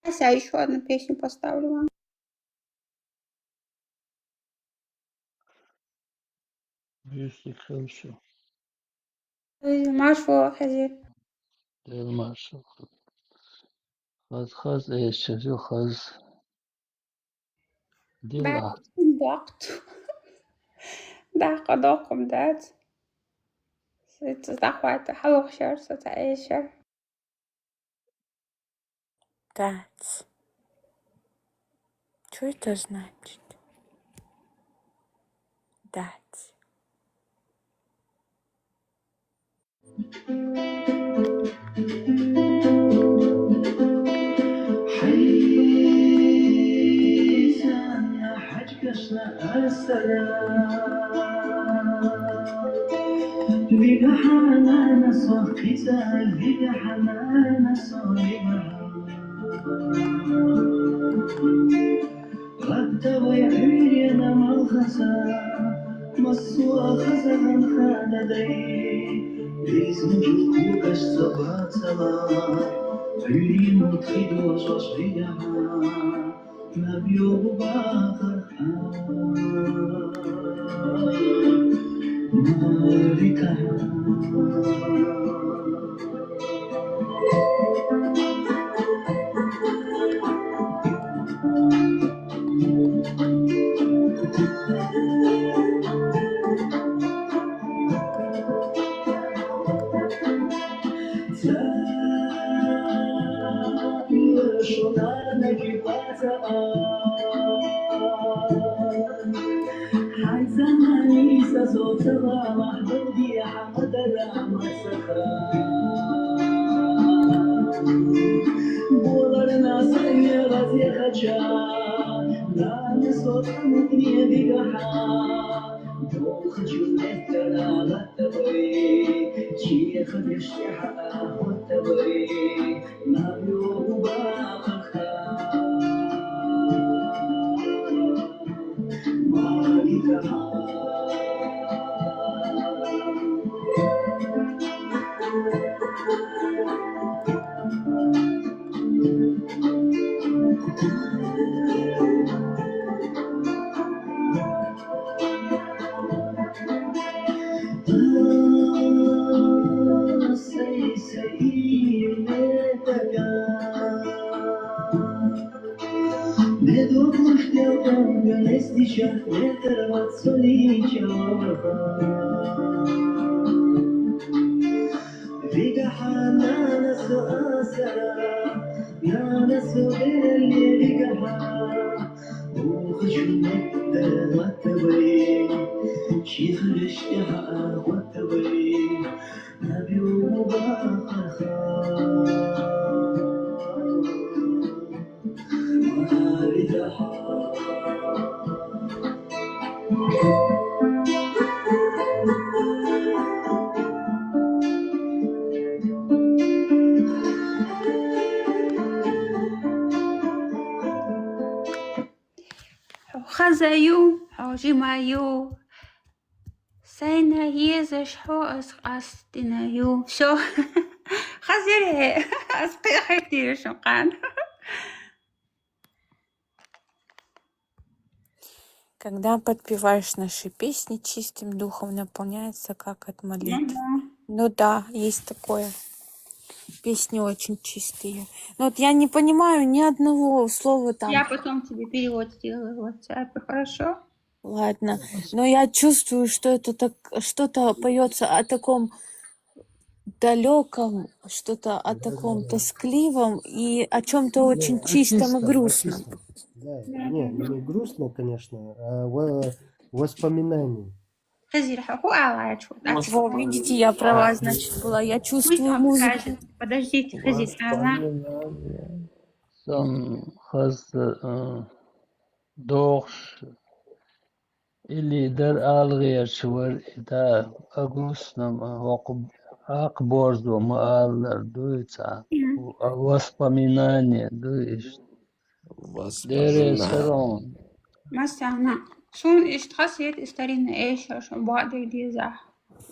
Ася, еще одну песню поставлю вам. Если хорошо. Марш, Хазир. دير مارشال خز ايش شو خز بعد ديلا وقت ده قضاكم ده ستزدحوات حلوخشر ستعيشر Дать. Что это значит? Дать. حيسان حجكشنا السلام بيجا حنانا صاحبتها بيجا حنانا صاحبها غدا ويعير انا مع الخسا مصوا خزغا خالدي باسم جوكو كشتبات سلام عيري متخيد وشوش بيجا ما بيوبو باخر زماني سزوتها محبوبي حمد العم بولرنا سيرة زي خجا لا نصوت مبني بقحا خجلت لا غتبري شي خدش حقا وتبري ما بيوم باخخا ما لتها خزايو حوجمايو سينا يزش حو أسقاستنايو شو خزيري أسقي حيتي شمقان. Когда подпеваешь наши песни, чистым духом наполняется, как от молитв. Ну да, есть такое. Песни очень чистые. Но вот я не понимаю ни одного слова там. Я потом тебе перевод сделаю в WhatsApp, хорошо? Ладно, но я чувствую, что это так, что-то поется о таком далеком, что-то о таком тоскливом и о чем-то очень чистом и грустном. Да, не грустно, конечно, а воспоминания. Во, видите, я права, значит, была. Я чувствую музыку. Подождите, Хазир, она... сон хаз дохш или дар алгия швар ита агрустном акборзу мааллар дуется воспоминания дуешь дере сарон مثلا شون اشتخصيت استرين ايشوش وبعد دي زح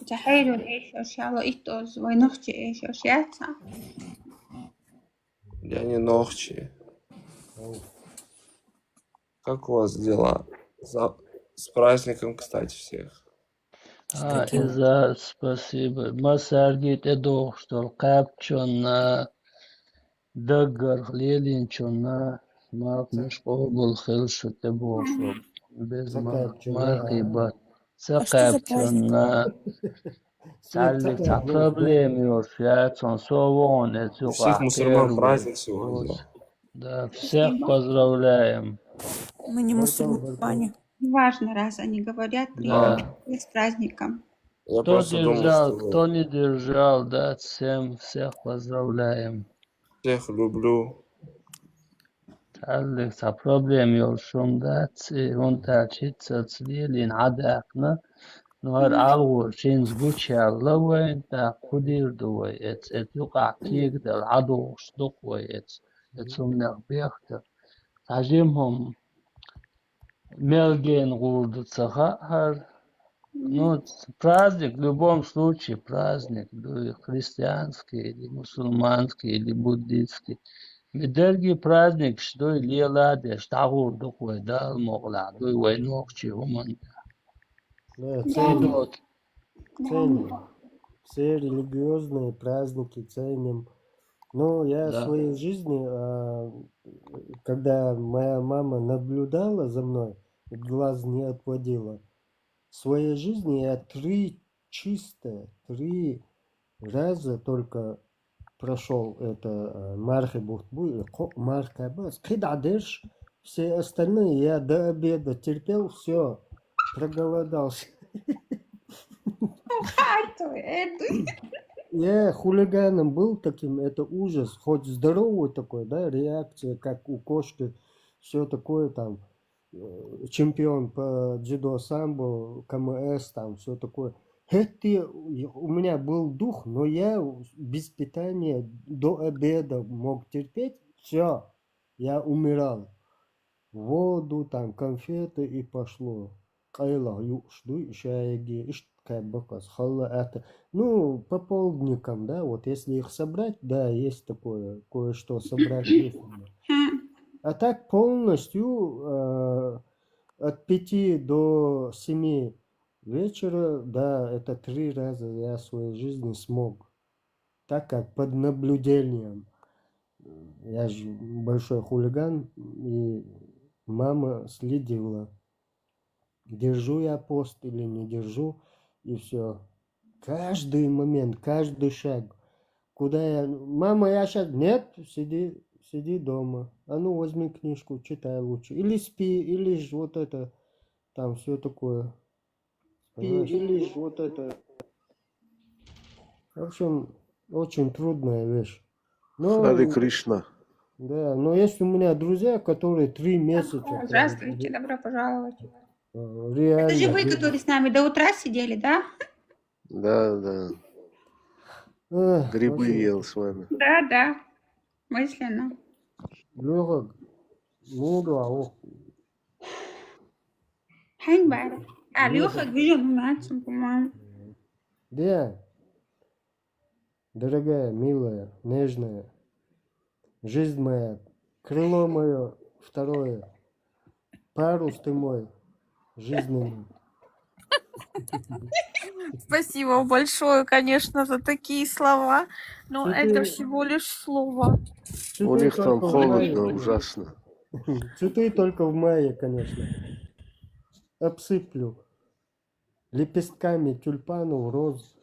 تحيلو ايشوش يلا ايتوز وينخشي ايشوش ياتسا Я не Нохчи. Как у вас дела? С праздником, кстати, всех. إذا спасибо. ما سارجيت إدوخ شتول قابتشونا دقر ليلينشونا ما مش قوبل خلشو تبوشو بزما مرقبات А что за праздник? سقابتشونا تعلق تاع проблем يورشات صوون Всех اتوقع мусульман первый праздник сегодня. да всех Спасибо. поздравляем. Мы не мусульмане. Важно, раз они говорят, Да. и с праздником. Я Кто просто думал, держал, что кто не держал, да, всех поздравляем. всех люблю. تعلق تاع проблем يورشون دات هون تاعشيت تسليلين عداقنا نهار عالو شينز بوتشا لوين تا قدير دوي ات يقع كيك دا العدو صدق وي ات سمنا بيختر تعجبهم مелген гурду цахар. Ну, праздник в любом случае праздник, да, христианский или мусульманский или буддийский. Медерги праздник, что и леладе, штагур духой, да, могла, да, и войнокчи, уман. Ценим. Все религиозные праздники ценим. Но я в Да. своей жизни, когда моя мама наблюдала за мной, глаз не отводила, в своей жизни я три раза только прошел это Мархебухтбу, Мархабас, Кидадеш, все остальные я до обеда терпел, все, проголодался. Я хулиганом был таким, это ужас, хоть здоровый такой, да, реакция, как у кошки, все такое там, чемпион по дзюдо самбо, КМС, там, все такое. Это у меня был дух, но я без питания до обеда мог терпеть, все, я умирал. Воду, там, конфеты и пошло. Кайла, юшду, шайги, это. Ну, по полдникам, да, вот если их собрать, да, есть такое, кое-что собрать есть. А так полностью от 5 до 7 вечера, да, это 3 раза я в своей жизни смог. Так как под наблюдением. Я же большой хулиган, и мама следила, держу я пост или не держу, и все. Каждый момент, каждый шаг. Куда я... Мама, я сейчас... Нет, сиди дома. А ну, возьми книжку, читай лучше. Или спи, или ж вот это... Там все такое. Спи, или ж вот это... В общем, очень трудная вещь. Но... Харе Кришна. Да, но есть у меня друзья, которые 3 месяца... Здравствуйте, добро пожаловать. Реально. Это же вы, которые с нами до утра сидели, да? Да. Грибы ел с вами. Да, мысленно. Лёга, ну Хань бара. А, Лёха, вижу, младшим, по-моему. Да. Дорогая, милая, нежная, жизнь моя, крыло мое второе, парус ты мой, жизненный. Спасибо большое, конечно, за такие слова, но это всего лишь слово. У них там холодно, ужасно. Цветы только в мае, конечно. Обсыплю лепестками тюльпанов, роз.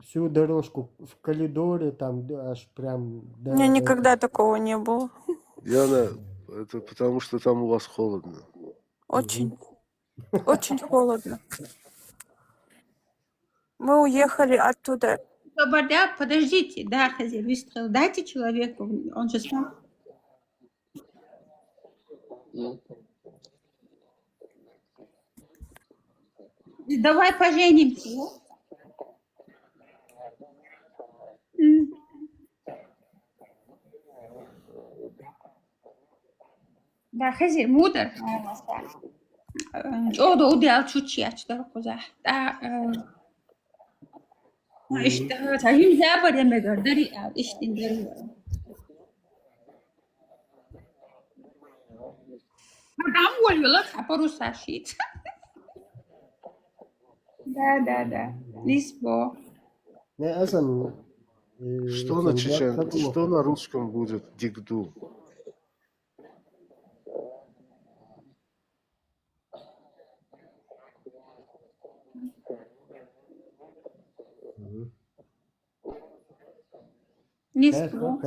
Всю дорожку в коридоре, там аж прям... У меня никогда такого не было. Яна, это потому что там у вас холодно. Очень. Очень холодно. Мы уехали оттуда. Подождите, да, хозяин, выстрел дайте человеку, он же сам. Давай поженимся. Да, хозяин, мудр. O da o da çuçiyaç da kuza. İşte tahim zabar ya megardari işte indiriyor. Adam oluyorlar kaparu saşit. Да. Лисбо. Не, Асан, Что на что на русском будет дигду? Лисбо.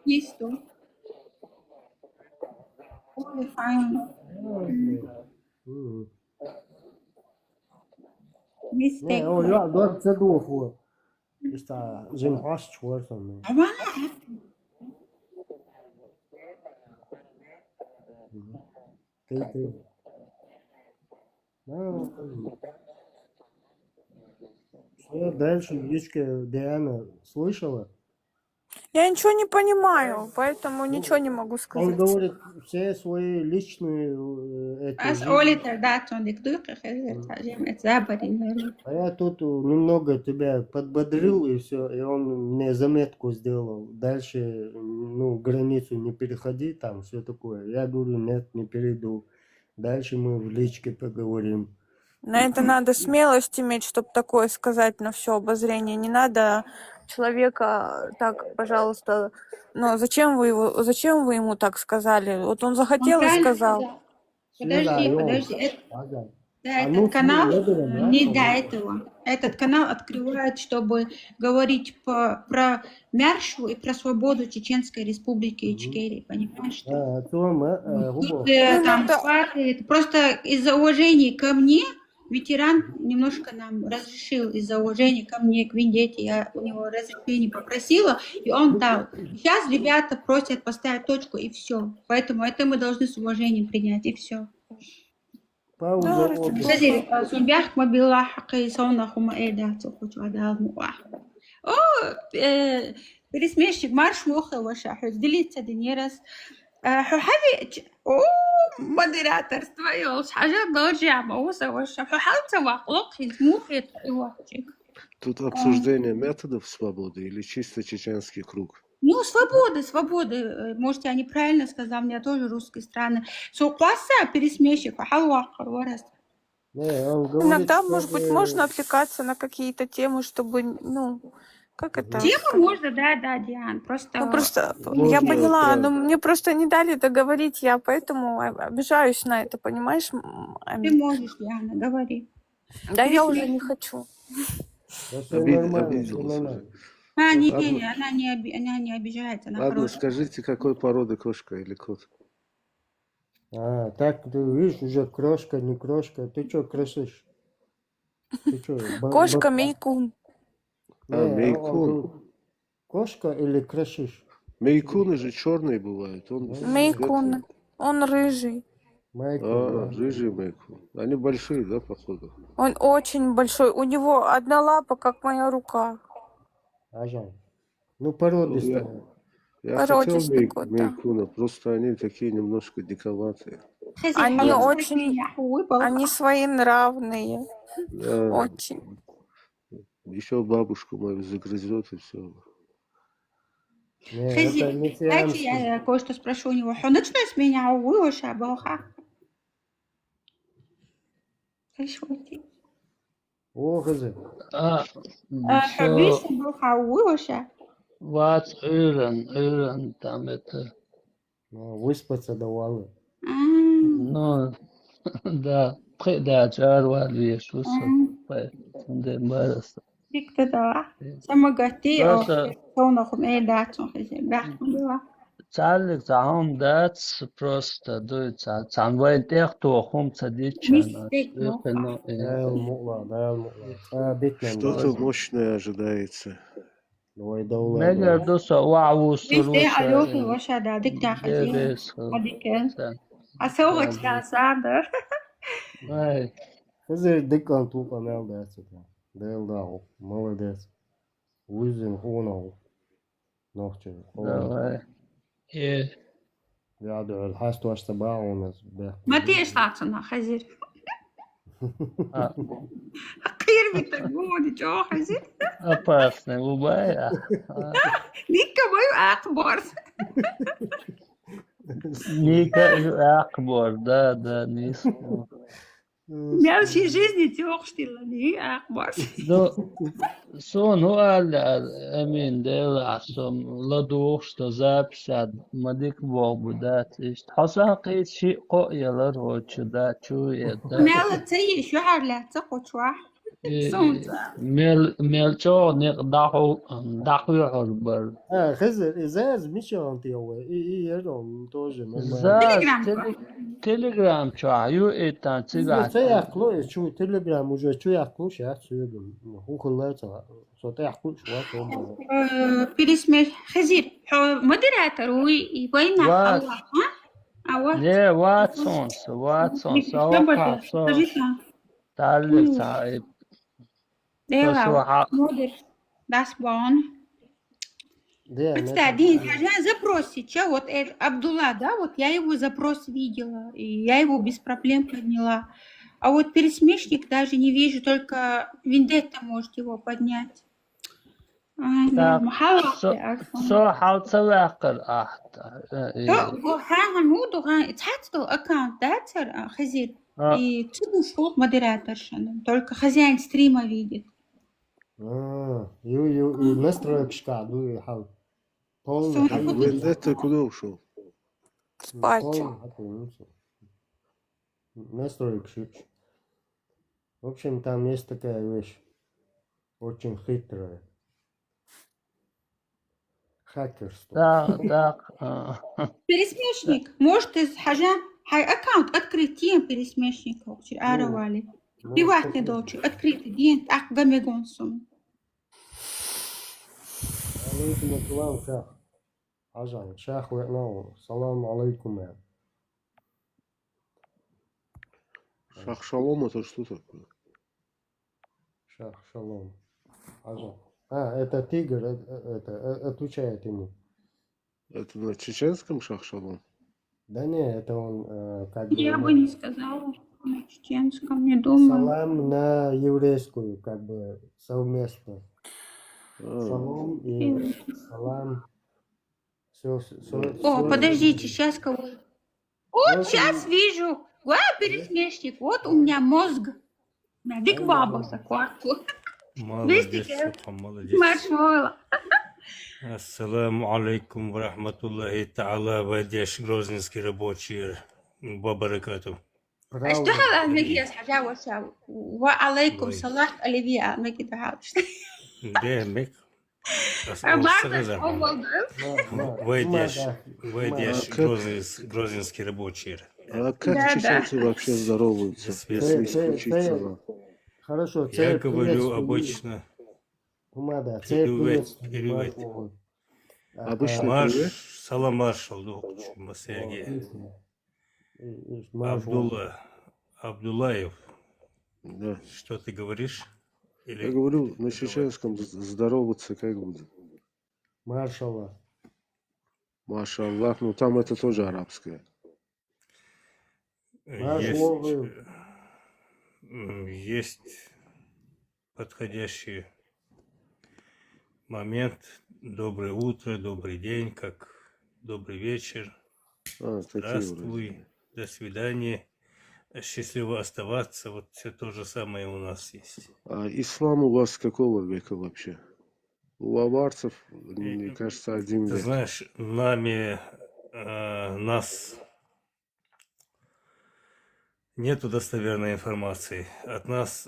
Листо. Ой, файн. Не, о, я, да, це довго. Esta zin hast worden. Ты. Что дальше, Ючка Диана слышала? Я ничего не понимаю, поэтому ничего не могу Он сказать. говорит все свои личные Аз Олитер датон диктуйка хазем эцабарин. А я тут немного тебя подбодрил и все, и он мне заметку сделал. Дальше, ну, границу не переходи, там все такое. Я говорю, нет, не перейду. Дальше мы в личке поговорим. На это надо смелость иметь, чтобы такое сказать на все обозрение. Не надо человека так, пожалуйста. Но зачем вы ему так сказали? Вот он захотел и сказал. Подожди. Да, этот канал не до этого. Этот канал открывает, чтобы говорить про Мяршу и про свободу Чеченской Республики Ичкерии. Понимаешь? Тут там это просто из-за уважения ко мне ветеран немножко нам разрешил из-за уважения ко мне, к Вендете. Я у него разрешение попросила, и он дал. Сейчас ребята просят поставить точку, и все. Поэтому это мы должны с уважением принять, и все. Кстати, Сумбях мобила хакай сонахума эдату хочу адалму. О, пересмешник марш муха ваша. Делиться денерас. حبي مودراتورство يولش حاجات ضوجع موسى وشا حالته وقلق مخيط وحجك. Тут обсуждение методов свободы или чисто чеченский круг? Ну, свободы. Может, я неправильно сказала, у меня тоже русской страны. Сокласса пересмешник, халуахар варас. Иногда, может быть, можно отвлекаться на какие-то темы, чтобы, ну, как это? Тему можно, да, Диан. Просто я поняла, но мне просто не дали договорить, я поэтому обижаюсь на это, понимаешь? Ты можешь, Диана, говори. Да, я уже не хочу. Обиделась. Она не обижается. Она Ладно, хорошая. скажите, какой породы кошка или кот? Так, ты видишь, уже крошка, не крошка. Ты что красишь? Кошка Мейкун. Мейкун. Кошка или крашиш? Мейкуны же черные бывают. Мейкун, он рыжий. Рыжий мейкун. Они большие, да, походу? Он очень большой. У него одна лапа, как моя рука. Ага. Ну, породистая. Я хотел мейкуна, просто они такие немножко диковатые. Они своенравные. Очень. Еще бабушку мою загрызет и все. Дайте я кое-что спрошу у него. Хоночно с меня увыша, баха. Хабиса баха увыша. Вот Иран, там это. Выспаться давала. Ну, да. Да, чарва вещь, Виктор, самогати, сонахум эдатон, Царлик заам дац просто дуется. Цанвай техто хом цадичана. Что-то мощное ожидается. Мега доса вау Везде алёхи ваша да, диктах асогач да сандер. Хазир дикан тупо мелдается. Делдау, молодец. Вызин хунау. Нохче. Давай. Ja, de hast was te bouwen. Матеж стацена, хазир. Акир битагуди, чё хазир? Опасный, убая. Ника мою акбор. Ника акбор, да, низко. Я всей жизни тёхштила, не акбар. Son هو أمين ده عصام لدوخ شتزابشد مديك بابودات إيش حسن قيد شيء قوي لرهو شدا شو يدا مالا تسيي شعر لا تقوى شوح. صوتا. ميل شو نقدحو يحربر خزر إزاز مش أنتي هو إيه يرهم توجه زاز تليجرام شو عيو إيتان تيجا شو يأكلوا شو تليجرام وجو شو يأكلوا شيء سيدهم هو كله ترى صوت يأكلوا شو بريسمي خزير مودراتور وين الله ها أوه ليه واتسونس أوقع صوت تعلق تعب Дела, модер, дасбон. Кстати, запросить, вот Абдулла, да, вот я его запрос видела, и я его без проблем подняла. А вот пересмешник даже не вижу, только Вендетта может его поднять. صراحة وتسواقر هنموت تحطوا аккаунт, да, Хазир? И типа шел модераторша, только хозяин стрима видит. настроек шкаду يحاول Вендетта куда ушел? Спать. Настроек шич. В общем, там есть такая вещь, очень хитрая. Хакерство. Да. Пересмешник. Может, из хажа хай аккаунт открытием пересмешника аравали. Приватный долчи открытый день так гамегонсум. عليكم السلام شيخ عجل شيخ وإنه السلام عليكم يا Шах Шалом это что такое? شيخ шалом عجل это тигр это отвечает ему Это на чеченском Шах Шалом? да не это он как бы Я бы не сказала на чеченском, не думаю. салам на еврейскую как бы совместно шалом и салам О, подождите, сейчас кого? Вот сейчас вижу. Пересмешник. Вот у меня мозг. Дик баба закварту. Молодец, молодец. Маршмола. Ассаламу алейкум ва рахматуллахи та'ала ва деш грозненский рабочий бабаракату. اشتغل على المقياس حاجة وساو وعليكم صلاح أليفيا المقياس هاوش Да, мек. Грозненский рабочий. А как чеченцы вообще здороваются, если исключить салам? Хорошо, Я говорю обычно. Привет. Обычно привет. Салам маршал, доктор Сергей. Абдуллаев. Да. Что ты говоришь? Или... Я говорю, на чеченском здороваться как будет? Машаллах. Машаллах, ну там это тоже арабское. Есть подходящий момент. Доброе утро, добрый день, как добрый вечер. Здравствуй, до свидания. Счастливо оставаться. Вот все то же самое у нас есть. А ислам у вас какого века вообще? У аварцев, мне кажется, один Ты век. знаешь, нас нету достоверной информации. От нас,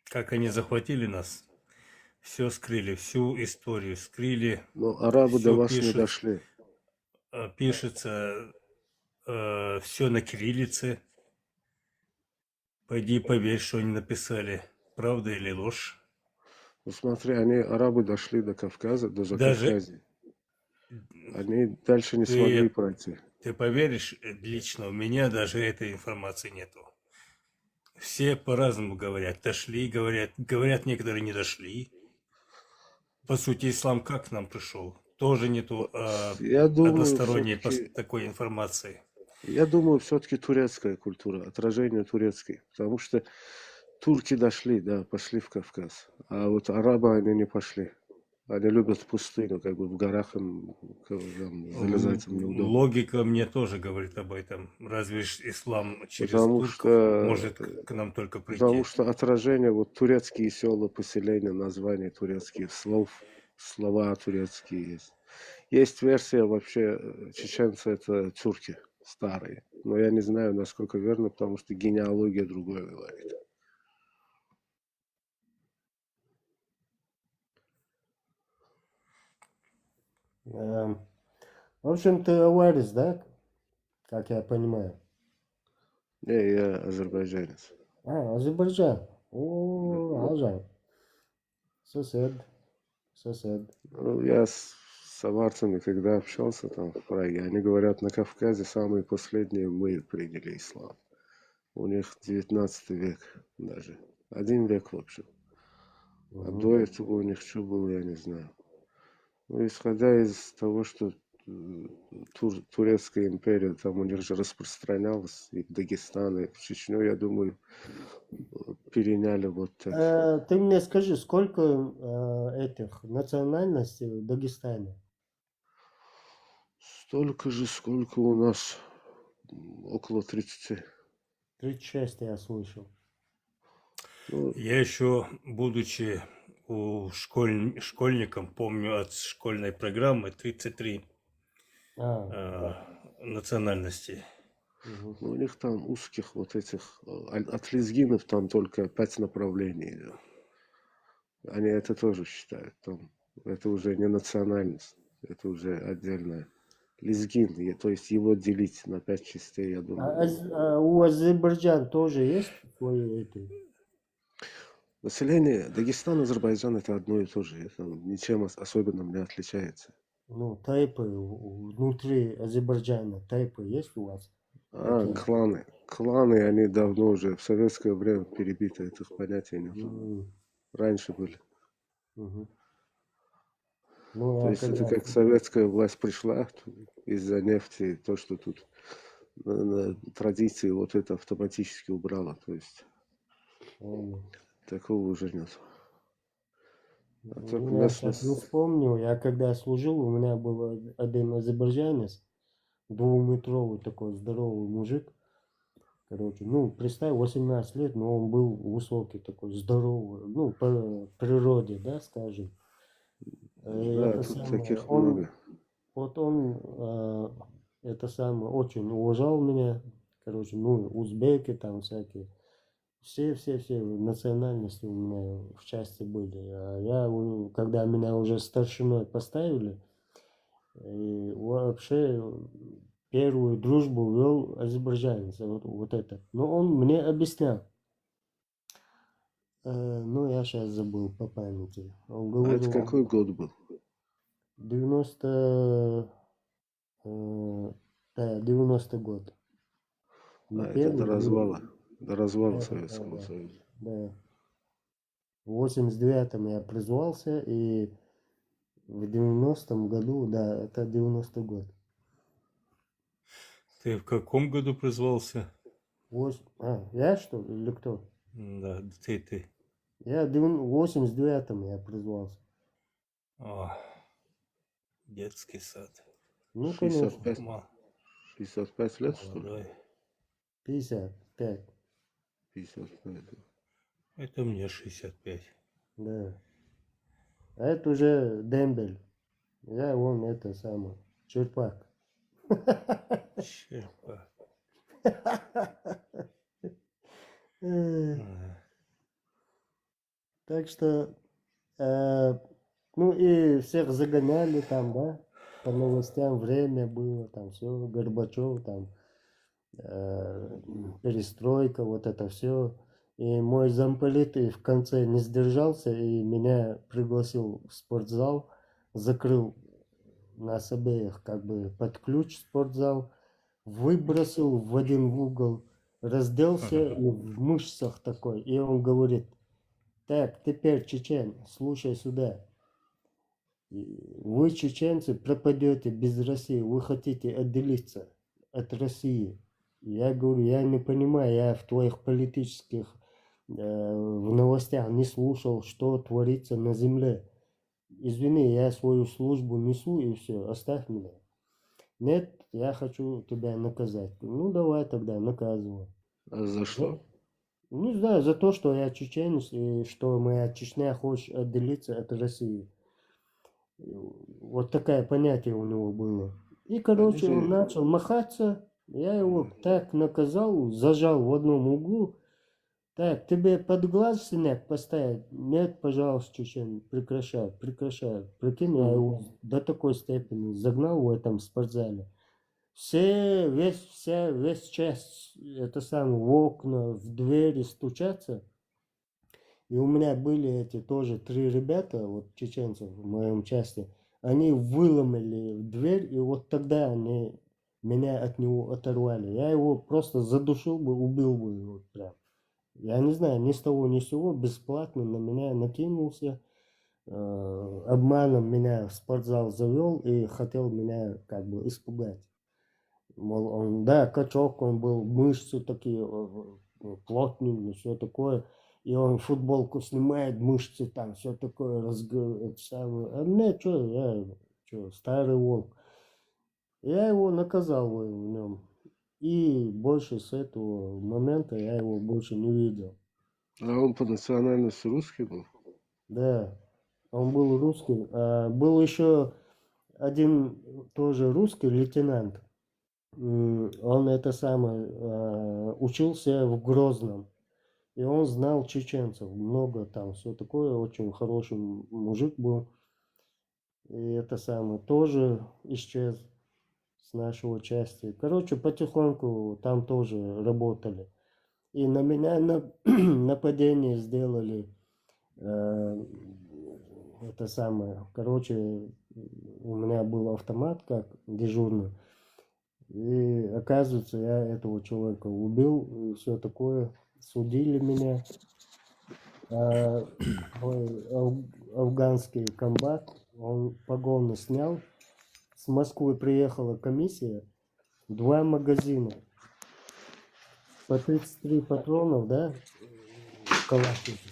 как они захватили нас, все скрыли, всю историю скрыли. Но арабы до вас не дошли. Пишется все на кириллице. Пойди поверь, что они написали. Правда или ложь? Ну смотри, арабы дошли до Кавказа, до Закавказья. Они дальше не смогли пройти. Ты поверишь, лично у меня даже этой информации нету. Все по-разному говорят. Дошли, говорят, некоторые не дошли. По сути, ислам как к нам пришел? Тоже нету односторонней такой информации. Я думаю, все-таки турецкая культура, отражение турецкой. Потому что турки дошли, да, пошли в Кавказ. А вот арабы, они не пошли. Они любят пустыню, как бы в горах им там, залезать им неудобно. Логика мне тоже говорит об этом. Разве ж ислам через Потому турков что, может к нам только потому прийти? что отражение, вот турецкие села, поселения, названия турецких слов, слова турецкие есть. Есть версия вообще, чеченцы это тюрки старые. Но я не знаю, насколько верно, потому что генеалогия другое говорит. В общем, ты аварец, да? Как я понимаю. Не, я азербайджанец. Азербайджан. О, Азер. Сосед. Сосед. Ну, я с аварцами, когда общался там в Праге, они говорят, на Кавказе самые последние мы приняли ислам. У них 19 век даже. 1 век, в общем. А до этого у них что было, я не знаю. Ну, исходя из того, что турецкая империя там у них же распространялась, и в Дагестан, и в Чечню, я думаю, переняли вот так. Ты мне скажи, сколько этих национальностей в Дагестане? Столько же, сколько у нас, около 30. 36 я слышал. Ну, Я еще, будучи школьником, помню от школьной программы 33 национальностей. ну, у них там узких вот этих, от лезгинов там только 5 направлений идет. Они это тоже считают. Там, это уже не национальность, это уже отдельная. Лезгин, то есть его делить на 5 частей, я думаю. У Азербайджана тоже есть свои эти? Население Дагестана, Азербайджан это одно и то же. Это ничем особенным не отличается. Ну, тайпы внутри Азербайджана, тайпы есть у вас? Кланы. Кланы, они давно уже в советское время перебиты, этих понятий нет. Раньше были. Ну, то есть это как советская власть пришла из-за нефти, то, что тут традиции вот это автоматически убрала. То есть такого уже нет. Я сейчас не вспомню, я когда служил, у меня был один азербайджанец, 2-метровый такой здоровый мужик. Короче, ну, представь, 18 лет, но он был высокий такой, здоровый, ну, по природе, да, скажем. Да, тут самое, таких много. Вот он, это самое, очень уважал меня, короче, ну, узбеки там всякие. Все национальности у меня в части были. А я, когда меня уже старшиной поставили, и вообще первую дружбу вел азербайджанец, вот это. Но он мне объяснял. Ну, я сейчас забыл по памяти. Он говорил, это какой год был? 90 год. Это до развала. До развала Советского Союза. Да. В 89-м я призвался, и в 90-м году, да, это 90-й год. Ты в каком году призвался? Я что ли, или кто? Да, ты. Я в 89-м я призвался. Детский сад. Ну, 65, конечно. 65 лет, что ли? 55. 55. Это мне 65. Да. А это уже дембель. Я вон это самое. Черпак. Черпак. Так что, ну и всех загоняли там, да, по новостям время было, там все, Горбачев, там, перестройка, вот это все. И мой замполит в конце не сдержался и меня пригласил в спортзал, закрыл нас обеих как бы под ключ спортзал, выбросил в один угол, разделся и в мышцах такой. И он говорит: так, теперь, чечен, слушай сюда. Вы, чеченцы, пропадете без России. Вы хотите отделиться от России. Я говорю, я не понимаю, я в твоих политических в новостях не слушал, что творится на земле. извини, я свою службу несу и все, оставь меня. Нет, я хочу тебя наказать. Ну, давай тогда, наказывай. А за что? Не знаю, за то, что я чеченец, и что моя Чечня хочет отделиться от России. Вот такое понятие у него было. И, короче, он начал махаться. Я его так наказал, зажал в одном углу. Так, тебе под глаз синяк поставить? Нет, пожалуйста, чечен, прекращай, прекращай. Прикинь, я его до такой степени загнал в этом спортзале. Весь час это самое, в окна, в двери стучаться. И у меня были эти тоже 3 ребята, вот чеченцев в моем части. Они выломали дверь, и вот тогда они меня от него оторвали. Я его просто задушил бы, убил бы его прям. Я не знаю, ни с того ни с сего, бесплатно на меня накинулся. Обманом меня в спортзал завел и хотел меня как бы испугать. Мол, он, да, качок, он был, мышцы такие плотные, все такое. И он футболку снимает, мышцы там, все такое, А мне что, я старый волк. Я его наказал в нем. И больше с этого момента я его больше не видел. А он по национальности русский был? Да, он был русский. Был еще один тоже русский лейтенант. Он это самое, учился в Грозном. И он знал чеченцев, много там, все такое, очень хороший мужик был. И это самое, тоже исчез с нашего части. Короче, потихоньку там тоже работали. И на меня нападение сделали, это самое, короче, у меня был автомат как дежурный. И оказывается, я этого человека убил, и все такое. Судили меня. Мой афганский комбат, он погоны снял. С Москвы приехала комиссия. 2 магазина. По 33 патронов, да? Калашников.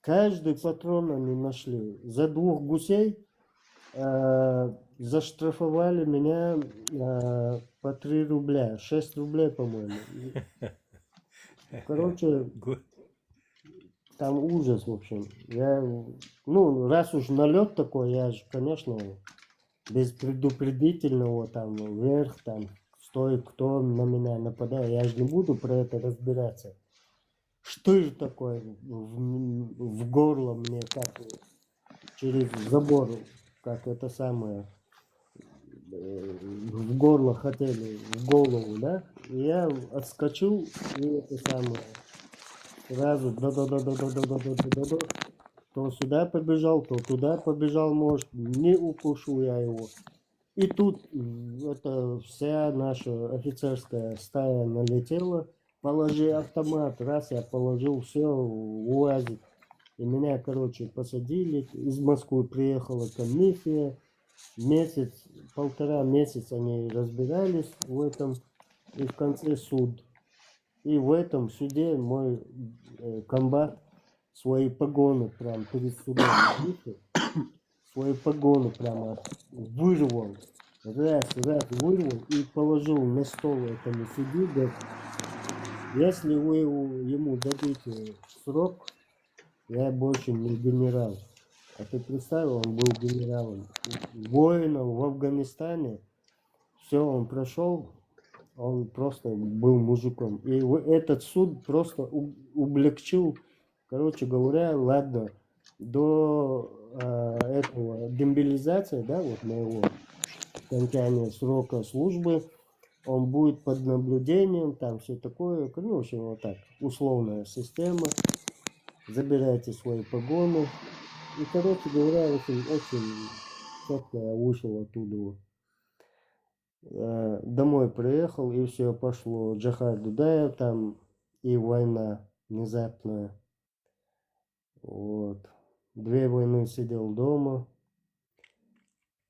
Каждый патрон они нашли. За 2 гусей заштрафовали меня по 3 рубля. 6 рублей, по-моему. Короче, там ужас, в общем. Ну, раз уж налет такой, я же, конечно, без предупредительного там вверх, там, стой, кто на меня нападает. Я же не буду про это разбираться. Штырь такой в горло мне, как через забор, как это самое, в горло хотели, в голову, да? И я отскочил, и это самое, сразу да-да-да-да-да-да-да-да-да, то сюда побежал, то туда побежал, может, не укушу я его. И тут это вся наша офицерская стая налетела, положи автомат, раз я положил, все, УАЗик. И меня, короче, посадили, из Москвы приехала комиссия, полтора месяца они разбирались в этом, и в конце суд. И в этом суде мой комбат свои погоны прям перед судом свои погоны прямо вырвал. Раз, вырвал и положил на стол этому судье. Говорит, если вы ему дадите срок, я больше не генерал. А ты представь, он был генералом. Воином в Афганистане. Все, он прошел. Он просто был мужиком. И этот суд просто облегчил, короче говоря, ладно, до этого демобилизации, да, вот моего окончания срока службы, он будет под наблюдением, там все такое, ну, в общем, вот так, условная система, забирайте свои погоны. И, короче говоря, очень четко я вышел оттуда. Домой приехал, и все пошло. Джахар Дудаев там, и война внезапная. Вот. 2 войны сидел дома.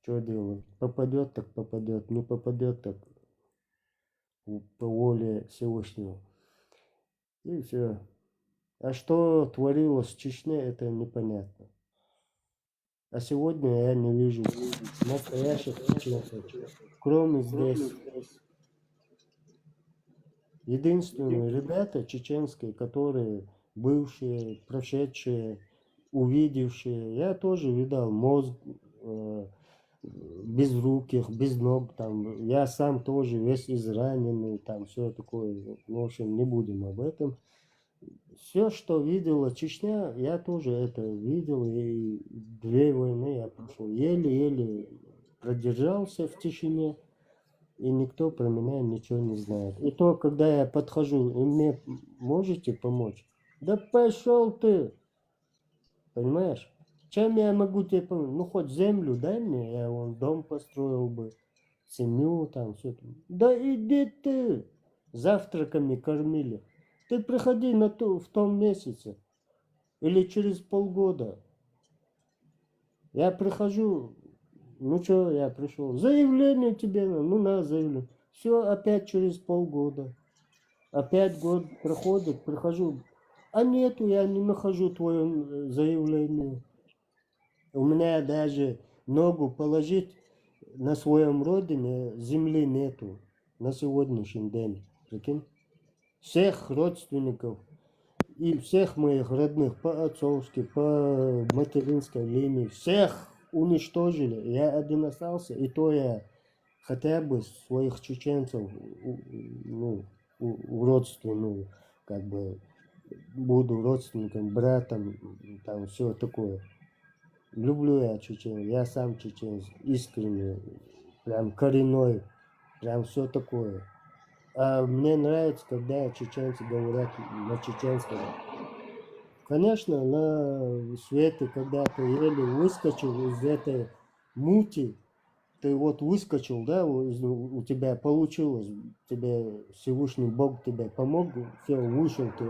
Что делать? Попадет, так попадет. Не попадет, так по воле Всевышнего. И все. А что творилось в Чечне, это непонятно. А сегодня я не вижу настоящих чеченцев, кроме здесь. Единственные ребята чеченские, которые бывшие, прошедшие, увидевшие, я тоже видал мозг без рук, без ног, там, я сам тоже весь израненный, там все такое, в общем, не будем об этом. Все, что видела Чечня, я тоже это видел, и 2 войны я прошел. Еле-еле продержался в тишине, и никто про меня ничего не знает. И то, когда я подхожу, и мне можете помочь? Да пошел ты! Понимаешь? Чем я могу тебе помочь? Ну, хоть землю дай мне, я вон дом построил бы, семью там, все. Да иди ты! Завтраками кормили. Ты приходи в том месяце. Или через полгода. Я прихожу, ну что, я пришел. Заявление тебе, ну на заявление. Все, опять через полгода. Опять год проходит, прихожу. А нету, я не нахожу твое заявление. У меня даже ногу положить на своем родине земли нету на сегодняшний день. Прикинь? Всех родственников и всех моих родных по отцовски, по материнской линии, всех уничтожили. Я один остался, и то я хотя бы своих чеченцев, ну, родственную, как бы, буду родственником, братом, там все такое. Люблю я чеченцев, я сам чеченец, искренне, прям коренной, прям все такое. А мне нравится, когда чеченцы говорят на чеченском. Конечно, на свете, когда ты еле выскочил из этой мути, ты вот выскочил, да, у тебя получилось, тебе Всевышний Бог тебе помог, все, вышел ты.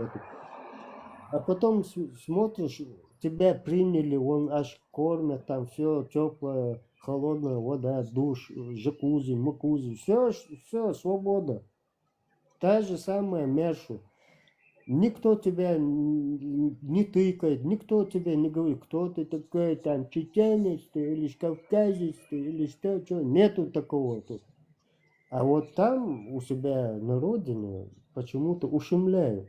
А потом смотришь, тебя приняли, вон аж кормят, там все теплое, холодная вода, душ, джакузи, макузи, все, свобода. Та же самая Мершу. Никто тебя не тыкает, никто тебе не говорит, кто ты такой, там, чеченец ты, или кавказец ты, или что. Нету такого тут. А вот там, у себя на родине, почему-то ущемляют.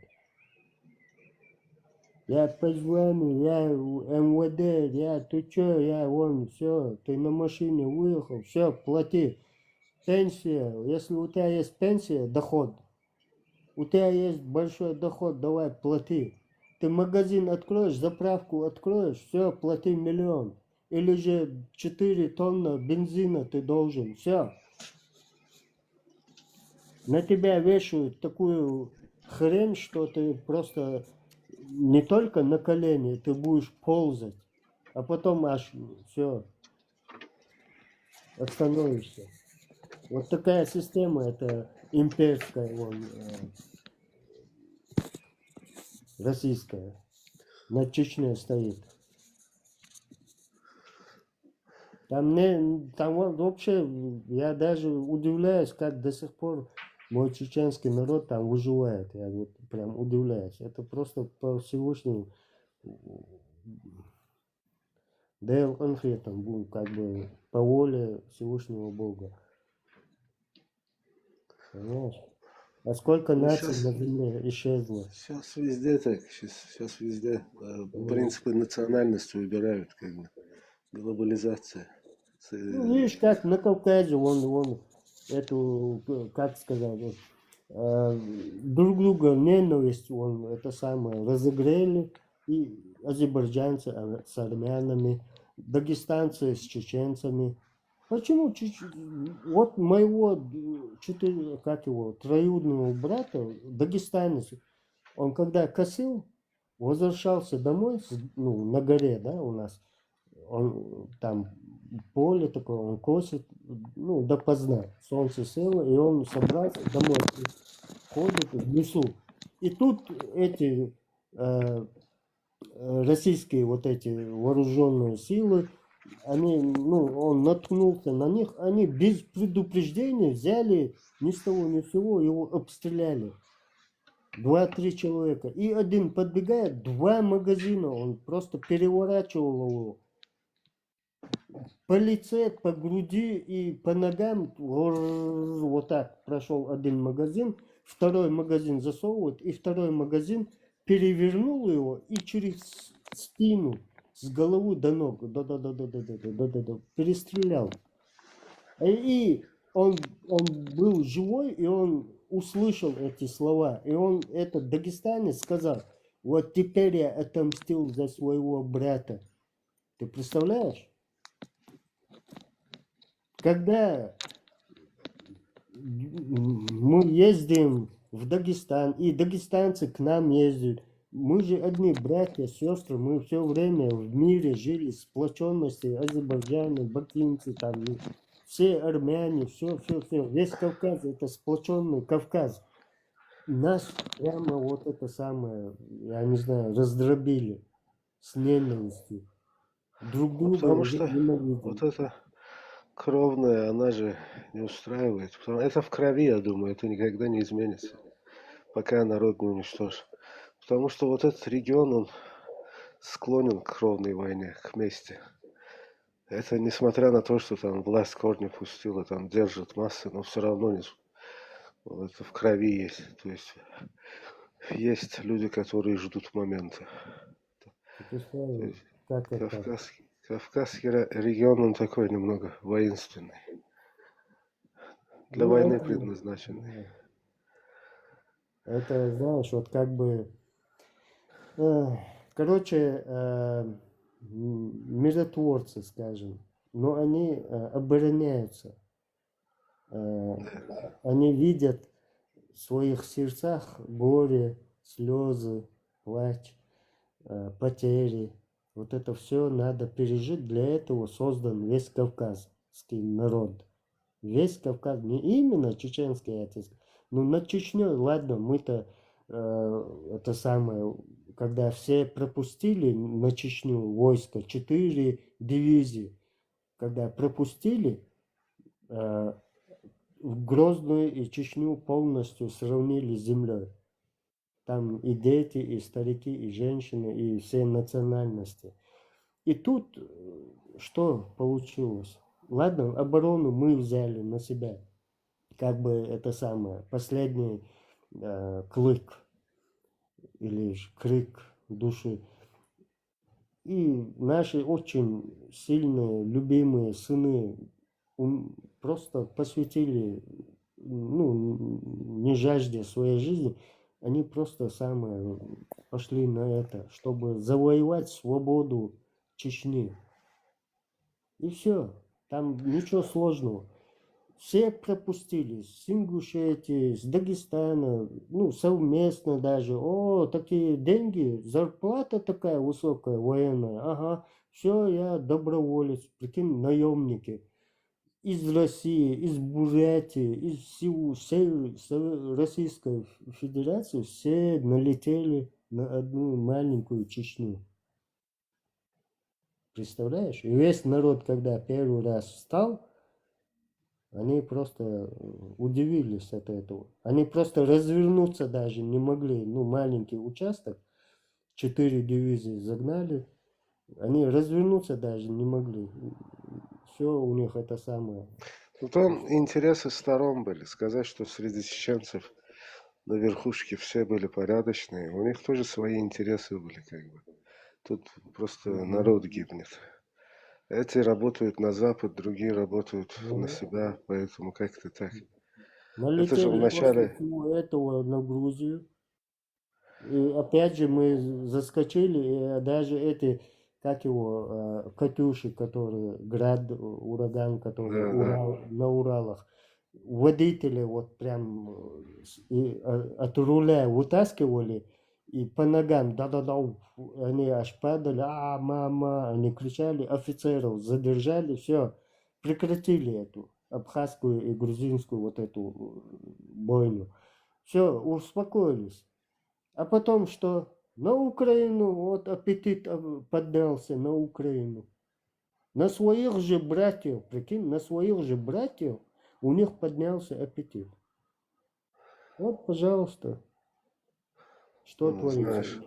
Я позвоню, я МВД, ты чё, я вон, все, ты на машине выехал, все, плати. Пенсия, если у тебя есть пенсия, доход, у тебя есть большой доход, давай плати. Ты магазин откроешь, заправку откроешь, все, плати 1 миллион. Или же 4 тонны бензина ты должен, все. На тебя вешают такую хрень, что ты просто не только на колени, ты будешь ползать, а потом аж все, остановишься. Вот такая система, это имперская, вон, российская, над Чечней стоит. Там вот вообще, я даже удивляюсь, как до сих пор мой чеченский народ там выживает. Я вот прям удивляюсь. Это просто по Всевышнему, Дейл Анхретом, как бы по воле Всевышнего Бога. Понимаешь? А сколько наций на земле исчезло? Сейчас везде так, сейчас везде принципы национальности выбирают, как бы. Глобализация. Ну, видишь, как на Кавказе, вон эту, как сказать, друг друга ненависть, вон, это самое, разогрели, и азербайджанцы с армянами, дагестанцы с чеченцами. Почему? Вот моего, троюродного брата, дагестанец, он когда косил, возвращался домой, ну, на горе, да, у нас, он там поле такое, он косит, ну, допоздна, солнце село, и он собрался домой, ходит в лесу. И тут эти российские вот эти вооруженные силы, они, ну, он наткнулся на них, они без предупреждения взяли ни с того ни с сего, его обстреляли. 2-3 человека. И один подбегает, 2 магазина, он просто переворачивал его. по лице, по груди и по ногам вот так прошел один магазин, второй магазин засовывает, и второй магазин перевернул его и через спину с головы до ног, да, перестрелял. И он был живой, и он услышал эти слова, и он, этот дагестанец, сказал: вот теперь я отомстил за своего брата. Ты представляешь? Когда мы ездим в Дагестан, и дагестанцы к нам ездят, мы же одни братья, сестры, мы все время в мире жили, сплоченности, азербайджане, бакинцы, там, все армяне, все, весь Кавказ, это сплоченный Кавказ. Нас прямо вот это самое, я не знаю, раздробили с ненавистью. Друг друга Потому уже что ненавидим. вот это кровная, она же не устраивает. Это в крови, я думаю, это никогда не изменится, пока народ не уничтожит. Потому что вот этот регион, он склонен к кровной войне, к мести. Это несмотря на то, что там власть корни пустила, там держит массы, но все равно вот это в крови есть. То есть люди, которые ждут момента. Как это? Кавказский регион, он такой немного воинственный. Для Ну, войны это, предназначенный. это, знаешь, вот как бы, короче, миротворцы, скажем, но они обороняются. Они видят в своих сердцах горе, слезы, плач, потери. Вот это все надо пережить. Для этого создан весь кавказский народ. Весь Кавказ, не именно чеченский отец. Ну, над Чечней, ладно, мы-то это самое, когда все пропустили на Чечню войско, 4 дивизии, когда пропустили, Грозную и Чечню полностью сравнили с землей. Там и дети, и старики, и женщины, и все национальности. И тут что получилось? Ладно, оборону мы взяли на себя. Как бы это самое, последний клык или крик души. И наши очень сильные, любимые сыны просто посвятили, ну, не жажде своей жизни, они просто самое пошли на это, чтобы завоевать свободу Чечни. И все. Там ничего сложного. Все пропустили. С Ингушетии, с Дагестана, ну, совместно даже. О, такие деньги, зарплата такая высокая, военная. Ага, все, я доброволец. Прикинь, наемники. Из России, из Бурятии, из всей Российской Федерации все налетели на одну маленькую Чечню. Представляешь? И весь народ, когда первый раз встал, они просто удивились от этого. Они просто развернуться даже не могли. Ну, маленький участок, 4 дивизии загнали. Они развернуться даже не могли. Все у них это самое. Ну, там интересы сторон были. Сказать, что среди чеченцев на верхушке все были порядочные, у них тоже свои интересы были, как бы. Тут просто народ гибнет. Эти работают на Запад, другие работают на себя, поэтому как-то так. Это же Налетели вначале... после всего этого на Грузию. И опять же мы заскочили, и даже эти, как его, Катюши, которые, град, ураган, который на Уралах, водители вот прям от руля вытаскивали, и по ногам, да-да-да, они аж падали, мама, они кричали, офицеров задержали, все, прекратили эту абхазскую и грузинскую вот эту бойню. Все, успокоились. А потом что? На Украину, вот аппетит поднялся на Украину. На своих же братьев, прикинь, на своих же братьев у них поднялся аппетит. Вот, пожалуйста. Что творится? Знаешь,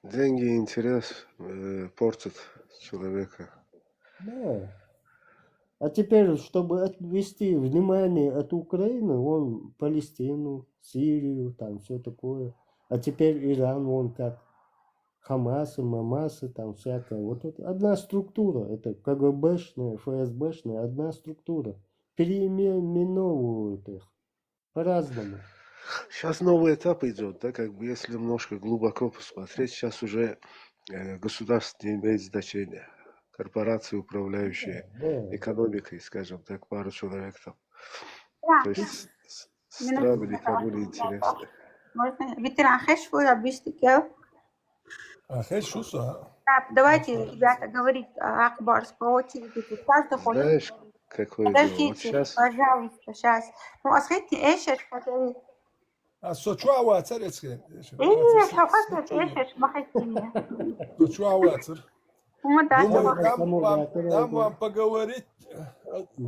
деньги и интерес портят человека. Да. А теперь, чтобы отвести внимание от Украины, вон Палестину, Сирию, там все такое. А теперь Иран, вон как Хамасы, Мамасы, там всякое. Вот это одна структура, это КГБшная, ФСБшная, одна структура. Переименовывают их по-разному. Сейчас новый этап идет, да, как бы если немножко глубоко посмотреть, сейчас уже государство не имеет значения. Корпорации, управляющие Да. экономикой, скажем так, пару человек там. Да. То есть страны никому не интересны. Можно ветеран шوية بيستقل. Хочу, что? Давайте, ребята, говорить Акбарс по очереди. Каждый хочет. Знаешь, какое дело? Вот Подождите, сейчас пожалуйста, сейчас. Ну, أسخيتي إيش الحكاية؟ Сочуа Вацарецкий. إيه حفظت إيش ما خدتني. Сочуа Вацар. هم Думаю, ده дам вам поговорить,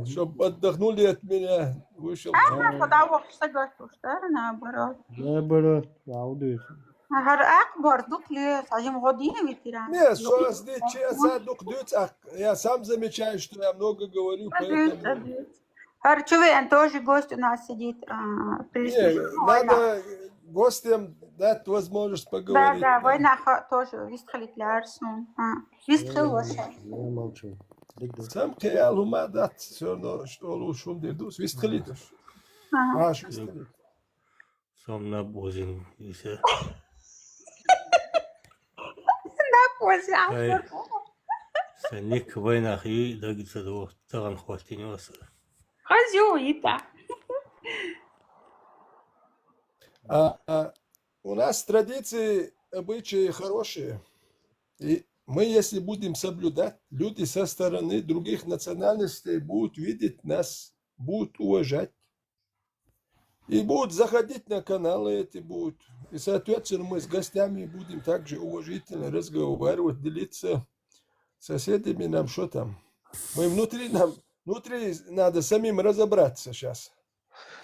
чтобы отдохнули от меня. Вышел. أنا تدور سجلت أنا برا. Наоборот, аудио. هر أكبر دوكلي сажем годины ветеран. Нет, что сейчас я сам замечаю, что я много говорю, поэтому... Харчевый тоже гость у нас сидит. Не, надо гостям дать возможность Да, поговорить. да, война тоже вистрелит Ларсон. Вистрел вообще. Я молчу. Сам кеял ума дать все равно, что лучше он дедус. Вистрелитов. Аш вистрелит. Сам на бозин. На позе. Саник война и дагится до таран хвастинёса. Хозю ита. У нас традиции, обычаи хорошие. И мы, если будем соблюдать, люди со стороны других национальностей будут видеть нас, будут уважать. И будут заходить на каналы эти будут. И, соответственно, мы с гостями будем также уважительно разговаривать, делиться с соседями нам, что там. Мы внутри надо самим разобраться сейчас.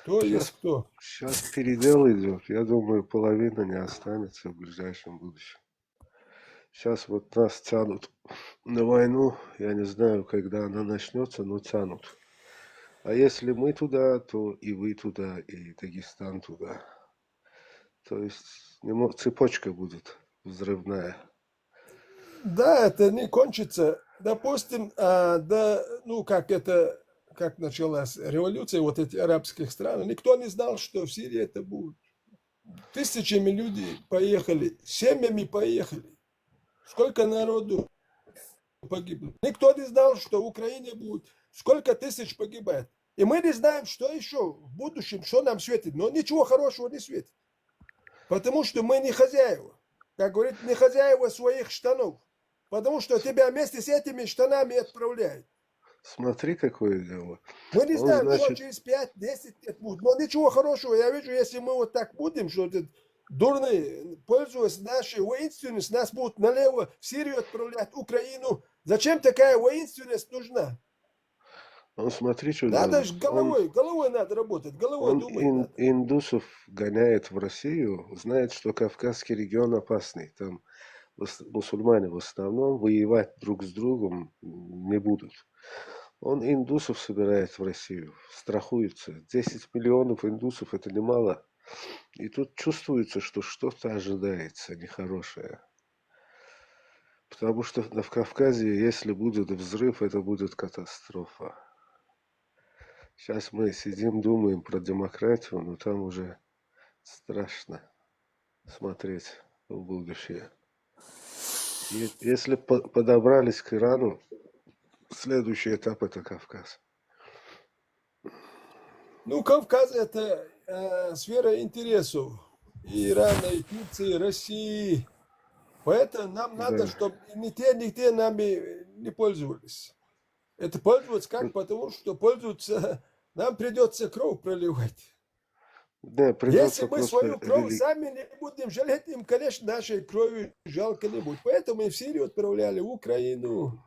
Кто есть кто. Сейчас передел идет. Я думаю, половина не останется в ближайшем будущем. Сейчас вот нас тянут на войну. Я не знаю, когда она начнется, но тянут. А если мы туда, то и вы туда, и Дагестан туда. То есть цепочка будет взрывная. Да, это не кончится. Допустим, как началась революция вот этих арабских стран, никто не знал, что в Сирии это будет. Тысячами людей поехали, семьями поехали. Сколько народу погибло. Никто не знал, что в Украине будет. Сколько тысяч погибает. И мы не знаем, что еще в будущем, что нам светит. Но ничего хорошего не светит. Потому что мы не хозяева. Как говорит, не хозяева своих штанов. Потому что тебя вместе с этими штанами отправляют. Смотри, какое дело. Мы не знаем, значит... что через 5-10 лет будет. Но ничего хорошего. Я вижу, если мы вот так будем, что это дурные, пользуясь нашей воинственностью, нас будут налево в Сирию отправлять, Украину. Зачем такая воинственность нужна? Он смотри, что надо делает. же головой надо работать, головой думать надо. Индусов гоняет в Россию, знает, что Кавказский регион опасный. Там мусульмане в основном воевать друг с другом не будут. Он индусов собирает в Россию, страхуется. 10 миллионов индусов это немало. И тут чувствуется, что что-то ожидается нехорошее. Потому что на Кавказе, если будет взрыв, это будет катастрофа. Сейчас мы сидим, думаем про демократию, но там уже страшно смотреть в будущее. И если подобрались к Ирану, следующий этап это Кавказ. Ну, Кавказ это сфера интересов и Ирана, и Турции, и России. Поэтому нам надо, чтобы ни те нами не пользовались. Это пользоваться как? Потому что пользоваться нам придется кровь проливать. Да, если мы свою кровь сами не будем жалеть, им, конечно, нашей крови жалко не будет. Поэтому мы в Сирию отправляли, в Украину.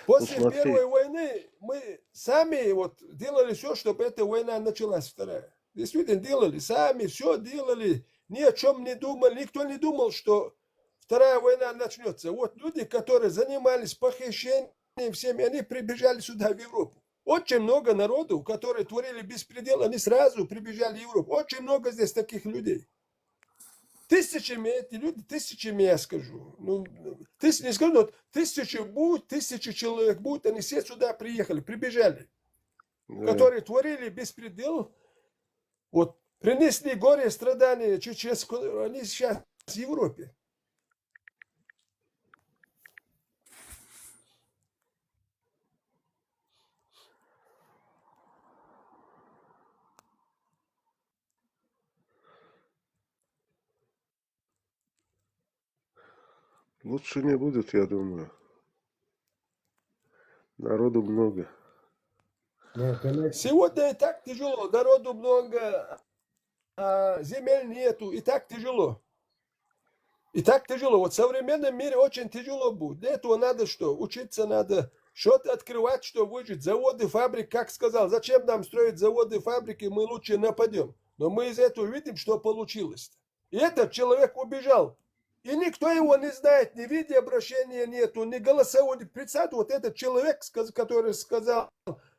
После Первой войны мы сами делали все, чтобы эта война началась, вторая. Действительно делали, сами все делали, ни о чем не думали. Никто не думал, что вторая война начнется. Вот люди, которые занимались похищением всеми, они прибежали сюда, в Европу. Очень много народу, которые творили беспредел, они сразу прибежали в Европу. Очень много здесь таких людей. Тысячами эти люди, тысячами я скажу. Ну, тысячи не скажу, но тысячи человек будут, они все сюда приехали, прибежали. Которые творили беспредел, вот, принесли горе, страдания, чеченскую, они сейчас в Европе. Лучше не будет, я думаю. Народу много. Сегодня и так тяжело, народу много, а земель нету, и так тяжело. И так тяжело. Вот в современном мире очень тяжело будет. Для этого надо что? Учиться надо, что-то открывать, что выжить. Заводы, фабрики, как сказал, зачем нам строить заводы, фабрики, мы лучше нападем. Но мы из этого видим, что получилось. И этот человек убежал. И никто его не знает, ни видеообращения нету, ни голосового. Представьте, вот этот человек, который сказал,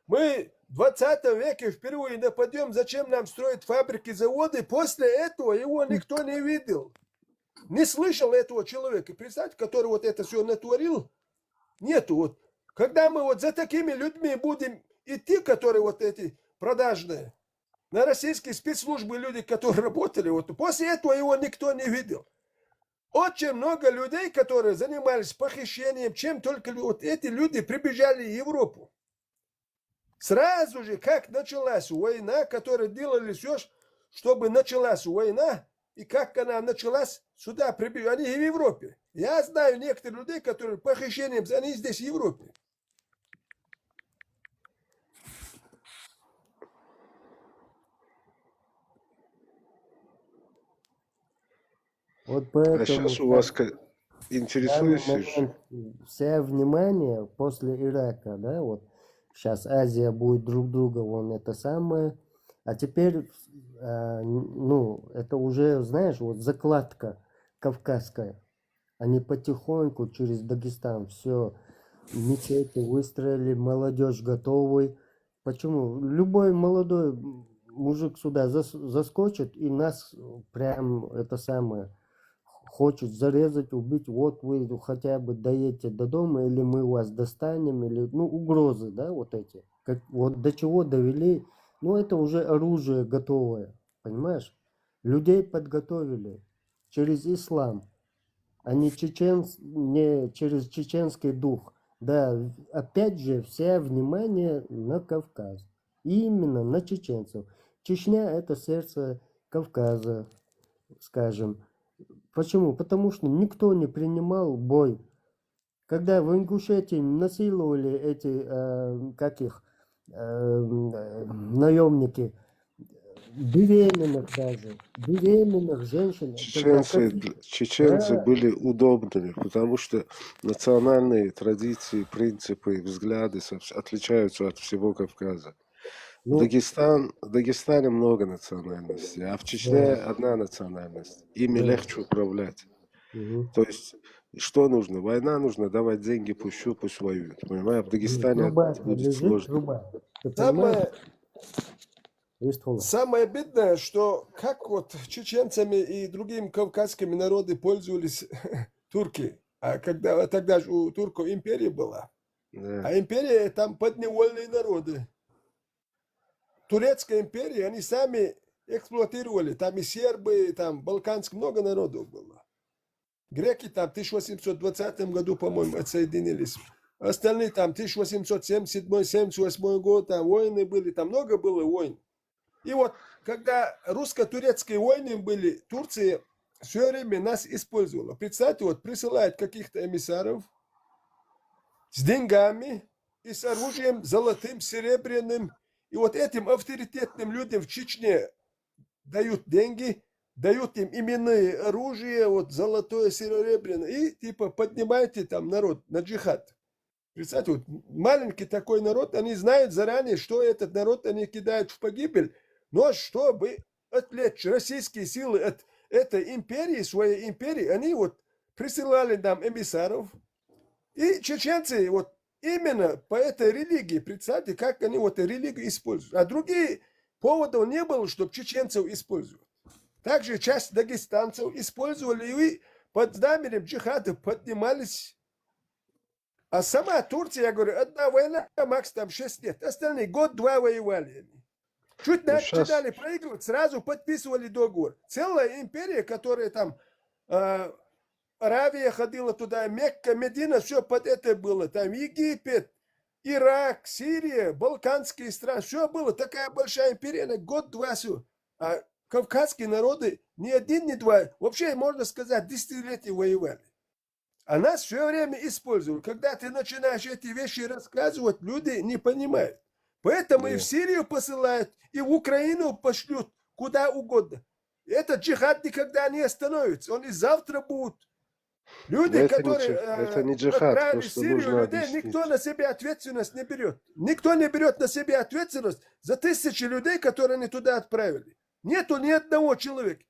мы в 20 веке впервые нападем, зачем нам строить фабрики, заводы. После этого его никто не видел. Не слышал этого человека. Представьте, который вот это все натворил. Нету. Вот. Когда мы вот за такими людьми будем идти, которые вот эти продажные, на российские спецслужбы люди, которые работали, вот после этого его никто не видел. Очень много людей, которые занимались похищением, чем только вот эти люди прибежали в Европу. Сразу же, как началась война, которые делали все, чтобы началась война, и как она началась, сюда прибежали, они в Европе. Я знаю некоторых людей, которые похищением, они здесь в Европе. Вот А поэтому сейчас у вас интересуюсь. вся внимание после Ирака, да, вот сейчас Азия будет друг друга, вон это самое, а теперь, ну, это уже, знаешь, вот закладка кавказская, они потихоньку через Дагестан все, мечети выстроили, молодежь готовый. Почему? Любой молодой мужик сюда заскочит и нас прям это самое хочет зарезать, убить. Вот вы хотя бы доедете до дома, или мы вас достанем, или, ну, угрозы, да, вот эти. Вот до чего довели, ну, это уже оружие готовое, понимаешь? Людей подготовили через ислам, а не через чеченский дух. Да, опять же, вся внимание на Кавказ. Именно на чеченцев. Чечня – это сердце Кавказа, скажем. Почему? Потому что никто не принимал бой. Когда в Ингушетии насиловали эти, наемники, беременных даже, беременных женщин. Чеченцы были удобными, потому что национальные традиции, принципы, взгляды отличаются от всего Кавказа. В Дагестане много национальностей, а в Чечне одна национальность. Ими легче управлять. То есть, что нужно? Война нужно, давать деньги, пусть воюют. Понимаешь? В Дагестане будет сложно. Самое обидное, что как вот чеченцами и другими кавказскими народами пользовались турки. А когда тогда же у турков империя была. А империя там подневольные народы. Турецкая империя, они сами эксплуатировали. Там и сербы, там балканских много народов было. Греки там в 1820 году, по-моему, отсоединились. Остальные там 1877-78 год, там войны были, там много было войн. И вот, когда русско-турецкие войны были, Турция все время нас использовала. Представьте, вот присылает каких-то эмиссаров с деньгами и с оружием золотым, серебряным. И вот этим авторитетным людям в Чечне дают деньги, дают им именные оружия, вот золотое, серебряное, и типа поднимайте там народ на джихад. Представьте, вот маленький такой народ, они знают заранее, что этот народ они кидают в погибель, но чтобы отвлечь российские силы от этой империи, своей империи, они вот присылали нам эмиссаров, и чеченцы вот именно по этой религии. Представьте, как они вот эту религию используют. А другие поводов не было, чтобы чеченцев использовать. Также часть дагестанцев использовали и под знаменем джихада поднимались. А сама Турция, я говорю, одна война, макс там 6 лет. Остальные год-два воевали. Чуть начинали проигрывать, сразу подписывали договор. Целая империя, которая там Аравия ходила туда, Мекка, Медина, все под это было. Там Египет, Ирак, Сирия, Балканские страны, все было. Такая большая империя, на год-два все. А кавказские народы ни один, ни два, вообще, можно сказать, десятилетия воевали. А нас все время используют. Когда ты начинаешь эти вещи рассказывать, люди не понимают. Поэтому и в Сирию посылают, и в Украину пошлют, куда угодно. Этот джихад никогда не остановится. Он и завтра будет. Люди, Это которые это не джихад, отправили в просто Сирию нужно людей, объяснить. никто на себя ответственность не берет. Никто не берет на себя ответственность за тысячи людей, которые они туда отправили. Нету ни одного человека.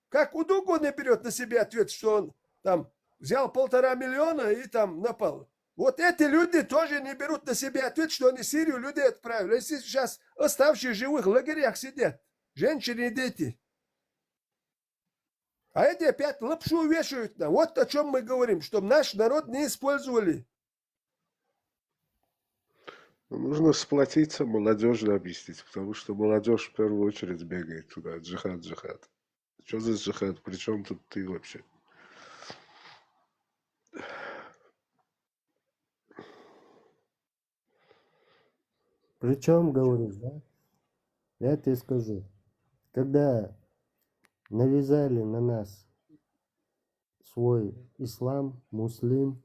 Как Удугу не берет на себя ответственность, что он там взял 1,5 миллиона и там напал. Вот эти люди тоже не берут на себя ответственность, что они в Сирию людей отправили. Если сейчас оставшие живых в лагерях сидят, женщины и дети. А эти опять лапшу вешают нам. Вот о чем мы говорим, чтобы наш народ не использовали. Нужно сплотиться, молодежно объяснить, потому что молодежь в первую очередь бегает туда. Джихад, джихад. Что за джихад? При чем тут ты вообще? Причем, говоришь, да? Я тебе скажу. Когда навязали на нас свой ислам, муслим,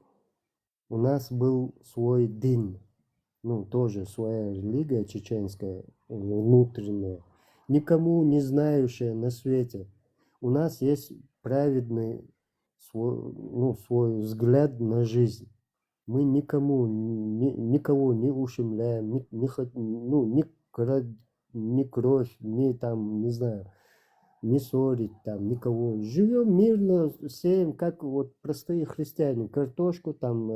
у нас был свой дин. Ну, тоже своя религия чеченская, внутренняя. Никому не знающая на свете. У нас есть праведный свой взгляд на жизнь. Мы никому, никого не ущемляем, ни кровь, ни там, не знаю, не ссорить там никого. Живем мирно, сеем, как вот простые христиане, картошку там,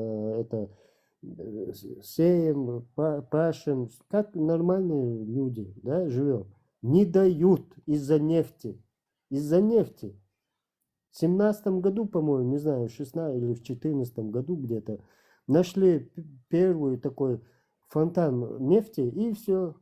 сеем, пашем, как нормальные люди, да, живем. Не дают из-за нефти. Из-за нефти. В 17 году, по-моему, не знаю, в 16 или в 14 году где-то, нашли первый такой фонтан нефти, и все.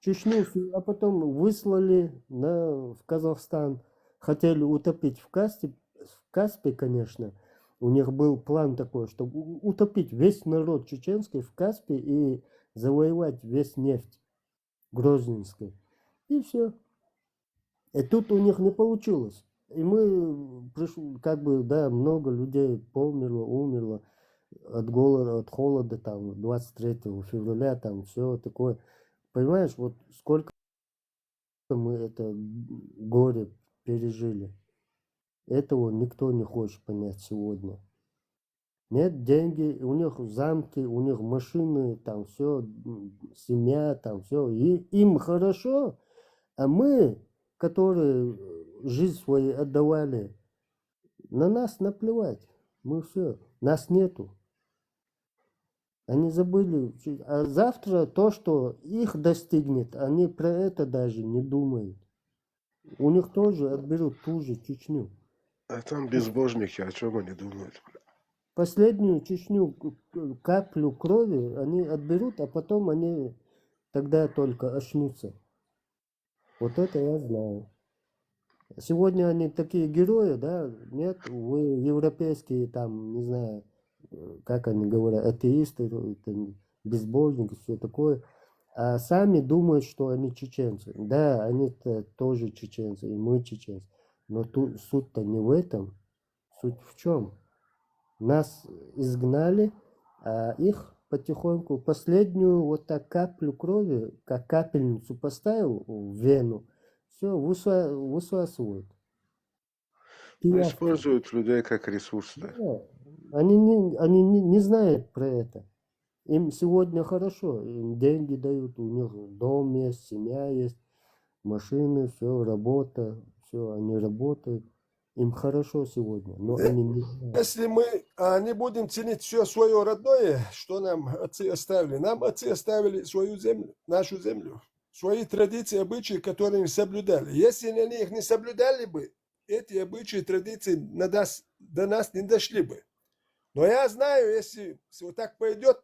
Чечню, а потом выслали в Казахстан. Хотели утопить в Каспе, конечно. У них был план такой, чтобы утопить весь народ чеченский в Каспе и завоевать весь нефть Грозненской. И все. И тут у них не получилось. И мы пришли, как бы, да, много людей умерло от голода, от холода, там, 23 февраля, там, все такое. Понимаешь, вот сколько мы это горе пережили. Этого никто не хочет понять сегодня. Нет деньги, у них замки, у них машины, там все, семья, там все. И им хорошо, а мы, которые жизнь свою отдавали, на нас наплевать. Мы все, нас нету. Они забыли. А завтра то, что их достигнет, они про это даже не думают. У них тоже отберут ту же Чечню. А там безбожники, о чем они думают? Последнюю Чечню, каплю крови они отберут, а потом они тогда только очнутся. Вот это я знаю. Сегодня они такие герои, да? Нет, вы европейские там, не знаю, как они говорят, атеисты, безбожники, все такое. А сами думают, что они чеченцы. Да, они-то тоже чеченцы, и мы чеченцы. Но тут суть-то не в этом. Суть в чем? Нас изгнали, а их потихоньку, последнюю вот так каплю крови, как капельницу поставил в вену, все, высасывают. Используют людей как ресурс. Да. Они не знают про это. Им сегодня хорошо, им деньги дают, у них дом есть, семья есть, машины, все, работа, все, они работают. Им хорошо сегодня, но они не знают. Если мы не будем ценить все свое родное, что нам отцы оставили, нам отцы оставили свою землю, нашу землю, свои традиции, обычаи, которые они соблюдали. Если они их не соблюдали бы, эти обычаи, традиции до нас не дошли бы. Но я знаю, если вот так пойдет,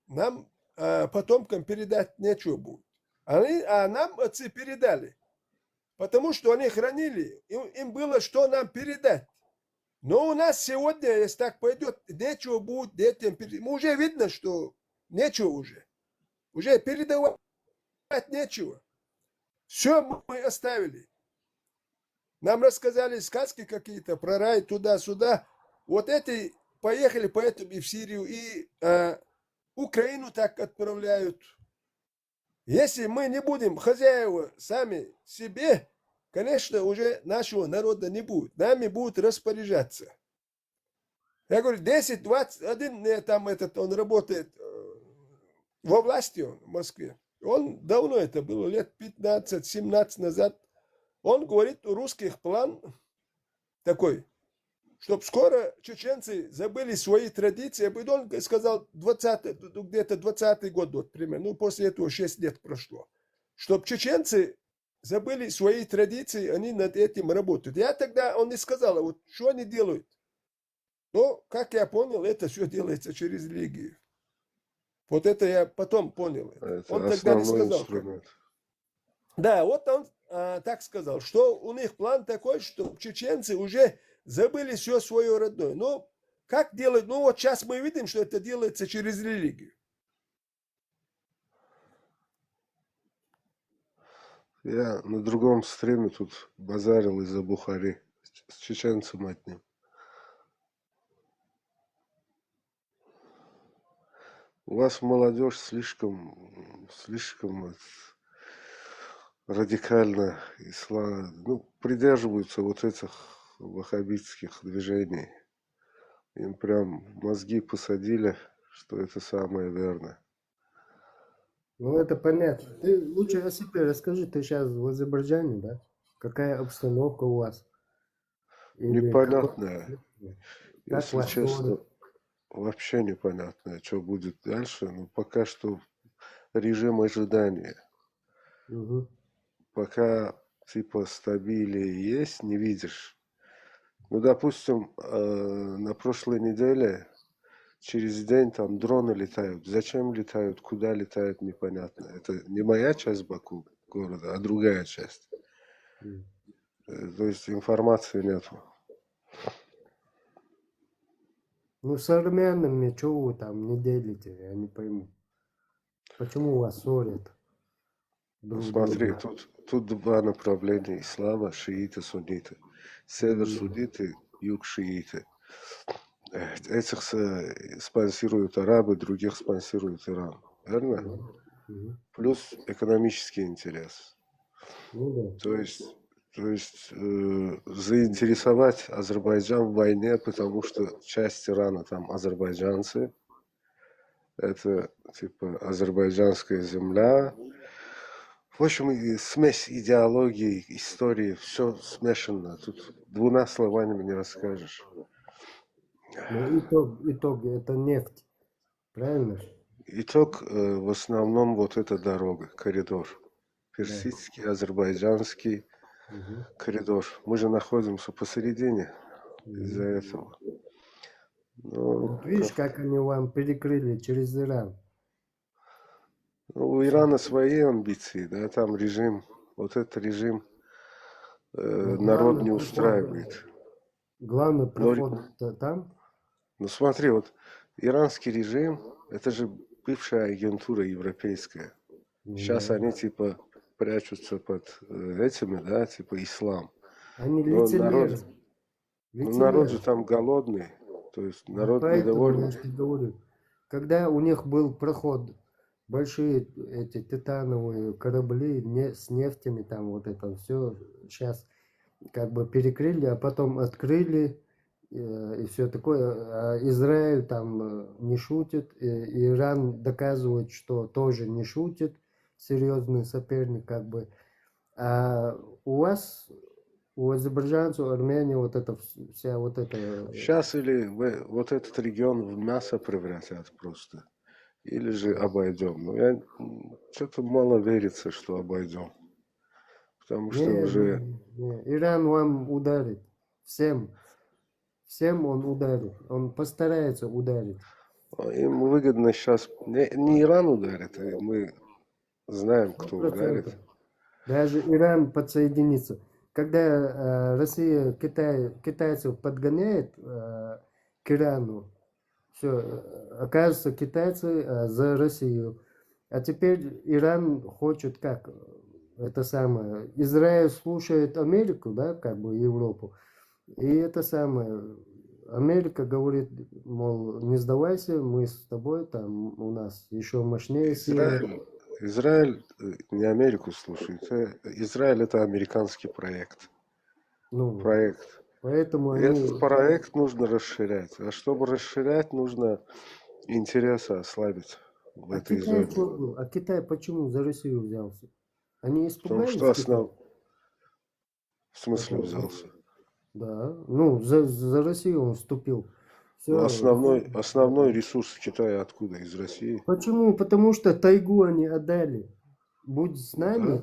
нам потомкам передать нечего будет. А нам отцы передали, потому что они хранили, им было что нам передать. Но у нас сегодня, если так пойдет, нечего будет детям передать. Мы уже видно, что нечего уже. Уже передавать нечего. Все мы оставили. Нам рассказали сказки какие-то про рай туда-сюда. Вот эти поехали поэтому и в Сирию, и Украину так отправляют. Если мы не будем хозяева сами себе, конечно, уже нашего народа не будет. Нами будут распоряжаться. Я говорю, 10, 21, там он работает во власти в Москве. Он давно это было, лет 15-17 назад. Он говорит, у русских план такой, чтобы скоро чеченцы забыли свои традиции. Он сказал, где-то 20-й год, вот, примерно, ну, после этого 6 лет прошло. Чтобы чеченцы забыли свои традиции, они над этим работают. Я тогда, он не сказал, вот что они делают. Но, как я понял, это все делается через религию. Вот это я потом понял. Это он тогда не сказал. Инструмент. Да, вот он так сказал, что у них план такой, что чеченцы уже забыли все свое родное. Но как делать? Ну вот сейчас мы видим, что это делается через религию. Я на другом стриме тут базарил из-за Бухари с чеченцем одним. У вас молодежь слишком радикально придерживаются вот этих ваххабитских движений. Им прям мозги посадили, что это самое верное. Ну, это понятно. Ты лучше о себе расскажи, ты сейчас в Азербайджане, да? Какая обстановка у вас? Непонятная. Как Если вас честно, город? вообще непонятно, что будет дальше. Но пока что режим ожидания. Угу. Пока типа стабилии есть, не видишь. Ну, допустим, на прошлой неделе через день там дроны летают. Зачем летают, куда летают, непонятно. Это не моя часть Баку города, а другая часть. То есть информации нету. Ну, с армянами, чего вы там не делите, я не пойму. Почему вас ссорят? Ну, смотри, тут два направления ислама, шииты, сунниты. Север сунниты, юг шииты. Этих спонсируют арабы, других спонсирует Иран. Верно? Плюс экономический интерес. Ну, да. То есть заинтересовать Азербайджан в войне, потому что часть Ирана там азербайджанцы. Это типа азербайджанская земля. В общем, смесь идеологии, истории, все смешано. Тут двумя словами не расскажешь. Ну, итог, это нефть, правильно? Итог в основном вот эта дорога, коридор. Персидский, азербайджанский коридор. Мы же находимся посередине из-за этого. Но, Вот видишь, как они вам перекрыли через Иран. Ну, у Ирана свои амбиции, да, там режим, вот этот режим народ не устраивает. Главный проход там? Ну смотри, вот иранский режим, это же бывшая агентура европейская. Сейчас они типа прячутся под этими, да, типа ислам. Они Но лицемеры. народ же там голодный, то есть народ Поэтому недовольный. я же говорю, когда у них был проход, большие эти титановые корабли с нефтями, там вот это все, сейчас как бы перекрыли, а потом открыли, и все такое. А Израиль там не шутит, и Иран доказывает, что тоже не шутит, серьезный соперник как бы. А у вас у азербайджанцев, армяне, вот это вся вот это... Сейчас или вот этот регион в мясо превратят просто, или же обойдем. Но я что-то мало верится, что обойдем. Потому что уже... Иран вам ударит. Всем он ударит. Он постарается ударить. Им выгодно сейчас... Не Иран ударит, а мы знаем, кто 100%. ударит. Даже Иран подсоединится. Когда Россия китайцев подгоняет к Ирану, все, окажется, китайцы за Россию. А теперь Иран хочет как? Это самое. Израиль слушает Америку, да, как бы Европу. И это самое. Америка говорит, мол, не сдавайся, мы с тобой, там у нас еще мощнее силы. Израиль не Америку слушает. Израиль это американский проект. Ну, Проект. Поэтому И этот проект нужно расширять. А чтобы расширять, нужно интересы ослабить в этой зоне. А Китай почему за Россию взялся? Они Потому испугались? что в смысле взялся? Да, ну, за Россию он вступил. Ну, основной ресурс в Китае откуда? Из России? Почему? Потому что тайгу они отдали. Будь с нами.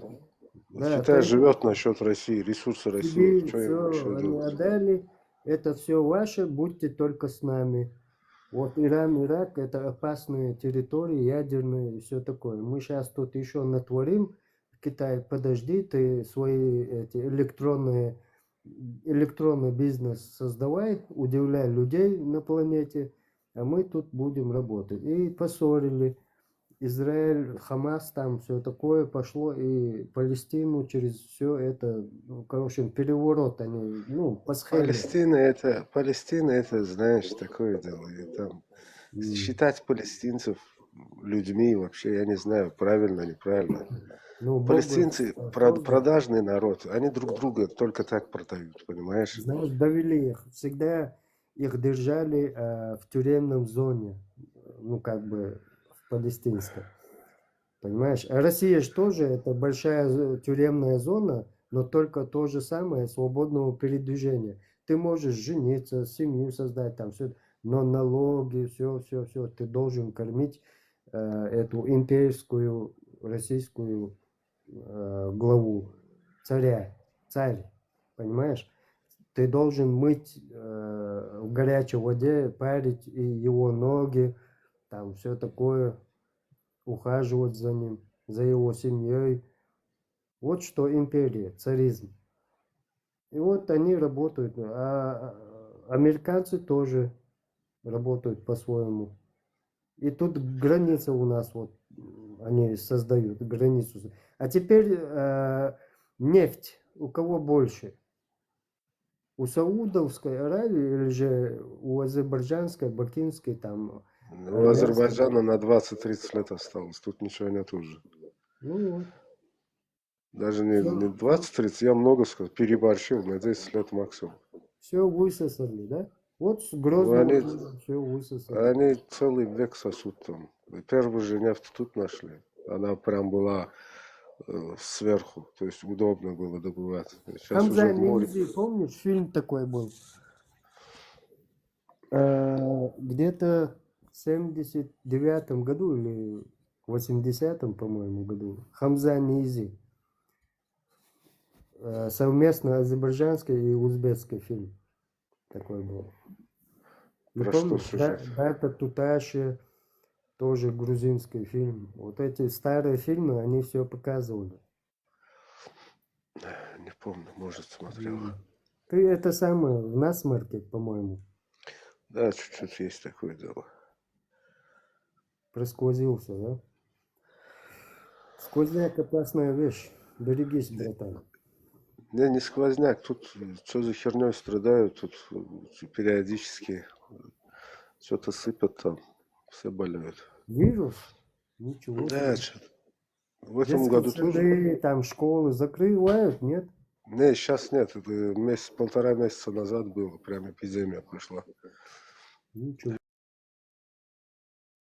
Да, Китай живет насчет России, ресурсы России. Что им еще они делать? отдали. Это все ваше, будьте только с нами. Вот Иран, Ирак, это опасные территории, ядерные и все такое. Мы сейчас тут еще натворим. Китай, подожди, ты свои эти электронный бизнес создавай, удивляй людей на планете, а мы тут будем работать. И поссорили. Израиль, Хамас, там все такое пошло, и Палестину через все это, ну, короче, переворот они, ну, пасхали. Палестина это, знаешь, такое дело. И там считать палестинцев людьми вообще, я не знаю, правильно, неправильно. Ну, Палестинцы продажный народ, они друг друга только так продают, понимаешь? Знаешь, довели их, всегда их держали в тюремном зоне, ну, как бы, в палестинской. Понимаешь? А Россия же тоже, это большая тюремная зона, но только то же самое свободного передвижения. Ты можешь жениться, семью создать, там все, но налоги, все, ты должен кормить эту имперскую российскую главу, царь, понимаешь? Ты должен мыть в горячей воде, парить и его ноги, там все такое, ухаживать за ним, за его семьей. Вот что империя, царизм. И вот они работают, а американцы тоже работают по-своему. И тут граница у нас, вот, они создают границу. А теперь нефть у кого больше? У Саудовской Аравии или же у азербайджанской, бакинской там? У Азербайджана на 20-30 лет осталось, тут ничего нет уже. Ну вот. Даже не 20-30, я много сказал, переборщил, на 10 лет максимум. Все высосали, да? Вот с Грозного все высосали. Они целый век сосут там. Первую же нефть тут нашли. Она прям была сверху, то есть удобно было добывать. Сейчас Хамза уже в море. Минзи, помнишь, фильм такой был? Где-то в 79-м году или в 80-м, по-моему, году. Хамза Низи. Совместно азербайджанский и узбекский фильм. Такой был. Не помнишь? Дата Туташи, тоже грузинский фильм. Вот эти старые фильмы, они все показывали. Не помню, может, смотрел. Ты это самое, в насморке, по-моему. Да, чуть-чуть есть такое дело. Просквозился, да? Сквозняк опасная вещь. Берегись, братан. Не сквозняк, тут что за херней страдают, тут периодически что-то сыпят там, все болеют. Вирус? Ничего. Да, в этом Детские году сады, тоже. там школы закрывают, нет? Не, сейчас нет, это полтора месяца назад было, прям эпидемия пошла. Ничего.